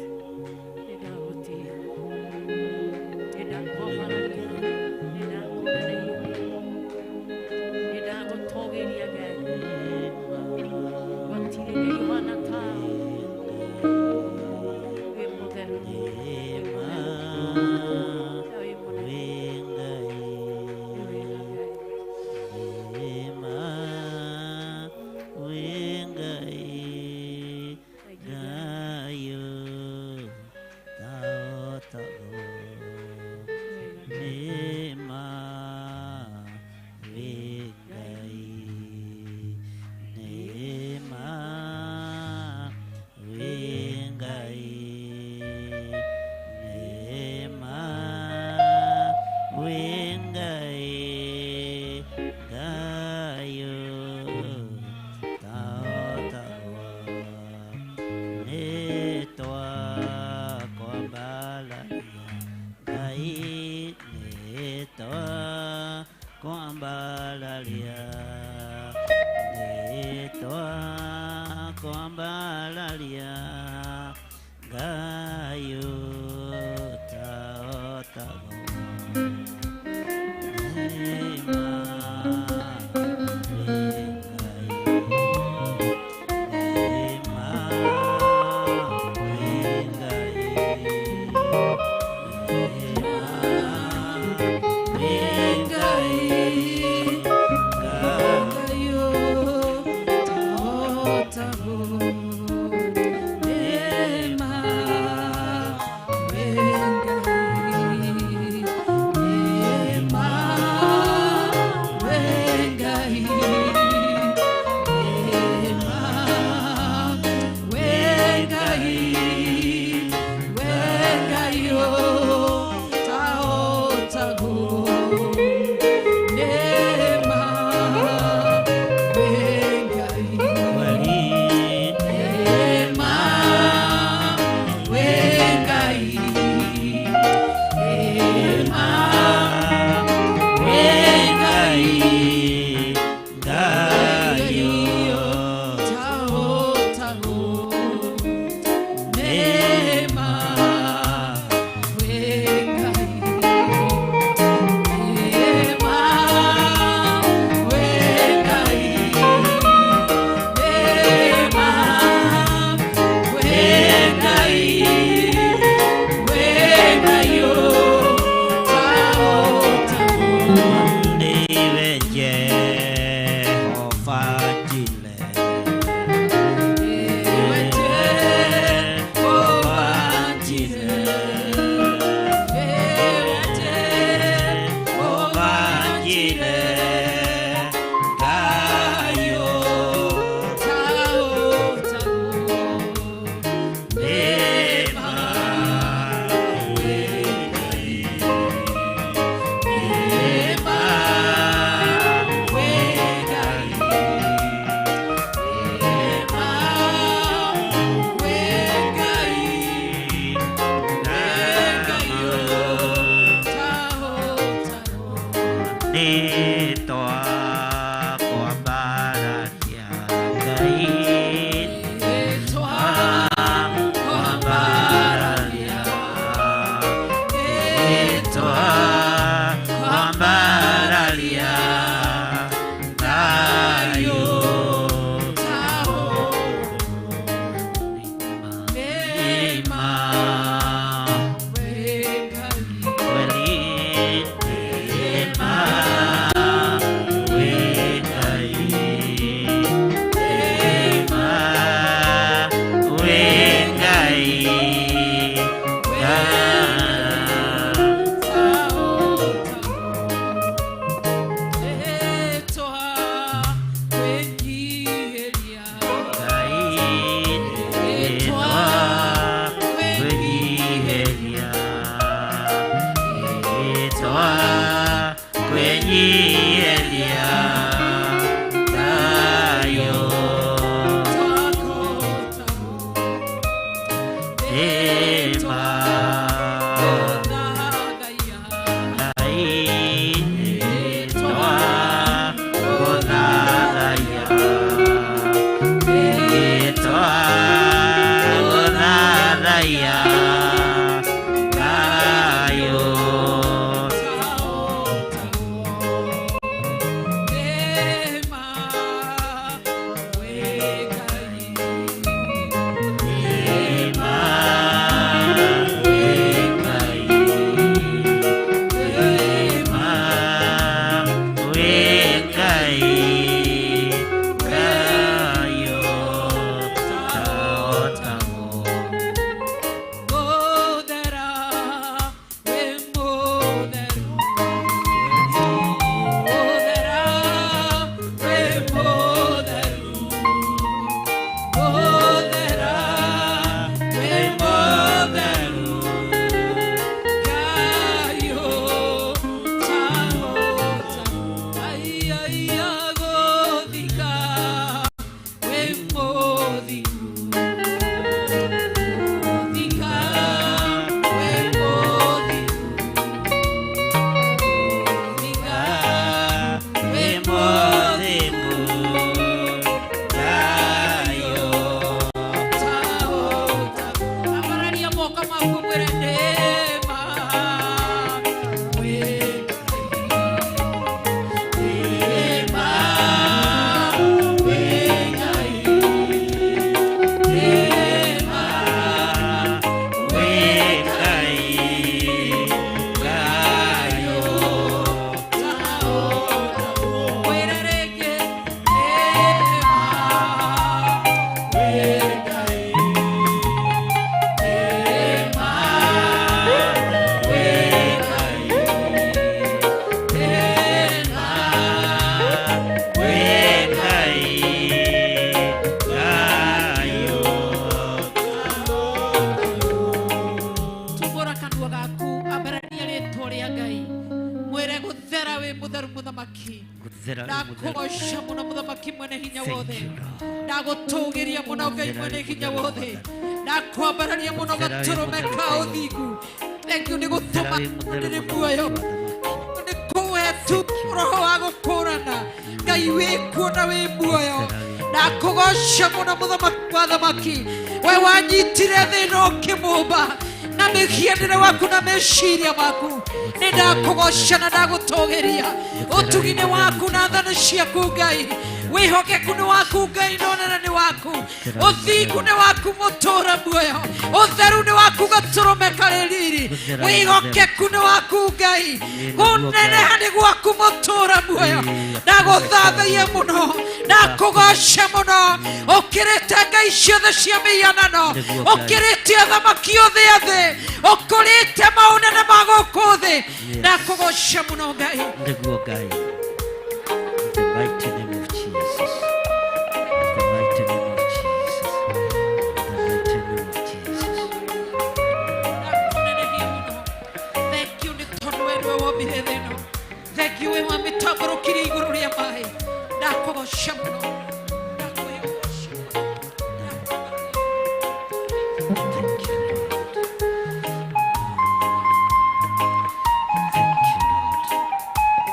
Ni toa ndakugosha muno muthaki mwene hinya wothe ndagutugiria muno ngai mwene hinya wothe ndakwambararia muno gaturume ka uthingu thengiu ni gutuma ndiri muoyo ni kuwe tu roho wa gukurana ngai wikuona wi muoyo ndakugosha muno muthamaki wa thamaki we wanyitire thina ukimumba na mihianire waku na meciria maku ni ndakugosha na ndagutugiria utugine waku na thana ciaku ngai wihokeku ni waku ngai nonana ni waku uthingu ni waku mutura muoyo utheru ni waku gaturume kareriri wihokeku ni waku ngai guneneha ni gwaku mutura muoyo ndaguthathaia muno ndakugosha muno ukirite ngai ciothe cia mianano ukirite athamaki othe athe ukurite maunene ma guku thi ndakugosha muno ngai niguo ngai. The mighty name of Jesus. The mighty name of Jesus. The mighty name of Jesus. Thank you ni tondu wewe wa mihetheno. Thank you wewe mitambaro kiri iguru ria mai. Ndakugosha muno. Ndakugosha. Thank you, Lord.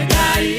Ngai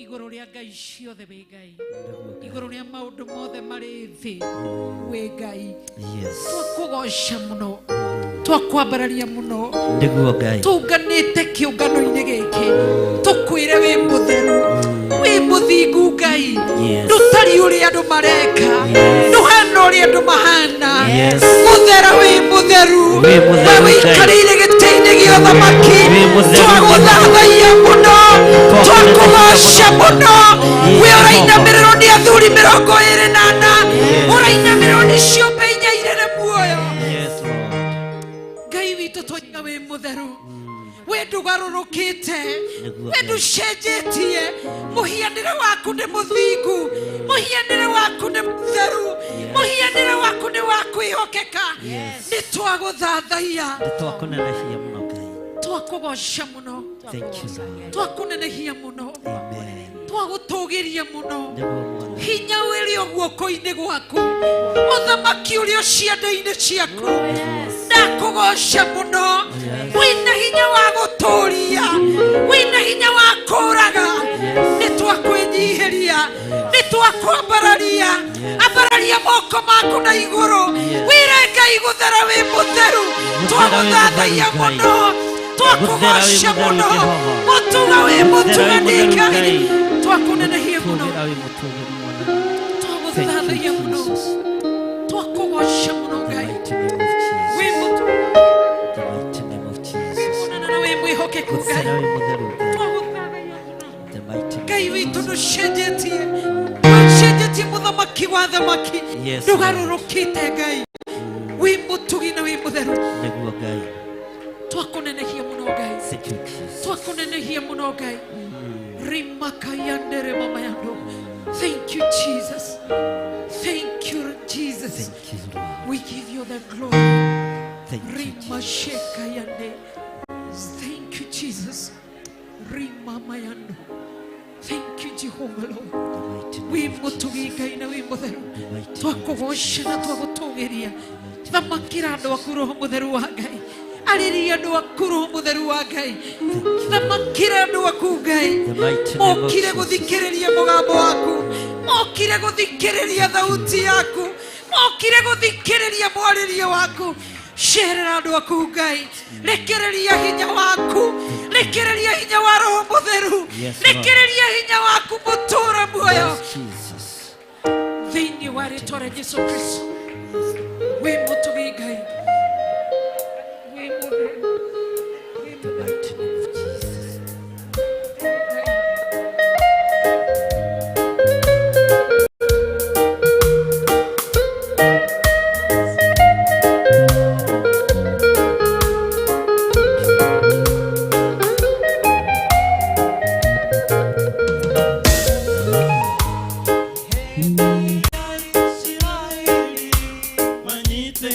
iguru ria ngai ciothe wi ngai iguru ria maundu mothe mari thi wi ngai twakugoca muno twakwambararia muno ndiguo ngai tunganite kiungano-ini giki tukwire wi mutheru wi muthingu ngai ndutari uria andu mareka nduhana uria andu mahana muthera wi mutheru we wikarire giti-ini gia uthamaki twaguthathaia muno twakugoca muno we urainamirwo ni athuri 24 urainamirwo ni ciumbe inya irere muoyo ngai witu twainga wi mutheru we ndugarurukite we nducenjetie muhianire waku ni muthingu muhianire waku ni mutheru muhianire waku ni wa kwihokeka ni twaguthathaia twakunenehia muno ngai twakugoca muno twakunenehia muno twagutugiria muno hinya wiri guoko-ini gwaku uthamaki uria ciande-ini ciaku ndakugoca muno wina hinya wa guturia wina hinya wa kuraga nitwakwinyihiria nitwakwambararia ambararia moko maku na iguru wire ngai guthera wi mutheru twaguthathaia muno twakugoca muno mutuga wi mutugani ngai twakunenehia muno twaguthathaia muno twakugoca muno ngai wi mutuga wi mwihokeku ngai twaguthathaia muno ngai witu nducenjetie muthamaki wa thamaki ndugarurukite ngai wi mutugi na wi mutheru niguo ngai twakunenehia muno ngai twakunenehia muno ngai rimakayandere mama yando. Thank you Jesus, thank you Jesus, we give you the glory. Rimashekayande. Thank you Jesus, rimamayando. Thank you Jehovah Lord. We mutugi ngai na wi mutheru twakugoca na twagutugiria thamakira andu aku roho mutheru wa ngai ariria andu aku roho mutheru wa ngai thamakira andu aku ngai mokire guthikiriria mugambo waku mokire guthikiriria thauti yaku mokire guthikiriria mwaririo waku sherera andu aku ngai rekereria hinya waku rekereria hinya wa roho mutheru rekereria hinya waku mutura muoyo thini wa ritwa ria Yesu Kristo we mutugi ngai we mutheru Manyite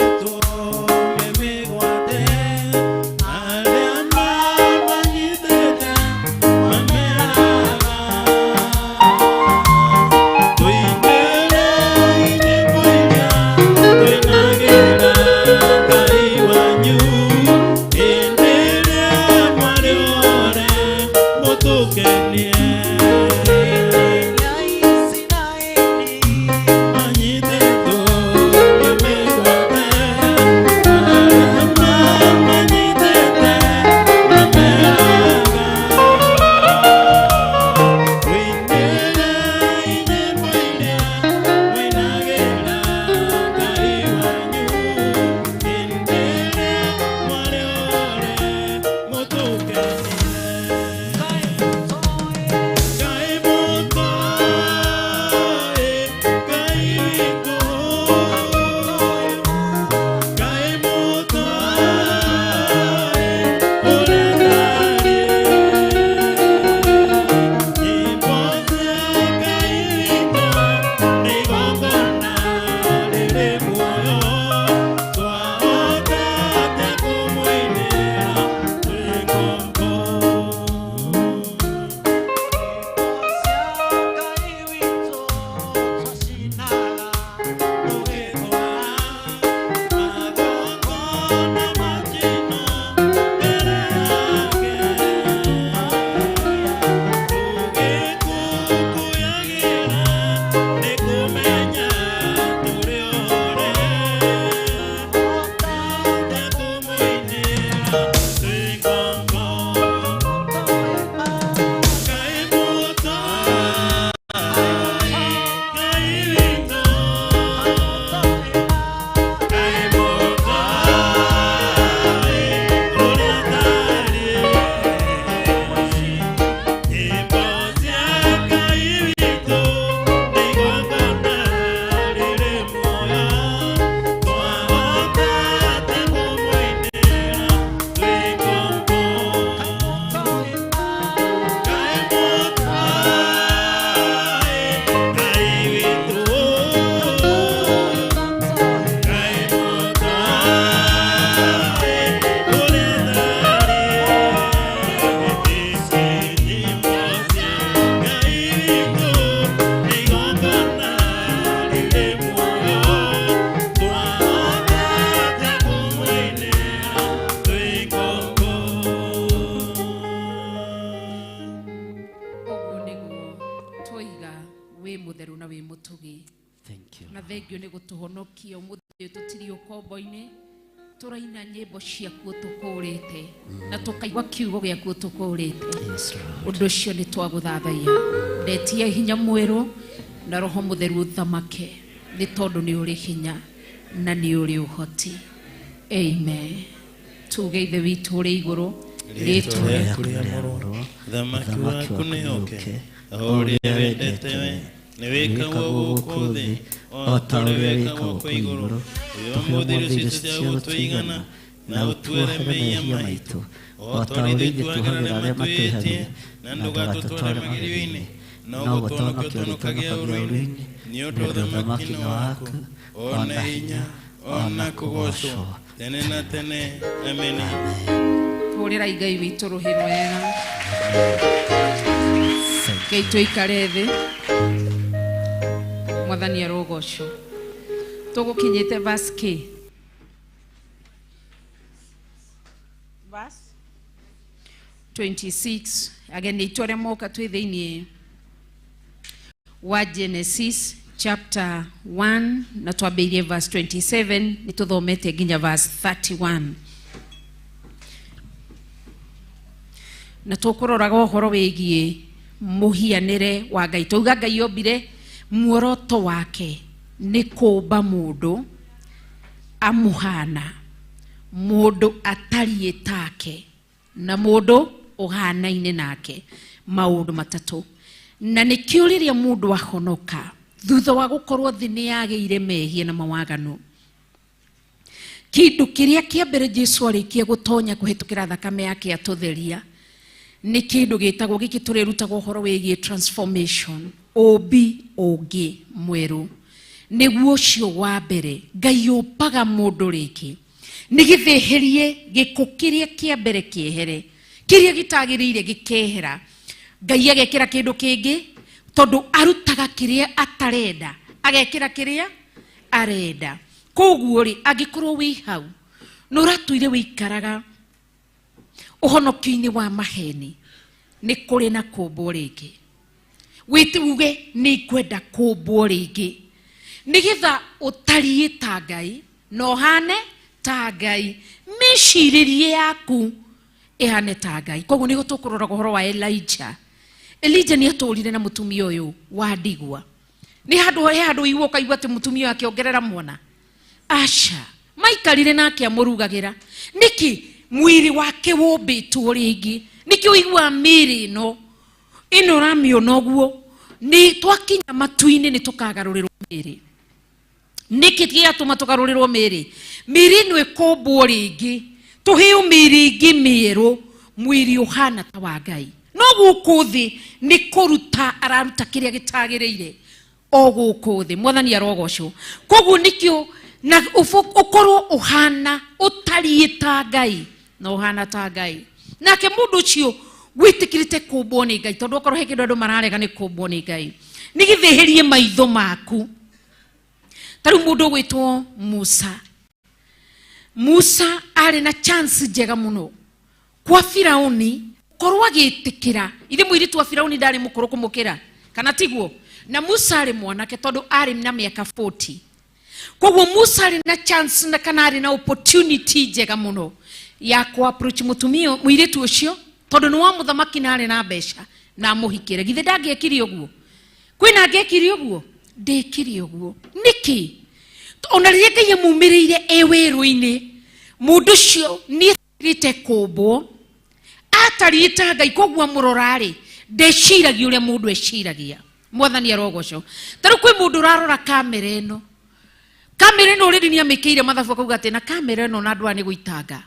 we mutheru na we mutugi. Thank you. Na thengio nĩ gũtũhonokia ũmũthĩ tũtirĩ ũkombo-inĩ, tũraina nyĩmbo ciaku ũtũkũrĩte na tũkaigua kiugo gĩaku ũtũkũrĩte. Ũndũ ũcio nĩ twagũthathaiya. Ndetia hinya mwerũ na Roho Mũtheru ũthamake, nĩ tondũ nĩ ũrĩ hinya na nĩ ũrĩ ũhoti. Amen. Tuge Ithe witũ ũrĩ igũrũ, rĩĩtwa rĩaku rĩamũrwo, thamaki waku nĩ oke, o ũrĩa wendete we nĩ wĩkagwo gũkũ thĩ o ta ũrĩa wĩkagwo kũ igũrũ. Ũmũthĩ rũciũ cia gũtũigana na ũtuere mehia maitũ o ta ũrĩa tuohagĩra arĩa matwĩhagĩria, na ndũgatũtware magerio-inĩ, no ũgũtũhonokia ũrĩtũhonokagia ũru-inĩ, nĩ ũndũ ũthamaki nĩ waku, ona hinya ona kũgocwo tene na tene. Amen. Hũrĩra Ngai witũ rũhĩ rwega. Ngai tũikare thĩ. Mwathani arogocwo. Tũgũkinyĩte verse K. Verse 26. Again, itore moka twĩ thĩinĩ wa Genesis chapter 1 na twambĩrĩrie verse 27, nĩ tũthomete nginya verse 31. Na tũkũroraga ũhoro wĩgiĩ mũhianĩre wa Ngai. Tauga Ngai ombire muoroto wake nĩ kũmba mũndũ amũhana, mũndũ atariĩ take na mũndũ ũhanaine nake, maũndũ matatũ. Na nĩkĩo rĩrĩa mũndũ ahonoka thutha wa gũkorwo thĩ nĩ yagĩire mehia na mawaganu, kĩndũ kĩrĩa kĩa mbere Jesũ arĩkia gũtonya kũhetũkĩra thakame yake atũtheria nĩ kĩndũ gĩtagwo, gĩkĩ tũrerutagwo ũhoro wĩgiĩ transformation, ũmbi ũngĩ mwerũ. Nĩguo ũcio wa mbere Ngai ũmbaga mũndũ rĩngĩ nĩgetha eherie gĩko kĩrĩa kĩa mbere kĩehere, kĩrĩa gĩtagĩrĩire gĩkehera. Ngai agekĩra kĩndũ kĩngĩ tondũ arutaga kĩrĩa atarenda, agekĩra kĩrĩa arenda. Koguo rĩ, angĩkorwo wĩ hau nĩ ũratuire wĩikaraga ũhonokio-inĩ wa maheni, nĩ kũrĩ na kũmbwo rĩngĩ. Wĩtuge nĩ kwenda kũmbwo rĩngĩ nĩgetha ũtariĩ ta Ngai na ũhane ta Ngai, mĩcirĩrie yaku ĩhane ta Ngai. Koguo nĩ gũtũkũroraga ũhoro wa Elijah. Elijah nĩ atũrire na mũtumia ũyũ wa ndigwa. Nĩ handũ igua ũkaigua atĩ mũtumia wake ongerera mwana. Aca, maikarire nake amũrugagĩra. Nĩkĩ mwĩrĩ wake wombĩtwo rĩngĩ? Nĩkĩ ũigua mĩĩrĩ ĩno ũramĩona ũguo? Nĩ twakinya matu-inĩ nĩ tũkagarũrĩrwo mĩĩrĩ. Nĩkĩ gĩatũma tũgarũrĩrwo mĩĩrĩ? Mĩĩrĩ ĩno ĩkombwo rĩngĩ, tũheo mĩĩrĩ ĩngĩ mĩerũ, mwĩrĩ ũhana ta wa Ngai. No gũkũ thĩ nĩ kũruta araruta kĩrĩa gĩtagĩrĩire o gũkũ thĩ. Mwathani arogocwo. Koguo nĩkĩo na ũkorwo ũhana ũtariĩ ta Ngai na ũhana ta Ngai. Nake mũndũ ũcio gwĩtĩkĩrĩte kũmbwo nĩ Ngai, tondũ okorwo he kĩndũ andũ mararega nĩ kũmbwo nĩ Ngai, nĩgetha eherie maitho maku. Tarĩu mũndũ gwĩtwo Musa. Musa arĩ na chance njega mũno kwa Firaũni korwo agĩtĩkĩra. Ithe mũirĩtu wa Firaũni ndarĩ mũkũrũ kũmũkĩra, kana tiguo? Na Musa arĩ mwanake tondũ arĩ na mĩaka 40. Koguo Musa arĩ na chance na kana arĩ na opportunity njega mũno ya ku approach mũtumia mũirĩtu ũcio, tondũ nĩ wa mũthamaki na arĩ na mbeca na amũhikĩre. Githĩ ndangĩekire ũguo? Kwĩna angĩekire ũguo? Ndekire ũguo. Nĩkĩ? Ona rĩrĩa Ngai amumĩrĩire wĩrũ-inĩ, mũndũ ũcio nĩ atĩrĩte kũmbwo, atariĩ ta Ngai. Koguo amũrora-rĩ, ndeciragia ũrĩa mũndũ eciragia. Mwathani arogocwo. Tarĩu kwĩ mũndũ ũrarora kamera ĩno, kamera ĩno already nĩ amĩkĩire mathabu akauga atĩ na kamera ĩno na andũ nĩ gũitanga.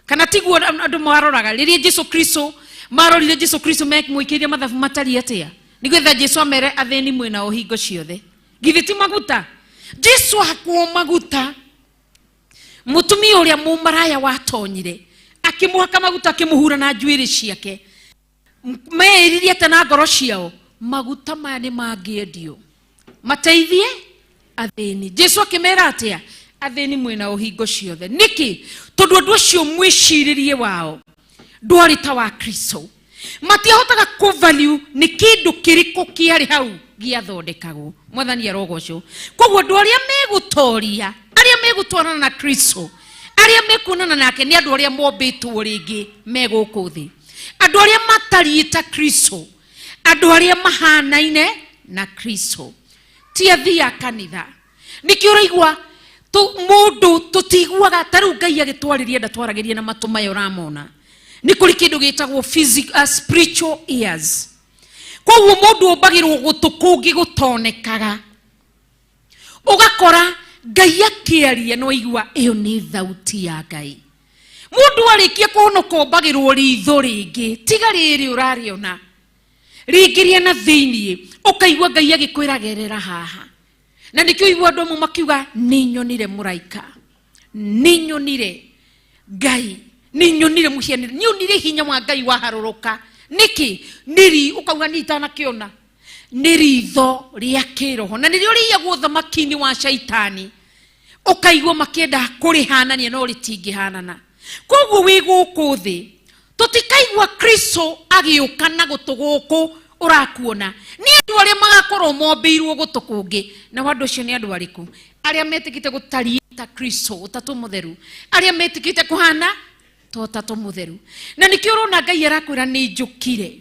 Kana tiguo andũ maroraga rĩrĩa Jesũ Kristo marorire Jesũ Kristo mekĩmwĩkĩire mathabu matariĩ atĩa, nĩgetha Jesũ amere athĩni mwĩna o hingo ciothe. Githĩ ti maguta? Jesũ hakuo maguta. Mũtumia ũrĩa mũmaraya watonyire akĩmũhaka maguta, akĩmũhura na njuĩrĩ ciake, meĩririe atĩ na ngoro ciao maguta maya nĩ mangĩendio mateithie athĩni. Jesũ akĩmera atĩa? Athĩni mwĩna o hingo ciothe. Nĩkĩ? Tondũ andũ acio mwĩcirĩrie wao ndwarĩ ta wa Kristo. matiahotaga ku value ni kindu kiriko kiari hau giathondekagwo. Mwathani arogocwo. Koguo andu aria megutoria, aria megutwarana na Kristo, aria mekuonana nake ni andu aria mombitwo ringi meguku thi, andu aria matariita Kristo, andu aria mahanaine na Kristo, ti athia kanitha. Nikio raigwa mundu tutiguaga taru Ngai agitwariria ndatwaragiria na matu mayo ramona ni kuri kindu gitagwo physical spiritual ears. Koguo mundu obagirwo gutukungi gutonekaga, ugakora Ngai akiaria no igua iyo ni thauti ya Ngai. Mundu arikia kuhonoka obagirwo ritho ringi tiga riri urariona ringiria na thiini ukaigua Ngai agikwiragerera haha. Na nikio igua andu amwe makiuga ninyonire muraika, ninyonire Ngai, ninyonire muhianire, nyonire hinya wa Ngai waharuruka. Niki niri ukauga nitana kiona niritho ria kiroho na nirio riyagwo thamakini wa shaitani, ukaigua makienda kurihanania no ritingihanana. Koguo wi guku thi tutikaigua Kristo agiuka na gutuguku urakuona ni andu aria magakorwo mombeirwo gutukungi. Na wandu ucio ni andu ariku? Aria metikite gutariita Kristo utatu mutheru, aria metikite kuhana utatu mutheru. Na nikio urona Ngai arakwira ni njukire,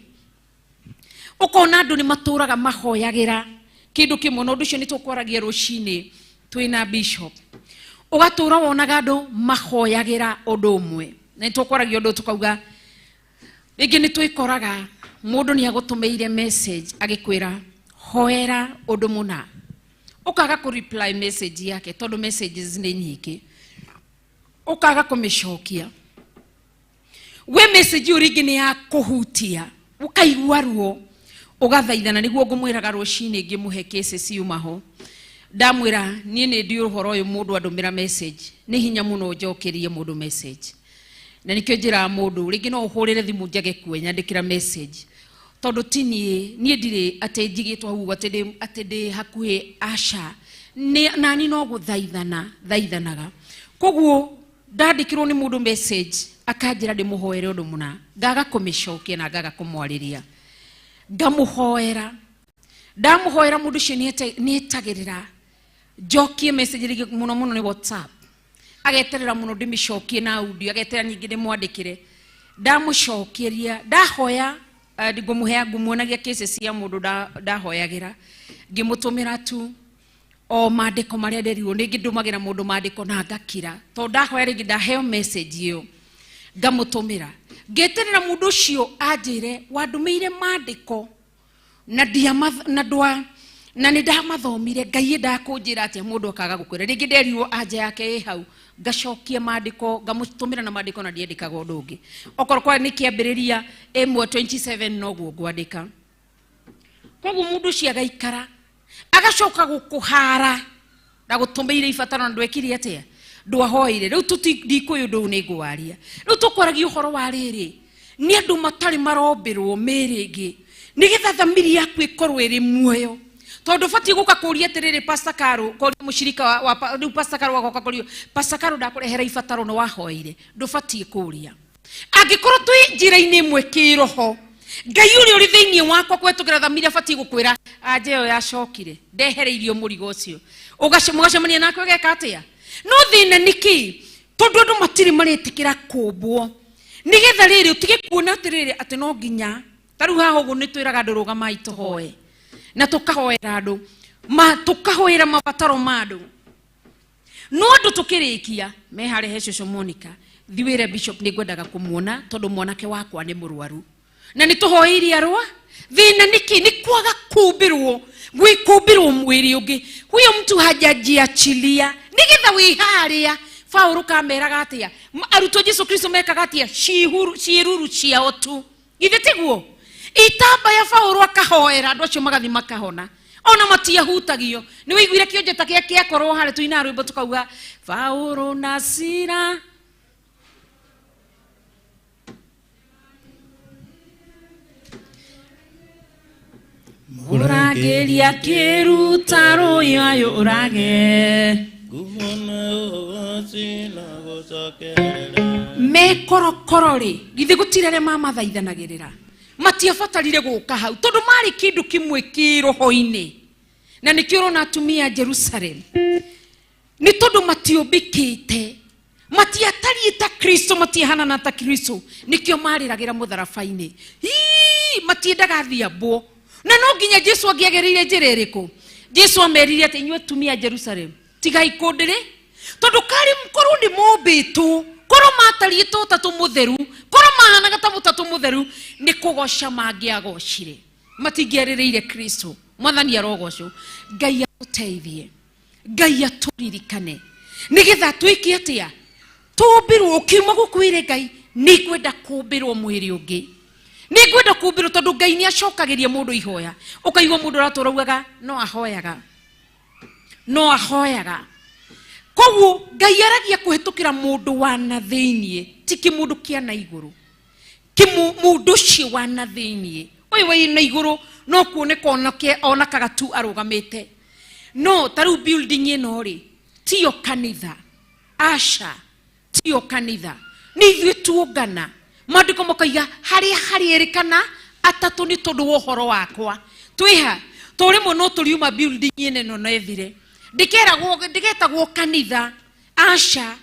ukona andu ni maturaga mahoyagira kindu kimwe. Na undu ucio ni tukwaragia ruci-ini twina bishop, ugatura wonaga andu mahoyagira undu umwe. Na tukwaragia undu tukauga ringi ni twikoraga mundu ni agutumeire message agikwira hoera undu muna, ukaga ku reply message yake tondu messages ni nyingi, ukaga kumishokia. We message uringi ni ya kuhutia, ukaigua ruo, ugathaithana niguo ngumwiraga ruci-ini ngimuhe cases yumaho. Ndamwira nie ni ndi uhoro uyu mundu andumira message ni hinya muno njokerie mundu message. Na nikio njira mundu ringi no uhurire thimu njage kuenyandikira message tondu tini nie ndire ate njigitwo hu atende hakuhi asha nani no guthaithanaga. Koguo ndandikirwo ni mundu message akanjira ndimuhoere undu muna, ngaga kumishokia na ngaga kumwariria, ngamuhoera. Ndamuhoera mundu ucio ni etagirira njokie message ringi muno ni WhatsApp, ageterera muno ndimishokie na audio, ageterera nyingi ndimwandikire. Ndamucokeria, ndahoya ngumuhea ngumuonagia cases cia mundu ndahoyagira, ngimutumira tu o maandiko maria nderirwo. Ningi ndumagira mundu maandiko na ngakira to ndahoya ringi ndaheo message iyo ngamutumira, ngeterera mundu ucio anjire wandumeire maandiko na ni ndamathomire Ngai ndakunjira atia mundu akaga gukwira. Ringi nderirwo anja yake hau, ngacokia maandiko ngamutumira na maandiko na ndiendikaga undu ungi. Okorwo kwa ni kiambiriria 1:27 noguo ngwandika. Koguo mundu ucio agaikara agacoka gukuhara na gutumeire ibataro na ndwekire atia ndwahoire. Riu tutindikuyu ndu ni ngwaria, riu tukwaragia uhoro wa riri ni andu matari marombirwo miringi nigetha thamiri yaku ikorwo iri muoyo. Tondu fati guka kuria tiriri Pastor Karo ko mushirika wa Pastor Karo wagoka kurio Pastor Karo ndakurehera ibataro no wahoire, ndufati kuria angikorwo twi njira-ini imwe kiroho. Ngai uri uri thiini wakwa kwetukira thamiri fati gukwira anje yo yacokire ndehereirio murigo ucio ugacemugacemania nake geka atia. No thina niki tondu andu matiri maritikira kumbwo nigetha riri utige kuona atiriri ati no nginya taru haho ugu ni twiraga andu rugamai tuhoe na tukahoera andu tukahoera mabataro madu. No andu tukirikia mehare heccio Monica thiwire bishop ni ngwendaga kumuona tondu mwanake wakwa ni murwaru na ni tuhoirie arwa. Thina niki ni kwaga kumbirwo gwikumbirwo mwiri ungi. Huyo mtu hajajiachilia nigetha wiharia. Paulo kameraga atia arutwo Yesu Kristo mekaga atia ciiruru ciao tu githitiguo itamba ya Paulo akahoera andu acio magathi makahona ona matiahutagio. Ni wiguire kionjeta kia korwo hare tuina rwimbo tukauga Paulo na Sila urageria kiruta royo urage me korokorori githi gutirere mama thaithanagirira matiabatarire gũka hau tondũ marĩ kĩndũ kĩmwe kĩroho-inĩ. Na nĩkĩo ũrona atumia a Jerusalem nĩ tondũ matiũmbĩkĩte, matiatariĩ ta Kristo, matiahana ta Kristo, nĩkĩo marĩragĩra mũtharaba-inĩ. Matiendaga thiambwo. Na no nginya Jesu angĩagereire njĩra ĩrĩkũ? Jesu amerire atĩ inyuĩ atumia a Jerusalem tigai kũndĩrĩ, tondũ karĩ korwo nĩ mũmbĩtwo, korwo matariĩtwo ta tũmũtheru, korwo mahanaga ta mũtatũ mũtheru, nĩ kũgoca mangĩagocire, matingĩarĩrĩire Kristo. Mwathani arogocwo. Ngai atũteithie, Ngai atũririkane, nĩgetha twĩke atĩa? Tũmbĩrwo ũkiuma gũkwĩre Ngai nĩngwenda kũmbĩrwo mwĩrĩ ũngĩ, nĩngwenda kũmbĩrwo, tondũ Ngai nĩ acokagĩria mũndũ ihoya. Ũkaigua mũndũ aratũraugaga no ahoyaga, no ahoyaga. Koguo Ngai aragia kũhetũkĩra mũndũ wa na thĩiniĩ, ti kĩmũndũ kĩa na igũrũ. Mũndũ ũcio wa na thĩiniĩ, ũyũ wa na igũrũ no kuoneka onakaga tu arũgamĩte. No tarĩu building ĩno rĩ, tiyo kanitha. Aca, tiyo kanitha. Nĩ ithuĩ tuongana. Maandĩko makaiga harĩa harĩerĩkana atatũ nĩ tondũ wa ũhoro wakwa. Twĩha, tũrĩmwe no tũriuma building ĩno no ethire. Ndĩgetagwo kanitha. Aca,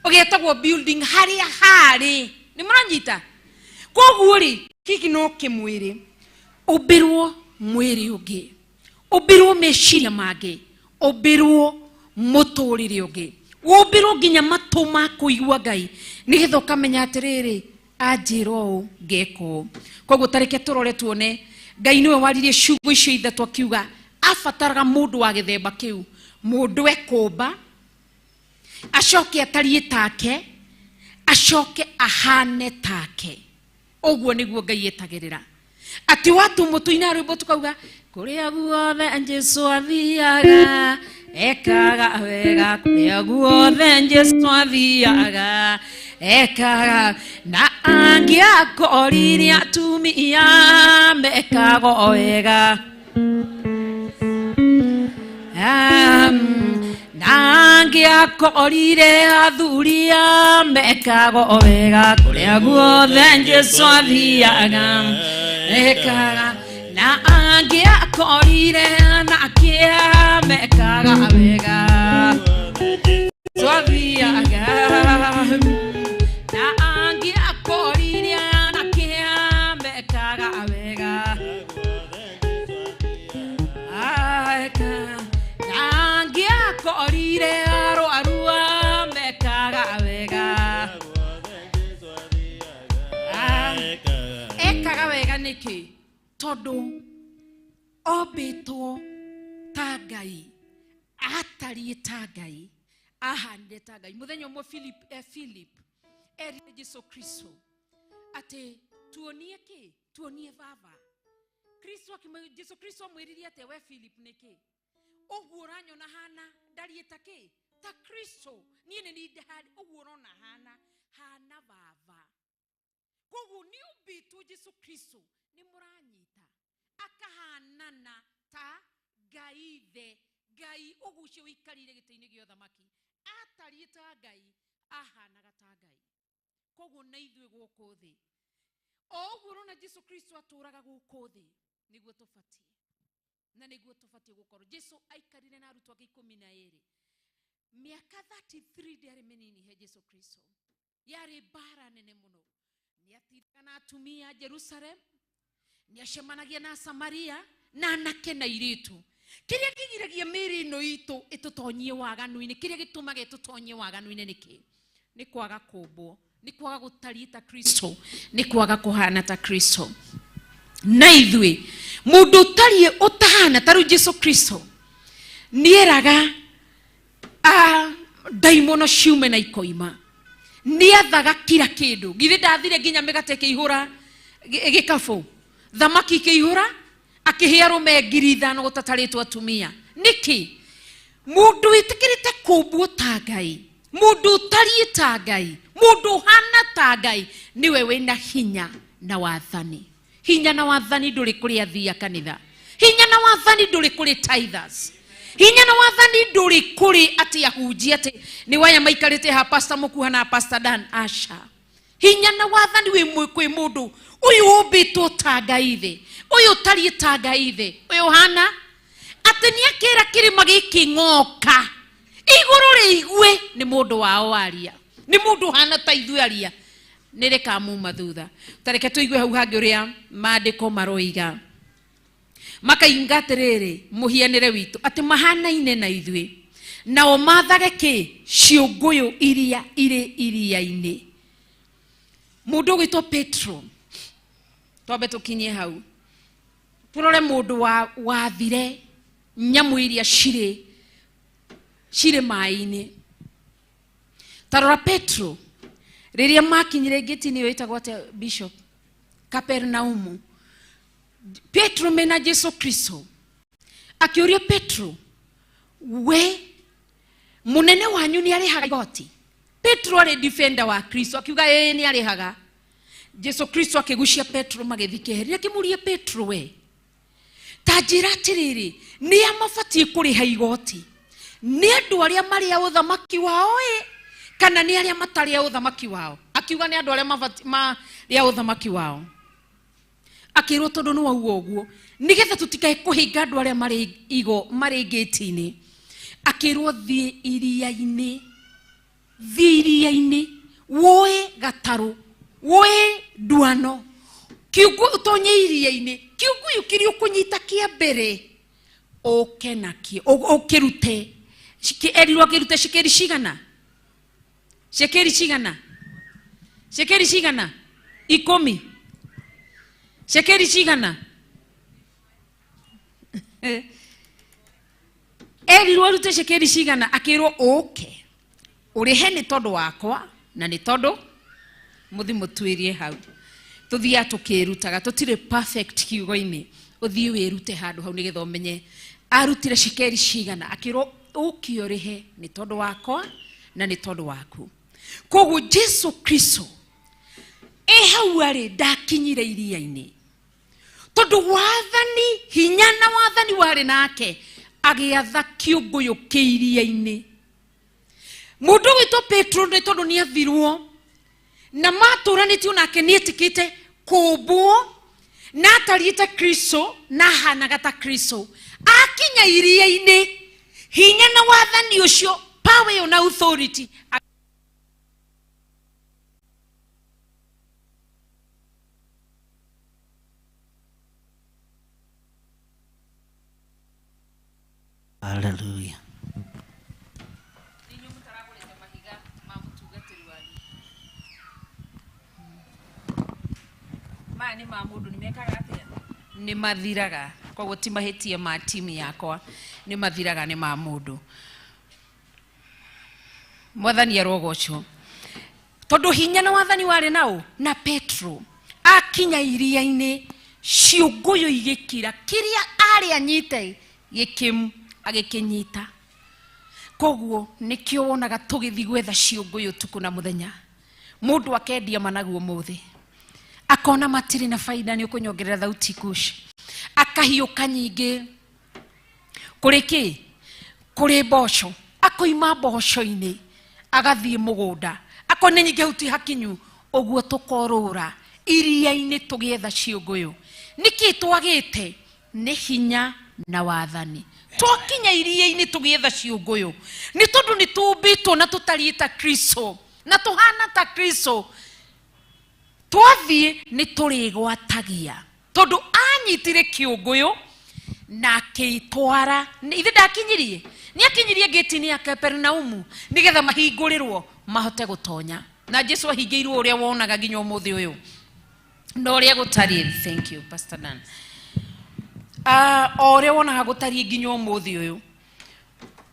ũgetagwo building harĩa harĩ. Nĩ mũranyita? Koguo rĩ, kiki no kĩmwĩrĩ. Ũmbĩrwo mwĩrĩ ũngĩ, ũmbĩrwo meciria mangĩ, ũmbĩrwo mũtũrĩre ũngĩ, ũmbĩrwo nginya matũ ma kũigua Ngai, nĩgetha ũkamenya atĩrĩrĩ, anjĩra ũũ ngeka ũũ. Koguo tareke tũrore tuone Ngai nĩwe waririe ciugo icio ithatũ akiuga abataraga mũndũ wa gĩthemba kĩu, mũndũ ekũmba, acoke atariĩ take, acoke ahane take. Ũguo nĩguo Ngai etagĩrĩra. Ati watu mũtũina rwĩmbo tukauga kũrĩa guothe Jesũ athiaga ekaga wega, kũrĩa guothe Jesũ athiaga ekaga, na angĩakorire atumia mekaga wega, na angĩakorire athuria mekaga wega, kũrĩa guothe Jesũ athiaga ekaga, na angĩakorire anake mekaga wega, Jesũ athiaga, na angĩakorire anake mekaga wega, na angĩakorire arwaru mekaga wega, ekaga wega nĩkĩ? Tondũ ombĩtwo ta Ngai, atariĩ ta Ngai, ahanire ta Ngai. Mũthenya ũmwe Philip erire Jesũ Kristo atĩ tuonie kĩ? Tuonie Baba. Jesũ Kristo amwĩrire atĩ we Philip nĩkĩ? Ũguo ũranyona hana ndariĩ ta kĩ? Ta Kristo. Niĩ nĩ ndahari ũguo ũrona hana Baba. Koguo nĩ ũmbĩtwo Jesũ Kristo, nĩ mũranyita, akahanana ta Ngai ithe. Ngai ũgucio ũikarire gĩtĩ-inĩ gĩa ũthamaki atariĩ ta Ngai, ahanaga ta Ngai. Koguo na ithuĩ gũkũ thĩ, o ũguo ũrona Jesũ Kristo atũraga gũkũ thĩ, nĩguo tũbatiĩ, na nĩguo tũbatiĩ gũkorwo. Jesũ aikarire na arutwo ake 12, mĩaka 33 ndĩarĩ mĩnini he Jesũ Kristo. Yarĩ mbara nene mũno. Nĩatindaga na atumia Jerusalem, nĩacemanagia na Samaria, na anake na airĩtu. Kĩrĩa kĩgiragia mĩĩrĩ ĩno itũ ĩtũtonyie waganu-inĩ, kĩrĩa gĩtũmaga ĩtũtonyie waganu-inĩ nĩkĩ? Nĩ kwaga kũmbwo, nĩ kwaga gũtariĩ ta Kristo, nĩ kwaga kũhana ta Kristo. Na ithuĩ mũndũ ũtariĩ ũtahana ta rĩu Jesũ Kristo nĩeraga ndaimono ciume na ikoima, nĩathaga kira kĩndũ. Githĩ ndathire nginya mĩgate ĩkĩihũra gĩkabũ, thamaki ĩkĩihũra, akĩhe arũme 5,000 gũtatarĩtwo atumia. Nĩkĩ? Mũndũ wĩtĩkĩrĩte kũmbwo ta Ngai, mũndũ ũtariĩ ta Ngai, mũndũ ũhana ta Ngai, niwe wĩna hinya na wathani. Hinya na wathani ndũrĩ kũrĩ athii a kanitha, hinya na wathani ndũrĩ kũrĩ tithers, hinya na wathani ndũrĩ kũrĩ atĩ ahunjia atĩ nĩ waya maikarĩte ha Pastor Mũkuha na Pastor Dan. Aca, hinya na wathani wi mwe kwi mundu uyu umbitwo ta Ngai ithe uyu tari ta Ngai ithe uyu hana ati ni akira kirima giki ngoka iguru riigue ni mundu wao aria ni mundu hana ta ithu aria nireka muma thutha tareke tuigue hau hangi uria maandiko maroiga makainga atiriri muhianire witu ati mahanaine na ithui nao mathage ki ciunguyu iria iri iria-ini mundu gwitwo Petro twambe tukinye hau turore mundu wathire nyamu iria cire mai-ini tarora Petro riria makinyire Githiri witagwo atia Bishop Kapernaumu Petro mena Jesu Kristo akiuria Petro we munene wanyu ni arihaga igoti Petro ari defender wa Kristo akiuga yeye ni arihaga Jesu Kristo akigucia Petro magithikeheria akimuria Petro we tajira tiriri ni amafatie kuriha igoti ni andu aria mari a uthamaki wao kana ni aria matari a uthamaki wao akiuga ni andu aria mari a uthamaki wao akirwo tondu no uguo nigetha tutikae kuhinga andu aria mari gate-ini akirwo thie iria-ini woe gataru woe duano kiugu utonye iria-ini kiugu yukiri ukunyita kia mbere okenaki okirute erirwo kirute shikeri shigana 10 shekeri shigana erirwo rute shekeri shigana akirwo oke urihe ni tondu wakwa na ni tondu muthi mutwirie hau tuthia tukirutaga tutire perfect kiugo-ini uthii wirute handu hau nigetha umenye arutire shekeri shigana akirwo ukiorihe ni tondu wakwa na ni tondu waku koguo Jesu Kristo hau ari ndakinyire iria-ini tondu wathani hinya na wathani wari nake agiatha kiunguyu kiiria-ini mundu witwo Petro ni tondu ni athirwo na maturanitio nake ni etikite kumbwo na atariite Kristo na hanaga ta Kristo akinya iria-ini hinya na wathani ucio power na authority Hallelujah. Mani mamudu nimekaga atia ni mathiraga kwa guti mahitia ma timu yakwa ni mathiraga ni mamudu mwathani arogocho tondu hinya na wathani wari nao na Petro akinya iria-ini ciunguyu igikira kiria ari anyite gikim agikinyita koguo nikio wonaga tugithi gwetha ciunguyu tuku na muthenya mundu akendia managuo muthi akona matiri na faida ni ukunyongerera thauti kush akahiuka nyingi kuriki kuri mboco akoima mboco-ini agathie mugunda akone nyingi huti hakinyu oguo tukorura iria-ini tugietha ciunguyu niki twagite ni hinya na wathani twakinya iria-ini tugietha ciunguyu ni tondu ni tumbitwo na tutariita Kristo na tuhana ta Kristo twathie ni turigwatagia tondu anyitire kiunguyu na kitwara ithe ndakinyirie ni akinyirie gate-ini ya Kapernaumu nigetha mahingurirwo mahote gutonya na Jesu ahingiirwo uria wonaga nginya umuthi uyu no uria gutari. Thank you Pastor Dan. Uria wonaga gutari nginya umuthi uyu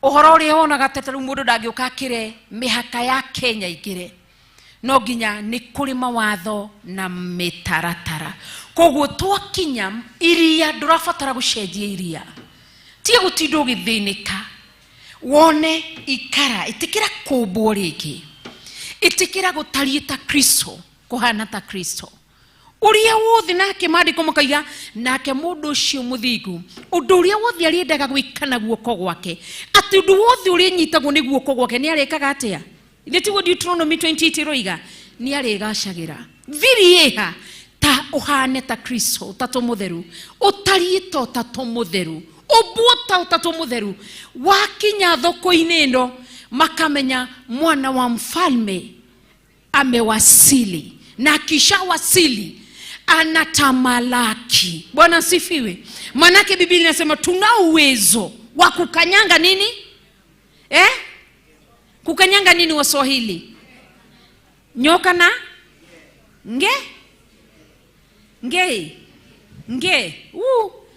uhoro uria wonaga teteru mundu ndangiuka kire mihaka ya Kenya igire no nginya ni kuri mawatho na mitaratara koguo twakinya iria ndurabatara gucenjia iria tie gutinda ugithinika wone ikara itikira kumbwo ringi itikira gutariita Kristo kuhana ta Kristo uria wothi nake maandiko makaiga nake mundu ucio muthingu undu uria wothi ariendaga gwikana guoko gwake ati undu wothi uria nyitagwo ni guoko gwake ni arekaga atia ithe tiguo Deuteronomy 28 roiga ni arigacagĩra. Thiri ĩha ta ũhane ta Kristo, ũtatũ mũtheru, ũtariĩ ta ũtatũ mũtheru, ũmbuo ta ũtatũ mũtheru. Wakinya thoko-inĩ ĩno makamenya mwana wa mfalme amewasili, na kisha wasili anatamalaki. Bwana sifiwe. Manake Biblia inasema tuna uwezo wa kukanyanga nini? Kukanyanga nini Waswahili? Nyoka na nge.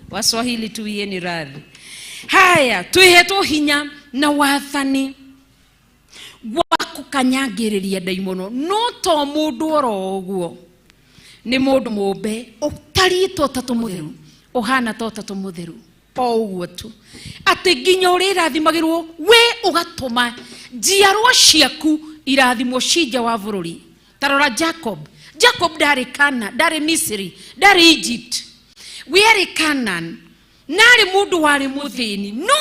Waswahili tuieni radhi. Haya, tuiheto hinya na wathani wa kukanyagĩrĩria daimono. No to mũndũ oro ũguo, nĩ mũndũ mũmbe ũtariĩ ta ũtatũ mũtheru, ũhana ta ũtatũ mũtheru o ũguo tu, atĩ nginya ũrĩa irathimagĩrwo we ũgatũma njiarwa ciaku irathimwo cinja wa bũrũri. Tarora Jacob ndarĩ Kana, ndarĩ Misiri, ndarĩ Egypt, we arĩ Canaan, nari mũndũ warĩ mũthĩni. No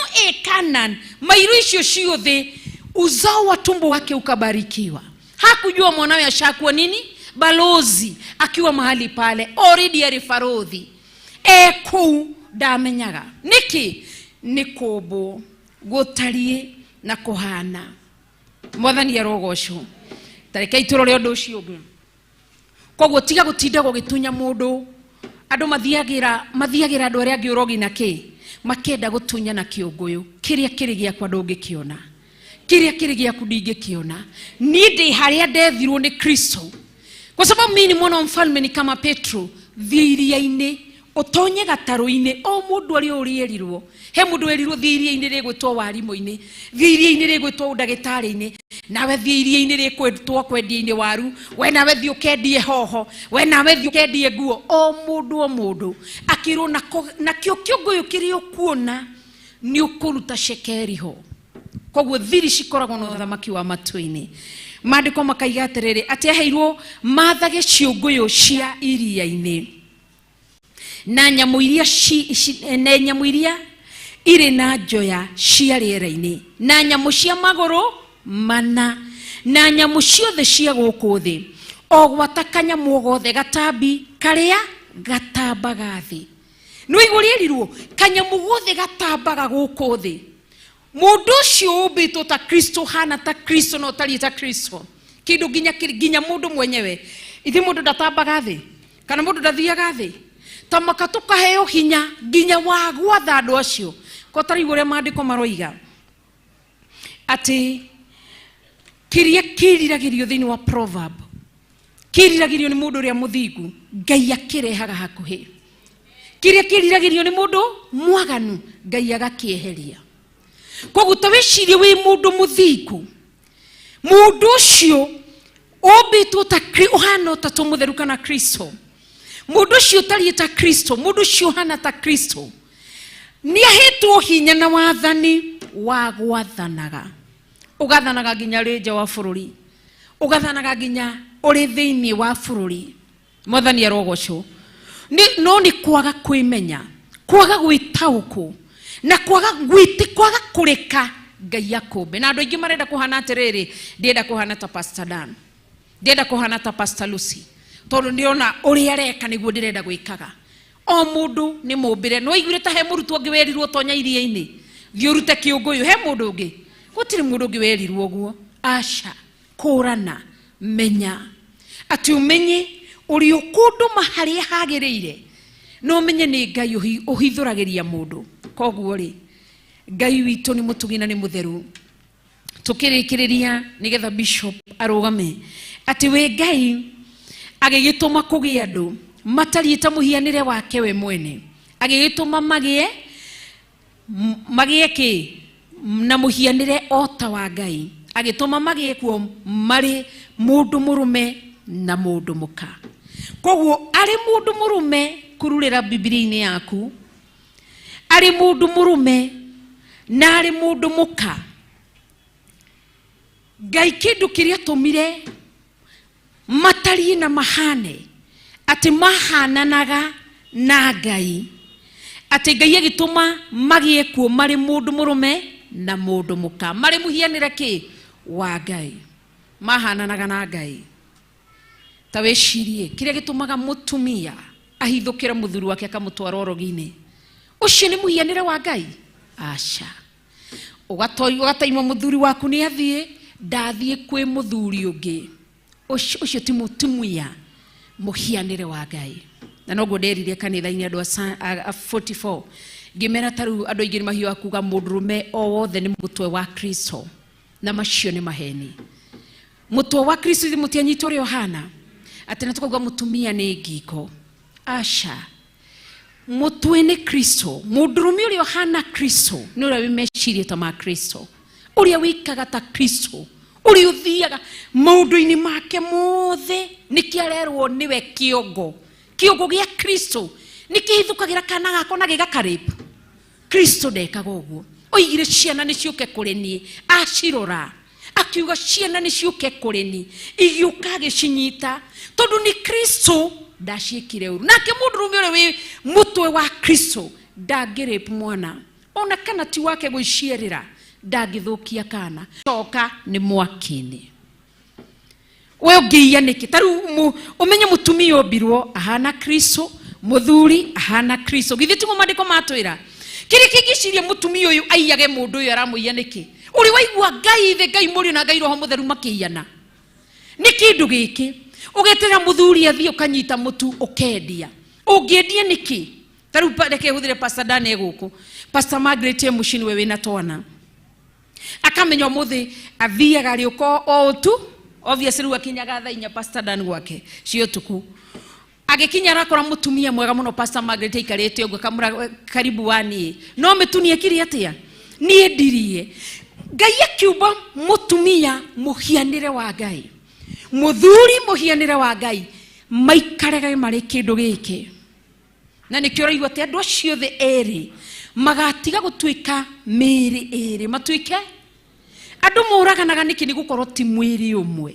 Canaan mairu icio ciothe uzao wa tumbo wake ukabarikiwa. Hakujua mwanawe ashakuwa nini? Balozi, akiwa mahali pale already arifarodhi. Kuu ndamenyaga niki nikubo gutarie na kuhana. Mwathani arogocwo. Tareka iturore undu ucio ungi. Koguo tiga gutinda gugitunya mundu. Andu mathiagira andu aria angi urogi na ki makenda gutunya na kiunguyu. Kiria kiri giakwa ndungikiona, kiria kiri giaku ndingikiona. Ni ndi haria ndethirwo ni Kristo. Kwa sababu mimi ni mwana wa mfalme, ni kama Petro thiria-ini utonye gataru-ini. O mundu ari urierirwo, he mundu werirwo thiria-ini rigwitwo warimu-ini, thiria-ini rigwitwo ndagitari-ini, nawe thiria-ini rigwitwo kwendia-ini waru, we nawe thi ukendie hoho, we nawe thi ukendie nguo. O mundu akirwo nakio kiunguyu kirio kuona ni ukuruta shekeri ho. Koguo thiri cikoragwo na uthamaki wa matu-ini. Maandiko makaiga atiriri ati aheirwo mathage ciunguyu cia iria-ini na nyamu iria iri na njoya cia riera-ini, na nyamu cia maguru mana, na nyamu ciothe cia guku thi, o gwata kanyamu gothe gatambi karia gatambaga thi. No iguririrwo kanyamu gothe gatambaga guku thi. Mundu ucio umbitwo ta Kristo, hana ta Kristo no tari ta Kristo. Kindu ginya mundu mwenyewe. Ithi mundu ndatambaga thi kana mundu ndathiaga thi. Tamaka tukaheo hinya ginya wa gwatha andu acio. Ko tari uria maandiko maroiga ati kiria kiriragirio thiini wa proverb, kiriragirio ni mundu uria muthingu, Ngai akirehaga hakuhi. Kiria kiriragirio ni mundu mwaganu, Ngai agakieheria. Koguo tawicirie wi mundu muthingu, mundu ucio ombitwo ta uhana ta mutheru kana Kristo. Mundu ucio tari ta Kristo, mundu ucio hana ta Kristo, ni ahetwo hinya na wathani wa gwathanaga. Ugathanaga ginya reja wa bururi, ugathanaga ginya uri thiini wa bururi. Mwathani arogocwo. No ni kwaga kwimenya, kwaga gwitauku, na kwaga kureka Ngai akombe. Na andu aingi marenda kuhana atiriri, ndienda kuhana ta Pastor Dan, ndienda kuhana ta Pastor Lucy, tondu ndiona uri areka niguo ndirenda gwikaga. O mundu ni mumbire. No igwire ta he murutwo ungi werirwo tonya iria-ini thi urute kiunguyu, he mundu ungi, gutiri mundu ungi werirwo guo. Asha, kurana, menya ati umenye uri ukundu mahari hagiriire, no menye ni Ngai uhithuragiria mundu. Koguo ri Ngai witu ni mutugina ni mutheru. Tukirikiriria nigetha bishop arugame ati we Ngai agigituma kugia andu matariita muhianire wake we mwene, agigituma magie ki na muhianire ota wa Ngai, agituma magie kuo mari mundu murume na mundu muka. Koguo ari mundu murume kururira Biblia-ini yaku, ari mundu murume na ari mundu muka. Ngai kindu kiria tumire matari na mahane ati mahananaga na Ngai, ati Ngai agituma magie kuo mari mundu murume na mundu muka, mari muhianire ki wa Ngai, mahananaga na Ngai. ta wecirie kiria gitumaga mutumia ahithukira muthuri wake akamutwara orogi-ini ucio ni muhianire wa Ngai aca ugataimwa muthuri waku ni athie ndathie kwi muthuri ungi ucio ti mutumia muhianire wa Ngai na noguo nderire kanitha-ini andu 44 ngimera taru andu aingi ni mahio akuga mundurume o wothe ni mutwe wa Kristo na macio ni maheni mutwe wa Kristo ni mutianyitwo rio hana atena tukauga mutumia ni ngiko aca mutwe ni Kristo mundurume urio hana Kristo ni uria wimeciria ta ma Kristo uria wikaga ta Kristo uria uthiaga maundu-ini make mothe nikiarerwo niwe kiongo gia Kristo nikihithukagira kana gako na gigakaripu Kristo ndekaga uguo oigire ciana ni ciuke kuri nie acirora akiuga ciana ni ciuke kuri nie igiuka gicinyita tondu ni Kristo ndaciikire uru nake mundurume uria wi mutwe wa Kristo ndangiripu mwana ona kana ti wake gwicierera ndangithukia kana coka ni mwaki-ini we ungiia niki taru umenye mutumia ombirwo ahana Kristo muthuri ahana Kristo githi ti mandiko matwira kiri kigiciria mutumia uyu aiyage mundu uyu aramuia niki uri waigua Ngai the Ngai muri na Ngai roho mutheru makiiana ni kindu giki ugetera muthuri athie ukanyita mutu ukendia ungiendia niki taru reke huthire pastor Dane guku pastor Margaret mushini we wina twana akamenya muthi athiaga ari uko o tu obviously wakinyaga thainya pastor Dan gwake cio tuku agikinya rakora mutumia mwega muno pastor Margaret ikarete ugo kamura karibu wani no metunie kiri atia nie ndirie Ngai akiuba mutumia muhianire wa Ngai muthuri muhianire wa Ngai maikarega mari kindu giki na nikio raigwa te andu acio the eri magatiga gutwika miri eri matwike andu muraganaga niki ni gukorwo ti mwiri umwe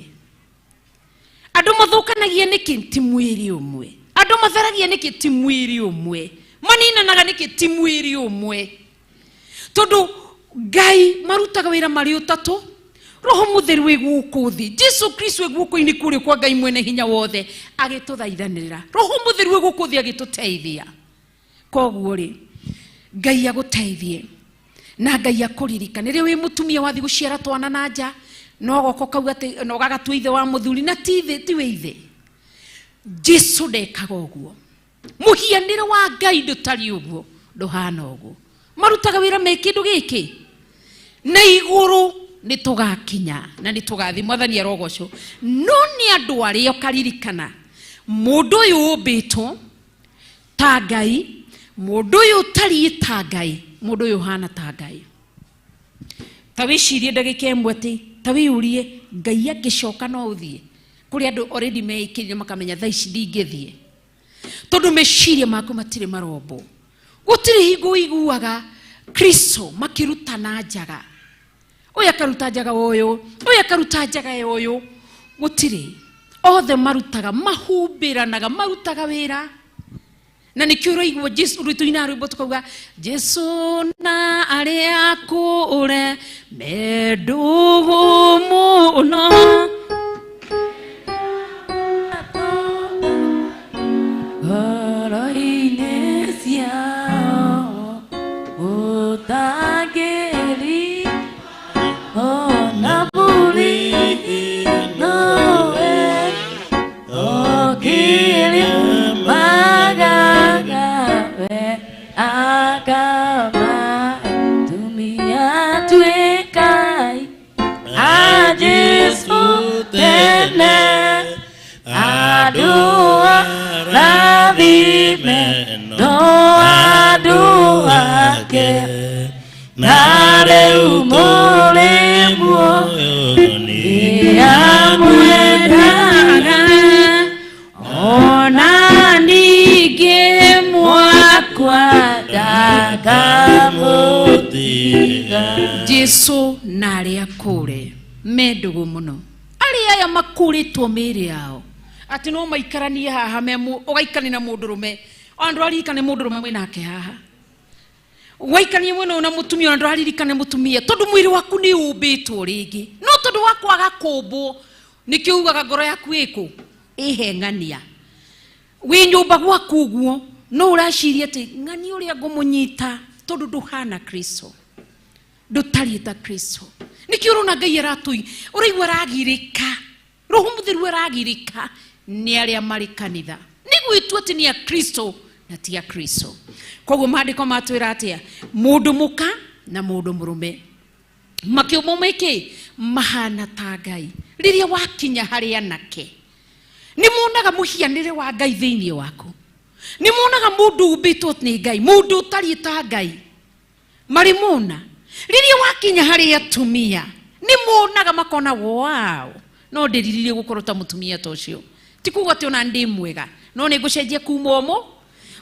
andu mathukanagia niki ti mwiri umwe andu matharagia niki ti mwiri umwe maninanaga niki ti mwiri umwe tondu Ngai marutaga wira mari utatu roho mutheru wi guku thi Jesu Kristo wi guku-ini kuri kwa Ngai mwene hinya wothe agituthaithanira roho mutheru wi guku thi agituteithia koguo ri Ngai aguteithie na Ngai akuririkane ri wi mutumia wathi guciara twana na nja no goko kauga ati no gagatwa ithe wa muthuri na ti we ithe Jesu ndekaga uguo muhianire wa Ngai ndutari uguo nduhana uguo marutaga wira me kindu giki na iguru ni tugakinya na ni tugathi mwathani arogoco no ni andu ario karirikana mundu uyu umbitwo ta Ngai mundu uyu tari ta Ngai mundu uyu hana ta Ngai ta wicirie ndagika imwe ati ta wiurie Ngai angicoka no uthie kuri andu already meikire makamenya tha ici ndingithie tondu meciria maku matire marombo gutire hingo iguaga Kristo makirutana njaga oya karuta njaga uyu oya karuta njaga uyu gutire othe marutaga mahumbiranaga marutaga wira na nikio raigwa Jesu rituina rwimbo tukauga Jesu na ari akure mendugu muno horo-ini ciao utagiri ona buri noe okiri magagawe agama tumia tuekai a Jesu tene adua ravime doa doa ke nare umole muoni amwedaga ona nige mwakwa dagamutiga Jesu nari akure mendugu muno ari aya makuritwo miri yao ati no maikaranie haha memu ugaikani na mundurume andu aririkane mundurume mwinake haha waikanie mwena na mutumia andu aririkane mutumia tondu mwiri waku ni umbitwo ringi no tondu wakwaga kumbu nikiugaga ngoro yaku iku iheng'ania wi nyumba gwaku guo no urashiria ati ng'ani uria ngumunyita tondu nduhana Kristo ndutarieta Kristo nikio urona Ngai aratui uraigua ragirika Roho Mutheru aragirika ni aria mari kanitha niguitu ati ni a Kristo na ti a Kristo. Koguo maandiko matwira atia mundu muka na mundu murume makiumo meke mahana ta Ngai riria wakinya hari anake ni muonaga muhianire wa Ngai thiini waku ni muonaga mundu umbitwo ni Ngai mundu utari ta Ngai mari muna riria wakinya hari atumia ni muonaga makona wow no ndiriririe gukorwo ta mutumia ta ucio ti kuga ati ona ndi mwega no ni gucenjia kumomo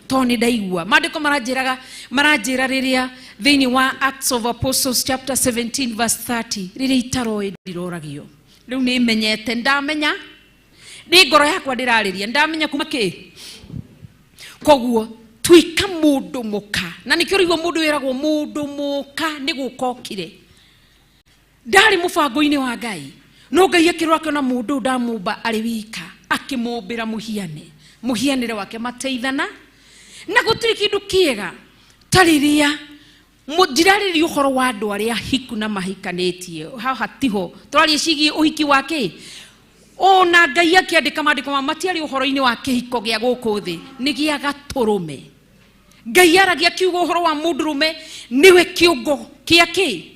to ni ndaigua maandiko maranjira riria thiini wa Acts of Apostles chapter 17 verse 30 riria itaroe ndiroragio riu ni menyete ndamenya ni ngoro yakwa ndirariria ndamenya kuma ki koguo twika mundu muka na nikio rigwo mundu wiragwo mundu muka ni gukokire ndari mubango-ini wa Ngai no Ngai akirwake na mundu ndamumba ari wika akimumbira muhianire wake mateithana na gutiri kindu kiega tariria mujirariri uhoro wa andu aria hiku na mahikanetie hatiho turarie cigie uhiki wake ona Ngai akiandika maandiko matiari uhoro-ini wa kihiko gia guku thi ni gia gaturume Ngai aragia kiugo uhoro wa mundurume niwe kiungo giake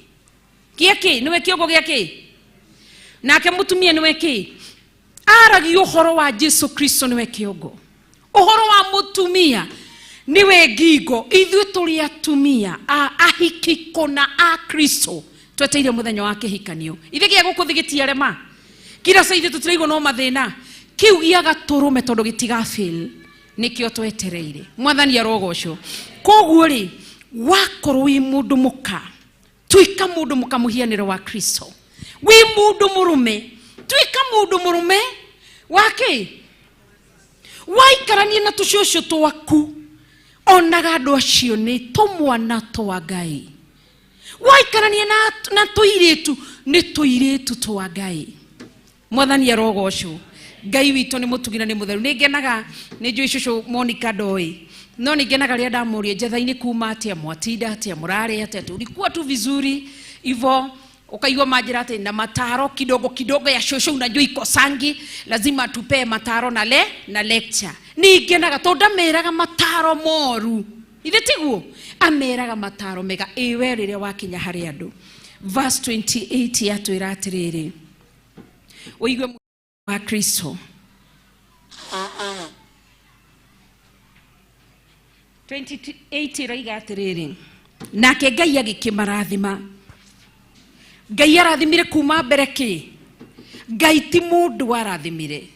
niwe kiungo giake nake mutumia niwe ki aragia uhoro wa Jesu Kristo niwe kiungo uhoro wa mutumia niwe ngingo ithuĩ tũrĩ atumia ahikiko na a Kristo tweteire muthenya wa kihikanio ithe gia guku thigitiarema kira saidi tutiraigwo no mathina kiu gia gaturume tondu gitiga fail nikio twetereire mwathani arogocwo koguo ri wakorwo wi mundu muka twika mundu muka muhianiro wa Kristo wi mundu murume twika mundu murume wake waikarania na tuciocio twaku onaga andu acio ni tumwana twa Ngai waikarania na tuiritu ni tuiritu twa Ngai mwathani arogocwo Ngai witũ ni mutugina ni mutheru ni ngenaga ni njui cucu Monica ndoi no ni ngenaga ria ndamuria jethaini kuma atia mwatinda atia murari atia tulikuwa tu vizuri hivyo ukaigwa majira ati na mataro kidogo ya shosho unajua iko sangi lazima tupe mataro na lecture ni ngenaga tonda meraga mataro moru ithe tiguo ameraga mataro mega iwe riria wakinya hari andu verse 28 yatwira atiriri uigwe wa Kristo 28 raiga atiriri nake Ngai agikimarathima Ngai arathimire kuma mbere ki Ngai ti mundu arathimire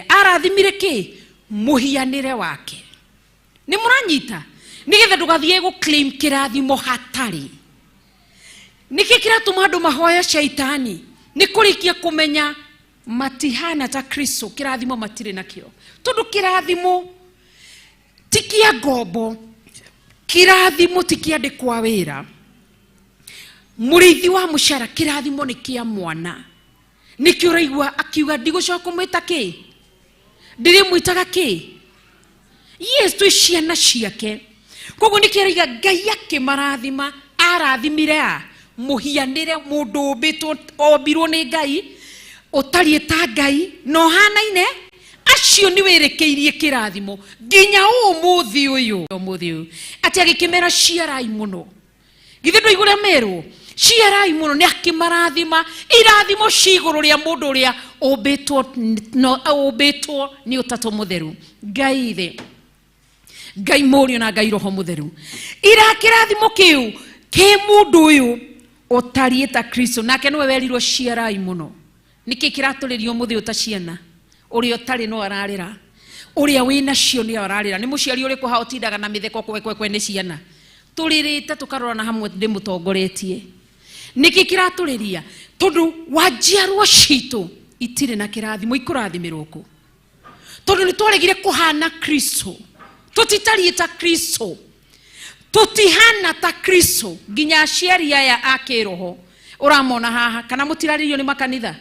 arathimire ki muhianire wake ni muranyita nigetha ndugathie gu claim kirathimo hatari niki kiratuma andu mahoya shaitani ni kurikia kumenya matihana ta Kristo kirathimo matire nakio tondu kirathimo tikia ngombo kirathimo tikiandikwa wira murithi wa mushara kirathimo ni kia mwana niki uraigwa akiuga ndigucoka mwita ki ndiri mwitaga ki yes tu ciana ciake koguo nikiraiga Ngai akimarathima arathimire muhianire mundu umbitwo ombirwo ni Ngai utari ta Ngai no hanaine acio ni werekeirie kirathimo nginya umuthi uyu ati agikimera ciarai muno githe ndoigure merwo ciarai muno ni akimarathima irathimo ciguru ria mundu uria umbitwo ni utatu mutheru Ngai the Ngai Mũriũ na Ngai Roho Mutheru irakirathimo kiu ki mundu uyu utarieta Kristo nake niwe werirwo ciarai muno niki kiraturirio muthi utaciana uria utari no ararira uria wina cio ni ararira ni muciari uri kuhaotindaga na mitheko kwekwe ni ciana turirite tukarorana hamwe ndimutongoretie niki kiraturiria tondu wajiarwo citu itire na kirathimo ikurathimirwo ku tondu ni twaregire kuhana Kristo tutitarieta Kristo tutihana ta Kristo ginya aciari aya akiroho uramona haha kana mutiraririo ni makanitha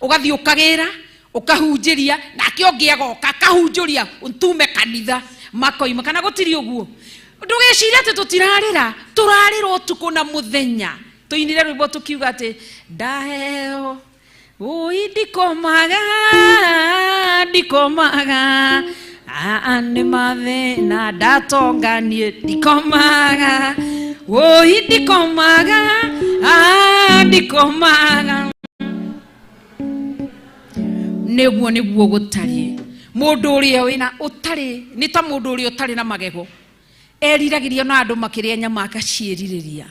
ugathi ukagira ukahunjiria nake ongi agoka akahunjuria untume kanitha makoima kana gutiri uguo ndugeciria ati turarira utuku na muthenya tuinire rwimbo tukiuga ati ndaheo ui ndikomaga ane mathina ndatonganie ndikomaga ui ndikomaga niguo gutari mundu uria wina utari ni ta mundu uria utari na magego eriragiria na andu makiria nyama akaciiririria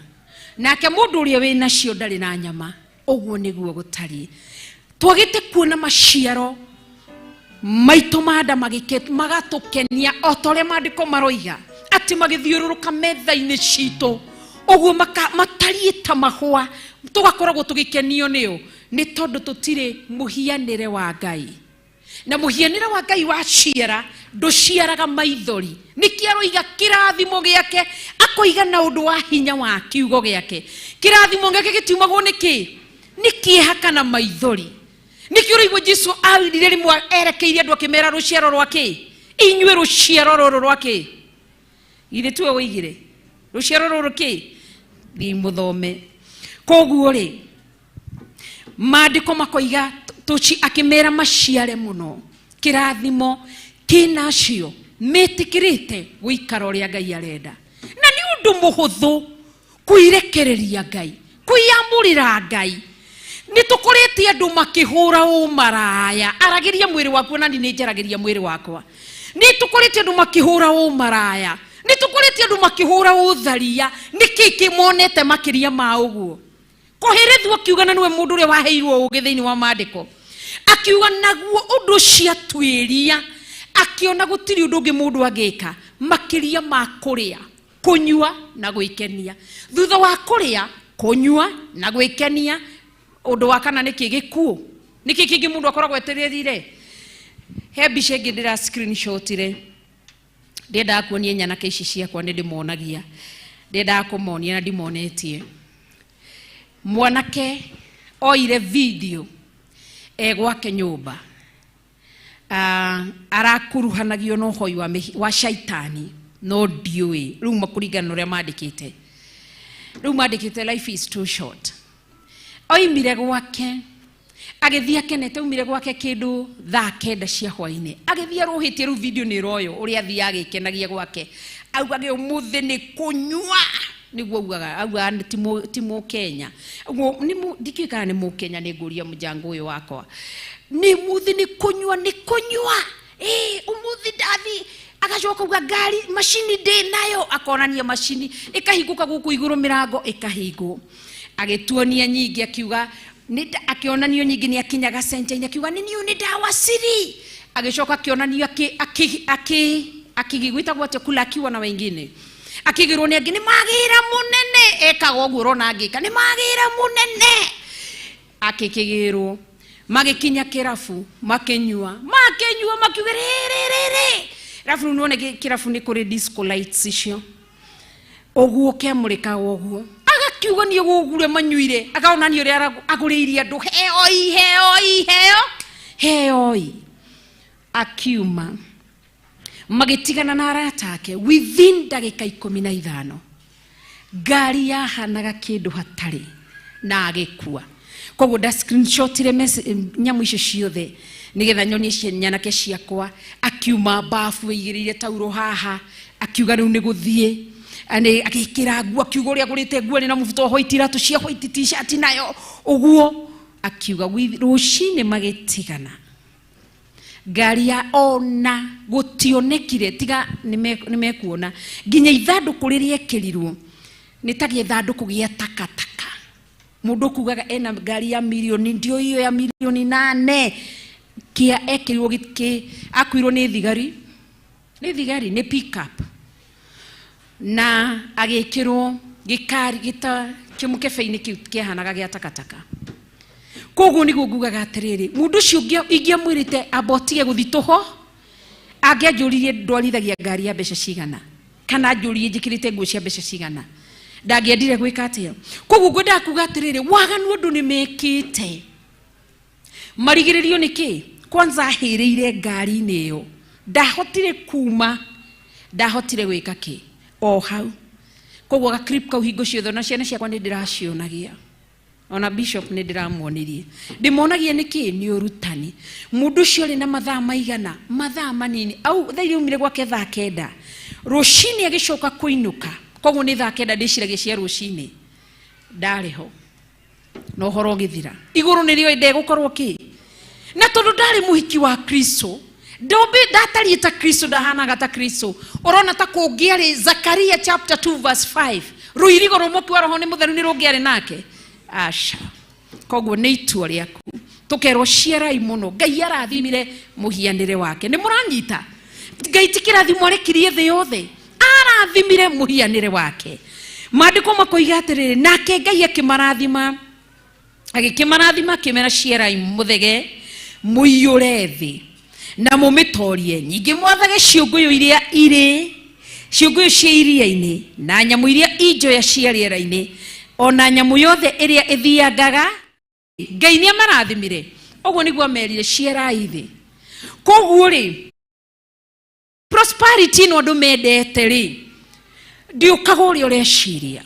nake mundu uria wina cio ndari na nyama uguo niguo gutari twagite kuona maciaro maito manda magatukenia otore mandiko maroiga ati magithiururuka metha-ini citu uguo matariita mahwa tugakoragwo tugikenio niyo ni tondu tutire muhianire wa Ngai na muhianire wa Ngai waciara nduciaraga maithori nikiaroiga kirathimo giake akoiga na undu wa hinya wa kiugo giake kirathimo giake gitiumagwo niki hakana maithori nikiurigwo Jesu awirire rimwe erekeirie andu akimera ruciaro rwake inywe ruciaro ruru rwake ire tuwe wigire ruciaro ruru ki thi muthome koguo ri mandiko makoiga tuci akimera maciare muno kirathimo kinacio metikirite guikara uria Ngai arenda na ni undu muhuthu kuirekereria Ngai kuyamurira Ngai nitukoretie andu makihura umaraya aragiria mwiri waku na ni njaragiria mwiri wakwa nitukoretie andu makihura umaraya nitukoretie andu makihura utharia nikiki monete makiria ma uguo kuherethwo akiuga na niwe mundu uria waheirwo ugi thiini wa mandiko akiuga naguo undu cia twiria akiona gutiri undu ungi mundu agika makiria ma kuria kunyua na gwikenia thutha wa kuria kunyua na gwikenia undu wa kana niki gikuo niki kingi mundu akoragwo etereire he mbica ingi ndira screenshotire ndenda kuonia nyana ici ciakwa ni ndimonagia ndenda kumonia na ndimonetie mwanake oire video gwake nyumba arakuruhanagio no hoi wa shaitani no ndiui riu makuringana uria mandikite life is too short oimire gwake agithia kenete umire gwake kindu thaa 9 cia hwa-ini agithia ruhitie ru video ni royo uria thia agikenagia gwake augage umuthi ni kunywa niguo ugaga auga timo Kenya ndikikana ni Mukenya ni nguria mujango uyu wakwa ni muthi ni kunywa umuthi ndathi agacoka uga ngari machini ndi nayo akonania machini ikahinguka guku iguru mirango ikahingu agituonia nyingi akiuga akionanio nyingi ni akinyaga center akiuga ni dawa siri agicoka akionanio akigigwita gwate kula akiwa na wengine akigirwo ni angini magira munene ekago guo na angika ni magira munene akikigirwo magikinya kirafu makinyua makiugerere rafu nuone kirafu ni kuri disco lights icio oguo kemurika oguo agakiuga ni ogugure manyuire akaona ni uria aguriirie andu heoi akiuma magitigana na arata ake within ndagika 15 ngari yahanaga kindu hatari na agikua koguo da screenshot ile nyamu icio ciothe nigetha nyonie nyanake ciakwa akiuma bafu igirire tauro haha akiuga riu ni guthie ane agikira nguo akiuga uria agurite nguo ni na mubuto white iratu cia white t-shirt nayo uguo akiuga ruci-ini magitigana ngari ya ona gutionekire tiga nimekuona nginya ithanduku riria ekirirwo nitagie ithanduku gia takataka mundu kugaga ena ngari ya milioni ndio hiyo ya milioni 8 kia ekirirwo gitki akwirwo ni thigari ni pick up na agikirwo gikari gita kimukebe-ini kiu kiahanaga gia takataka koguo niguo ngugaga atiriri mundu ucio ingiamwirite abotige guthituho angianjuririe ndwarithagia ngari ya mbeca cigana kana njuririe njikirite nguo cia mbeca cigana ndangiendire gwika atia koguo ngwenda kuga atiriri waganu undu ni mekite marigiririo niki kwanza ahirire ngari niyo ndahotire kuma ndahotire gwika ki o hau koguo ga clip kau hingo ciothe na ciana ciakwa ni ndiracionagia ona bishop ni ndiramuonirie ndimonagia niki ni urutani mundu cio ri na mathaa maigana mathaa manini au thairi umire gwake thaa kenda ruci-ini agicoka kuinuka koguo ni thaa kenda ndiciragia cia ruci-ini ndariho no horo githira iguru nirio ende gukorwo ki na tondu ndari muhiki wa Kristo ndombe ndatari ta Kristo ndahanaga ta Kristo urona ta kungiari Zakaria chapter 2 verse 5 ruirigo rumoki wa roho ni mutheru ni rungiari nake asha koguo ni itua riaku tukerwo ciarai muno Ngai arathimire muhianire wake ni muranyita Ngai tikirathimo arekirie thi yothe arathimire muhianire wake maandiko makoiga atiriri nake Ngai akimarathima agikimarathima kimera ciarai muthege muiyure thi na mumitorie nyingi mwathage ciunguyu iria iri ciunguyu cia iria-ini na nyamu iria injoya cia riera-ini ona nyamu yothe iria ithiangaga Ngai ni amarathimire oguo niguo merire ciarai thi koguo ri prosperity no andu mendete ri ndiukaga uria ureciria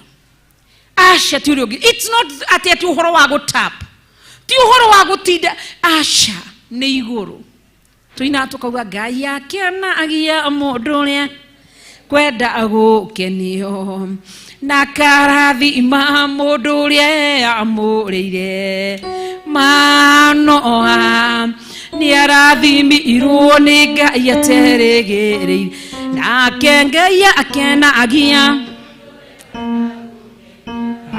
asha ti uria it's not ati uhoro wa gutap ti uhoro wa gutinda asha ni iguru tuina tukauga Ngai akena agia mundu uria kwenda agukenio na karathima mundu uria amurire manoa ni arathimirwo ni Ngai aterigirire nake Ngai akena agia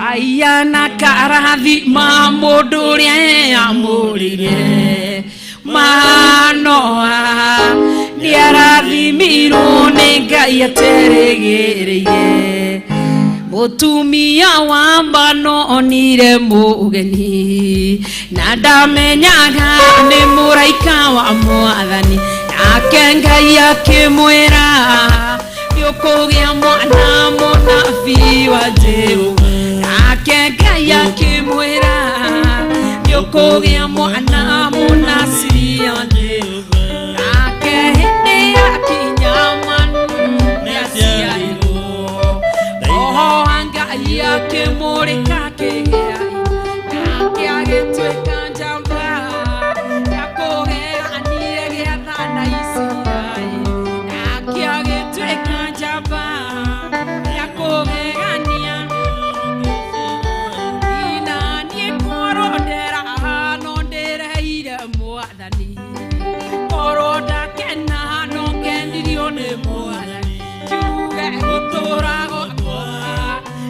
aya na karathima mundu uria amurire manoa ni arathimirwo ni Ngai aterigirire mutumia wa mbano onire mugeni na ndamenyaga ni muraika wa mwathani nake Ngai akimwira nĩũkũgĩa mwana mũnabii wa Jehova nake Ngai akimwira nĩũkũgĩa mwana mũnabii wa Jehova nake hĩndĩ yakinya nĩaciarirwo roho wa Ngai akĩmũrĩka kĩgĩa nake agĩtuĩka njamba ya kũgegania gĩathana Isiraeli nake agĩtuĩka njamba ya kũgegania na niĩ kũrondera no ndĩreheire Mwathani korwo ndakena no ngendirio nĩ Mwathani kiuge gũtũũra gwakwa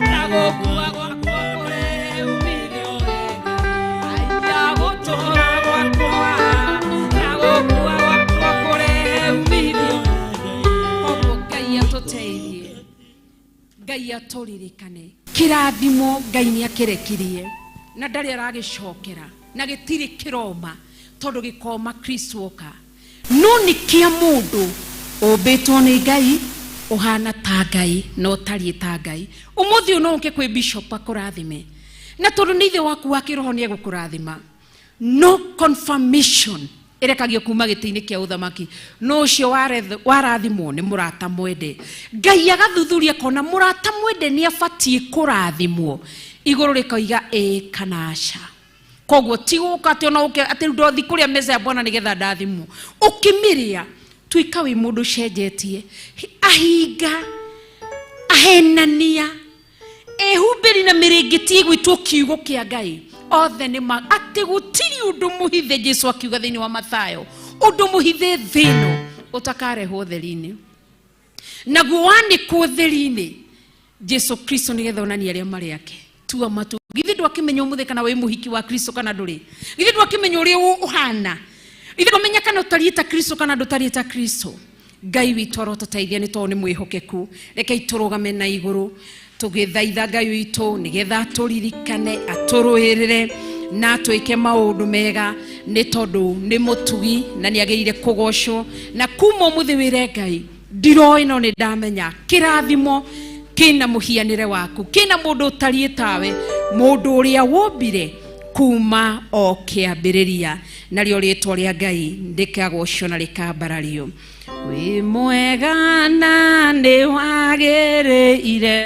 na gũkua gwakwa kũrehe umithio wega aya gũtũũra gwakwa na gũkua gwakwa kũrehe umithio koguo Ngai atũteithie Ngai atũririkane kĩrathimo Ngai nĩakĩrekirie na ndarĩ aragĩcokera na gĩtirĩ kĩroma tondũ gĩkoma Kristo oka no nĩ kĩa mũndũ ũmbĩtwo nĩ Ngai uhana ta Ngai no tariĩ ta Ngai umuthi uno uke kwĩ bishop akũrathime na tondũ nĩ ithe waku wa kĩroho nĩ egũkũrathima no confirmation ĩrekagio kuma gĩtĩ-inĩ kĩa ũthamaki no ũcio warathimwo nĩ mũrata mwende Ngai agathuthuria kona mũrata mwende nĩ abatiĩ kũrathimwo igũrũ rĩkoiga kana aca koguo ti gũka atĩ ona ũke atĩ ndothi kũrĩa meza ya Bwana nĩgetha ndathimwo ũkĩmĩrĩa tuika wi mundu cenjetie ahinga ahenania ehumbiri na mirĩngĩti gwitwo kiugo kĩa Ngai othe nĩ atĩ gũtiri ũndũ mũhithe Jesu akiuga thĩinĩ wa Mathayo ũndũ mũhithe thĩno ũtakarehwo ũtheri-inĩ naguo wanĩkwo ũtheri-inĩ Jesu Kristo nĩgetha onanie arĩa marĩ ake tua matu githĩ ndwakĩmenya ũmũthĩ kana wĩ mũhiki wa Kristo kana ndũrĩ githĩ ndwakĩmenya ũrĩa ũhana ithe komenya kana utariĩ ta Kristo kana ndũtariĩ ta Kristo Ngai witũ arotũteithia nĩ tondũ nĩ mwĩhokeku reke itũrũgame na igũrũ tũgĩthaitha Ngai witũ nĩgetha atũririkane atũrũĩrĩre na atwĩke maũndũ mega nĩ tondũ nĩ mũtugi na nĩagĩrĩire kũgocwo na kuma ũmũthĩ wĩre Ngai ndiroĩ no nĩ ndamenya kĩrathimo kĩna mũhianĩre waku kĩna mũndũ ũtariĩ tawe mũndũ ũrĩa wombire kuma o kiambiriria nario ritwa ria Ngai ndikagocwo na likambarario wi mwega na ndi wagiriire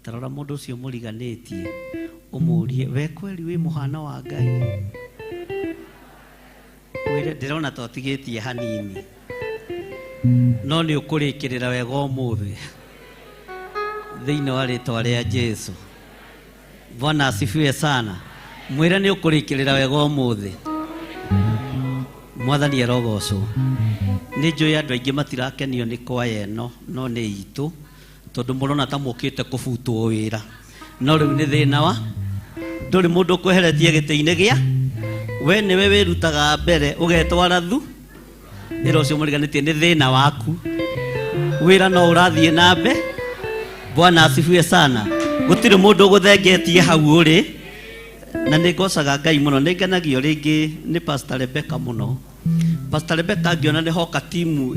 tarora mundu ucio muriganitie umurie we kweli wi muhana wa Ngai wire ndirona totigitie hanini no ni ukurikirira wega umuthi thiini wa ritwa ria Jesu. Bwana asifiwe sana. Mwire ni ukurikirira wega umuthi. Mwathani arogocwo. Ni njui andu aingi matirakenio ni kwaya eno no ni itu tondu murona ta mukite kubutwo wira no riu ni thina wa nduri mundu kweheretie giti-ini gia we niwe wirutaga mbere ugetwara thu ira ucio muriganitie ni thina waku wira no urathie nambe. Bwana asifiwe sana. Gutire mundu guthengetie hau uri na ni ngocaga Ngai muno. Ni ngenagio ringi ni Pastor Rebecca muno. Pastor Rebecca ngiona ni hoka timu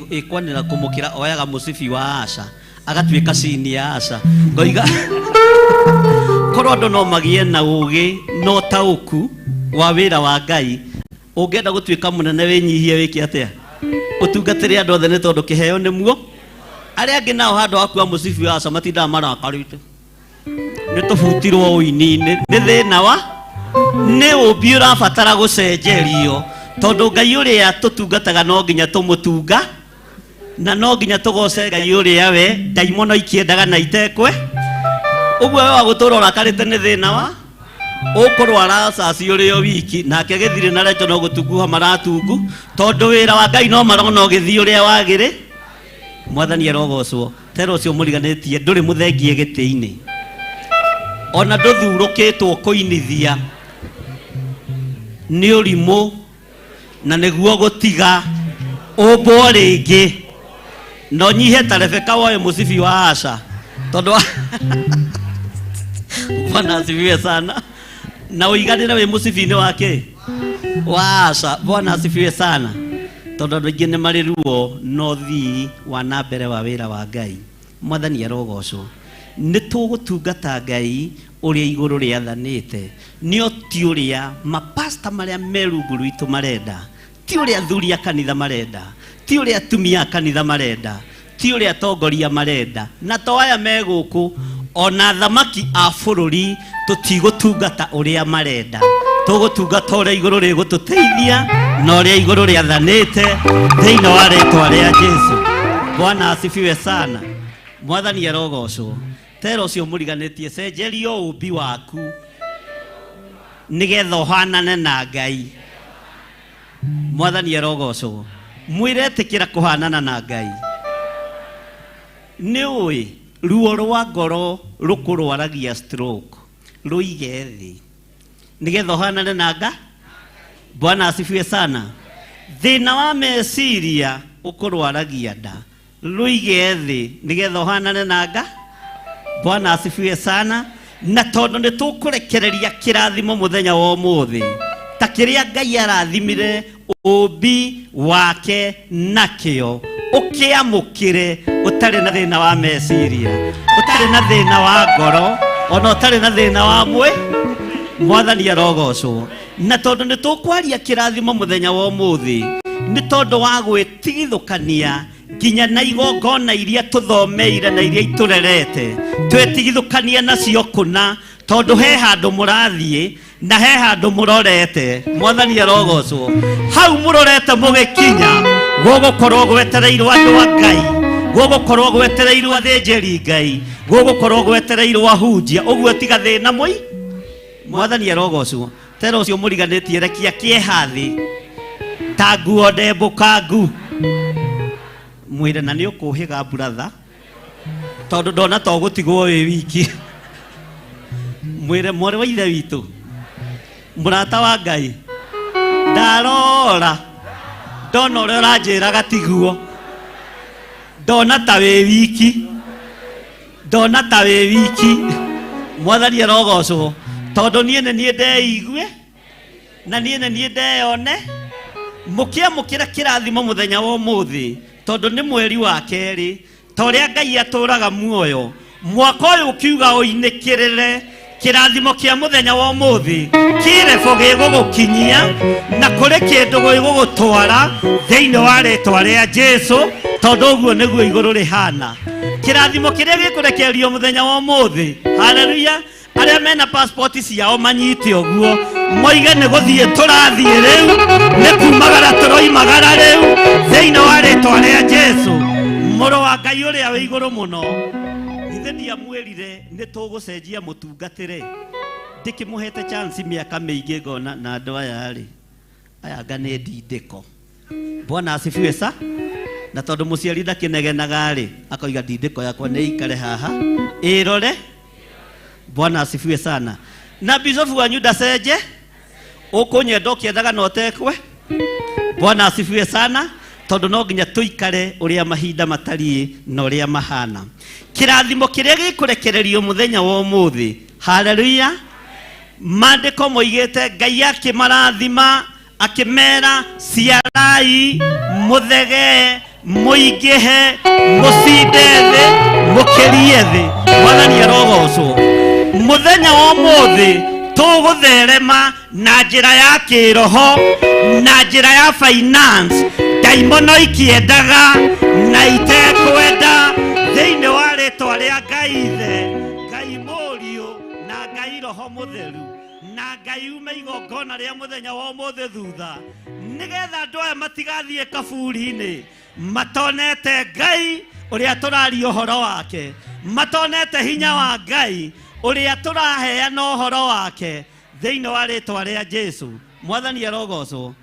ikwanira kumukira oyaga musibi wa Asha agatuika senior Asha ngoiga korwo andu no magie na ugi no tauku wa wira wa Ngai ungenda gutuika munene winyihie wiki atia utungatire andu othe ni tondu kiheo ni muo aria angi nao handu akua musibi wa Asha matinda marakarite ni tubutirwo hwa-ini ni thina wa ni umbi urabatara gucenjerio tondu Ngai uria tutungataga no nginya tumutunga na no nginya tugoce Ngai uria we daimono ikiendaga na itekwe uguo we wa gutura urakarite ni thina wa ukurwara caci urio wiki nake Githiri na Recho no gutunguha maratungu tondu wira wa Ngai no marona ugithi uria wagiri. Mwathani arogocwo. Tero ucio muriganitie nduri muthengie giti-ini ona nduthurukitwo kuinithia ni urimu na niguo gutiga umbo ringi no nyihe ta Rebecca woe musibi wa Asha tondu Bwana asifiwe sana na uiganire we musibi-ini wake wa Asha. Bwana asifiwe sana tondu andu aingi ni mari ruo no thii wa na mbere wa wira wa Ngai. Mwathani arogocwo. Ni tugutungata Ngai uria iguru riathanite nio ti uria mapasta maria merunguru itu marenda ti uria athuri a kanitha marenda ti uria atumia a kanitha marenda ti uria atongoria marenda na to aya meguku ona thamaki a bururi tutigutungata uria marenda tugutungata uria iguru rigututeithia na uria iguru riathanite thiini wa ritwa ria Jesu. Bwana asifiwe sana. Mwathani arogocwo. Tero ucio muriganitie cenjerio umbi waku nigetha uhanane na Ngai. Mwathani arogocwo. Mwire tikira kuhanana na Ngai. Ni ui ruo rwa ngoro rukurwaragia stroke ruige thi nigetha uhanane na Ngai. Bwana asifiwe sana. Thina wa meciria ukurwaragia nda ruige thi nigetha uhanane na Ngai. Bwana asifiwe sana. Na tondu ni tukurekereria kirathimo muthenya wa umuthi ta kiria Ngai arathimire ubi wake nakio ukiamukire utari na thina wa meciria utari na thina wa ngoro ona utari na thina wa mwe mwathani arogocwo na tondu ni tukwaria kirathimo muthenya wa umuthi ni tondu wa gwitigithukania nginya na igongona iria tuthomeire na iria iturerete twetigithukania nacio kuna tondu he handu murathie na he handu murorete mwathani arogocwo hau murorete mugikinya gugukorwo gwetereirwo andu a Ngai gugukorwo gwetereirwo athinjiri Ngai gugukorwo gwetereirwo ahunjia uguo tiga thina mwathani arogocwo tero ucio muriganitie rekia kiehathi ta nguo ndembukangu mwire na ni ukuhiga brother tondu ndona to gutigwo wi wiki mwire mwore wa ithe witu Murata wa Ngai ndarora ndona uria uranjira gatiguo ndona ta wi wiki mwathani arogocwo tondu nie ndeigue na nie ndeyone mukiamukira kirathimo muthenya wa umuthi tondu ni mweri wa keri toria Ngai aturaga muoyo mwaka uyu ukiuga uinikirire kirathimo kia muthenya wa umuthi kirefo gigugukinyia na kuri kindu gigugutwara thiini wa ritwa ria Jesu tondu uguo niguo iguru rihana kirathimo kiria gikurekerio muthenya wa umuthi haleluya aria mena passport ciao manyite uguo moige ni guthie turathie riu ni kumagara turoimagara riu thiini wa ritwa ria Jesu muro wa Ngai uria wi iguru muno ithe ndiamwirire ni tugucenjia mutungatire ndikimuhete chance miaka mingi ngona na andu aya anga ni ndindiko Bwana asifiwe sa na tondu muciari ndakinegenaga akoiga ndindiko yakwa ni ikare haha irore Bwana asifiwe sana na bizofu wanyu ndacenje ukunyenda ukiendaga no tekwe Bwana asifiwe sana tondu no nginya tuikare uria mahinda matari na uria mahana kirathimo kiria gikurekererio muthenya wa umuthi haleluya mandiko moigete Ngai akimarathima akimera ciarai muthege muingihe mucinde thi mukirie thi mwathani arogocwo muthenya wa umuthi tugutherema na njira ya kiroho na njira ya finance daimono ikiendaga na itekwenda thiini wa ritwa ria Ngai ithe Ngai murio na Ngai roho mutheru na Ngai ume igongona ria muthenya wa umuthi thutha nigetha andu aya matigathie kaburi-ini matonete Ngai uria turaria uhoro wake matonete hinya wa Ngai uria turaheana uhoro wake thiini wa ritwa ria Jesu mwathani arogocwo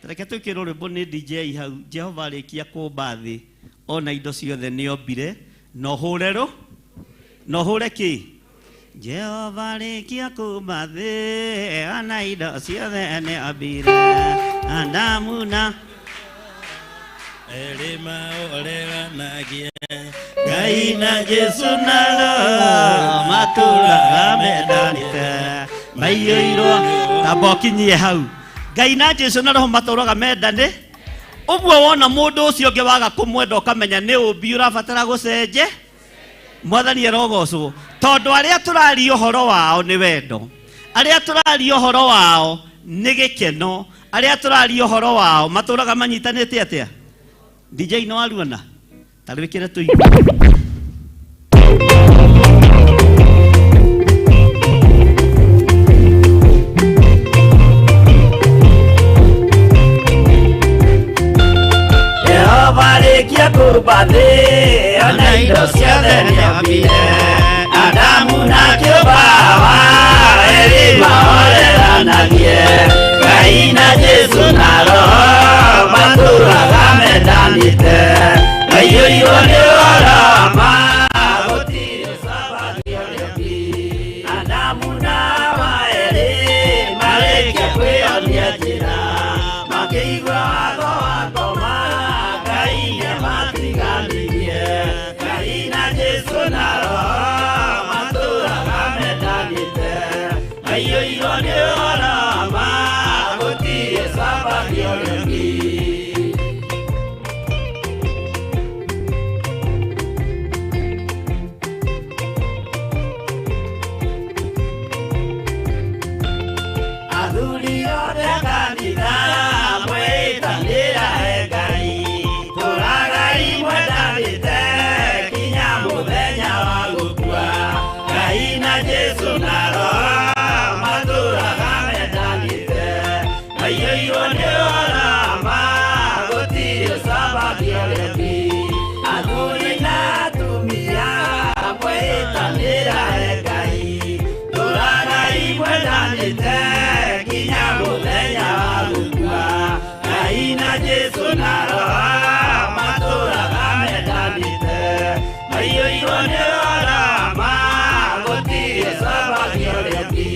reke twikirwo rwimbo ni DJ hau Jehova arikia kumba thi ona indo ciothe ni ombire no hure ki Jehova arikia kumba thi ona indo ciothe ni ombire Adamu na elima orega nagie Ngai na Jesu nalo maturaga mendanite maiyoirwo tabokinyie hau Ngai na Jesu nalo maturaga mendane uguo wona mundu ucio ngi waga kumwenda ukamenya ni umbi urabatara gucenje mwathani arogocwo tondu aria turari uhoro wao ni wendo aria turari uhoro wao ni gikeno aria turari uhoro wao maturaga manyitanite atia DJ no aruona tarwikire tu Jehova arikia kumba thi ona indo ciothe nĩombire Adamu na kĩũmba erima oreranagie Ngai na Jesu na roho maturaga mendanite maiyũirwo nĩ ũhoro ma gũtirĩ ũcambania ũrĩũmbi Adamu na Hawa erĩ marĩkia kwĩonia njĩra makĩigua watho wa ngoma Ngai nĩmatiganirie Ngai na Jesu na roho muthenya wa gukua Ngai na Jesu na roho matũraga mendanĩte maiyũirwo nĩ ũrama gũtirĩ cabagio rĩngĩ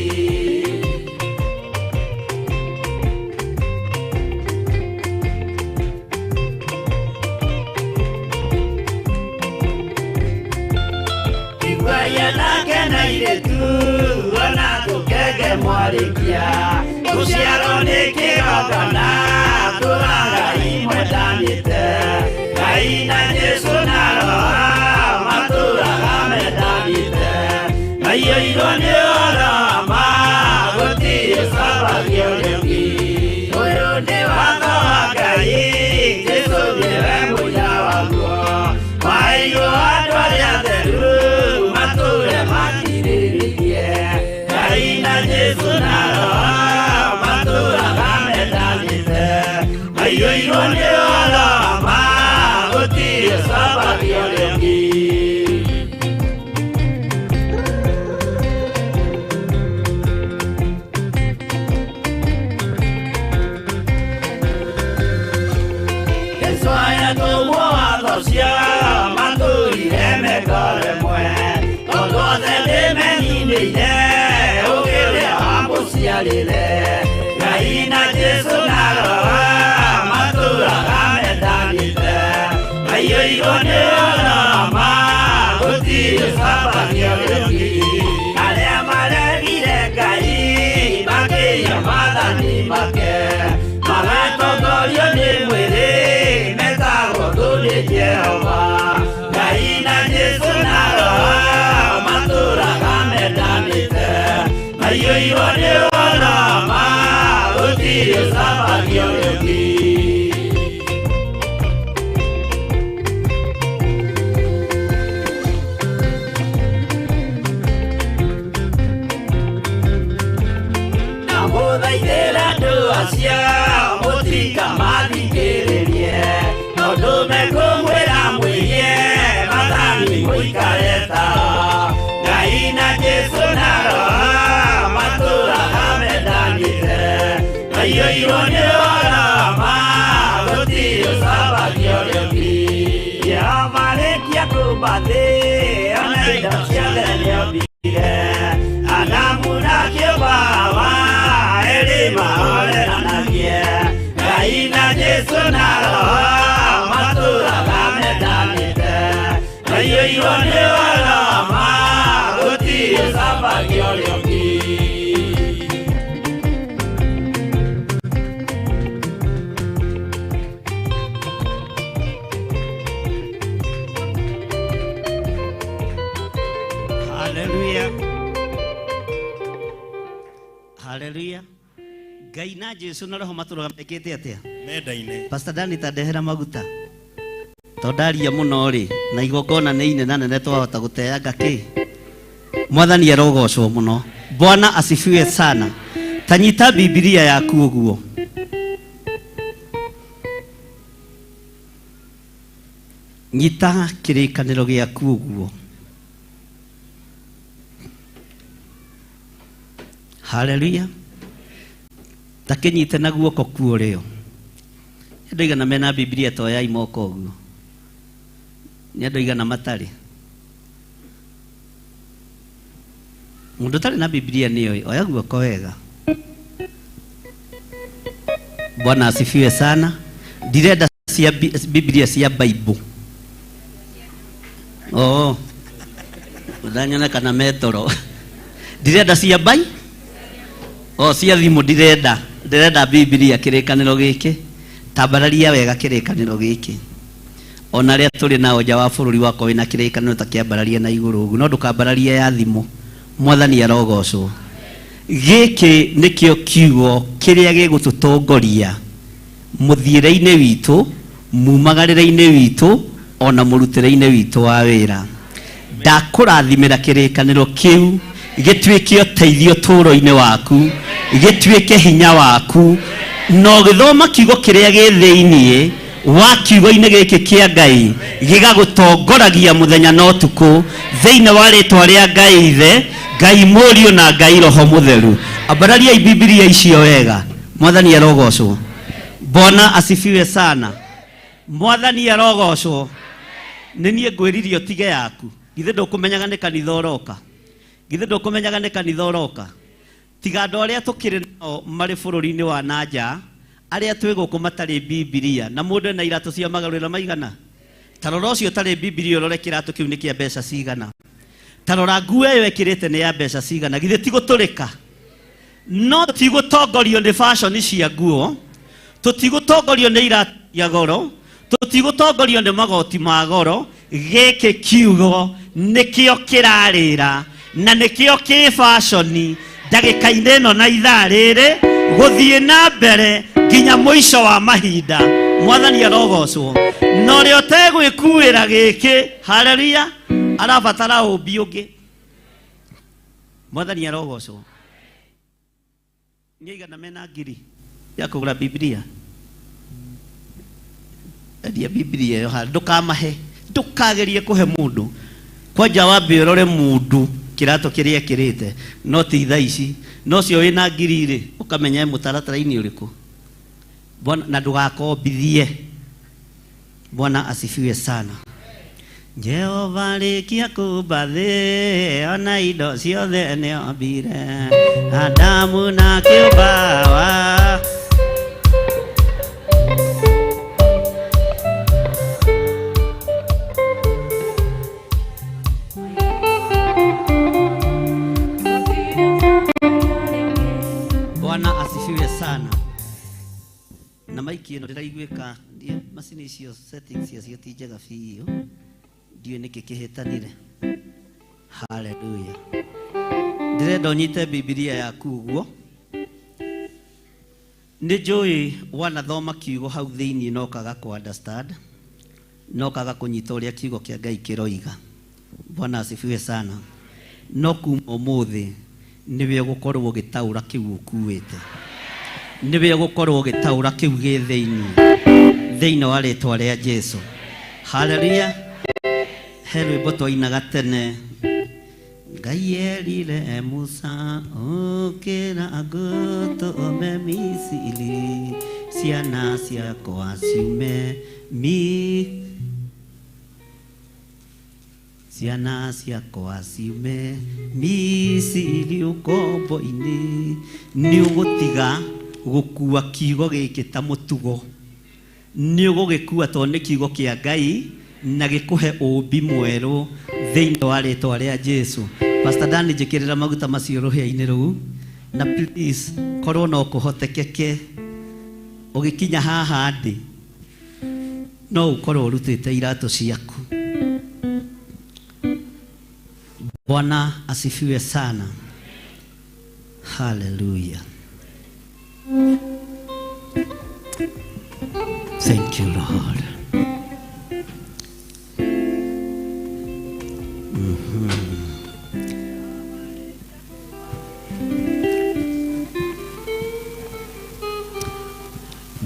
Igwaya nake na iretu ona tũkenge mwarĩkia tũciarwo nĩ kĩgongona tũraga imwendanĩte Ngai na Jesu na roho matũraga mendanĩte maiyũirwo nĩ ũrama gũtirĩ cabagio rĩngĩ ũyũ nĩ watho wa Ngai Jesu nĩwe mũira waguo maĩirwo andũ arĩa atheru matũre makirĩrĩirie Ngai na Jesu na roho matũraga mendanĩte maiyũirwo nĩ ũrama gũtirĩ cabagio rĩngĩ Aya tũmwo watho cia matũrire mekoremwe tondũ othe nĩmeninĩire ũgĩrĩa wa mũciarĩre Ngai na Jesu na roho matũraga mendanĩte maiyũirwo nĩ ũrama gũtirĩ cabagio rĩngĩ arĩa maregire Ngai makĩiya maathani make magatongorio nĩ mwĩrĩ Jehova Ngai na Jesu na roho matũraga mendanĩte maiyũirwo nĩ ũrama gũtirĩ cabagio rĩngĩ na mũthaithĩra andũ acio mũtikamathikĩrĩrie tondũ mekũmwĩra mwĩhie mathani mũikare tao Ngai na Jesu na roho matũraga mendanĩte maiyũirwo nĩ ũrama gũtirĩ cabagio rĩngĩ Jehova rĩkia kũmba thĩ ona indo ciothe nĩombire Adamu na kĩũmba Hawa erĩ mahoreranagie Ngai na Jesu na roho matũraga mendanĩte maiyũirwo nĩ ũrama gũtirĩ cabagio rĩngĩ Hallelujah Hallelujah Ngai na Jesu na roho matũraga mekĩte atĩa Nenda-inĩ Pastor Dani tandehera maguta tondaria mũno rĩ na igongona nĩ inene nene twahota gũteanga kĩ Mwathani arogocwo mũno Bwana asifiwe sana tanyita Biblia yaku ũguo nyita kĩrĩkanĩro gĩaku ũguo Hallelujah takĩnyite na guoko kuorĩo andũ igana mena Biblia to ya imoko ũguo nĩ andũ igana matarĩ mũndũ ũtarĩ na Biblia nĩoĩ oya guoko wega Bwana asifiwe sana ndirenda cia Biblia cia Bible ndanyona kana metoro ndirenda cia Bible cia thimũ ndirenda Biblia kĩrĩkanĩro gĩkĩ tambararia wega kĩrĩkanĩro gĩkĩ ona rĩa tũrĩ nao nja wa bũrũri wakwa wĩna kĩrĩkanĩro ta kĩambararia na igũrũ ũguo no ndũkambararia ya thimũ Mwathani arogocwo gĩkĩ nĩkĩo kiugo kĩrĩa gĩgũtũtongoria mũthiĩre-inĩ witũ mumagarĩre-inĩ witũ ona mũrutĩre-inĩ witũ wa wĩra ndakũrathimĩra kĩrĩkanĩro kĩu gĩtuĩke ũteithio tũũro-inĩ waku gĩtuĩke hinya waku no gĩthoma kiugo kĩrĩa gĩ thĩinĩ wa kiugo-inĩ gĩkĩ kĩa Ngai gĩgagũtongoragia mũthenya na ũtukũ thĩinĩ wa rĩtwa rĩa Ngai Ithe Ngai Mũriũ na Ngai Roho Mũtheru ambararia Biblia icio wega Mwathani arogocwo. Bwana asifiwe sana. Mwathani arogocwo. Nĩ niĩ ngwĩrire ũtige yaku. Githĩ ndũkũmenyaga nĩ kanitha ũroka? Githĩ ndũkũmenyaga nĩ kanitha ũroka? Tiga andũ arĩa tũkĩrĩ nao marĩ bũrũri-inĩ wa nanja, arĩa twĩ gũkũ matarĩ Bibilia, na mũndũ ena iratũ cia magarũrĩra maigana. Ta rora ũcio ũtarĩ Bibilia ũrore kĩratũ kĩu nĩ kĩa mbeca cigana. Ta rora nguo ĩyo ĩkĩrĩte nĩ ya mbeca cigana. Githĩ ti gũtũrĩka? No tũtigũtongorio nĩ fashion cia nguo, tũtigũtongorio nĩ iratũ cia goro, tũtigũtongorio nĩ magoti ma goro. Gĩkĩ kiugo nĩkĩo kĩrarĩra na nĩkĩo kĩ fashion ndagĩka-inĩ ĩno na ithaa rĩrĩ gũthiĩ na mbere nginya mũico wa mahinda. Mwathani arogocwo. Na ũrĩa ũtegwĩkuĩra gĩkĩ, haleluya, arabatara ũmbi ũngĩ. Mwathani arogocwo. Nĩ aigana mena ngiri ya kũgũra Biblia? Endia Biblia ĩyo handũ ndũkamahe, ndũkagerie kũhe mũndũ. Kwanja wambe ũrore mũndũ kĩratũ kĩrĩa ekĩrĩte, no ti thaa ici. No cio wĩna ngiri rĩ, ũkamenya mũtaratara-inĩ ũrĩkũ. Bwana, na ndũgakombithie. Bwana asifiwe sana. Jehova rĩkia kũmba thĩ, ona indo ciothe nĩombire, Adamu na kĩũmba. Bwana asifiwe sana. Na maiki ĩno ndĩraiguĩka, macini icio settings cio ti njega biũ. Ndiũ nĩkĩ kĩhĩtanire. Haleluya. Ndĩrenda ũnyite Biblia yaku ũguo. Nĩ njũĩ wanathoma kiugo hau thĩinĩ no kaga ku understand, no kaga kũnyita ũrĩa kiugo kĩa Ngai kĩroiga. Bwana asifiwe sana. No kuma ũmũthĩ nĩwe ũgũkorwo ũgĩtaũra kĩu ũkuĩte. Nĩwe ũgũkorwo ũgĩtaũra kĩu gĩ thĩinĩ wa rĩĩtwa rĩa Jesũ. Haleluya. He rwĩmbo twainaga tene. Ngai erire Musa ũkĩra ngũtũme Misiri, ciana ciakwa ciume ciana ciakwa ciume Misiri ũkombo-inĩ. Nĩ ũgũtiga gũkua kiugo gĩkĩ ta mũtugo. Nĩ ũgũgĩkua tondũ nĩ kiugo kĩa Ngai na gĩkũhe ũmbi mwerũ thĩinĩ wa rĩĩtwa rĩa Jesũ. Pastor Dan, njĩkĩrĩra maguta macio rũhĩa-inĩ rũu, na please korwo no kũhotekeke ũgĩkinya haha ndĩ no ũkorwo ũrutĩte iratũ ciaku. Bwana asifiwe sana. Hallelujah. Thank you, Lord.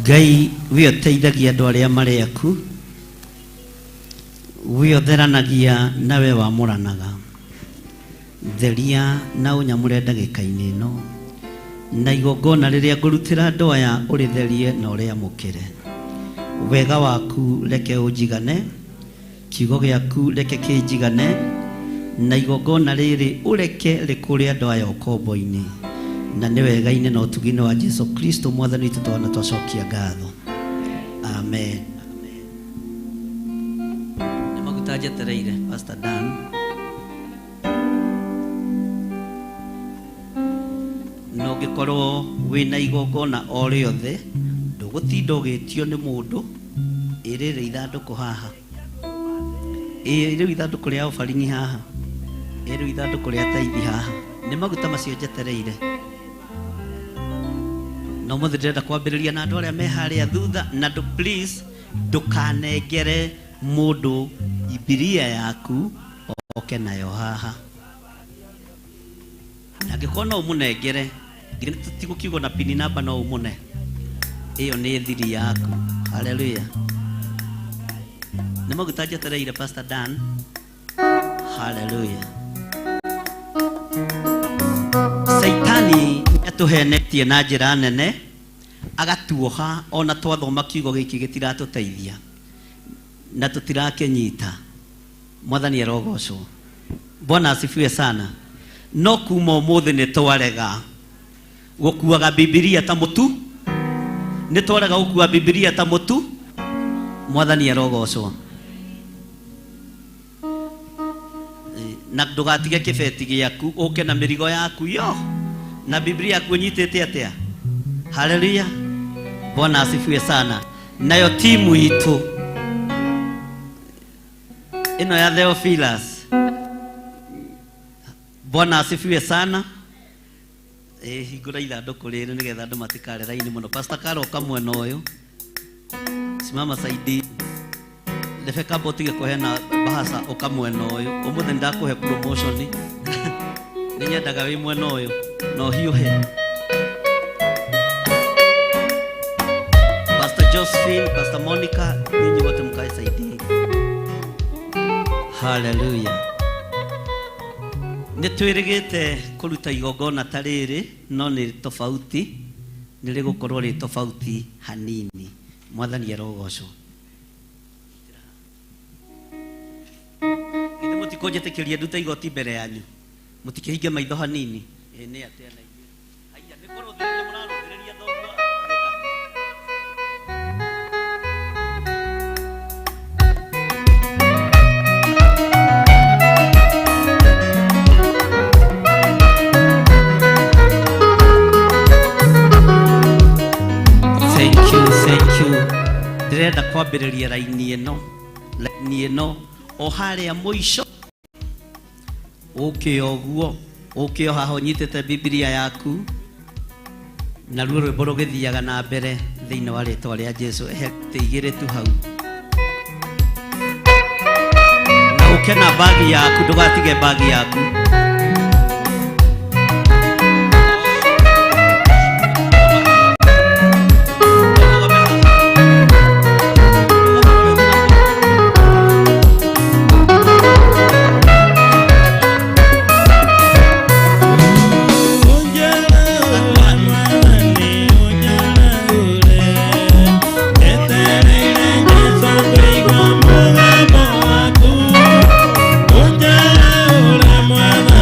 Ngai we ũteithagia andũ arĩa marĩ aku, we ũtheranagia nawe wamũranaga. Theria na ũnyamũre ndagĩka-inĩ ĩno, na igongona rĩrĩa ngũrutĩra andũ aya ũrĩtherie na ũrĩamũkĩre. Wega waku reke ũnjigane, kiugo gĩaku reke kĩnjigane, na igongona rĩrĩ ũreke rĩkũrĩ andũ aya ũkombo-inĩ. Na nĩ wega-inĩ na ũtugi-inĩ wa Jesũ Kristo Mwathani witũ twana twacokia ngatho. Amen. Nĩ maguta njetereire Pastor Dan. No ngĩkorwo wĩna igongona o rĩothe, ndũgũtinda ũgĩtio nĩ mũndũ, ĩrĩrĩ ithandũkũ haha, ĩrĩ ithandũkũ rĩa ũbaringi haha, ĩrĩ ithandũkũ rĩa taithi haha. Nĩ maguta macio njetereire. No mũthĩ ndĩrenda kwambĩrĩria na andũ arĩa me harĩa thutha, na please ndũkanengere mũndũ Biblia yaku oke nayo haha. Na angĩkorwo no ũmũnengere, tigũkiugo na pini namba no ũmũne, ĩyo nĩ thiri yaku. Haleluya. Nĩ maguta njetereire Pastor Dan. Haleluya. Saitani atuhenetie na njĩra nene agatuoha ona twathoma kiugo giki gitiratũteithia na tutirakenyita. Mwathani arogocwo. Bwana asifiwe sana. No kuma ũmũthĩ nĩ twarega gũkuaga Biblia ta mũtu, nĩ twarega gũkua Biblia ta mũtu. Mwathani arogocwo. Na ndũgatige kĩbeti gĩaku ũke na mĩrigo yaku yo na Biblia yaku ũnyitĩte atĩa. Haleluya. Bwana asifiwe sana. Nayo timu itu ino ya Theophilus, Bwana asifiwe sana. Hingũra ithandũkũ rĩrĩ nĩgetha andũ matikare raini mũno. Pastor Karo kamwena ũyũ, simama saidi. Ndebeka botige kũheana bahasa ũkamwena ũyũ. Ũmũthĩ ndakũhe promotion nĩnyendaga wĩ mwena ũyũ no hiũhe. Pastor Josephine, Pastor Monica, ninyi wote mkae saidi. Hallelujah. Nĩtwĩrĩgĩte kũruta igongona ta rĩrĩ no nĩ tofauti, nĩ rĩgũkorwo rĩ tofauti hanini. Mwathani arogocwo. Githĩ mũtikũnjĩtĩkĩria ndute igoti mbere yanyu? Mũtikĩhinge maitho hanini. Nĩ atĩa na inyuĩ? Haiya nĩ kũrũthĩrĩria mũrarũthĩrĩria thoguo. Thank you. Ndĩrenda kwambĩrĩria raini ĩno o harĩa mũico. Ũkĩ o haha ũnyitĩte Biblia yaku na ruo rwĩmbo rũgĩthiaga na mbere thĩinĩ wa rĩtwa rĩa Jesũ. Igĩrĩ tu hau na ũke na bagi yaku, ndũgatige bagi yaku. Mwana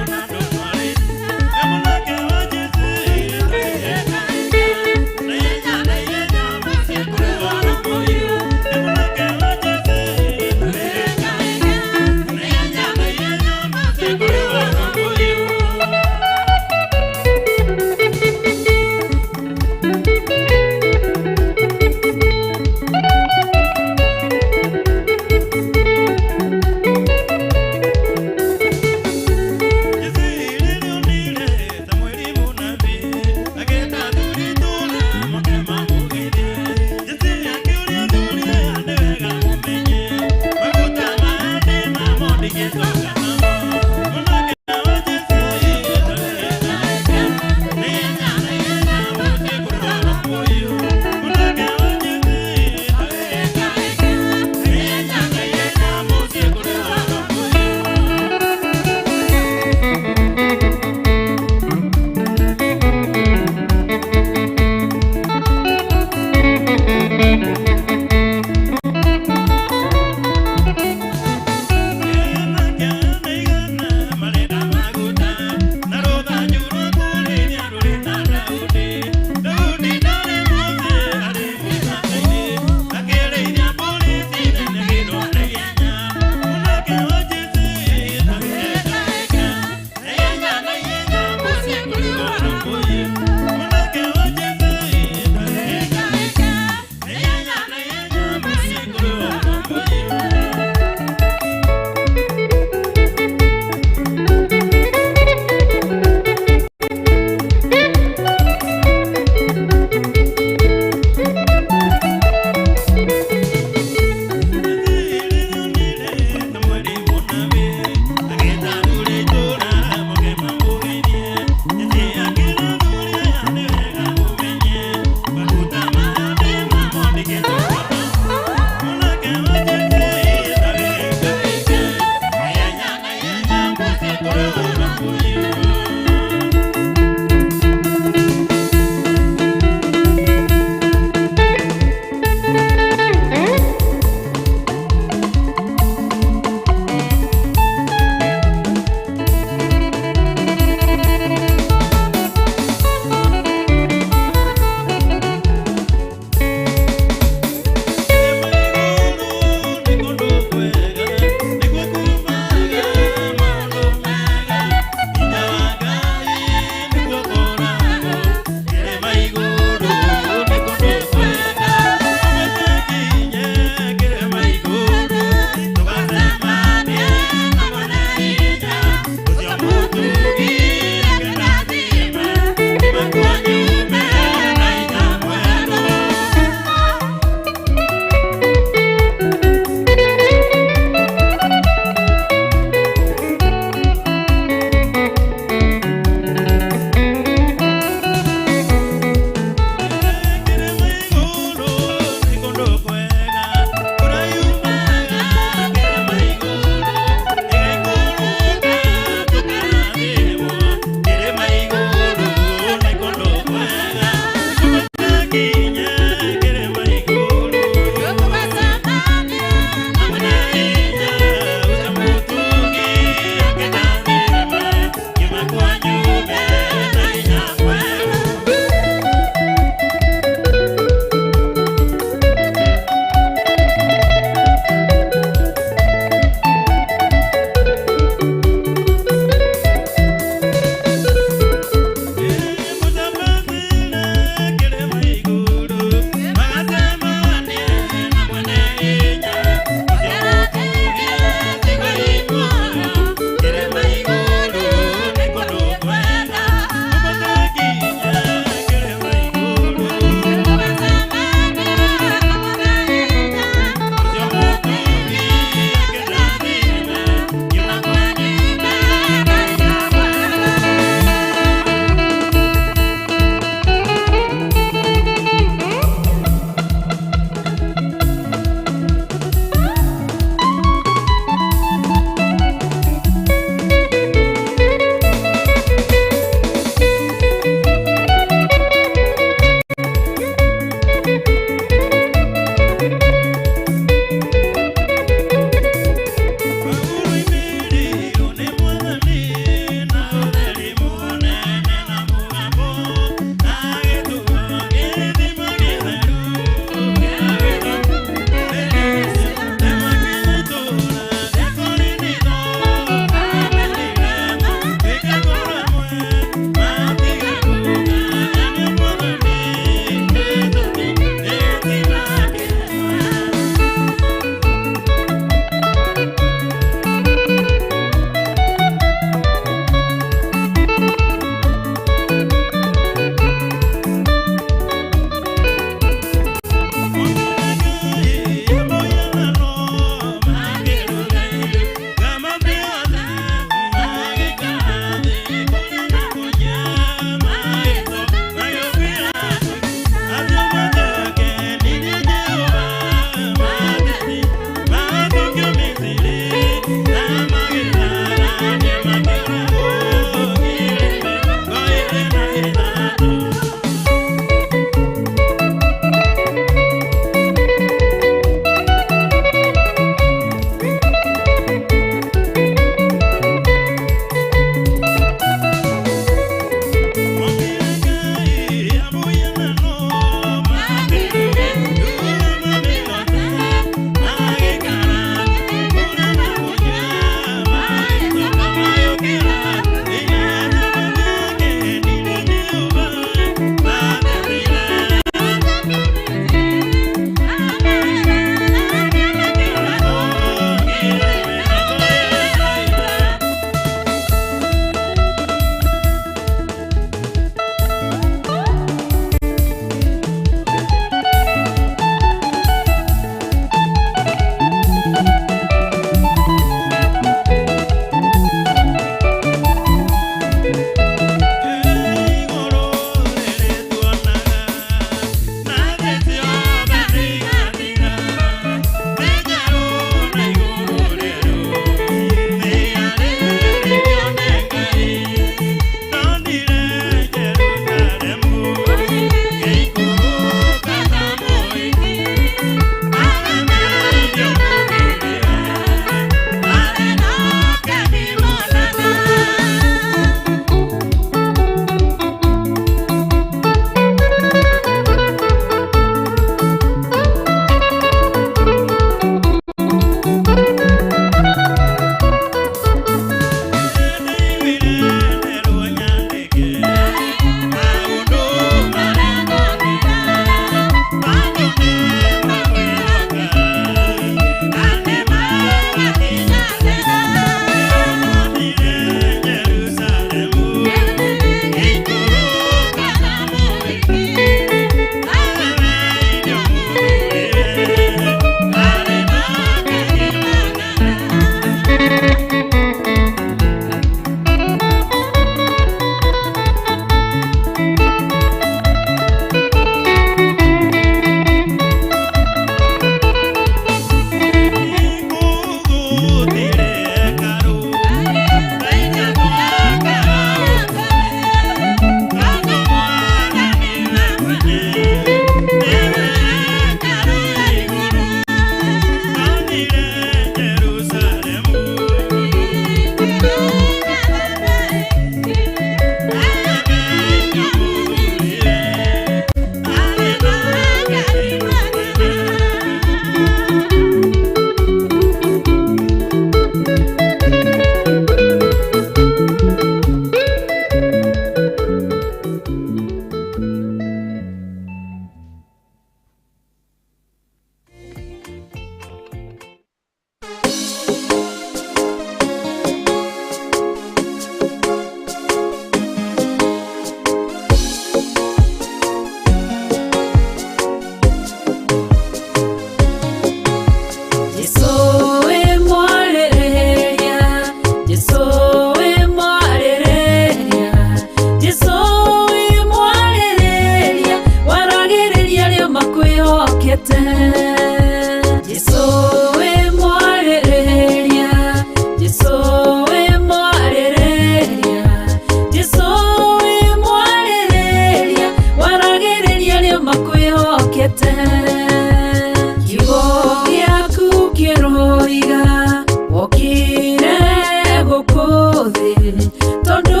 tondu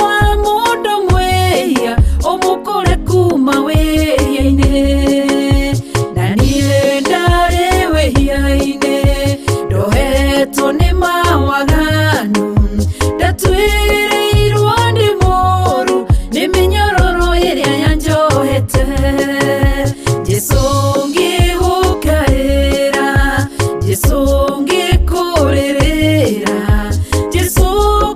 wa mundu mwia umukore kuma wia-ini na nie ndari wia-ini ndohetwo ni mawaganu ndatuirirwo ndi moru ni minyororo iria yanjohete Jesu ngigukaira Jesu ngikurerera Jesu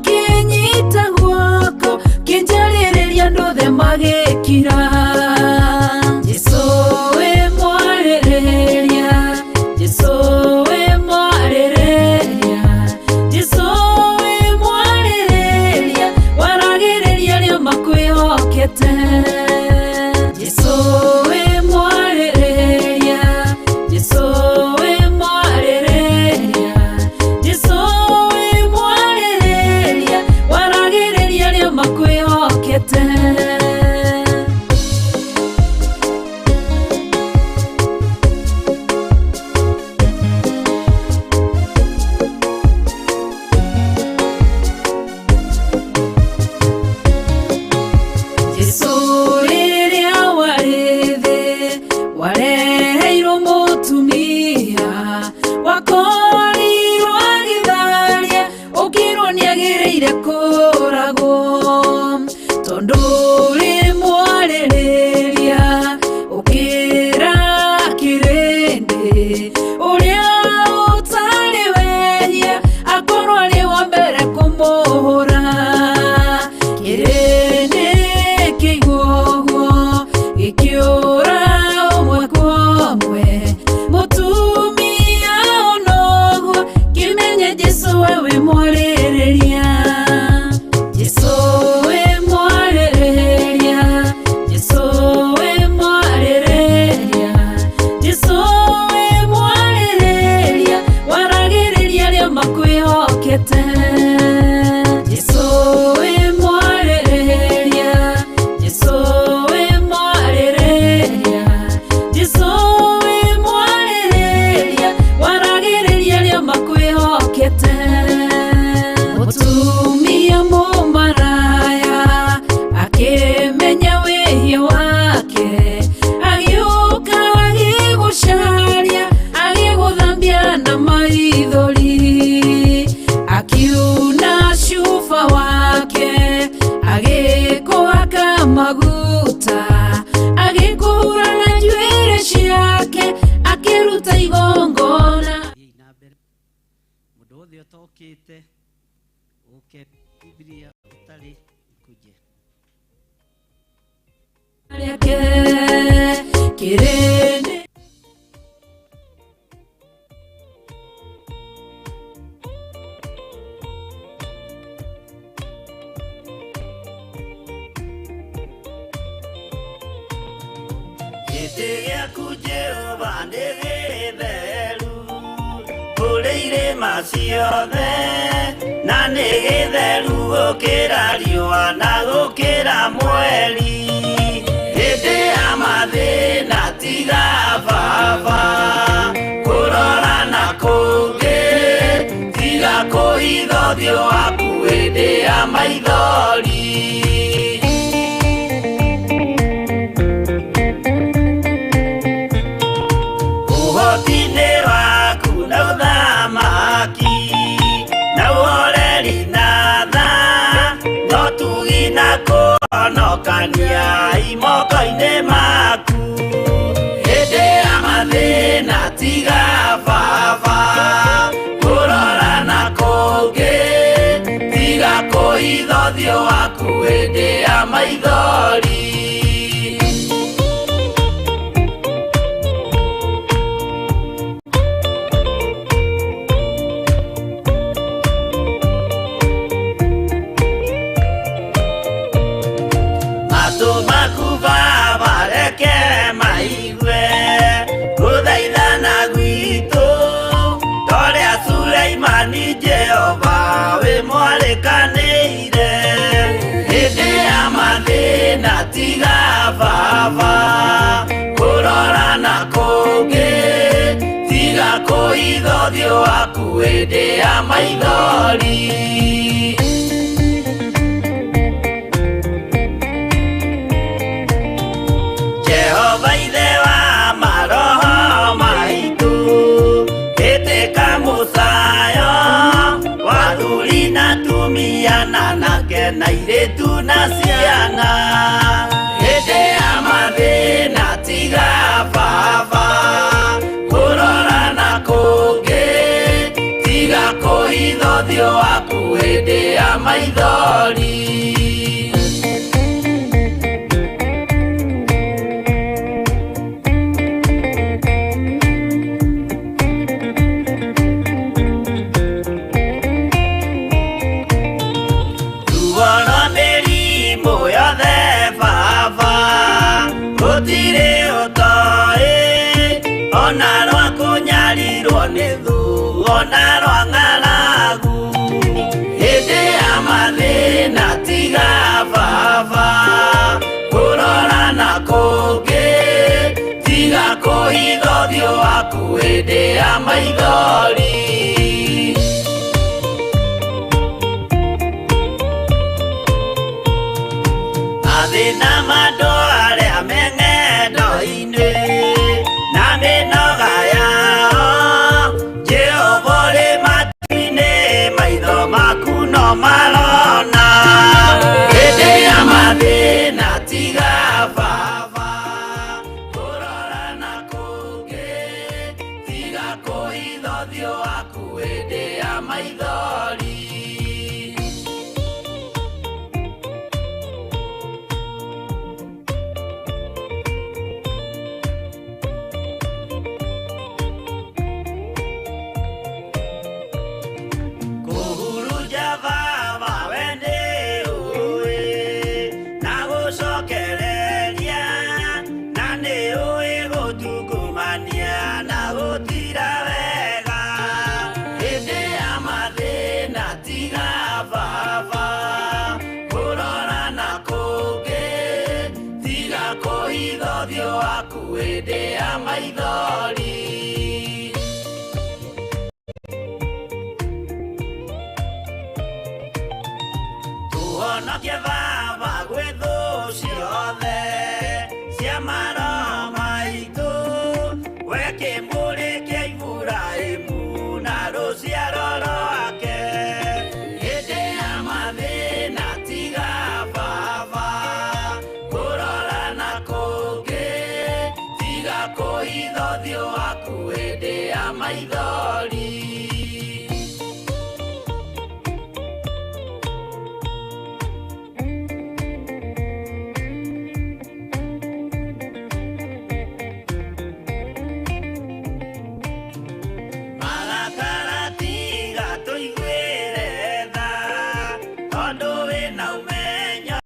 kinyita guoko kinjariria ndothe magikira Jesu we mwarereria Jesu we mwarereria Jesu we mwarereria waragireria ria makwihokete Jesu we mwarereria Jesu we mwarereria Jesu we mwarereria waragireria ria makwihokete Jesu riria warithi wareheirwo mutumia wakorirwo agitharia ukirwo niagiriire kuragwo tondu ri mwarereria ukira kirindi uria utari wehia akorwo ari wa mbere kumuhura kirindi kiguoguo gikiura umwe kwa umwe mutumia onoguo kimenye Jesu wewe mwarereria Jesu we mwarereria Jesu we mwarereria Jesu we mwarereria waragireria ria makwihokete Jesu we mwarereria Jesu we mwarereria Jesu we mwarereria waragireria ria makwihokete mutumia mumaraya akimenya wihia wake agiuka agigucaria agiguthambia na maithori akiuna cuba wake agikuhaka maguta agikuhura na njuĩrĩ ciake akiruta igongona mundu wothe utokite uke Biblia utari kuje riake kirindi Gĩtĩ gĩaku Jehova nĩ gĩtheru kũrĩ irĩma ciothe na nĩ gĩtheru gũkĩra riũa na gũkĩra mweri hĩndĩ ya mathĩna tiga baba kũrora na kũngĩ tiga kũhitha ũthiũ waku hĩndĩ ya maithori ũhoti-inĩ waku na ũthamaki na ũhoreri na tha no tugi na kũhonokania imoko-inĩ maku hĩndĩ ya mathĩna tiga baba kũrora na kũngĩ tiga kũhitha ũthiũ waku hĩndĩ ya maithori matũ maku baba reke maigue gũthaithana gwitũ torĩa Sulaimani Jehova wĩ mwarĩkanĩire hĩndĩ ya mathĩna tiga baba kũrora na kũngĩ tiga kũhitha ũthiũ waku hĩndĩ ya maithori yake na iretu na ciana. Hĩndĩ ya mathĩna tiga baba kũrora na kũngĩ, tiga kũhitha ũthiũ waku hĩndĩ ya maithori. Ona rwa kunyarirwo nĩ thu, ona rwa ng'aragu, hĩndĩ ya mathĩna tiga baba kũrora na kũngĩ, tiga kũhitha ũthiũ waku hĩndĩ ya maithori. Mathĩna mandũ arĩa me ng'endo-inĩ na mĩnoga yao, Jehova rĩ matu-inĩ, maitho maku no marona. Hĩndĩ ya mathĩna tiga baba kũrora na kũngĩ, tiga kũhitha ũthiũ waku hĩndĩ ya maithori. Hĩndĩ ya maithori. Tuhonokie baba gwĩ thũ ciothe cia maroho maitũ, we kĩmũrĩ kĩa Iburahĩmu na rũciaro rwake. Hĩndĩ ya mathĩna tiga baba kũrora na kũngĩ, tiga kũhitha ũthiũ waku hĩndĩ ya maithori. Marakara tiga tũiguĩre tha, tondũ wĩna ũmenyo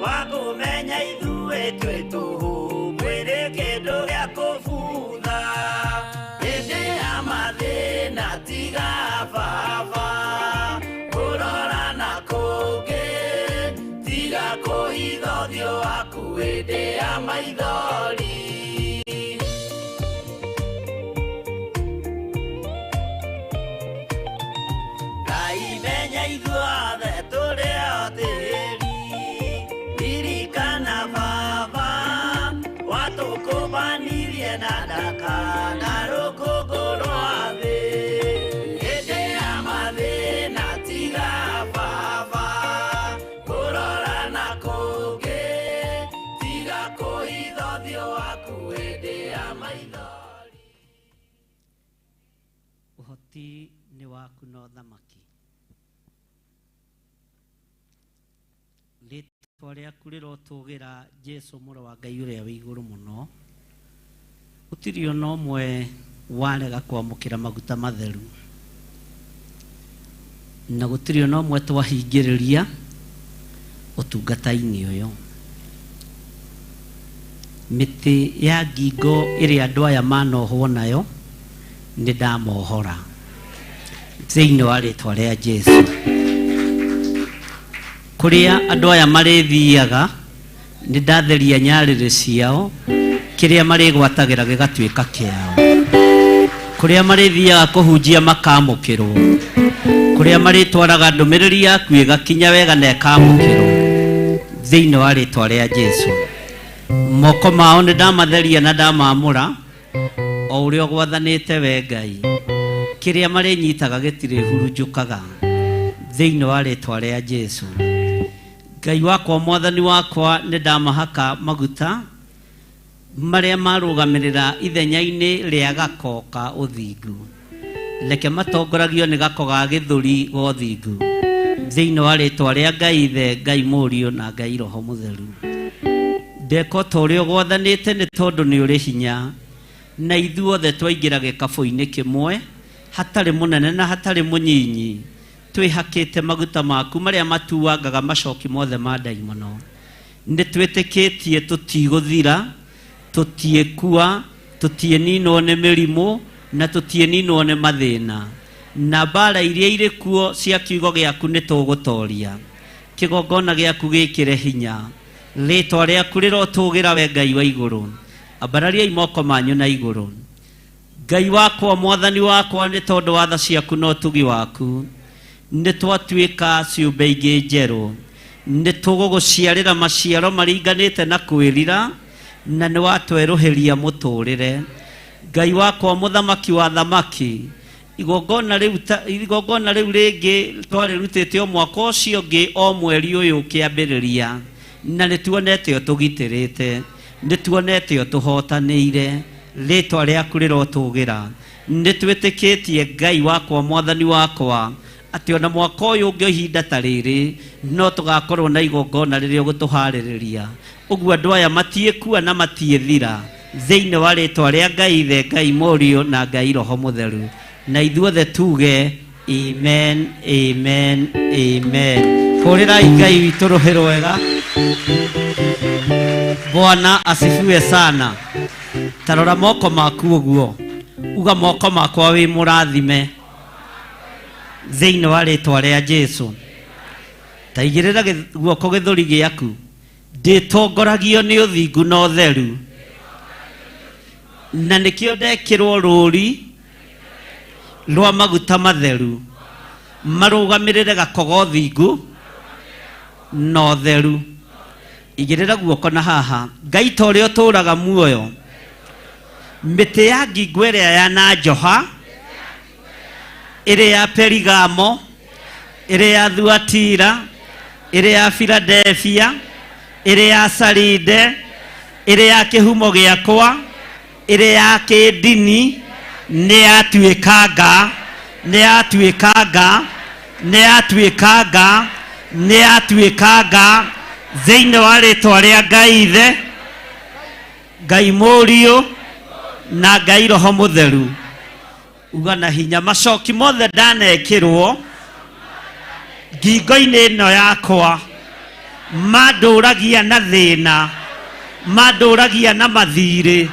wa kũmenya ithuĩ twĩ tũhũ mwĩrĩ kĩndũ gĩa kũbutha. Hĩndĩ ya mathĩna tiga baba kũrora na kũngĩ, tiga kũhitha ũthiũ waku hĩndĩ ya maithori. Ngai menya ithuothe tũrĩ o tĩĩri, ririkana baba watũkũmbanirie na ndaka na rũkũngũ rwa thĩ. Hĩndĩ ya mathĩna tiga baba kũrora na kũngĩ, tiga kũhitha ũthiũ waku hĩndĩ ya maithori. Ũhoti nĩ waku na ũthamaki, rĩĩtwa rĩaku rĩrotũũgĩra Jesũ mũrũ wa Ngai ũrĩa wĩ igũrũ mũno. Gũtirĩ ona ũmwe warega kwamũkĩra maguta matheru, na gũtirĩ ona ũmwe twahingĩrĩria ũtungata-inĩ ũyũ. Mĩtĩ ya ngingo ĩrĩa andũ aya manohwo nayo nĩ ndamohora thĩinĩ wa rĩĩtwa rĩa Jesũ. Kũrĩa andũ aya marĩthiaga nĩ ndatheria nyarĩrĩ ciao, kĩrĩa marĩgwatagĩra gĩgatuĩka kĩao. Kũrĩa marĩthiaga kũhunjia makamũkĩrwo, kũrĩa marĩtwaraga ndũmĩrĩri yaku ĩgakinya wega na ĩkamũkĩrwo thĩinĩ wa rĩĩtwa rĩa Jesũ. Moko mao nĩ ndamatheria na ndamamũra o ũrĩa gwathanĩte we Ngai. Kĩrĩa marĩnyitaga gĩtirĩ hurunjũkaga thĩinĩ wa rĩĩtwa rĩa Jesu. Ngai wakwa mwathani wakwa nĩ ndamahaka maguta marĩa marũgamĩrĩra ithenya-inĩ rĩa gako ka ũthingu. Reke matongoragio nĩ gako ga gĩthũri ga ũthingu thĩinĩ wa rĩĩtwa rĩa Ngai Ithe, Ngai Mũriũ na Ngai Roho Mũtheru. Ndeka ta ũrĩa ũgwathanĩte nĩ tondũ nĩ ũrĩ hinya, na ithuothe twaingĩra gĩkabũ-inĩ kĩmwe, hatarĩ mũnene na hatarĩ mũnyinyi, twĩhakĩte maguta maku marĩa matuangaga macoki mothe ma ndaimono. Nĩ twĩtĩkĩtie tũtigũthira, tũtiĩkua, tũtiĩninwo nĩ mĩrimũ na tũtiĩninwo nĩ mathĩna, na mbara iria irĩ kuo cia kiugo gĩaku nĩ tũgũtoria. Kĩgongona gĩaku gĩkĩre hinya, rĩĩtwa rĩaku rĩrotũgĩra we Ngai wa igũrũ. Ambarariai moko manyu na igũrũ. Ngai wakwa mwathani wakwa, nĩ tondũ wa tha ciaku na ũtugi waku, nĩ twatuĩka ciũmbe ingĩ njerũ. Nĩ tũgũgũciarĩra maciaro maringanĩte na kwĩrira, na nĩ watwerũhĩria mũtũrĩre. Ngai wakwa mũthamaki wa thamaki, igongona rĩu rĩngĩ twarĩrutĩte o mwaka ũcio ũngĩ o mweri ũyũ kĩambĩrĩria, na nĩ tuonete o tũgitĩrĩte, nĩ tuonete o tũhotanĩire. Rĩĩtwa rĩaku rĩrotũgĩra. Nĩ twĩtĩkĩtie Ngai wakwa mwathani wakwa atĩ ona mwaka ũyũ ũngĩ ihinda ta rĩrĩ no tũgakorwo na igongona rĩrĩa ũgũtũharĩrĩria. Ũguo andũ aya matiĩkua na matiĩthira, thĩinĩ wa rĩĩtwa rĩa Ngai Ithe, Ngai Mũriũ na Ngai Roho Mũtheru. Na ithuothe tuge amen, amen, amen. Hũrĩrai Ngai witũ rũhĩ rwega. Bwana asifiwe sana. Tarora moko maku ũguo, uga moko makwa wĩ mũrathime thĩinĩ wa rĩĩtwa rĩa Jesu. Ta igĩrĩra guoko gĩthũri gĩaku. Ndĩtongoragio nĩ ũthingu na ũtheru, na nĩkĩo ndekĩrwo rũũri rwa maguta matheru marũgamĩrĩre gako ga ũthingu na ũtheru. Igĩrĩra guoko na haha. Ngai ta ũrĩa ũtũũraga muoyo, mĩtĩ ya ngingo ĩrĩa ya na njoha, ĩrĩ ya Perigamo, ĩrĩ ya Thuatira, ĩrĩ ya Philadelphia, ĩrĩ ya Saride, ĩrĩ ya kĩhumo gĩakwa, ĩrĩ ya kĩndini, nĩ yatuĩkanga, nĩ yatuĩkanga, nĩ yatuĩkanga, nĩ yatuĩkanga thĩinĩ wa rĩĩtwa rĩa Ngai Ithe, Ngai Mũriũ na Ngai Roho Mũtheru. Uga na hinya, macoki mothe ndanekĩrwo ngingo-inĩ ĩno yakwa, mandũragia na thĩna, mandũragia na mathirĩ,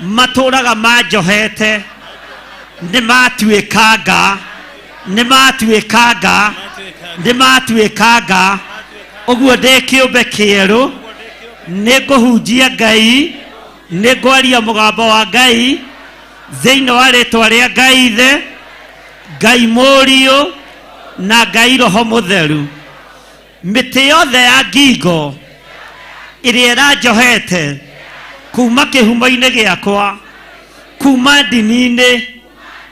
matũraga manjohete, nĩ matuĩkanga, nĩ matuĩkanga, nĩ matuĩkanga. Ũguo ndĩ kĩũmbe kĩerũ, nĩ ngũhunjia Ngai, nĩ ngwaria mũgambo wa Ngai thĩinĩ wa rĩĩtwa rĩa Ngai Ithe, Ngai Mũriũ na Ngai Roho Mũtheru. Mĩtĩ yothe ya ngingo ĩrĩa ĩranjohete kuma kĩhumo-inĩ gĩakwa, kuma ndini-inĩ,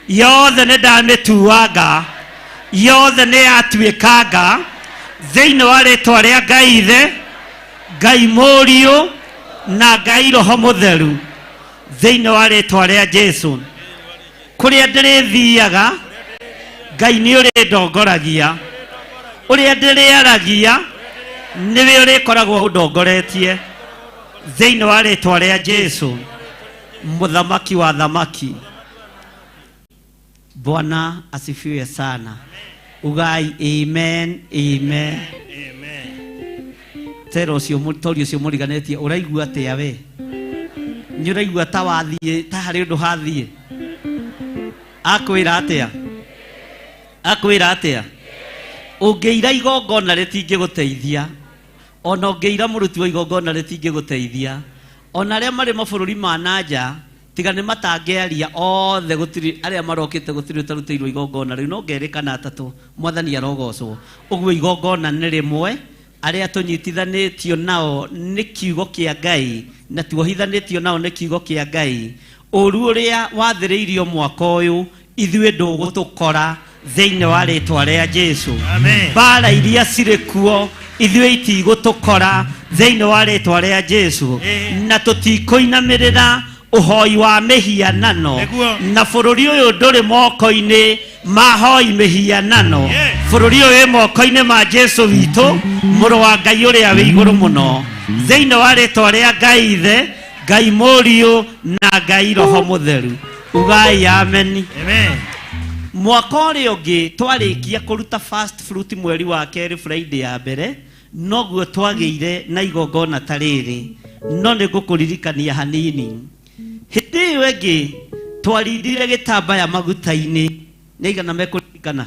yothe nĩ ndamĩtuanga, yothe nĩ yatuĩkanga thĩinĩ wa rĩĩtwa rĩa Ngai Ithe, Ngai Mũriũ na Ngai Roho Mũtheru, thĩinĩ wa rĩĩtwa rĩa Jesu. Kũrĩa ndĩrĩthiaga, Ngai nĩ ũrĩndongoragia, ũrĩa ndĩrĩaragia nĩwe ũrĩkoragwo ũndongoretie thĩinĩ wa rĩĩtwa rĩa Jesu, mũthamaki wa thamaki. Bwana asifiwe sana. Ugai amen, amen. Tero cio mũtori ũcio mũriganĩtie, ũraigua atĩa we? Nĩ ũraigua ta wathiĩ, ta harĩ ũndũ hathiĩ? Akwĩra atĩa? Akwĩra atĩa? Ũngĩira igongona rĩtingĩgũteithia, ona ũngĩira mũruti wa igongona rĩtingĩgũteithia, ona arĩa marĩ mabũrũri ma nanja tiga nĩ matangĩaria othe, gũtirĩ arĩa marokĩte gũtirĩ ũtarutĩirwo igongona rĩu, no ngerĩkana atatũ, mwathani arogocwo. Ũguo igongona nĩ rĩmwe, arĩa tũnyitithanĩtio nao nĩ kiugo kĩa Ngai na tuohithanĩtio nao nĩ kiugo kĩa Ngai. Ũru ũrĩa wathĩrĩirio mwaka ũyũ ithuĩ ndũgũtũkora thĩinĩ wa rĩtwa rĩa Jesu. Amen. Mbara iria cirĩ kuo ithuĩ itigũtũkora thĩinĩ wa rĩtwa rĩa Jesu. Na tũtikũinamĩrĩra ũhoi wa mĩhianano, na bũrũri ũyũ ndũrĩ moko-inĩ ma hoi mĩhianano. Bũrũri ũyũ wĩ moko-inĩ ma Jesu witũ, mũrũ wa Ngai ũrĩa wĩ igũrũ mũno, thĩinĩ wa rĩtwa rĩa Ngai Ithe, Ngai Mũriũ na Ngai Roho Mũtheru. Ugai amen. Amen. Mwaka ũrĩa ũngĩ twarĩkia kũruta first fruit mweri wa kerĩ Friday ya mbere, noguo twagĩire na igongona ta rĩrĩ, no nĩngũkũririkania hanini. Hĩndĩ ĩyo ĩngĩ twarindire gĩtambaya maguta-inĩ, nĩ aigana mekũririkana?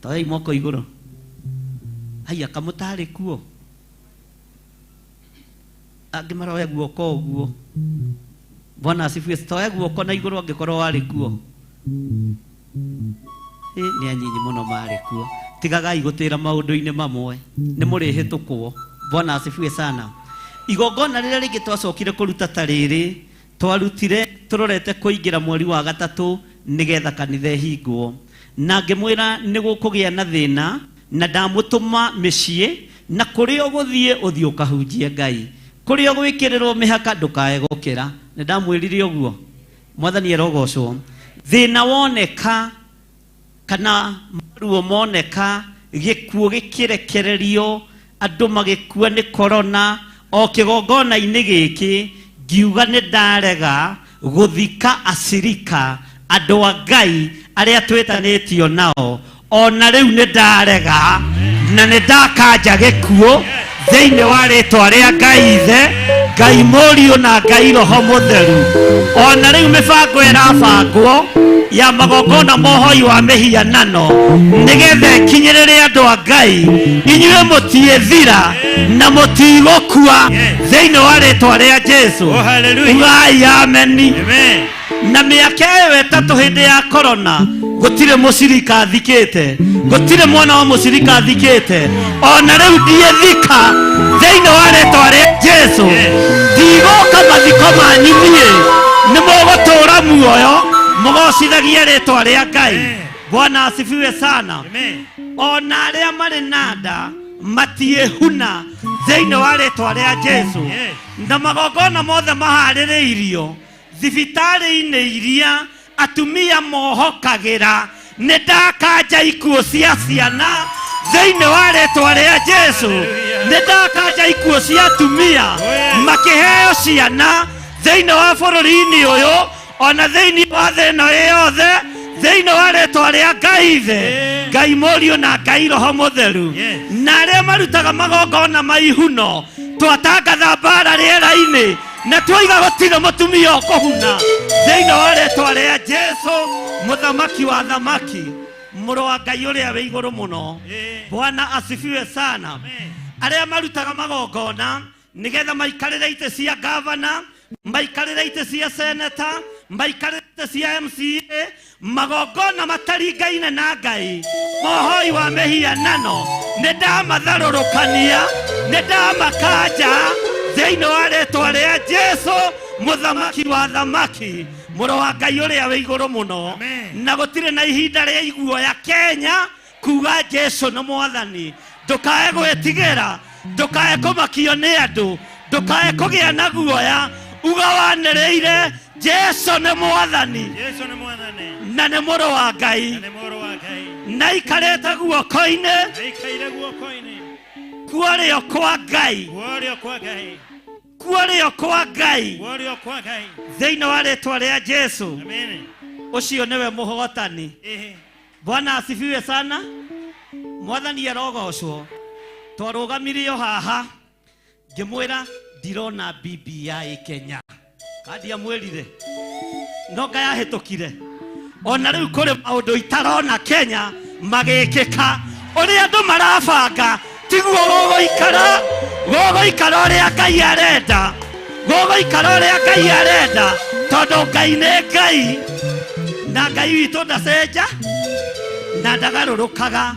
Toyai moko igũrũ. Haya kamũtarĩ kuo, angĩ maroya guoko ũguo. Bwana asifiwe. Toya guoko na igũrũ angĩkorwo warĩ kuo. Nĩ anyinyi mũno marĩ kuo. Tigagai gũtĩra maũndũ-inĩ mamwe, nĩ mũrĩhĩtũkwo. Bwana asifiwe sana. Igongona rĩrĩa rĩngĩ twacokire kũruta ta rĩrĩ, twarutire tũrorete kũingĩra mweri wa gatatũ nĩgetha kanitha ĩhingwo. Na ngĩmwĩra nĩ gũkũgĩa na thĩna, na ndamũtũma mĩciĩ, na kũrĩa ũgũthiĩ ũthiĩ ũkahunjie Ngai. Kũrĩa ũgwĩkĩrĩrwo mĩhaka ndũkae gũkĩra. Nĩ ndamwĩrire ũguo. Mwathani arogocwo. Thĩna woneka kana maruo moneka, gĩkuũ gĩkĩrekererio, andũ magĩkua nĩ korona, o kĩgongona-inĩ gĩkĩ ngiuga nĩ ndarega gũthika acirika andũ a Ngai arĩa twĩtanĩtio nao. Ona rĩu nĩ ndarega na nĩ ndakanja gĩkuũ thĩinĩ wa rĩtwa rĩa Ngai Ithe, Ngai Mũriũ na Ngai Roho Mũtheru. Ona rĩu mĩbango ĩrabangwo ya magongona mohoi wa mĩhianano nĩgetha ĩkinyĩrĩre andũ a Ngai, inyuĩ mũtiĩthira na mũtigũkua thĩinĩ wa rĩtwa rĩa Jesu. Ugai amen. Na mĩaka ĩyo ĩtatũ hĩndĩ ya korona gũtirĩ mũcirika athikĩte, gũtirĩ mwana wa mũcirika athikĩte. Ona rĩu ndiĩthika thĩinĩ wa rĩtwa rĩa Jesu. Ndigũka mathiko manyu niĩ, nĩ mũgũtũũra muoyo mũgocithagia rĩtwa rĩa Ngai. Bwana asifiwe sana. Ona arĩa marĩ na nda matiĩhuna thĩinĩ wa rĩtwa rĩa Jesu. Na magongona mothe maharĩrĩirio thibitarĩ-inĩ iria atumia mohokagĩra, nĩ ndakanja ikuũ cia ciana thĩinĩ wa rĩtwa rĩa Jesu. Nĩ ndakanja ikuũ cia atumia makĩheo ciana thĩinĩ wa bũrũri-inĩ ũyũ, ona thĩinĩ wa thĩ ĩno yothe, thĩinĩ wa rĩtwa rĩa Ngai Ithe, Ngai Mũriũ na Ngai Roho Mũtheru. Na arĩa marutaga magongona ma ihuno twatangatha mbara rĩera-inĩ, na twoiga gũtirĩ mũtumia ũkũhuna thĩinĩ wa rĩtwa rĩa Jesu, mũthamaki wa thamaki, mũrũ wa Ngai ũrĩa wĩ igũrũ mũno. Bwana asifiwe sana. Arĩa marutaga magongona nĩgetha maikarĩre itĩ cia gavana, maikarĩre itĩ cia seneta, maikarĩre itĩ cia MCA, magongona mataringaine na Ngai, mohoi wa mĩhianano, nĩ ndamatharũrũkania, nĩ ndamakanja thĩinĩ wa rĩtwa rĩa Jesu, mũthamaki wa thamaki, mũrũ wa Ngai ũrĩa wĩ igũrũ mũno. Na gũtirĩ na ihinda rĩa iguoya Kenya kuga Jesu nĩ mwathani. Ndũkae gwĩtigĩra, ndũkae kũmakio nĩ andũ, ndũkae kũgĩa na guoya. Uga wanĩrĩire Jesu nĩ mwathani na nĩ mũrũ wa Ngai, na ikarĩte guoko-inĩ kuorio kwa Ngai, kuorio kwa Ngai thĩinĩ wa rĩtwa rĩa Jesu. Ũcio nĩwe mũhotani. Bwana asifiwe sana. Mwathani arogocwo. Twarũgamirio haha ngĩmwĩra ndirona BBI Kenya. Kandi amwĩrire no Ngai ahĩtũkire. Ona rĩu kũrĩ maũndũ itarona Kenya magĩkĩka, ũrĩa andũ marabanga tiguo gũgũikara ũrĩa Ngai arenda, gũgũikara ũrĩa Ngai arenda, tondũ Ngai nĩ Ngai na Ngai witũ ndacenja na ndagarũrũkaga.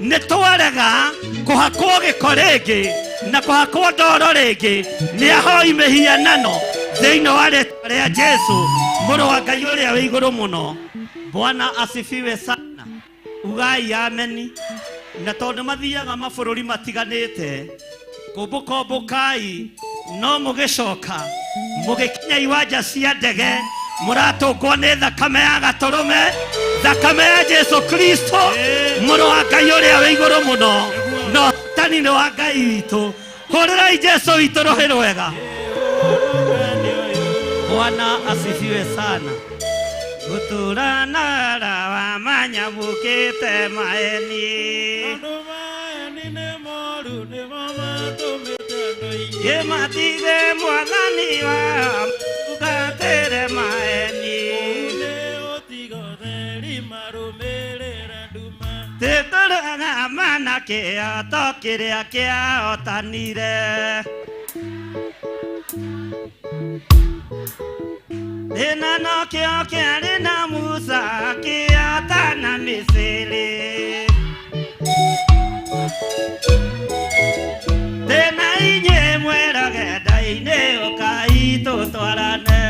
Nĩ twarega kũhakwo gĩko rĩngĩ na kũhakwo ndoro rĩngĩ nĩ ahoi mĩhianano thĩinĩ wa rĩtwa rĩa Jesu, mũrũ wa Ngai ũrĩa wĩ igũrũ mũno. Bwana asifiwe sana. ugai ameni na tondu mathiaga mabururi matiganite kumbukombukai no mugicoka mugikinya iwanja cia ndege muratungwo ni thakame ya gaturume thakame ya Jesu Kristo muru wa Ngai uria wi iguru muno no tani ni wa Ngai witu hurirai Jesu witu rohi rwega. Bwana asifiwe sana. Gutura nara wa manyabukite maeni ye matige mwathani wa ugatere maeni teturaga mana kia tokiria kia otanire Dena no kio kiari na Musa kia tana Misiri Dena inye mwera geda ine okai tutwarane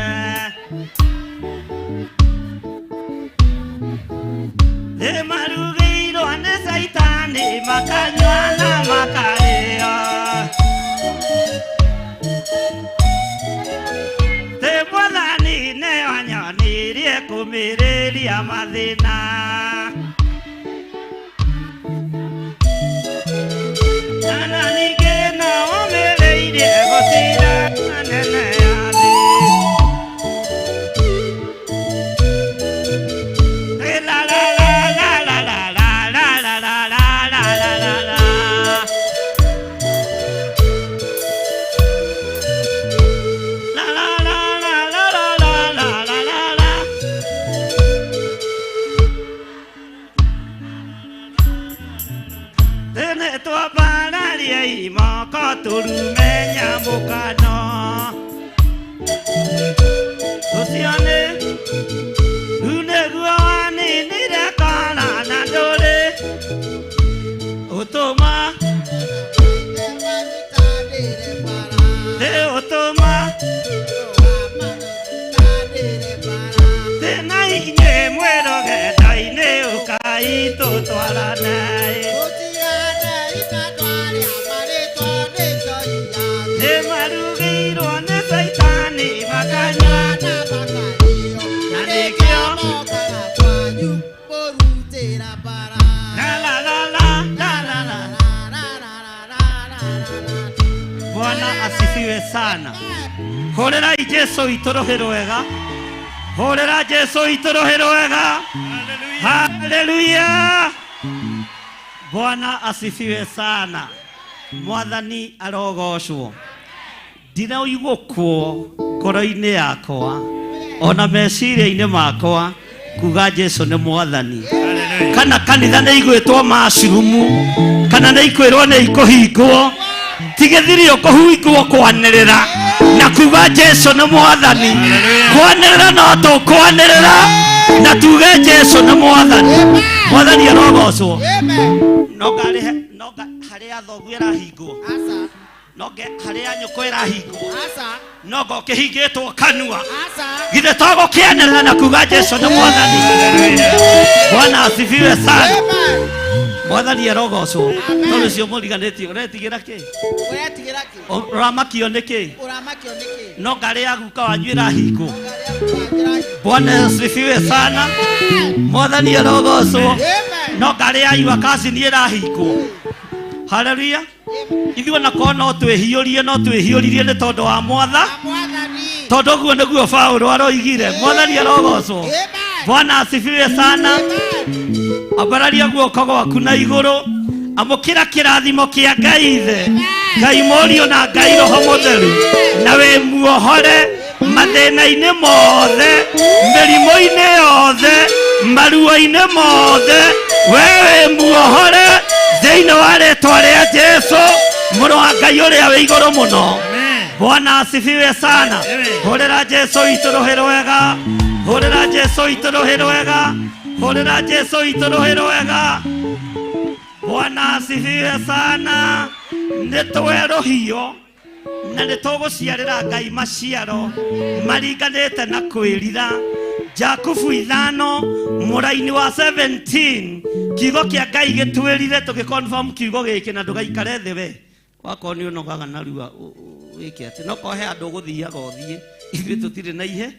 De marugeiro ane saitani makanywa na makareo Te mwathani ne wanyonirie kumiriria mathina Nana nige na omereirie gutira nene yathi La la la la la la la la la la la la la la Moko turumenya mukano Usione Uneguani nirekana na dole Utoma De utoma De na inye muero geta ine ukai tutwarane Bwana asifiwe sana. Horera Jesu itorohero wega. Horera Jesu itorohero wega. Haleluya. Bwana asifiwe sana. Mwathani arogocwo. Ndiraigukwo ngoro-ini yakwa ona meciria-ini makwa kuga Jesu ni mwathani. Kana kanitha ni igwitwo mashurumu kana ni ikwirwo ni ikuhingwo tigithiri ukuhingwo kwanirira na kuga Jesu ni mwathani. Kwanirira no tukwanirira na tuge Jesu ni mwathani. Mwathani arogocwo. Noga haria thogu irahingwo noge haria nyuko irahingwo nogo kihingitwo kanua githe togo kianirira na kuga Jesu ni mwathani. Bwana asifiwe sana. Mwathani arogocwo. Tondu cio muriganitio uretigira ki uramakio niki no ngari ya guka wanyu irahingwo. Bwana asifiwe sana. Mwathani arogocwo. No ngari ya iwakasi ni irahingwo. Haleluya. Ithuĩ nako no twĩhiũririe nĩ tondũ wa mwatha tondũ guo nĩguo Paulo aroigire. Mwathani arogocwo. Bwana asifiwe sana. Ambararia guoko gwaku na igũrũ amũkĩra kĩrathimo kĩa Ngai Ithe Ngai Mũriũ na Ngai Roho Mũtheru na wĩ muohore mathĩna-inĩ mothe mĩrimũ-inĩ yothe maruo-inĩ mothe we wĩ muohore thĩinĩ wa rĩĩtwa rĩa Jesu mũrũ wa Ngai ũrĩa wĩ igũrũ mũno. Bwana asifiwe sana. Horera Jesu itũrũhĩrwo wega. Horera Jesu itũrũhĩrwo wega. Horera Jesu itũrũhĩrwo wega. Bwana asifiwe sana. Nĩtwerũhio na nĩtũgũciarĩra Ngai maciaro maringanĩte na kwĩrira Jakubu ithano muraini wa 17 kiugo kia Ngai gitwirire tugiconfirm kiugo giki na ndugaikare thi we wako ni unogaga na riwa wiki ati no kohe andu guthiaga uthie ithuĩ tutire na ihe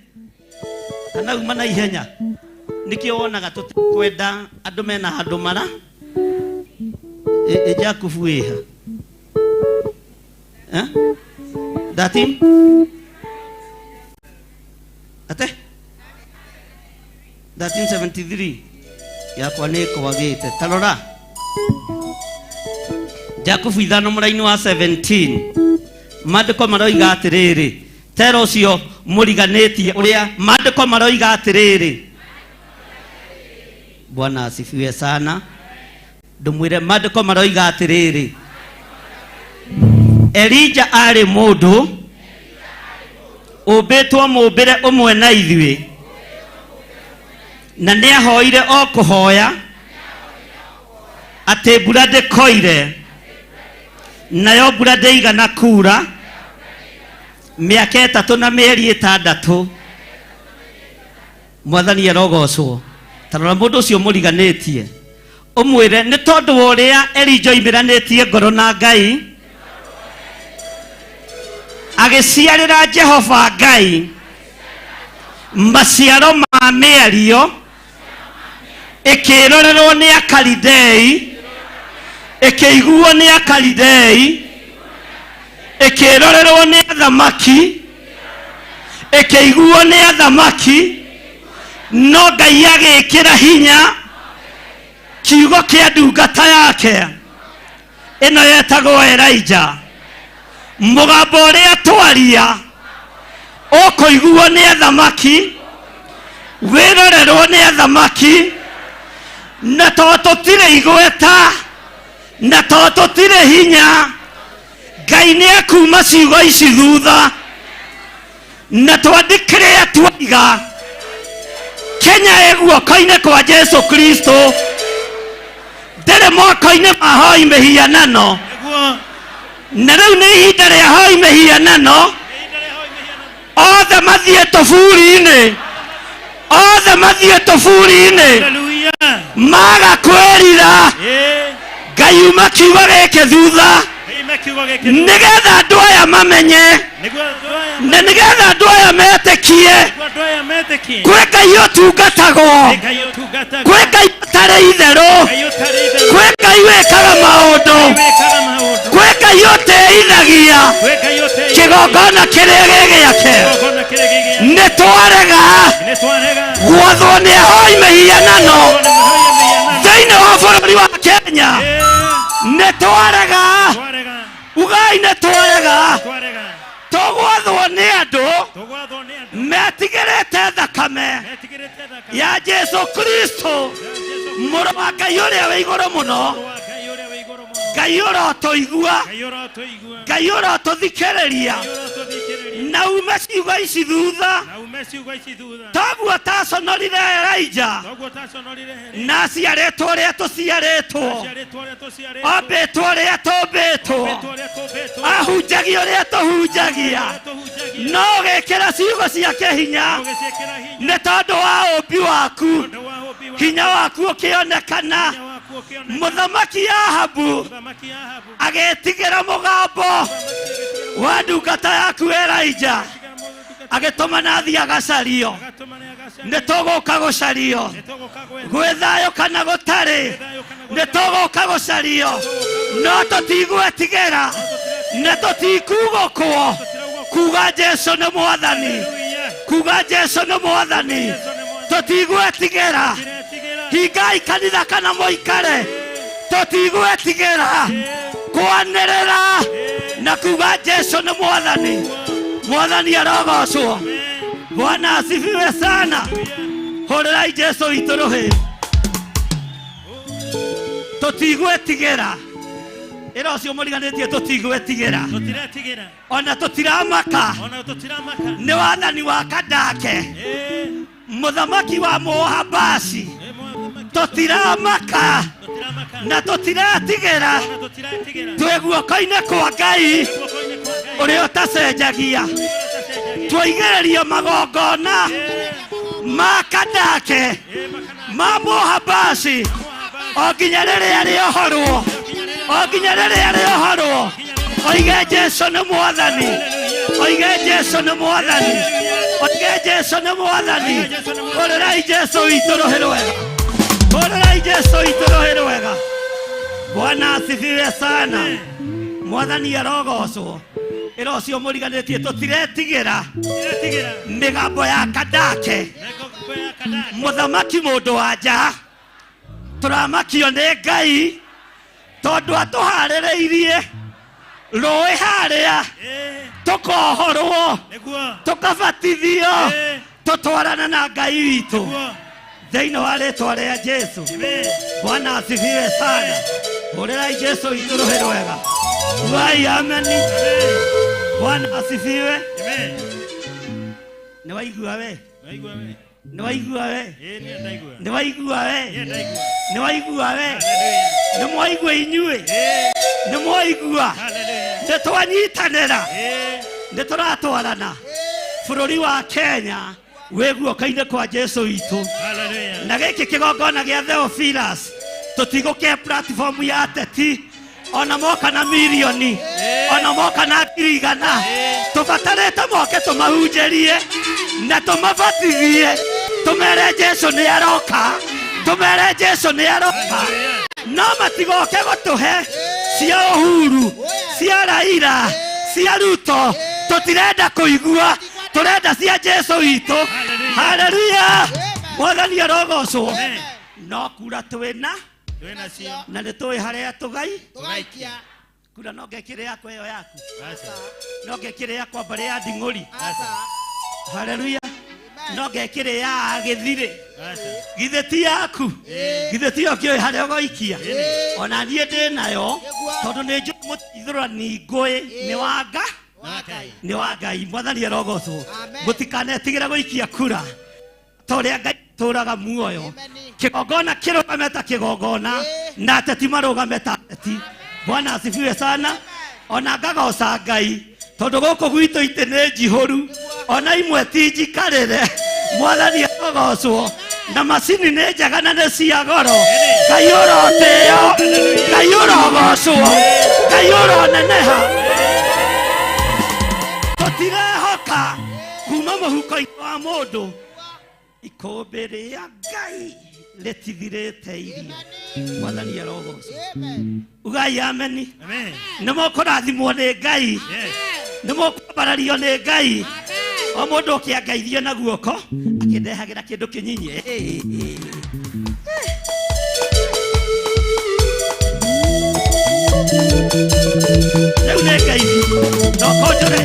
kana uma na ihenya nikio wonaga tutikwenda andu mena handu mara Jakubu iha Datim ate 1373 yakwa nä kwagä te tarora Jakubu ithano mũraini wa 17 mandĩko maroiga atĩrĩrĩ tera ũcio mũriganĩtie ũrĩa mandĩko maroiga atĩrĩrĩ Bwana asifiwe sana ndũmwĩre mandĩko maroiga atĩrĩrĩ Elija arĩ mũndũ ũmbĩtwo mũmbĩre ũmwe na ithuĩ na nĩ ahoire o kũhoya atĩ mbura ndĩkoire nayo mbura ndĩigana kura mĩaka 3 na mĩeri 6 Mwathani arogocwo tarora mũndũ ũcio mũriganĩtie ũmwĩre nĩ tondũ wa ũrĩa Elija oimĩranĩtie ngoro na Ngai agĩciarĩra Jehova Ngai maciaro ma mĩario ĩkĩrorerwo nĩ Akalidei ĩkĩiguo nĩ Akalidei ĩkĩrorerwo nĩ athamaki ĩkĩiguo nĩ athamaki no Ngai agĩkĩra hinya kiugo kĩa ndungata yake ĩno yetagwo Elija mũgambo ũrĩa twaria ũkũiguo nĩ athamaki wĩrorerwo nĩ athamaki na tondũ tũtirĩ igweta na tondũ tũtirĩ hinya Ngai nĩ akuma ciugo ici thutha na twandĩkĩre twaiga Kenya ĩguoko-inĩ kwa Jesu Kristo ndĩrĩ moko-inĩ ma hoi mĩhianano na rĩu nĩ ihinda rĩa hoi mĩhianano othe mathiĩ tũburi-inĩ othe mathiĩ tũburi-inĩ maga kwĩrira Ngai uma kiugo gĩkĩ thutha nĩgetha andũ aya mamenye na nĩgetha andũ aya metĩkie kwĩ Ngai ũtungatagwo kwĩ Ngai ũtarĩ itherũ kwĩ Ngai wĩkaga maũndũ kwĩ Ngai ũtĩithagia kĩgongona kĩrĩa gĩgĩake nĩ twarega gwathwo nĩ ahoi mĩhianano thĩinĩ wa bũrũri wa Kenya nĩ twarega ugai nĩ twarega tũgwathwo nĩ andũ metigĩrĩte thakame ya Jesu Kristo mũrũ wa Ngai ũrĩa wĩ igũrũ mũno Ngai ũrotũigua Ngai ũrotũthikĩrĩria na ume ciugo ici thutha toguo taconorire Elija na aciarĩtwo ũrĩa tũciarĩtwo ombĩtwo ũrĩa tũmbĩtwo ahunjagia ũrĩa tũhunjagia no gĩkĩra ciugo ciake hinya nĩ tondũ wa ũmbi waku hinya waku ũkĩonekana mũthamaki Ahabu agĩtigĩra mũgambo wa ndungata yaku Elija agĩtũma nathi agacario nĩ tũgũka gũcario gwĩ thayũ kana gũtarĩ nĩ tũgũka gũcario no tũtigwĩtigĩra nĩ tũtikugũkwo kuga Jesu nĩ Mwathani kuga Jesu nĩ Mwathani tũtigwĩtigĩra hingai kanitha kana mũikare tũtigwĩtigĩra kwanĩrĩra na kuga Jesu nĩ Mwathani Mwathani arogocwo Bwana asifiwe sana hũrĩrai Jesu witũ rũhĩ tũtigwĩtigĩra ĩra ũcio mũriganĩtie tũtigwĩtigĩra ona tũtiramaka nĩ wathani wa Kandake mũthamaki wa Moabaci tũtiramaka na tũtiratigĩra twĩ guoko-inĩ kwa Ngai ũrĩa ũtacenjagia twaigĩrĩrio magongona makandake mambo habasi oginya rĩrĩa rĩohorwo oginya rĩrĩa rĩohorwo oige Jesu nĩ mwathani oige Jesu nĩ mwathani oige Jesu nĩ mwathani orerai Jesu witũ rũhĩ rwega orerai Jesu witũ rũhĩ rwega. Bwana asifiwe sana. Mwathani arogocwo ĩro cio mũriganĩtie tũtiretigĩra mĩgambo ya kandake mũthamaki mũndũ wa nja tũramakio nĩ Ngai tondũ atũharĩrĩirie rũĩ harĩa tũkohorwo tũkabatithio tũtwarane na Ngai witũ thĩinĩ wa rĩtwa rĩa Jesu. Bwana asifiwe sana. Orerai Jesu witũ rũhĩ rwega. Wai ameni. Bwana asifiwe. Nĩ waigua we? Nĩ waigua we? Nĩ waigua we? Nĩ waigua we? Nĩ mwaigua inyuĩ? Nĩ mwaigua? Nĩ twanyitanĩra? Nĩ tũratwarana? Bũrũri wa Kenya wĩ guoko-inĩ kwa Jesu witũ. Na gĩkĩ kĩgongona gĩa Theophilus tũtigũkĩa platform ya ateti ona moka na milioni ona moka na ngiri igana tũbatarĩte moke tũmahunjĩrie na tũmabatithie tũmere Jesu nĩ aroka tũmere Jesu nĩ aroka. No matigoke gũtũhe cia Uhuru cia Raila cia Ruto tũtirenda kũigua tũrenda cia Jesu witũ. Haleluya. Mwathani arogocwo. No kura twĩna na nĩ tũĩ harĩa tũgaikia kura. No ngekĩre yakwa ĩyo yaku no ngekĩre yakwa mbarĩ ya Nding'ũri. Haleluya. No ngekĩre ya Githiri githĩ ti yaku githĩ ti ũkĩoĩ harĩa ũgaikia. Ona niĩ ndĩ nayo tondũ nĩ njũĩ mũteithũrani ngũĩ nĩ wa Ngai. Mwathani arogocwo. Mũtikanetigĩre gũikia kura ta ũrĩa Ngai tũraga muoyo. Kĩgongona kĩrũgame ta kĩgongona na ateti marũgame ta ateti. Bwana asifiwe sana. Ona ngagoca Ngai tondũ gũkũ gwitũ itĩ nĩ njihũru ona imwe ti njikarĩre. Mwathani arogocwo. Na macini nĩ njega na nĩ cia goro. Ngai ũrotĩo Ngai ũrogocwo Ngai ũroneneha. Tũtirehoka kuma mũhuko-inĩ wa mũndũ. Ikũmbĩ rĩa Ngai rĩtithirĩte irio. Mwathani arogocwo. Ugai ameni. Nĩ mũkũrathimwo nĩ Ngai. Nĩ mũkwambarario nĩ Ngai. O mũndũ ũkĩangaithio na guoko akĩndehagĩra kĩndũ kĩnyinyi. Rĩu nĩ ngeithi. Nokũnjũre.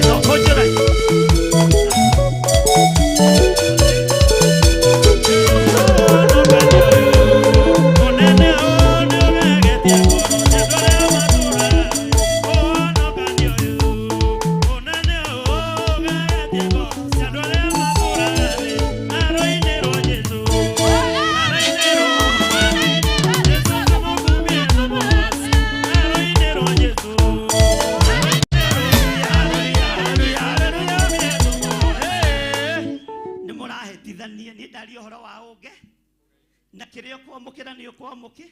Na kĩrĩa ũkwamũkĩra nĩ ũkwamũkĩ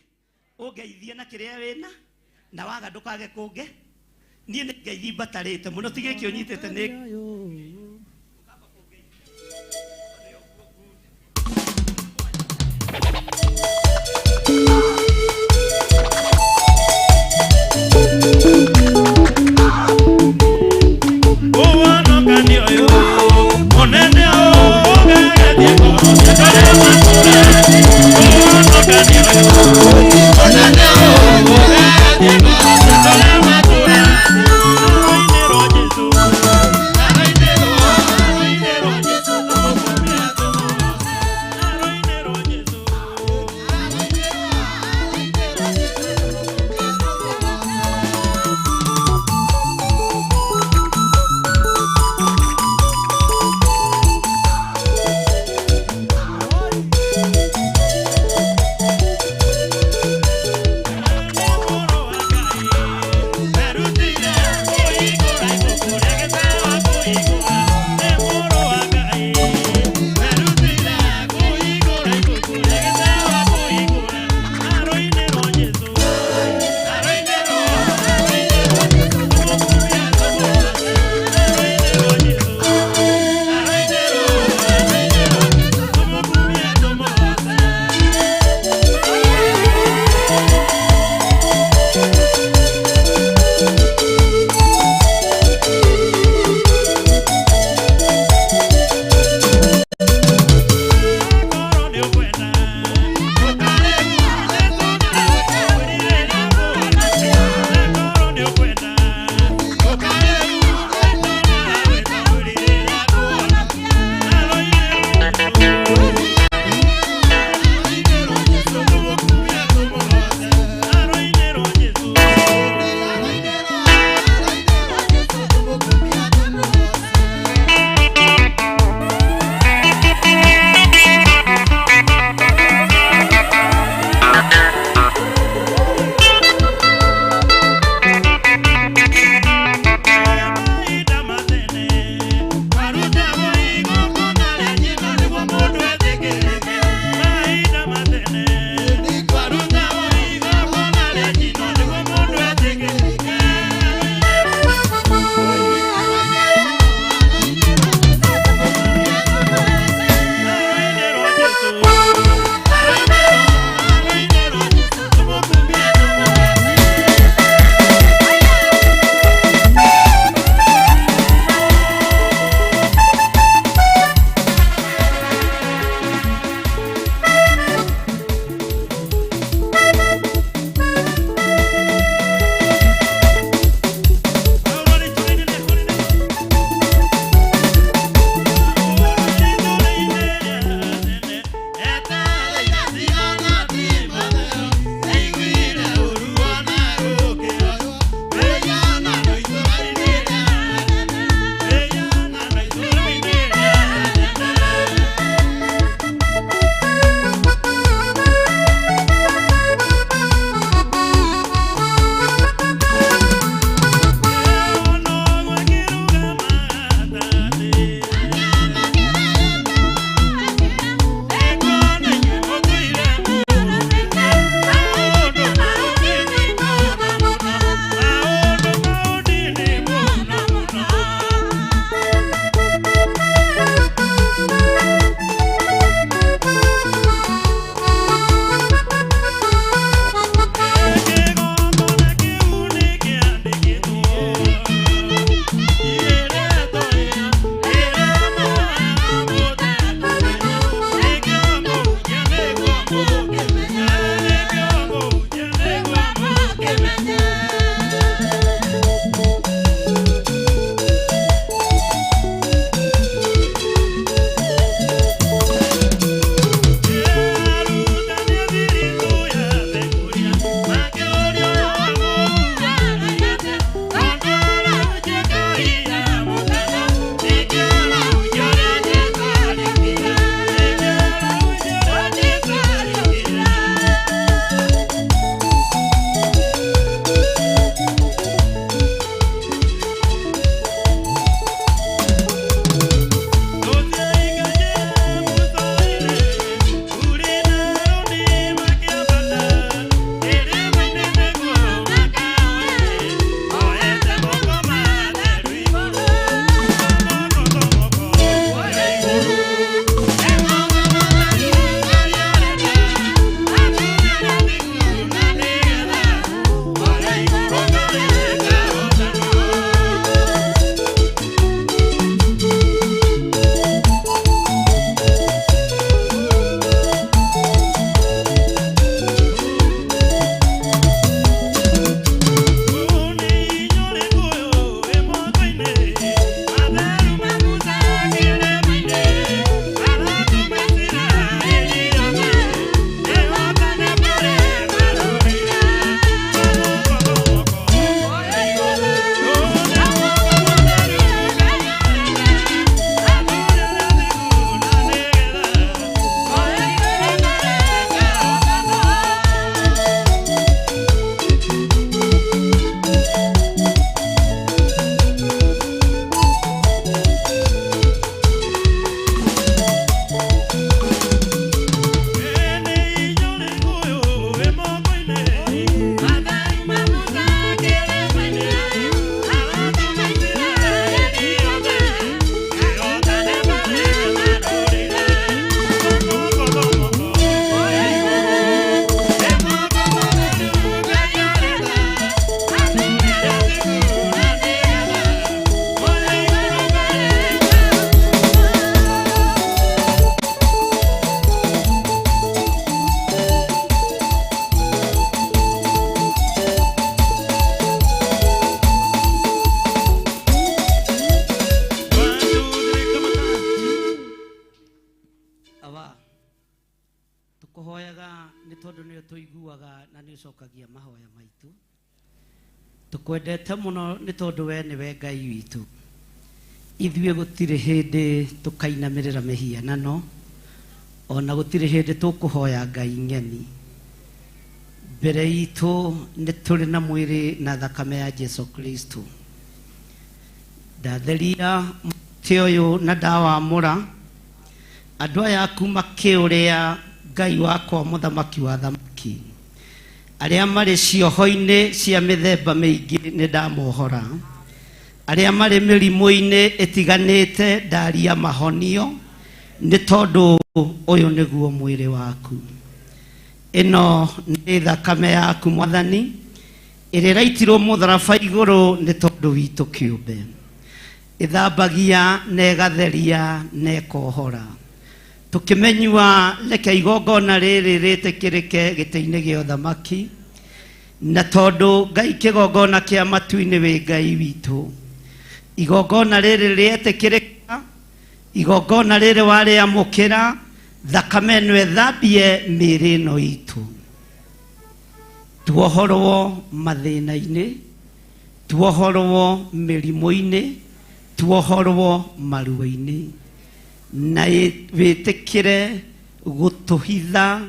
ũngeithie na kĩrĩa wĩna na waga ndũkage kũnge. Niĩ nĩ ngeithi mbatarĩte mũno ti gĩkĩ ũnyitĩte nĩ tondu nä tå iguaga na nä å cokagia mahoya maitå. Tå kwendete må no nä tondå we nä we Ngai witå. Ithuä gå tirä hä ndä tå kainamä rä ra mä hianano, ona gå tirä hä ndä tå kå hoya Ngai ng'eni. Mbere itå nä tå rä na mwä rä na thakame ya Jesu Kristo. Ndatheria muti uyu na ndawamura andu aya aku makiuria Ngai wakwa muthamaki wa thamaki, aria mari cioho-ini cia mithemba mingi ni ndamohora, aria mari mirimu-ini itiganite ndaria mahonio, ni tondu uyu niguo mwiri waku. Ino ni thakame yaku Mwathani iri raitirwo mutharaba iguru ni tondu witu kiumbe, ithambagia na igatheria na ikohora. Tukimenyua reke igongona riri ritikirike giti-ini gia uthamaki, na tondu Ngai kigongona kia matu-ini wi Ngai witu. Igongona riri rietikirika, igongona riri wariamukira, thakame ino ithambie mĩĩrĩ ĩno itũ. Tuohorwo mathĩna-inĩ, tuohorwo mĩrimũ-inĩ, tuohorwo maruo-inĩ, na wĩtĩkĩre gũtũhitha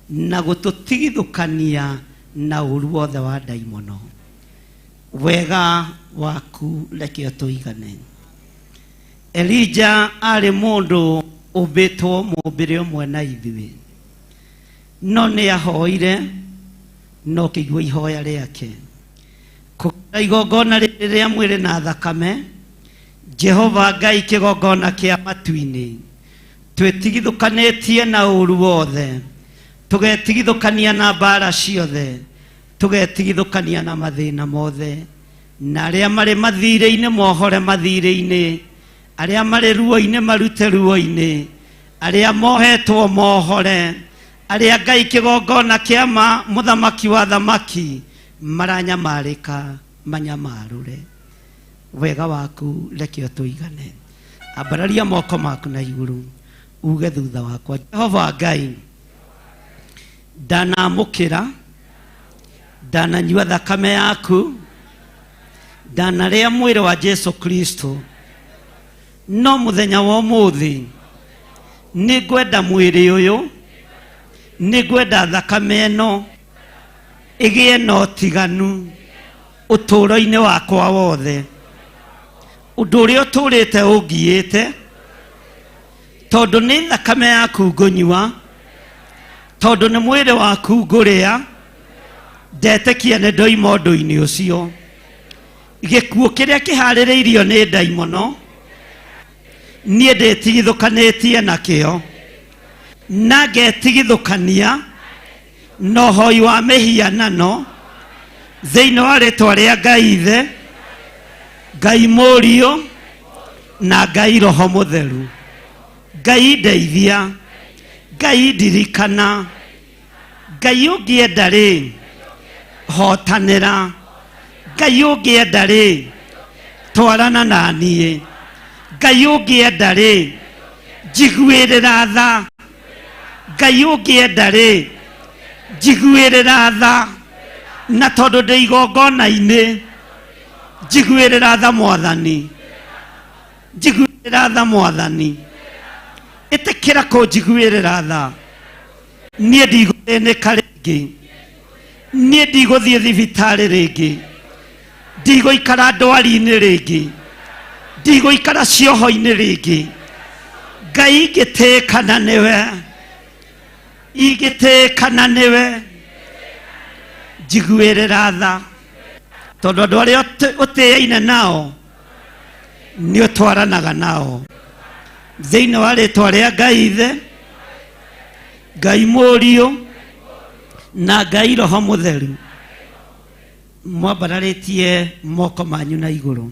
na gũtũtigithũkania na ũru wothe wa ndaimono. Wega waku reke ũtũigane. Elija arĩ mũndũ ũmbĩtwo mũmbĩre ũmwe na ithuĩ, no nĩ ahoire no kĩigua ihoya rĩake. Kũruta igongona rĩrĩ rĩa mwĩrĩ na thakame, Jehova Ngai kĩgongona kĩa matu-inĩ, twĩtigithũkanĩtie na ũru wothe, tũgetigithũkania na mbara ciothe, tũgetigithũkania na mathĩna mothe, na arĩa marĩ mathirĩ-inĩ mohore mathirĩ-inĩ, aria mari ruo-ini marute ruo-ini, aria mohetwo mohore, aria Ngai kigongona kiama muthamaki wa thamaki maranyamarika manyamarure. Wega waku reke tuigane. Ambararia moko maku na iguru uge thutha wakwa. Jehova Ngai, ndanamukira, ndananyua thakame yaku, ndanaria mwĩrĩ wa Jesu Kristo, no muthenya wa umuthi ni ngwenda mwĩrĩ uyu, ni ngwenda thakame ĩno igie na ũtiganu ũtũũro-inĩ wakwa wothe. Ũndũ ũrĩa ũtũũrĩte ũngiĩte, tondũ nĩ thakame yaku ngũnyua, tondũ nĩ mwĩrĩ waku ngũrĩa, ndetĩkia nĩ ndoima ũndũ-inĩ ũcio. Gĩkuũ kĩrĩa kĩharĩrĩirio nĩ ndaimono, niĩ ndĩtigithũkanĩtie nakĩo, na ngetigithũkania na ũhoi wa mĩhianano thĩinĩ wa rĩtwa rĩa Ngai Ithe, Ngai Mũriũ na Ngai Roho Mũtheru. Ngai ndeithia, Ngai ndirikana, Ngai ũngĩenda rĩ hotanĩra, Ngai ũngĩenda rĩ twarana na niĩ, Ngai ũngĩenda rĩ njiguĩrĩra tha, Ngai ũngĩenda rĩ njiguĩrĩra tha, na tondũ ndĩ igongona-inĩ njiguĩrĩra tha Mwathani, njiguĩrĩra tha Mwathani, ĩtĩkĩra kũnjiguĩrĩra tha. Niĩ ndigũthĩnĩka rĩngĩ, niĩ ndigũthiĩ thibitarĩ rĩngĩ, ndigũikara ndwari-inĩ rĩngĩ, ndigũikara cioho-inĩ rĩngĩ. Ngai ingĩtĩkana nĩwe, ingĩtĩkana nĩwe, njiguĩrĩra tha, tondũ andũ arĩa ũtĩaine nao nĩ ũtwaranaga nao. Thĩinĩ wa rĩtwa rĩa Ngai Ithe, Ngai Mũriũ na Ngai Roho Mũtheru, mwambararĩtie moko manyu na igũrũ.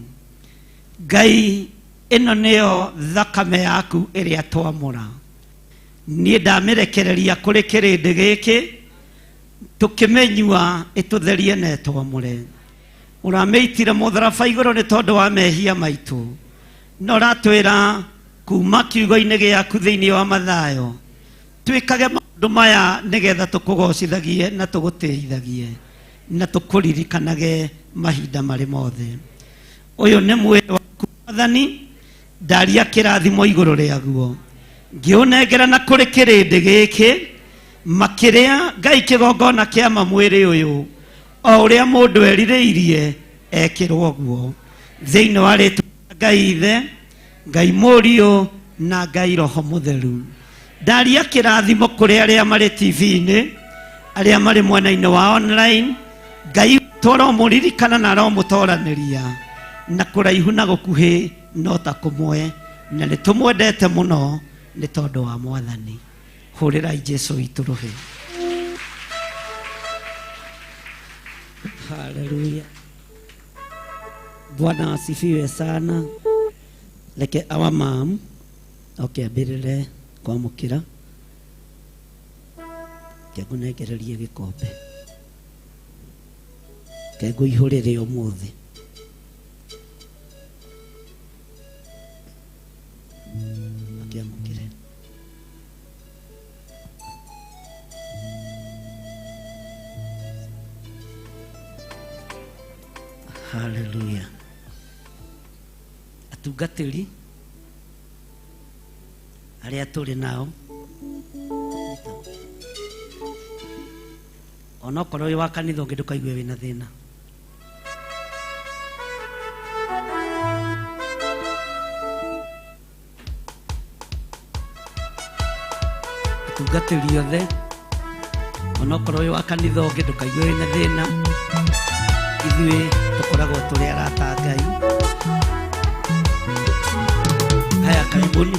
Ngai, ĩno nĩyo thakame yaku ĩrĩa twamũra. Niĩ ndamĩrekereria kũrĩ kĩrĩndĩ gĩkĩ, tũkĩmĩnyua ĩtũtherie na ĩtwamũre. Ũramĩitire mũtharaba igũrũ nĩ tondũ wa mehia maitũ, na ũratwĩra kuma kiugo-inĩ gĩaku thĩinĩ wa Mathayo twĩkage maũndũ maundu maya nigetha tukugocithagie na tugutĩithagie na tukuririkanagie mahinda marĩ mothe. Uyu nĩ mwĩrĩ waku Mwathani, ndaria kĩrathimo igũrũ rĩaguo, ngĩũnengerana kũrĩ kĩrĩndĩ gĩkĩ, makĩrĩa Ngai kĩgongona kĩama mwĩrĩ ũyũ, o ũrĩa mũndũ erirĩirie ekĩrwo guo, thĩinĩ wa rĩĩtwa rĩa Ngai Ithe, Ngai Mũriũ na Ngai Roho Mũtheru. Ndaria kĩrathimo kũrĩ arĩa marĩ TV-inĩ, arĩa marĩ mwena-inĩ wa online. Ngai tũromũririkana na aromũtoranĩria na kũraihu na gũkuhĩ no ta kũmwe, na nĩ tũmwendete mũno nĩ tondũ wa Mwathani. Hũrĩrai Jesũ witũ rũhĩ. Haleluya. Bwana asifiwe sana. Leke our mom ambĩrĩre kwamũkĩra, ngũnengererie gĩkombe ngũihũrĩre ũmũthĩ. Akĩamũkĩre. Haleluya. Atungatĩri arĩa tũrĩ nao, onokorwo wĩ wa kanitha ũngĩ ndũkaigue wĩna thĩna. Atungatĩri othe, onokorwo wĩ wa kanitha ũngĩ ndũkaigue wĩna thĩna. Ithuĩ tũkoragwo tũrĩ arata Ngai. Haya, karibuni.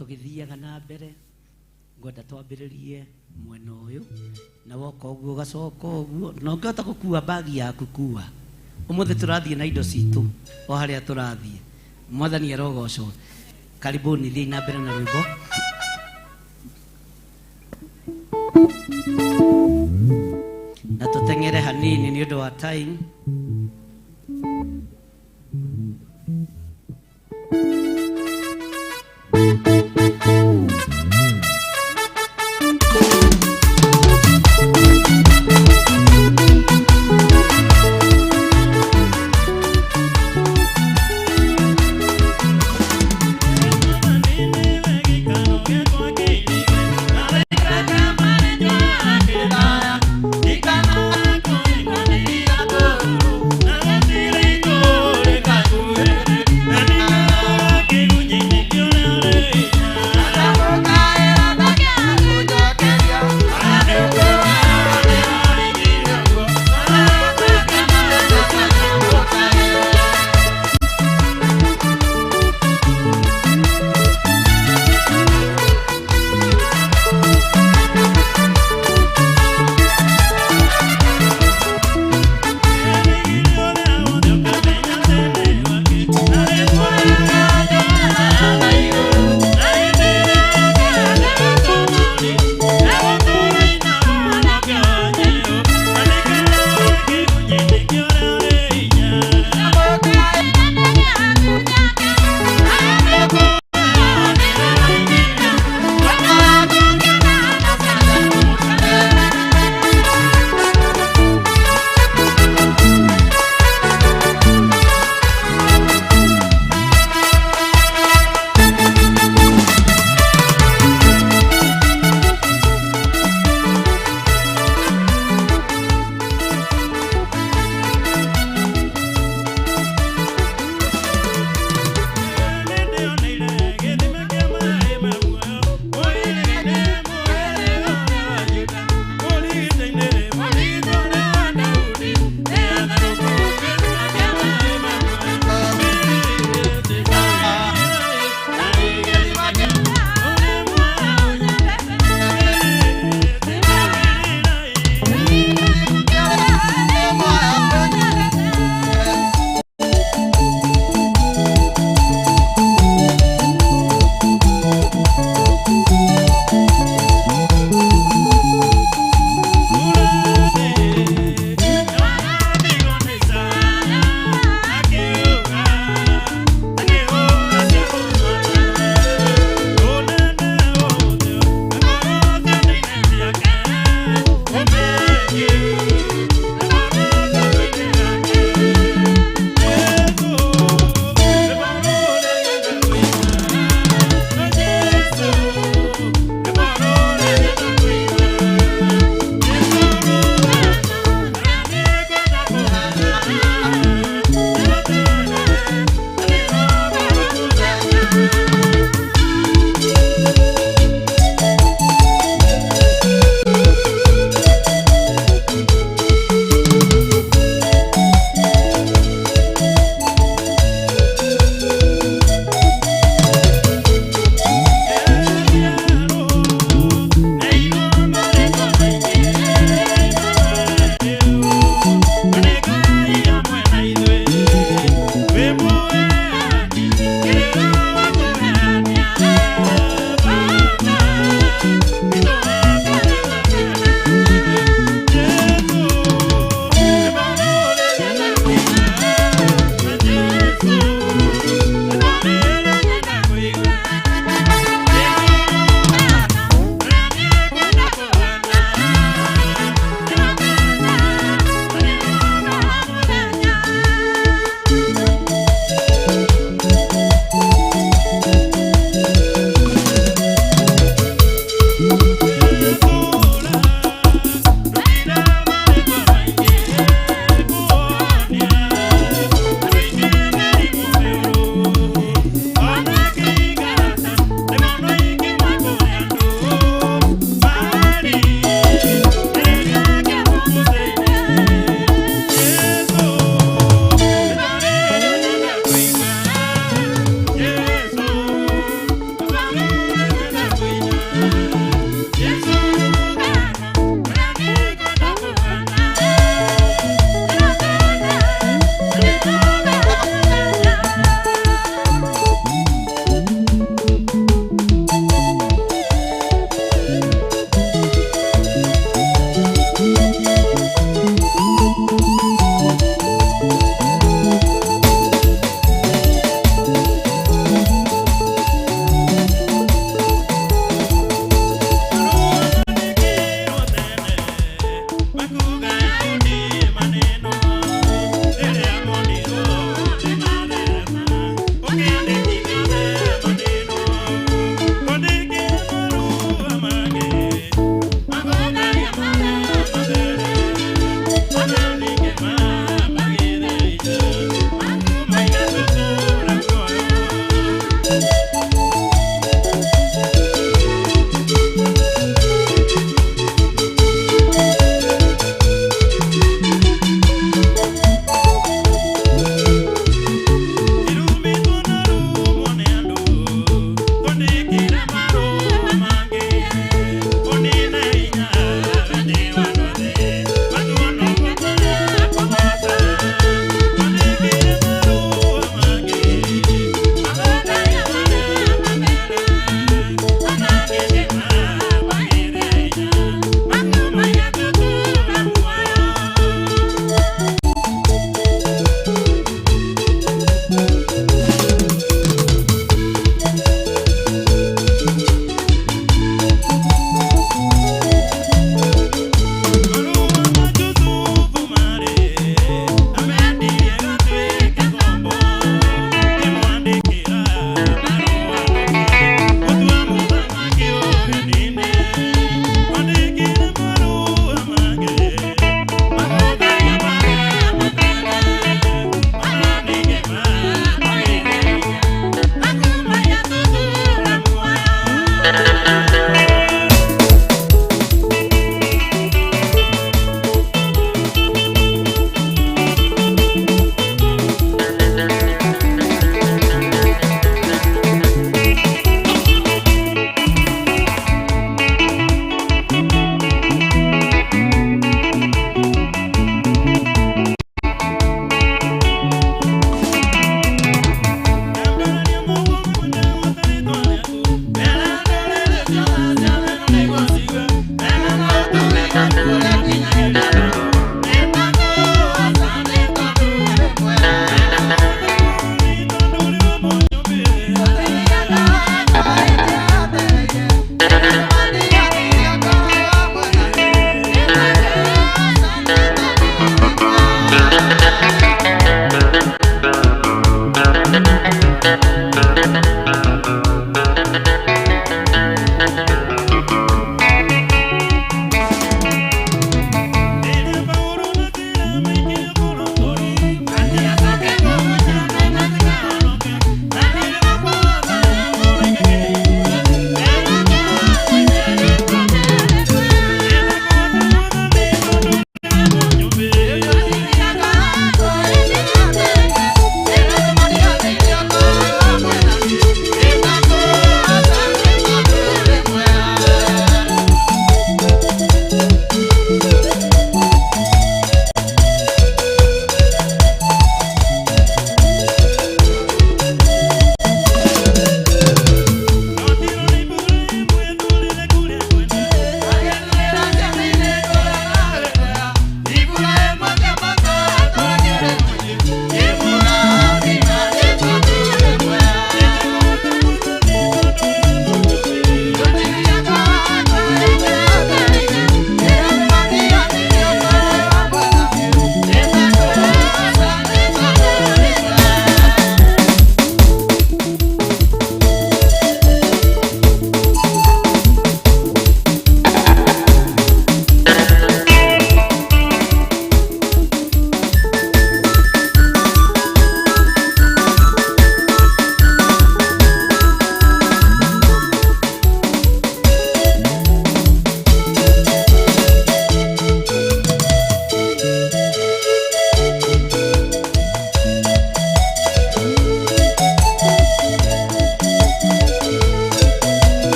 Tũgĩthiaga na mbere, ngwenda twambĩrĩrie mwena ũyũ, na woka ũguo gacoka ũguo, na ũngĩhota gũkua bagi yaku kua. Ũmũthĩ tũrathiĩ na indo citũ o harĩa tũrathiĩ. Mwathani arogocwo. Karibuni, thiĩ na mbere na rwĩmbo. Na tũteng'ere hanini nĩ ũndũ wa time. Ikana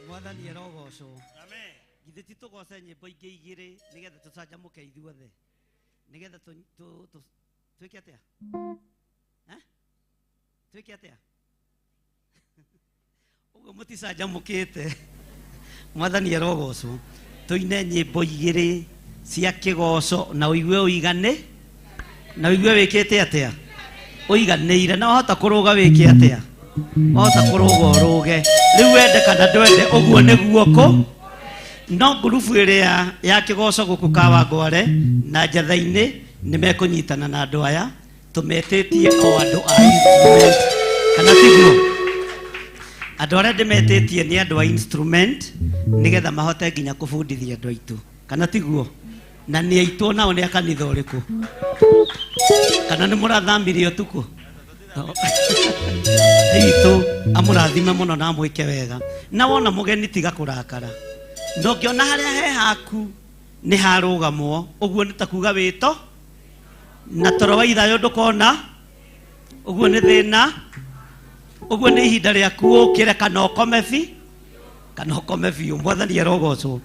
Mwathani arogocwo. Amen. Githĩ ti tũgoce nyĩmbo ingĩ igĩrĩ nĩgetha tũcanjamũke ithuothe. Nĩgetha twĩke atĩa? Twĩke atĩa? Ũguo mũticanjamũkĩte. Mwathani arogocwo. Tũine nyĩmbo igĩrĩ cia kĩgoco na ũigue ũigane. Na ũigue wĩkĩte atĩa? Ũiganĩire na wahota kũrũga wĩke atĩa? Wahota kũrũga ũrũge. Rĩu wende kana ndwende ũguo nĩguo kũ? No ngurubu ĩrĩa ya kĩgoco gũkũ Kawangware na Njatha-inĩ nĩmekũnyitana na andũ aya tũmetĩtie o andũ a instrument kana tiguo. Andũ arĩa ndĩmetĩtie nĩ andũ a instrument nĩgetha mahote nginya kũbundithia andũ aitũ kana tiguo. Na nĩ aitũ nao nĩ a kanitha ũrĩkũ? Kana nĩ mũrathamire ũtukũ? Aitũ amũrathime mũno na mwĩke wega. Na wona mũgeni tiga kũrakara. Ndũngĩona harĩa he haku nĩ harũgamwo. Ũguo nĩ ta kuga wĩto na toro wa ithayo ndũkona. Ũguo nĩ thĩna. Ũguo nĩ ihinda rĩaku ũkĩre kana ũkome bi. Kana ũkome biũ. Mwathani arogocwo.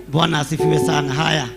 Bwana asifiwe sana. Haya.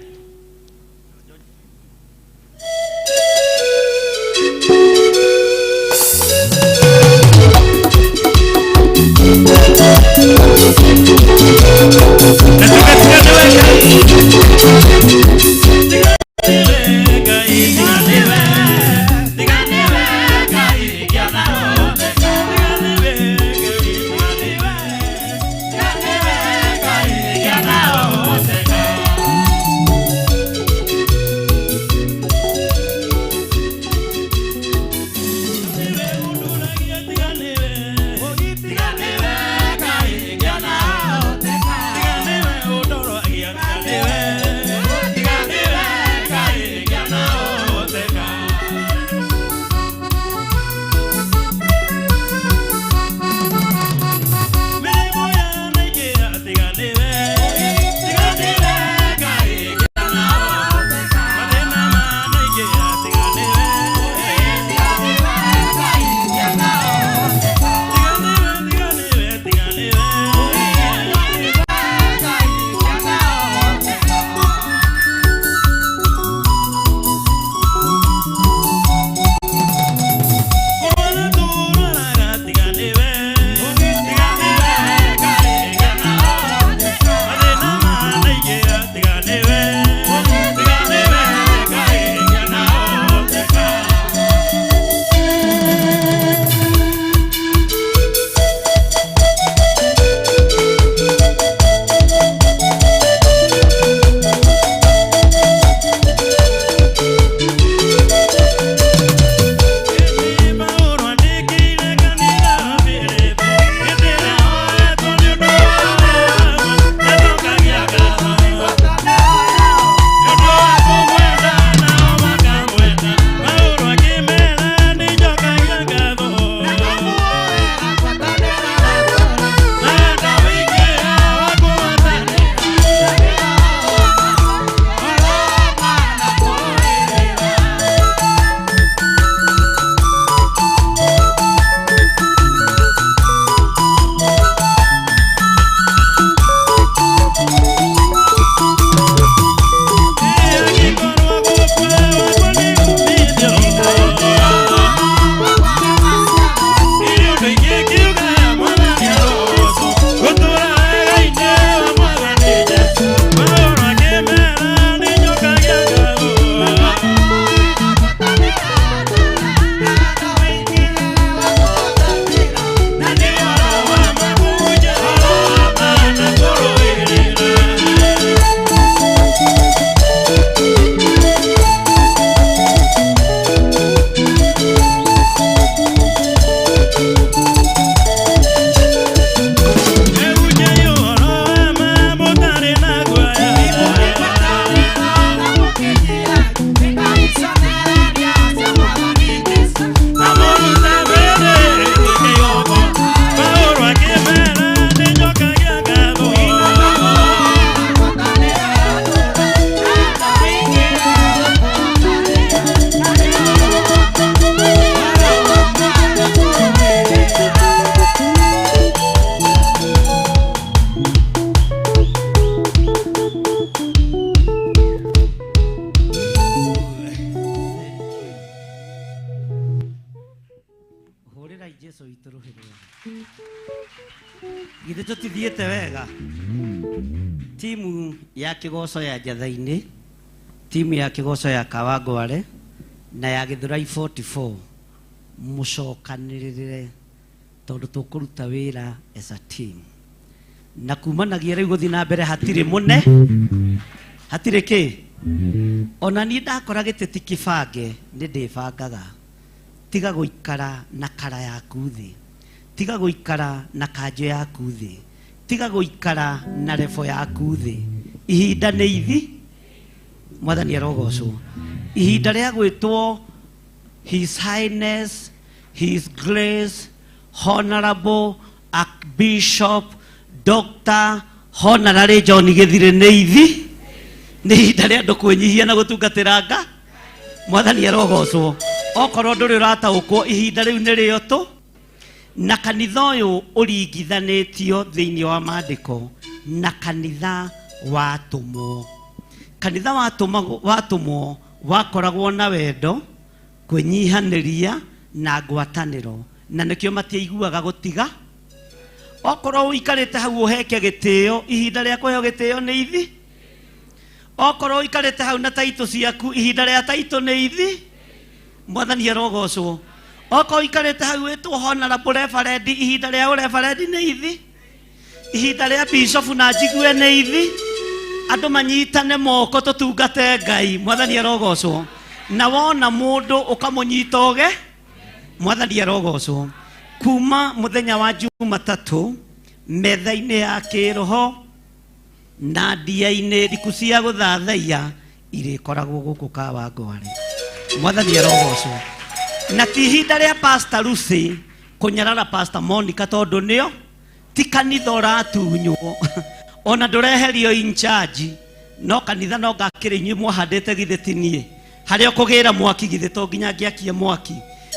Ngai Jesu ituruhire. Githe tutithiete wega. Timu ya Kigoco ya Njatha-ini, timu ya Kigoco ya Kawangware na ya Githiri 44 mucokanirire tondu tukuruta wira as a team. Na kumanagia riu guthi na mbere hatire mune hatire ki ona ni ndakora giteti kibange ni ndibangaga tiga guikara na kara yaku thi, tiga guikara na kanjo yaku thi, tiga guikara na refo yaku thi. Ihinda ni ithi mwathani arogocwo. Ihinda ria gwitwo His Highness, His Grace, Honorable Archbishop Dr. Honorary John Githiri ni ithi. Ni ihinda ria andu kwenyihia na gutungatira Ngai. Mwathani arogocwo. Okorwo nduri urataukwo ihinda riu ni rio tu na kanitha uyu uringithanitio thiini wa maandiko na kanitha watumwo. Kanitha watumwo wakoragwo na wendo, kwenyihaniria na ngwataniro, na nikio matiiguaga gutiga. Okorwo uikarite hau uheke gitio, ihinda ria kuheo gitio ni ithi. Okorwo uikarite hau na taito ciaku, ihinda ria taito ni ithi. Mwathani arogocwo. Okorwo uikarite hau witwo Honorable Reverend, ihinda ria Reverend ni ithi. Ihinda ria Bishop na njigue ni ithi. Andu manyitane moko tutungate Ngai. Mwathani arogocwo. Na wona mundu ukamunyitoge, Mwathani arogocwo. Kuma muthenya wa Jumatatu metha-ini ya kiroho na ndia-ini thiku cia guthathaia irikoragwo guku Kawangware. Mwathani arogocwo. Na ti ihinda ria Pastor Lucy kunyarara Pastor Monica tondu nio ti kanitha uratunywo ona ndureherio in charge, no kanitha no ngakire inyu mwahandite githetinie haria kugira mwaki githe to nginya ngiakie mwaki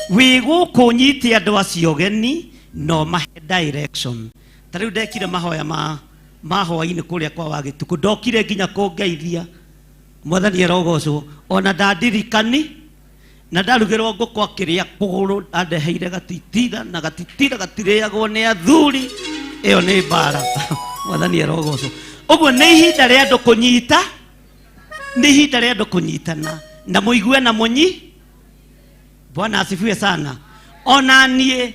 wi guku nyiti andu acio geni no mahe direction. Tariu ndekire mahoya ma hwa-ini kuria kwa Wagituku, ndokire nginya kungeithia. Mwathani arogocwo. Ona ndandirikani na ndarugirwo nguku akiria kuguru andeheire gatitira na gatitira gatireagwo ni athuri. Iyo ni bara. Mwathani arogocwo. Uguo ni ihinda ria andu kunyita, ni ihinda ria andu kunyitana na muigue na munyi. Bwana asifiwe sana. Ona nie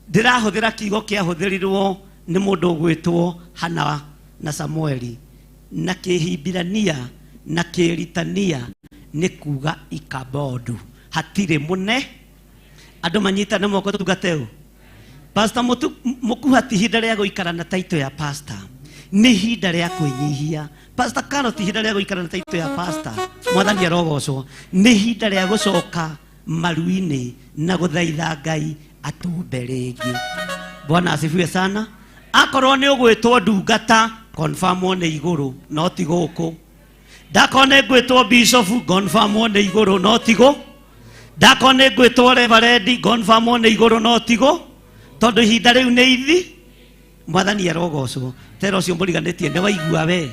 ndirahuthira kiugo kiahuthirirwo ni mundu gwitwo Hana na Samueli, na kihimbirania na kiritania ni kuga ikabodu hatire mune andu manyitane moko tugateu. Pastor mukuhati ihinda ria guikara na taito ya pastor ni ihinda ria kwenyihia. Pastor Karoti ihinda ria guikara na taito ya pastor. Mwathani arogocwo. Ni ihinda ria gucoka maru-ini na guthaitha Ngai atumbe ringi. Bwana asifiwe sana. Akorwo ni ugwitwo ndungata confirm ni iguru no ti guku. Ndakone gwitwo Bishop confirm ni iguru no ti gu. Ndakone gwitwo Reverend confirm ni iguru no ti gu. Tondu ihinda riu ni ithi. Mwathani arogocwo. Tero cio mburiganitie ni waigua we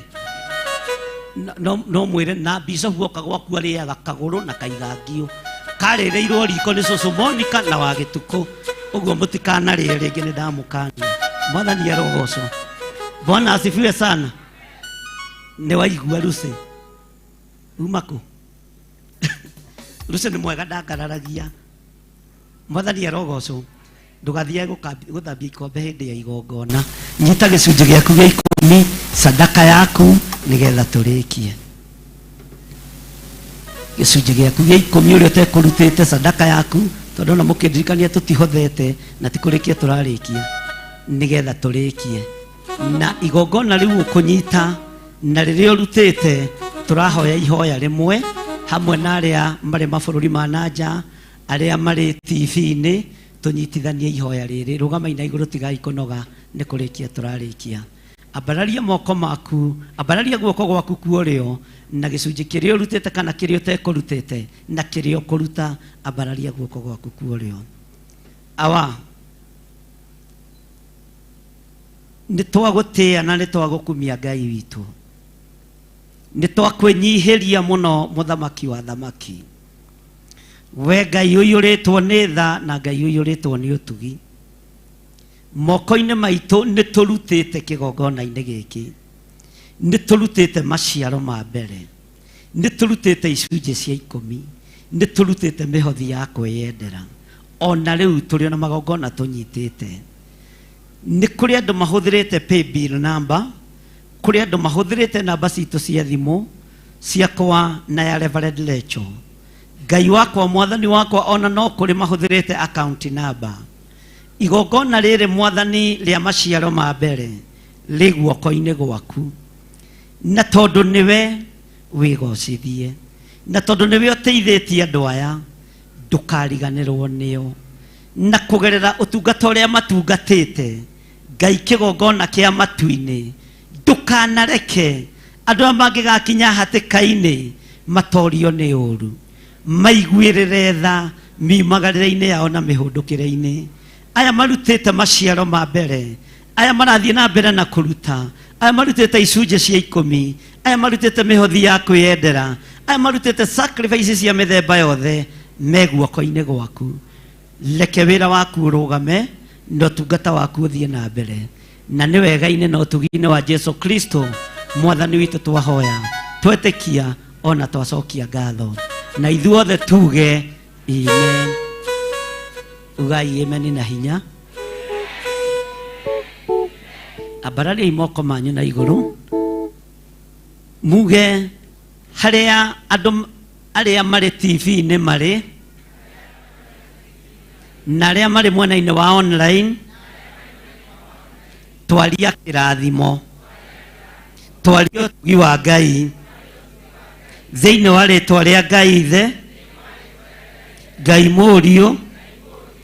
no mwire na Bishop oka gwaku ariaga kaguru na kaigangio karireirwo riko ni Susu Monica na Wagituku. Uguo mutikana rie ringi ni ndamukania. Mwathani arogocwo. Bwana asifiwe sana. Ni waigua Lucy umaku Lucy ni mwega ndakararagia. Mwathani arogocwo. Ndugathie guthambia ikombe hindi ya igongona. Nyita gicunji giaku gia 10 sadaka yaku nigetha turikie. Gicunji giaku gia 10 uria utekurutite sadaka yaku tondu na mukindirikania tutihothete na tikurikia turarikia nigetha turikie. Na igongona riu ukunyita na riria urutite turahoya ihoya rimwe hamwe na aria mari mabururi ma nanja aria mari TV-ini tunyitithanie ihoya riri. Rugama ina iguru tigai kunoga ni kurikia turarikia. Abararia moko maku, abararia guoko gwaku kuorio na gicunji kirio urutite kana kirio tekurutite na kirio kuruta, abararia guoko gwaku kuorio. Awa ni twagutia na ni twagukumia Ngai witu. Ni twakwenyihiria muno muthamaki wa thamaki. we Ngai uiyũrĩtwo nĩ tha na Ngai uiyũrĩtwo nĩ ũtugi. Moko-inĩ maitũ nĩ tũrutĩte kĩgongona-inĩ gĩkĩ, nĩ tũrutĩte maciaro ma mbere, nĩ tũrutĩte icunjĩ cia 10, nĩ tũrutĩte mĩhothi ya kwĩyendera. Ona rĩu tũrĩ na magongona tũnyitĩte. Nĩ kũrĩ andũ mahũthĩrĩte paybill number, kũrĩ andũ mahũthĩrĩte namba citũ cia thimũ ciakwa na ya Reverend Lecho. Ngai wakwa, mwathani wakwa, ona no kũrĩ mahũthĩrĩte account number. Igongona rĩrĩ mwathani rĩa maciaro ma mbere rĩ guoko-inĩ gwaku, na tondũ nĩwe wĩgocithie, na tondũ nĩwe ũteithĩtie andũ aya, ndũkariganĩrwo nĩo. Na kũgerera ũtungata ũrĩa matungatĩte, Ngai kĩgongona kĩa matu-inĩ, ndũkanareke andũ arĩa mangĩgakinya hatĩka-inĩ matorio nĩ ũru, maiguĩrĩre tha miumagarĩre-inĩ yao na mĩhũndũkĩre-inĩ. Aya marutĩte maciaro ma mbere, aya marathiĩ na mbere na kũruta, aya marutĩte icunjĩ cia 10, aya marutĩte mĩhothi ya kwĩyendera, aya marutĩte sacrifices cia mĩthemba yothe, me guoko-inĩ gwaku. Reke wĩra waku ũrũgame na ũtungata waku ũthiĩ na mbere, na nĩ wega-inĩ na ũtugi-inĩ wa Jesu Kristo mwathani witũ twahoya, twetĩkia ona twacokia ngatho, na ithuothe tuge amen. Ugai amen na hinya. Abarari moko manyu na igũrũ, muge harĩa andũ arĩa marĩ TV-inĩ marĩ na arĩa marĩ mwena-inĩ wa online, twaria kĩrathimo, twaria ũtugi wa Ngai thĩinĩ wa rĩtwa rĩa Ngai Ithe, Ngai Mũriũ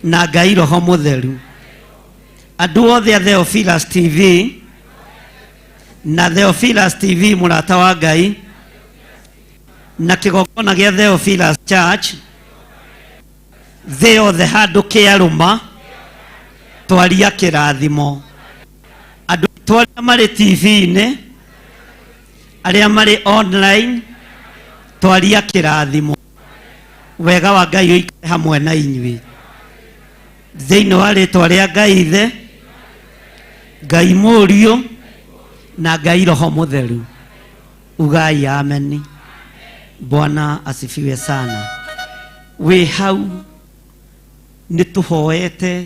na Ngai Roho Mũtheru. Andũ othe a Theophilus TV na Theophilus TV Murata wa Ngai na kĩgongona gĩa Theophilus Church, thĩ yothe handũ kĩarũma, twaria kĩrathimo. Andũ arĩa marĩ TV-inĩ, arĩa marĩ online, twaria kĩrathimo. Wega wa Ngai ũikare hamwe na inyuĩ thĩinĩ wa rĩtwa rĩa Ngai Ithe, Ngai Mũriũ na Ngai Roho Mũtheru. Ugai amen. Bwana asifiwe sana. We hau nĩtũhoete,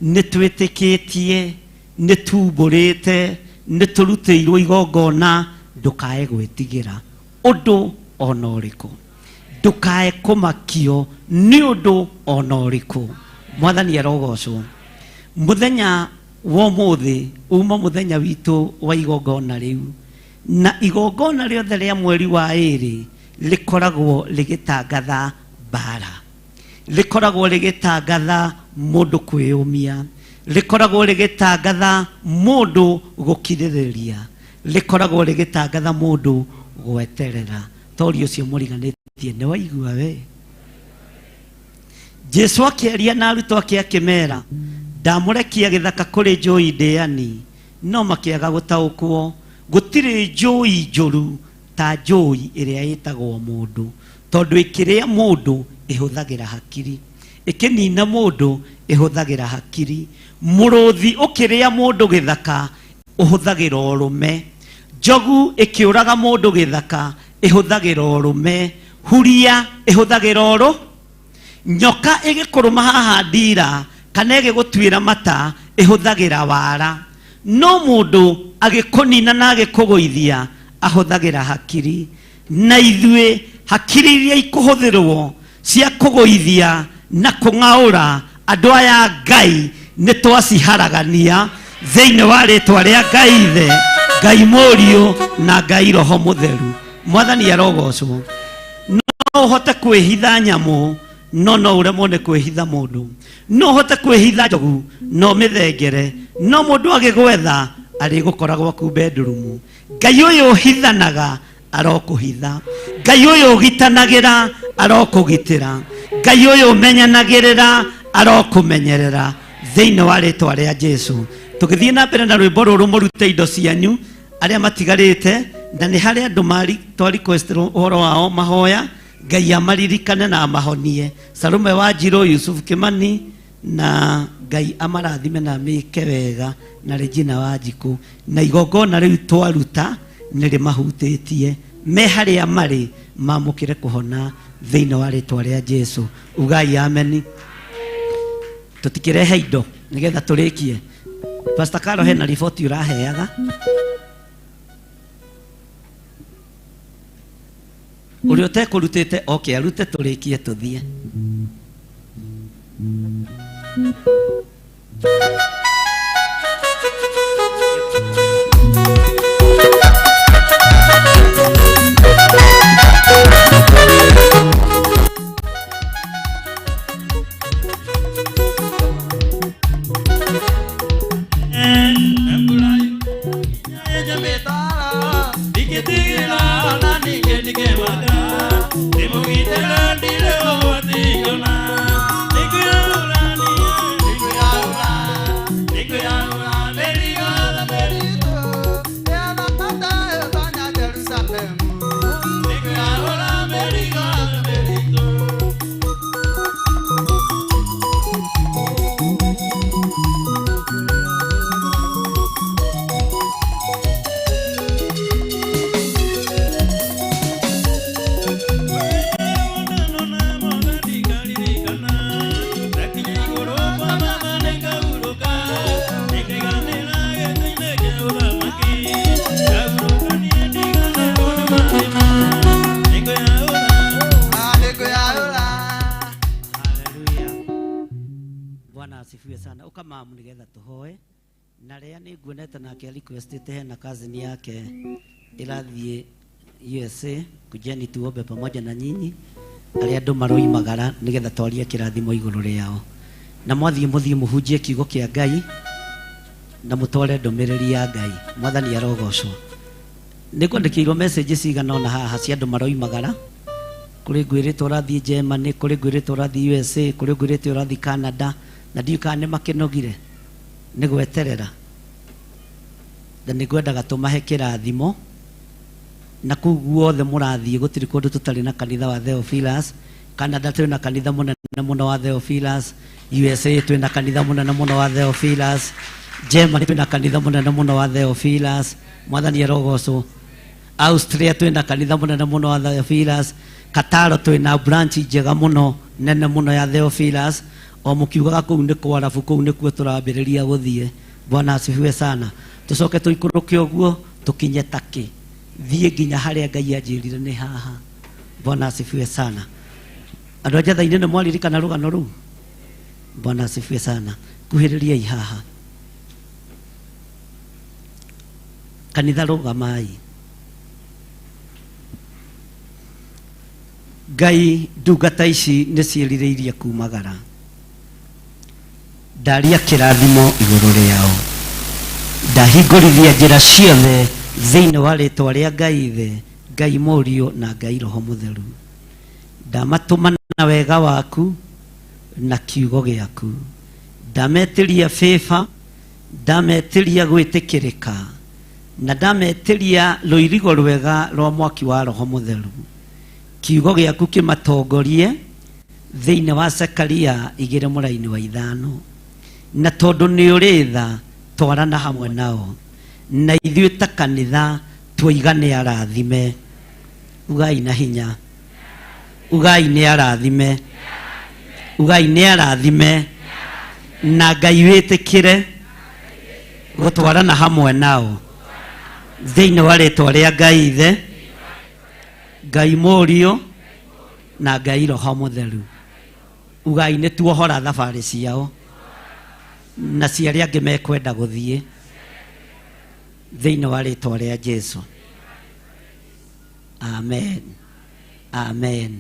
nĩtwĩtĩkĩtie, nĩtumbũrĩte, nĩtũrutĩirwo igongona, ndũkae gwĩtigĩra ũndũ ona ũrĩkũ, ndũkae kũmakio nĩ ũndũ ona ũrĩkũ. Mwathani arogocwo. Mũthenya wa ũmũthĩ uma mũthenya witũ wa igongona rĩu, na igongona rĩothe rĩa mweri wa ĩrĩ rĩkoragwo rĩgĩtangatha mbara, rĩkoragwo rĩgĩtangatha mũndũ kwĩyũmia, rĩkoragwo rĩgĩtangatha mũndũ gũkirĩrĩria, rĩkoragwo rĩgĩtangatha mũndũ gweterera. Tori ũcio mũriganĩtie nĩ waigua we? Jesu akĩaria na arutwo ake akĩmera, ndamũrekia gĩthaka kũrĩ njũi ndĩani, no makĩaga gũtaũkwo. Gũtirĩ njũi njũru ta njũi ĩrĩa ĩtagwo mũndũ, tondũ ĩkĩrĩa mũndũ ĩhũthagĩra hakiri, ĩkĩnina mũndũ ĩhũthagĩra hakiri. Mũrũthi ũkĩrĩa mũndũ gĩthaka ũhũthagĩra ũrũme, njogu ĩkĩũraga mũndũ gĩthaka ĩhũthagĩra ũrũme, huria ĩhũthagĩra ũrũ, nyoka ĩgĩkũrũma haha ndira kana ĩgĩgũtuĩra mata ĩhũthagĩra wara, no mũndũ agĩkũnina na agĩkũgũithia ahũthagĩra hakiri. Na ithuĩ hakiri iria ikũhũthĩrwo cia kũgũithia na kũng'aũra andũ aya Ngai nĩ twaciharagania thĩinĩ wa rĩtwa rĩa Ngai Ithe, Ngai Mũriũ na Ngai Roho Mũtheru. Mwathani arogocwo. No ũhote kwĩhitha nyamũ, no ũremwo nĩ kwĩhitha mũndũ. No ũhote kwĩhitha njogu, no mĩthengere, no mũndũ agĩgwetha arĩgũkora gwaku bedroom. Ngai ũyũ ũhithanaga arokũhitha, Ngai ũyũ ũgitanagĩra arokũgitĩra, Ngai ũyũ ũmenyanagĩrĩra arokũmenyerera thĩinĩ wa rĩtwa rĩa Jesu. Tũgĩthiĩ na mbere na rwĩmbo rũrũ mũrute indo cianyu arĩa matigarĩte, na nĩ harĩ andũ twa request ũhoro wao mahoya. Ngai amaririkane na amahonie. Salume Wanjiru, Yusuf Kimani na Ngai amarathime na meke wega na Regina Wanjiku na igongona riu twaruta nĩ mahutĩtie me harĩa marĩ mamũkĩre kũhona thĩinĩ wa rĩtwa rĩa Jesu. Ugai amen. Tũtikĩrehe indo nĩgetha tũrĩkie. Pastor Carol hena riboti ũraheaga. Ũrĩa ũtekũrutĩte oke arute tũrĩkie tũthiĩ. Na kazi yake irathie USA kujeni tuombe pamoja na nyinyi aria andu maroimagara nigetha twarie kirathimo iguru riao na mwathie muthie muhunjie kiugo kia Ngai na mutware ndomereri ya Ngai. Mwathani arogocwo. Nikwandikirwo messages igana ona haha cia andu maroimagara kuri ngwiritwo urathie Germany, kuri ngwiritwo urathie USA, kuri ngwiritwo urathie Canada na ndiukane makinogire ni gweterera na nĩngwendaga tũmahe kĩrathimo na kũu guothe mũrathiĩ gũtirĩ kũndũ tũtarĩ na kanitha wa Theophilus. Canada twĩ na kanitha mũnene mũno wa Theophilus, USA twĩ na kanitha mũnene mũno wa Theophilus, Germany twĩ na kanitha mũnene mũno wa Theophilus. Mwathani arogocwo. Austria twĩ na kanitha mũnene mũno wa Theophilus, Kataro twĩ na branch njega mũno nene mũno ya Theophilus. O mũkiugaga kũu nĩ kwa arabu kũu nĩkuo tũrambĩrĩria gũthiĩ. Bwana asifiwe sana. Tucoke tuikuruke uguo tukinye taki thie nginya haria Ngai anjirire ni haha. Bwana asifiwe sana. Andu aja thaini ne mwaririkana rugano ru. Bwana asifiwe sana. Kuhiriria haha kanitha rugamai. Ngai ndungata ici nĩ ciĩrirĩirie kumagara. Ndaria kĩrathimo igũrũ rĩao. Ndahingũrithia njĩra ciothe thĩinĩ wa rĩtwa rĩa Ngai Ithe, Ngai Mũriũ na Ngai Roho Mũtheru. Ndamatũma na wega waku na kiugo gĩaku. Ndametĩria favor, ndametĩria gwĩtĩkĩrĩka na ndametĩria rũirigo rwega rwa mwaki wa Roho Mũtheru. Kiugo gĩaku kĩmatongorie thĩinĩ wa Zekaria 2:5. Na tondũ nĩ ũrĩ tha twarana hamwe nao na ithuĩ ta kanitha tũigane arathime. Ugai na hinya. Ugai nĩ arathime. Ugai nĩ arathime. Na Ngai wĩtĩkĩre gũtwarana hamwe nao thĩinĩ wa rĩtwa rĩa Ngai Ithe, Ngai Mũriũ na Ngai Roho Mũtheru. Ugai nĩ tuohora thabarĩ ciao na ciarĩa angĩ mekwenda gũthiĩ thĩinĩ wa rĩtwa rĩa Jesu. Amen. Amen.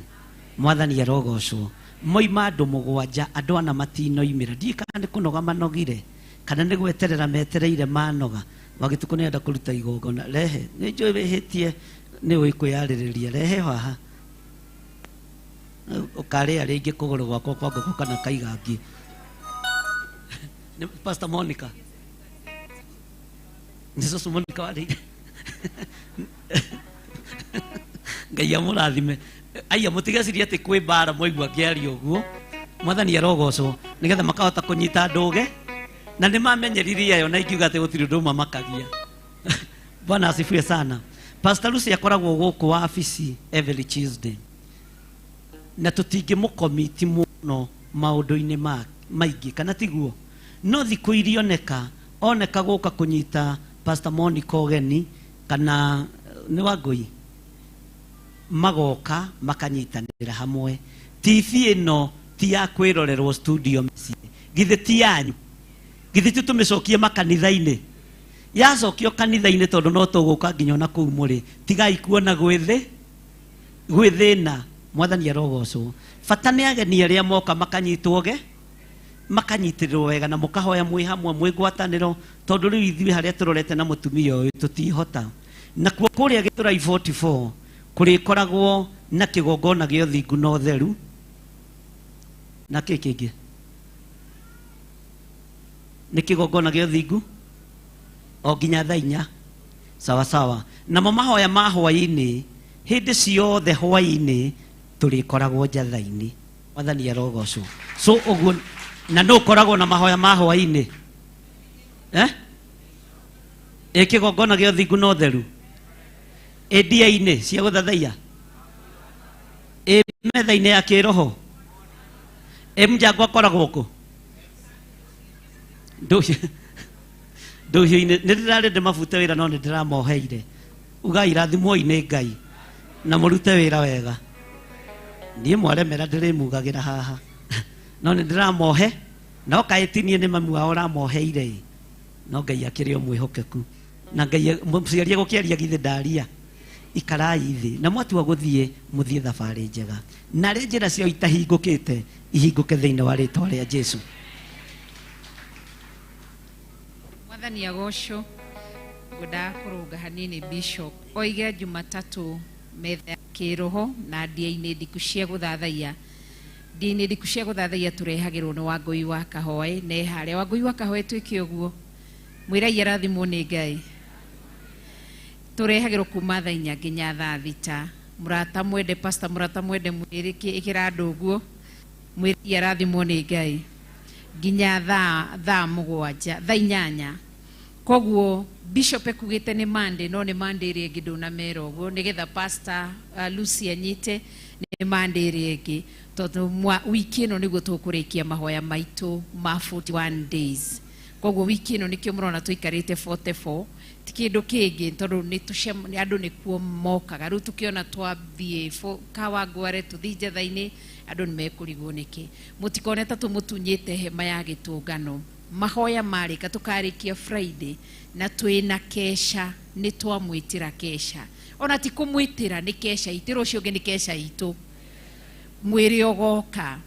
Mwathani arogocwo. Moima andũ mũgwanja andũ ana matinoimĩra. Ndikana nĩ kũnoga manogire kana nĩ gweterera metereire manoga wagĩtukũ nĩ enda kũruta igongona. Rehe nĩ njũĩ wĩhĩtie nĩ ũĩ kwĩyarĩrĩria. Rehe haha ũkarĩa rĩngĩ kũgũrũ gwakwa kwa ngũkũ kana kaigangi. Pastor Monica. Niso Monica wali. Ngai amurathime. Aya mutigaciri ati kwi bara moigua kiario guo. Mwathani arogocwo nigetha makahota kunyita nduge na nimamenyeririe ayo na ikiuga ati gutiri nduma makagia. Bwana asifiwe sana. Pastor Lucy akoragwo guku wabici every Tuesday. Na tutingimukomiti muno maundu-ini maingi kana tiguo. No thiku irioneka oneka guka kunyita Pastor Monica ogeni kana ni Wangui magoka makanyitanira hamwe. TV ino ti ya kwirorerwo studio mci githe ti yanyu githe tumicokie makanitha-ini yacokio kanitha-ini tondu no tuguka nginya na kuu muri tigai kuona gwithina. Mwathani arogocwo. Bata ni ageni aria moka makanyitwoge makanyitirwo wega na mukahoya mwi hamwe mwi gwataniro tondu riu ithui haria turorete na mutumia uyu tutihota. Na kuria Githura 44 kuri koragwo na kigongona gio thingu no theru na kingi ni kigongona gio thingu o nginya thaa 4 sawa sawa. Na mahoya ma hwa-ini hindi ciothe hwa-ini turi koragwo njatha-ini. Mwathani arogocwo. So oguo na no koragwo na mahoya ma hwa-ini kigongona gio thingu no theru ndia-ini cia guthathaia metha-ini ya kiroho mjango akoragwo ku nduhio-ini ni ndirari ndimabute wira no ni ndiramoheire. Ugai irathimwo ini Ngai na murute wira wega. Nie mwaremera ndirimugagira haha no ni ndiramohe no kaitinie ni mamu wao ramoheire no Ngai akiri o mwihokeku na Ngai muciarie gukiaria githe ndaria ikarai thi na mwatua guthie muthie thabari njega na njira cio itahingukite ihinguke thiini wa ritwa ria Jesu. Mwathani agocwo. Nguda kurunga hanini Bishop oige Jumatatu metha ya kiroho na ndia-ini ndiku cia guthathaia. Ndia-ini ndiku cia guthathaia turehagirwo ni Wangui wa Kahoe ne haria Wangui wa Kahoe twike uguo mwirai arathimwo ni Ngai. Turehagirwo kuma thaa 4 nginya thaa 6. Murata mwende Pastor Murata mwende mwiriki ikira nduguo mwirai arathimwo ni Ngai nginya thaa 7 thaa 8. Koguo Bishop ekugite ni Monday no ni Monday ri ngi nduna mera uguo nigetha Pastor Lucy anyite ni Monday ri ngi tondu wiki ino niguo tukurikia mahoya maitu ma 41 days. Koguo wiki ino nikio murona tuikarite 44 tikindu kingi tondu ni andu ni kuo mokaga riu tukiona twathie Kawangware tuthii njatha-ini andu ni mekurigwo niki mutikoneta tumutunyite hema ya gitungano. Mahoya marika tukarikia Friday na twina kesha ni twamwitira kesha ona ti kumwitira ni kesha itiro cio ngi ni kesha itu mwiri ogoka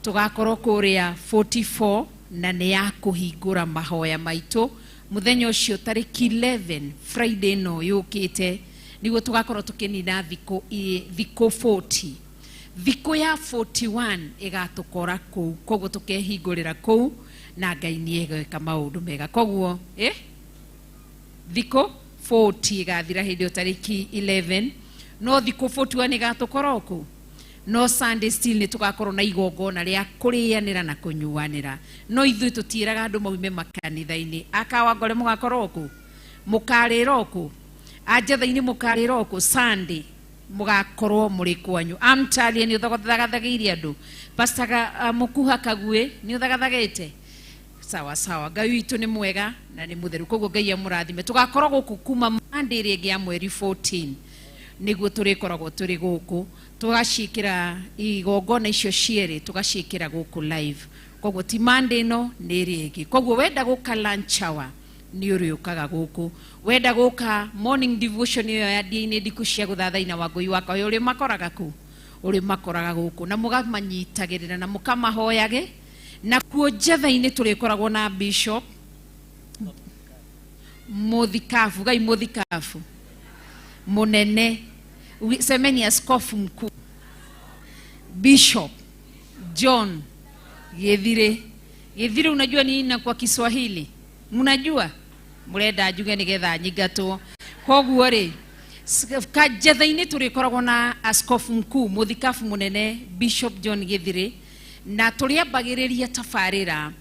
tugakorwo kuria 44 na ni ya kuhingura mahoya maitu muthenya ucio tariki 11 Friday no yukite niguo tugakorwo tukinina thiko 40 thiko ya 41 igatukora kuu koguo tukehingurira kuu na Ngai ni egeka maundu mega. Koguo thiko 40 igathira hindi tariki 11 no thiko 41 igatukora ku no Sunday still ni tugakorwo na igongona ria kurianira na kunyuanira no ithui tutiraga andu maume makanitha-ini Akawangware mugakorwo ku mukarira ku njatha-ini mukarira ku Sunday mugakorwo muri kwanyu. Amtalie ni uthagathagiire andu Pastor Mukuha Kagwe ni uthagathagite sawa sawa. Ngai witu ni mwega na ni mutheru koguo Ngai amurathime. Tugakorwo guku kuma Monday ringi ya mweri 14 niguo turikoragwo turi guku tugacikira igongona icio cieri tugacikira guku live. Koguo ti Monday no ni ringi. Koguo wenda guka lunch hour ni uriukaga guku wenda guka morning devotion iyo ya ndia-ini ndiku cia guthathaina Wangui wa Kahoe uri makoraga ku uri makoraga guku na mugamanyitagirira na mukamahoyage na kuo njatha-ini turikoragwo na Bishop Muthikafu Ngai Muthikafu munene semeni askofu mkuu Bishop John Githiri. Githiri unajua nini kwa Kiswahili? Mnajua? Murenda ajuge nigetha nyigatwo. Koguo ri Kanjatha-ini turikoragwo na askofu mkuu muthikabu munene Bishop John Githiri, na turiambagiriria tabarira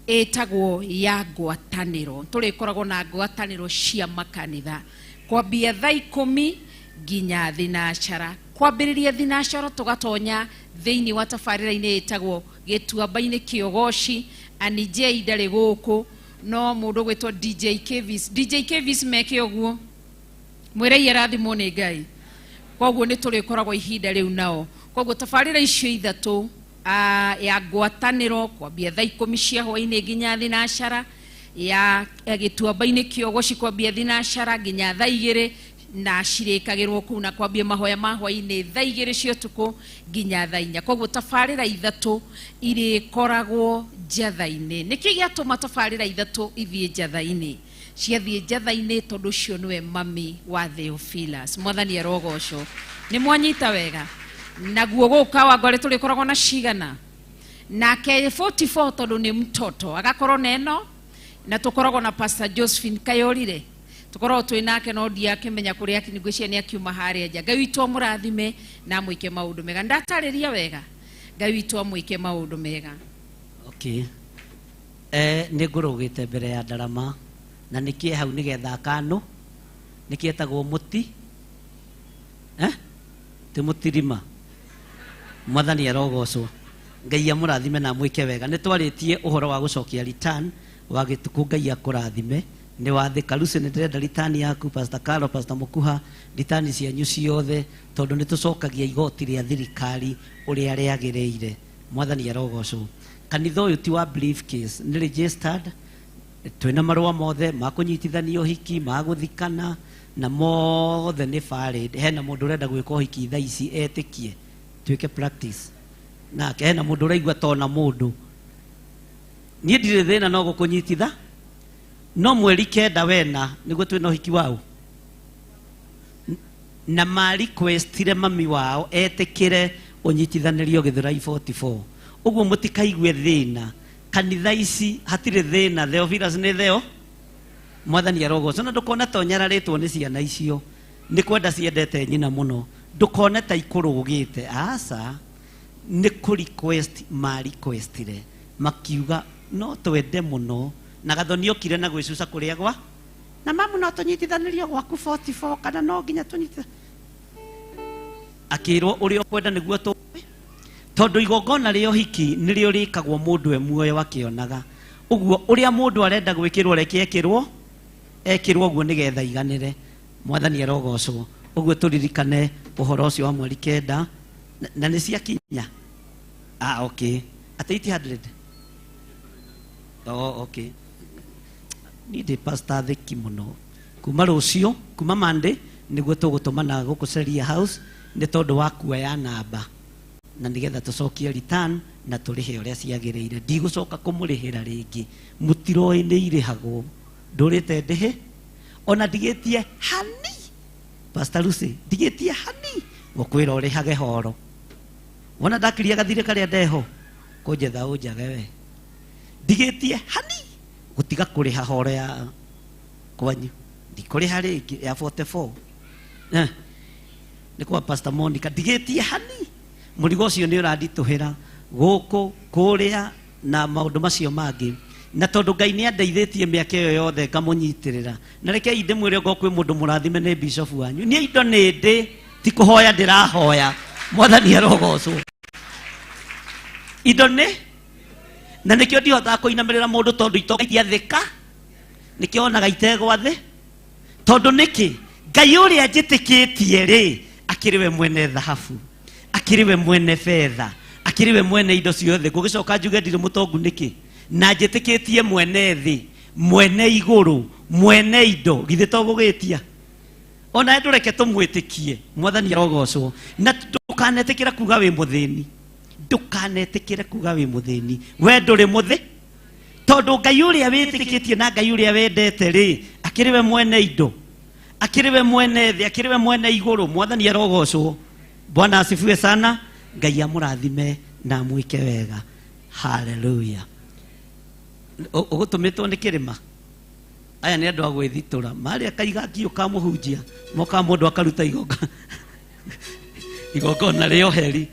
etagwo ya ngwataniro. Turikoragwo na ngwataniro cia makanitha kwambia thaa 10 nginya thinacara. Kwambiriria thinacara tugatonya thiini wa tabarira-ini etagwo gituamba-ini kiogoci anije ndari guku no mundu gwitwo DJ Kevis. DJ Kevis meke oguo mwirei arathimo ni Ngai. Koguo ni turikoragwo ihinda riu nao. Koguo tabarira icio ithatu ya ngwataniro kwambia thaa 10 cia hwa-ini nginya thinacara, ya gituamba-ini kiogoci kwambia thinacara nginya thaa 2 na cirikagirwo kuu na kwambia mahoya ma hwa-ini thaa 2 cia utuku nginya thaa 4. Koguo tabarira ithatu irikoragwo njatha-ini. Niki giatuma tabarira ithatu ithie njatha-ini? Ciathie njatha-ini tondu cio niwe mami wa Theophilus. Mwathani arogocwo. Ni mwanyita wega. Naguo guka wa ngore turikoragwo na cigana nake 44 tondu ni mtoto agakorwo neno, na tukoragwo na Pastor Josephine Kayolire tukoragwo twinake no ndiakimenya kuria kinigwiciria ni akiuma haria nja. Ngai witũ amũrathime na amwĩke maũndũ mega. Ndatarĩria wega. Ngai witũ amwĩke maũndũ mega. Okay. Nĩ ngũrũgĩte mbere ya ndarama na nĩkĩe hau nĩgetha akano nĩkĩetagwo muti ti mutirima. Mwathani arogocwo. Ngai amũrathime na amwĩke wega. Nĩ twarĩtie ũhoro wa gũcokia return wa gĩtuku. Ngai akũrathime. Nĩ wathĩka Lucy, nĩ ndĩrenda return yaku Pastor Carlo, Pastor Mukuha, return cianyu ciothe tondũ nĩ tũcokagia igoti rĩa thirikari ũrĩa rĩagĩrĩire. Mwathani arogocwo. Kanitha ũyũ ti wa briefcase, nĩ registered, twĩna marũa mothe ma kũnyitithania ũhiki, ma gũthikana na mothe nĩ valid. Hena mũndũ ũrenda gwĩka ũhiki thaa ici etĩkie tuĩke practice, nake hena mũndũ ũraigua tona mũndũ. Niĩ ndirĩ thĩna no gũkũnyititha, no mweri 9 wena nĩguo twĩna ũhiki wao na ma requestire mami wao etĩkĩre ũnyitithanĩrio Githurai 44. Ũguo mũtikaigue thĩna. Kanitha ici hatirĩ thĩna. Theophilus nĩ theo. Mwathani arogocwo. Na ndũkona ta ũnyararĩtwo nĩ ciana icio nĩ kwenda ciendete nyina mũno. Ndũkone ta ikũrũgĩte. Aca nĩ kũ request ma requestire makiuga no twende mũno na gathoni okire na gwĩcuca kũrĩa gwa na mamu no tũnyitithanĩrio gwaku 44 kana no nginya tũnyitithanĩrio. Akĩrwo ũrĩa ũkwenda nĩguo tũ tondu igongona rĩa ũhiki nĩrĩo rĩkagwo mũndũ we muoyo akĩonaga. Ũguo ũrĩa mũndũ arenda gwĩkĩrwo reke ekĩrwo ũguo nĩgetha iganĩre. Mwathani arogocwo. Ũguo tũririkane ũhoro ũcio wa mweri 9 na nĩ ciakinya. Okay. At 800. Okay. Nĩ pastor theki mũno. Kuma rũcio, kuma Monday nĩguo tũgũtũmana gũkũceria house nĩ tondũ wa kuoya namba. Na nigetha tucokie return na turihe uria ciagĩrĩire. Ndigũcoka kũmũrĩhĩra rĩngĩ. Mũtiroĩ nĩ irĩhagwo. Ndũrĩte ndĩhĩ. Ona ndigĩtie hani. Pastor Lucy, ndigĩtie hani. Gũkwĩra ũrĩhage horo. Wona ndakiria gathirĩ karĩa ndeho. Kũnjetha ũnjage we. Ndigĩtie hani. Gũtiga kũrĩha horo ya kwanyu. Ndikũrĩha rĩngĩ ya 44. Nĩ kwa Pastor Monica. Ndigĩtie hani. Mũrigo ũcio nĩ ũranditũhĩra gũkũ kũrĩa na maũndũ macio mangĩ. Na tondũ Ngai nĩ andeithĩtie mĩaka ĩyo yothe ngamũnyitĩrĩra. Na rekei ndĩmwĩre ngo kwĩ mũndũ mũrathime nĩ bishop wanyu. Niĩ indo nĩ ndĩ ti kũhoya ndĩrahoya. Mwathani arogocwo. Indo nĩ na nĩkĩo ndihotaga kũinamĩrĩra mũndũ tondũ itoka ithiathĩka. Nĩkĩo onaga itegwa thĩ. Tondũ nĩkĩ Ngai ũrĩa njĩtĩkĩtie rĩ akĩrĩ we mwene thahabu, akĩrĩ we mwene fedha, akĩrĩ we mwene indo ciothe. Ngũgĩcoka njuge ndirĩ mũtongu nĩkĩ na njĩtĩkĩtie mwene thĩ, mwene igũrũ, mwene indo. Githĩ to gũgĩtia? Ona ndũreke tũmwĩtĩkie. Mwathani arogocwo. Na ndũkanetĩkĩre kuga wĩ mũthĩni. Ndũkanetĩkĩre kuga wĩ mũthĩni. We ndũrĩ mũthĩ. Tondũ Ngai ũrĩa wĩtĩkĩtie na Ngai ũrĩa wendete rĩ akĩrĩ we mwene indo, akĩrĩ we mwene thĩ, akĩrĩ we mwene igũrũ. Mwathani arogocwo. Bwana asifiwe sana. Ngai amũrathime na amwĩke wega. Hallelujah. Ũgũtũmĩtwo nĩ kĩrĩma. aya nĩ andũ a gwĩthitũra marĩa kaiga kio ka mũhunjia moka mũndũ akaruta igongona rĩo heri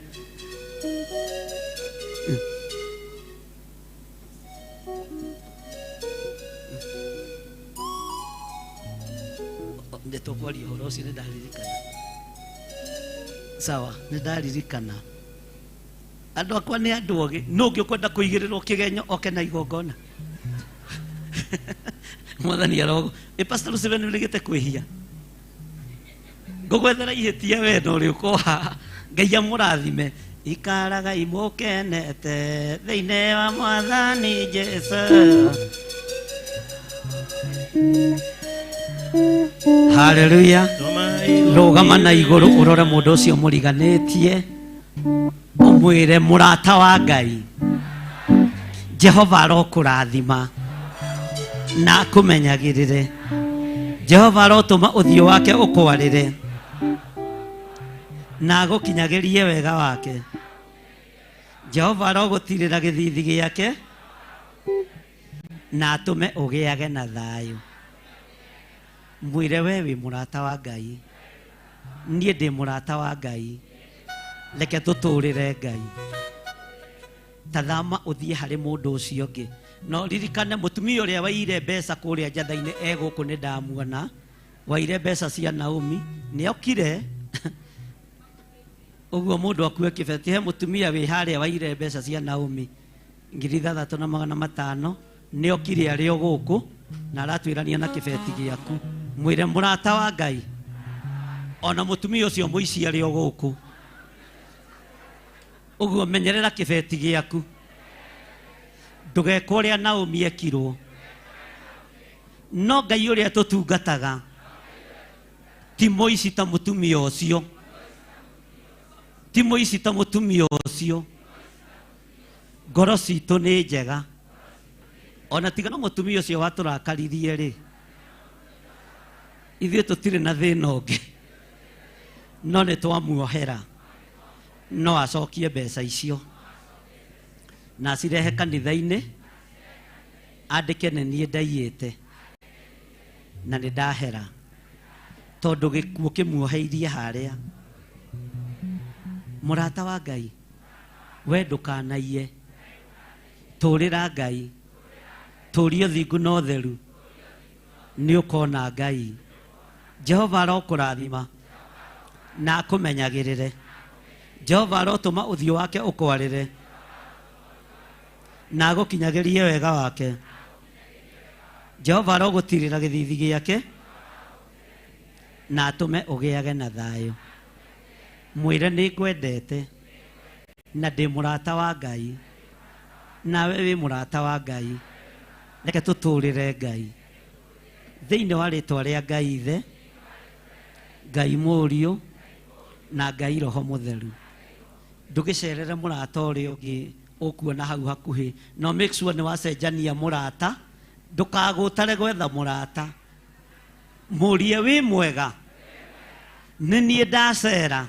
nĩtũkwaria ũhoro ũcio nĩndaririkana sawa nĩndaririkana andũ akwa nĩ andũ ogĩ no ũngĩ ũkwenda kũigĩrĩrwo kĩgenyo oke na igongona mwathani arogo pastor Ruci nĩũrĩgĩte kwĩhia ngũgwethera ihĩtia we no rĩũko haha Ngai amũrathime ikaraga imũkenete thĩinĩ wa mwathani Jesũ haleluya rũgama na igũrũ ũrore mũndũ ũcio mũriganĩtie ũmwĩre mũrata wa Ngai Jehova arokũrathima na akũmenyagĩrĩre Jehova arotũma ũthiũ wake ũkwarĩre na agũkinyagĩrie wega wake Jehova arogũtirĩra gĩthithi gĩake na atũme ũgĩage na thayũ mwĩre we wĩ mũrata wa Ngai niĩ ndĩ mũrata wa Ngai reke tũtũrĩre Ngai tathama ũthiĩ harĩ mũndũ ũcio ũngĩ no ririkane mũtumia ũrĩa waire mbeca kũrĩa njatha-inĩ egũkũ nĩ ndamuona waire mbeca cia Naomi nĩ okire ũguo mũndũ akue kĩbeti he mũtumia wĩ harĩa waire mbeca cia Naomi 3,500 nĩ okire arĩ o gũkũ na aratwĩrania na kĩbeti gĩaku mwĩre mũrata wa Ngai ona mũtumia ũcio mũici arĩ o gũkũ ũguo menyerera kĩbeti gĩaku ndũgeka ũrĩa Naomi ekirwo no Ngai ũrĩa tũtungataga ti mũici ta mũtumia ũcio ti mũici ta mũtumia ũcio ngoro citũ nĩ njega ona tiga no mũtumia ũcio watũrakaririe rĩ ithuĩ tũtirĩ na thĩna ũngĩ no nĩ twamuohera no acokie mbeca icio na cirehe kanitha-inĩ andĩke nĩ niĩ ndaiyĩte na nĩ ndahera tondũ gĩkuũ kĩmuoheirie harĩa mũrata wa Ngai we ndũkanaiye tũrĩra Ngai tũrie ũthingu na ũtheru nĩ ũkona Ngai Jehova arokũrathima na akũmenyagĩrĩre Jehova arotũma ũthiũ wake ũkwarĩre na agũkinyagĩrie wega wake Jehova arogũtirĩra gĩthithi gĩake na atũme ũgĩage na thayũ mwĩre nĩ ngwendete na ndĩ mũrata wa Ngai nawe wĩ mũrata wa Ngai reke tũtũrĩre Ngai thĩinĩ wa rĩtwa rĩa Ngai Ithe Ngai Mũriũ na Ngai Roho Mũtheru ndũgĩcerere mũrata ũrĩa ũngĩ ũkuona hau hakuhĩ no make sure nĩ wacenjania mũrata ndũkagũtare gwetha mũrata mũrie wĩ mwega nĩ niĩ ndacera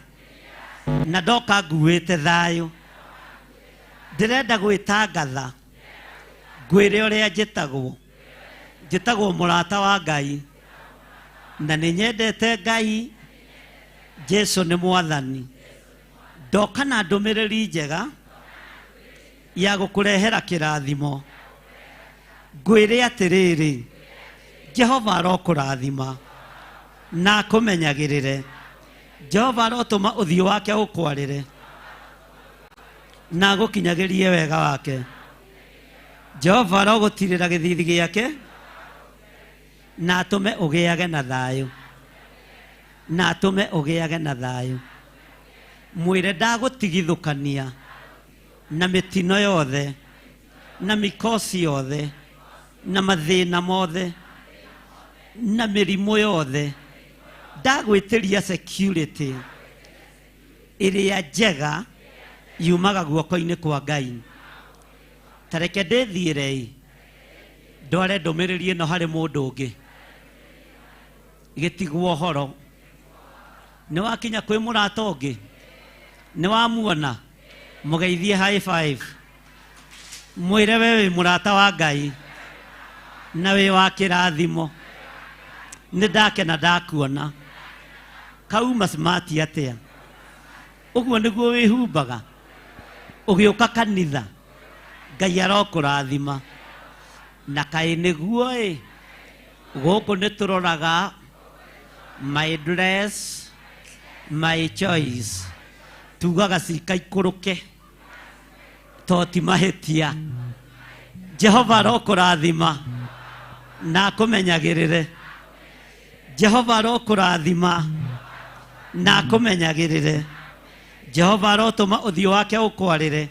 na ndoka nguĩte thayũ ndĩrenda gwĩtangatha ngwĩre ũrĩa njĩtagwo mũrata wa Ngai na nĩ nyendete Ngai Jesũ nĩ mwathani ndoka na ndũmĩrĩri njega ya gũkũrehera kĩrathimo ngwĩre atĩrĩrĩ Jehova arokũrathima na akũmenyagĩrĩre Jehova arotũma ũthiũ wake ũkwarĩre na agũkinyagĩrie wega wake Jehova arogũtirĩra gĩthithi gĩake na atũme ũgĩage na thayũ na atũme ũgĩage na thayũ mwĩre ndagũtigithũkania na mĩtino yothe na mĩkosi yothe na mathĩna mothe na mĩrimũ yothe ndagwĩtĩria security ĩrĩa njega yumaga guoko-inĩ kwa Ngai tareke ndĩthiĩre ndware ndũmĩrĩri ĩno harĩ mũndũ ũngĩ gĩtigwo ũhoro nĩ wakinya kwĩ mũrata ũngĩ nĩ wamuona mũgeithie high five mwĩre we wĩ mũrata wa Ngai na wĩ wa kĩrathimo nĩ ndakena ndakuona kauma smart atĩa ũguo nĩguo wĩhumbaga ũgĩũka kanitha Ngai arokũrathima na kaĩ nĩguo gũkũ nĩ tũroraga my dress my choice tugaga cikaikũrũke to ti mahĩtia Jehova arokũrathima na akũmenyagĩrĩre Jehova arokũrathima na akũmenyagĩrĩre Jehova arotũma ũthiũ wake ũkwarĩre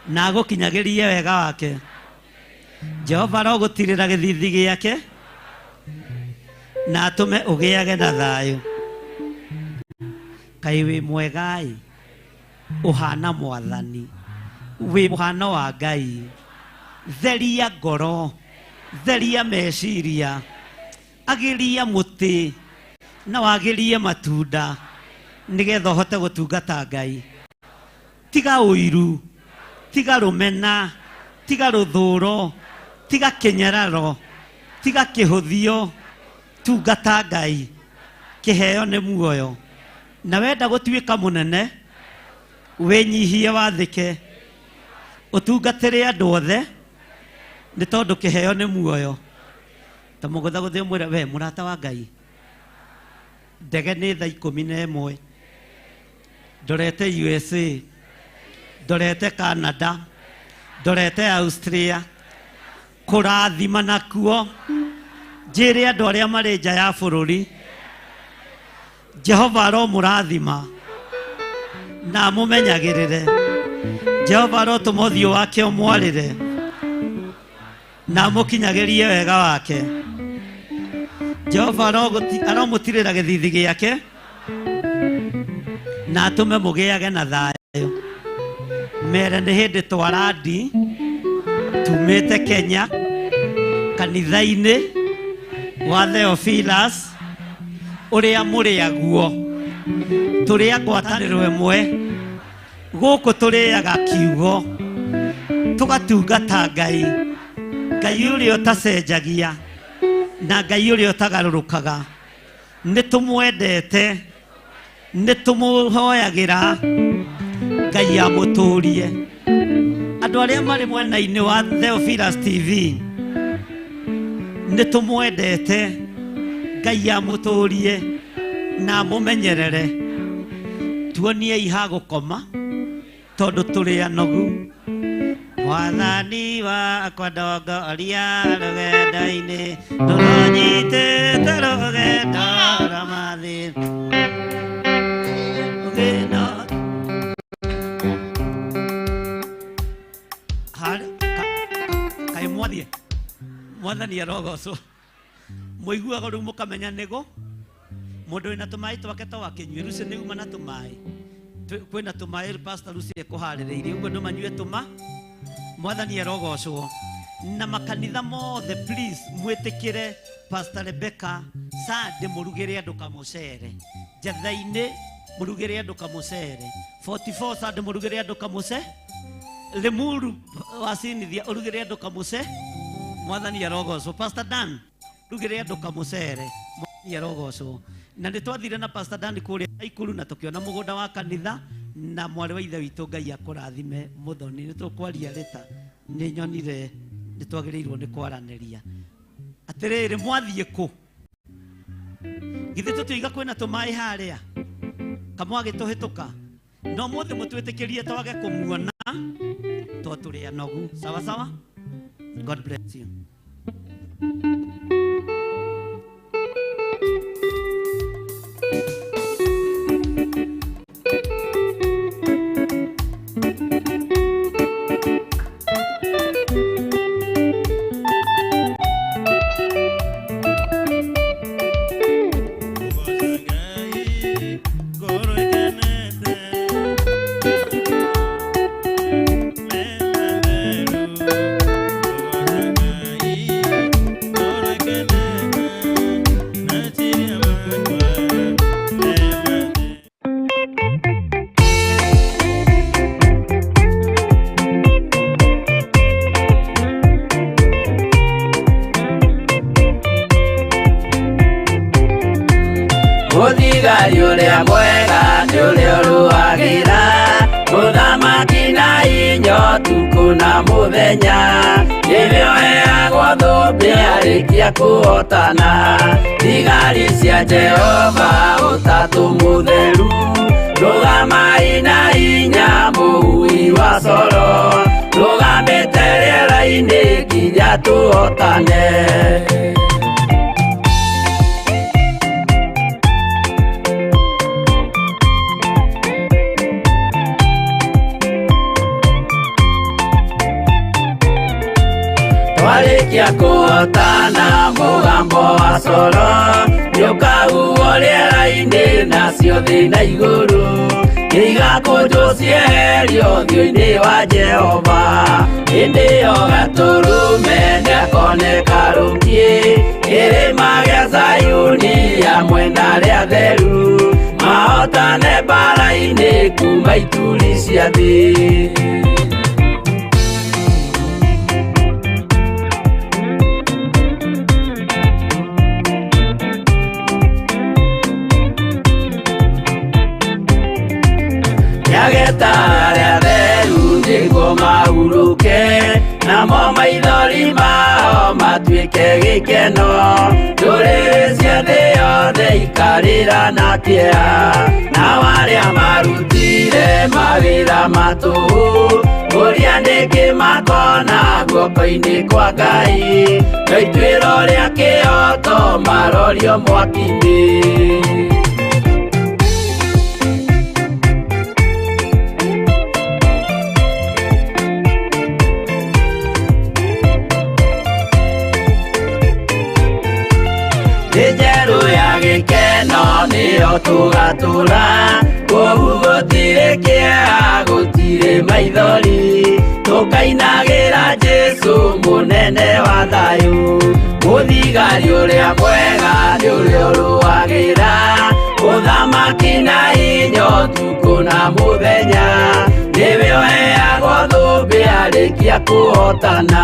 na agũkinyagĩrie wega wake Jehova arogũtirĩra gĩthithi gĩake na atũme ũgĩage na thayũ kaĩ wĩ mwega ũhana mwathani wĩ mũhano wa Ngai theria ngoro theria meciria agĩria mũtĩ na wagĩrie matunda nĩgetha ũhote gũtungata Ngai tiga ũiru tiga rũmena tiga rũthũũro tiga kĩnyararo tiga kĩhũthio tungata Ngai kĩheo nĩ muoyo na wenda gũtuĩka mũnene wĩnyihie wathĩke ũtungatĩre andũ othe nĩ tondũ kĩheo nĩ muoyo ta mũgũtha gũthĩ mwĩre we mũrata wa Ngai ndege nĩ thaa 11 ndorete USA ndorete Canada ndorete Austria kũrathima nakuo njĩre andũ arĩa marĩ nja ya bũrũri Jehova aromũrathima na mũmenyagĩrĩre Jehova arotũma ũthiũ wake ũmwarĩre na mũkinyagĩrie wega wake Jehova aromũtirĩra gĩthithi gĩake na atũme mũgĩage na thayũ mere nĩ hĩndĩ twarandi tumĩte Kenya kanitha-inĩ wa Theophilus ũrĩa mũrĩaguo tũrĩa ngwatanĩro ĩmwe gũkũ tũrĩaga kiugo tũgatungata Ngai Ngai ũrĩa ũtacenjagia na Ngai ũrĩa ũtagarũrũkaga nĩ tũmwendete nĩ tũmũhoyagĩra Ngai amũtũrie andũ arĩa marĩ mwena-inĩ wa Theophilus TV nĩ tũmwendete Ngai amũtũrie na mũmenyerere tuoniei ha gũkoma tondũ tũrĩ anogu Mwathani wakwa ndongoria rũgendo-inĩ tũrũnyitĩte rũgendo rwa mathĩ kaĩ mwathie Mwathani arogocwo mũiguaga rĩu mũkamenya nĩgũ mũndũ wĩna tũmaĩ twake to wakĩnyue Lucy nĩ uma na tũmaĩ kwĩna tũmaĩ pastor Lucy ekũharĩrĩirie ũguo ndũ manyue tũma Mwathani arogocwo na makanitha mothe please mwĩtĩkĩre Pastor Rebecca Sunday mũrugĩre andũ kamũcere njatha-inĩ mũrugĩre andũ kamũcere 44 Sunday mũrugĩre andũ kamũcere Lemuru wacinithia ũrugĩre andũ kamũcere Mwathani arogocwo Pastor Dan rugĩre andũ kamũcere Mwathani arogocwo na nĩ twathire na Pastor Dan kũrĩa Ikuru na tũkĩona mũgũnda wa kanitha na mwarĩ wa ithe witũ Ngai akũrathime mũthoni nĩ tũkwaria rĩta nĩ nyonire nĩ twagĩrĩirwo nĩ kwaranĩria atĩrĩrĩ mwathiĩ kũ githĩ tũtiga kwĩna tũmaĩ harĩa kamwagĩtũhĩtũka no mũthĩ mũtwĩtĩkĩrie twage kũmuona to tũrĩ anogu sawa sawa God bless you Ngai Mũthigari ũrĩa mwega nĩ ũrĩa ũrũagĩra mũthamaki na hinya ũtukũ na mũthenya. Nĩwe ũheagwo thũmbĩ arĩkia kũhotana. Thigari cia Jehova ũtatũ mũtheru, rũgamai na hinya mũhui wa coro, rũgamĩte rĩera-inĩ nginya tũhotane. Twarĩkia kũhotana mũgambo wa coro nĩũkahuhwo rĩera-inĩ nacio thĩ na igũrũ, igakũnjwo cieherio ũthiũ-inĩ wa Jehova. Hĩndĩ ĩyo Gatũrũme nĩakoneka rũngiĩ kĩrĩma gĩa Zayuni hamwe na arĩa atheru, mahotane mbara-inĩ kuma ituri cia thĩ. Nĩageta arĩa atheru nĩguo mahurũke, namo maithori mao matuĩke gĩkeno. Ndũrĩrĩ cia thĩ yothe ikarĩra na kĩeha, nao arĩa marutire mawĩra matũhũ ũrĩa nĩngĩ makona guoko-inĩ kwa Ngai. Na ituĩro rĩa kĩhoto marorio mwaki-inĩ. Njerũ ya gĩkeno nĩyo tũgatũra, kũu gũtirĩ kĩeha gũtirĩ maithori, tũkainagĩra Jesũ mũnene wa thayũ. Mũthigari ũrĩa mwega nĩ ũrĩa ũrũagĩra ũthamaki na hinya ũtukũ na mũthenya. Nĩwe ũheagwo thũmbĩ arĩkia kũhotana.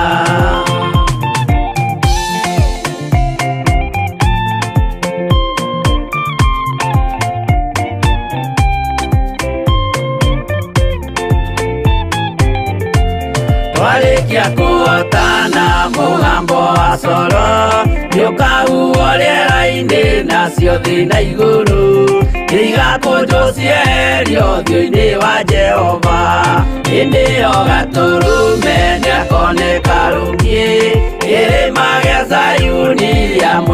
Twarĩkia kũhotana mũgambo wa coro nĩũkahuhwo rĩera-inĩ nacio thĩ na igũrũ, igakũnjwo cieherio ũthiũ-inĩ wa Jehova. Hĩndĩ ĩyo Gatũrũme nĩakoneka rũngiĩ kĩrĩma gĩa Zayuni hamwe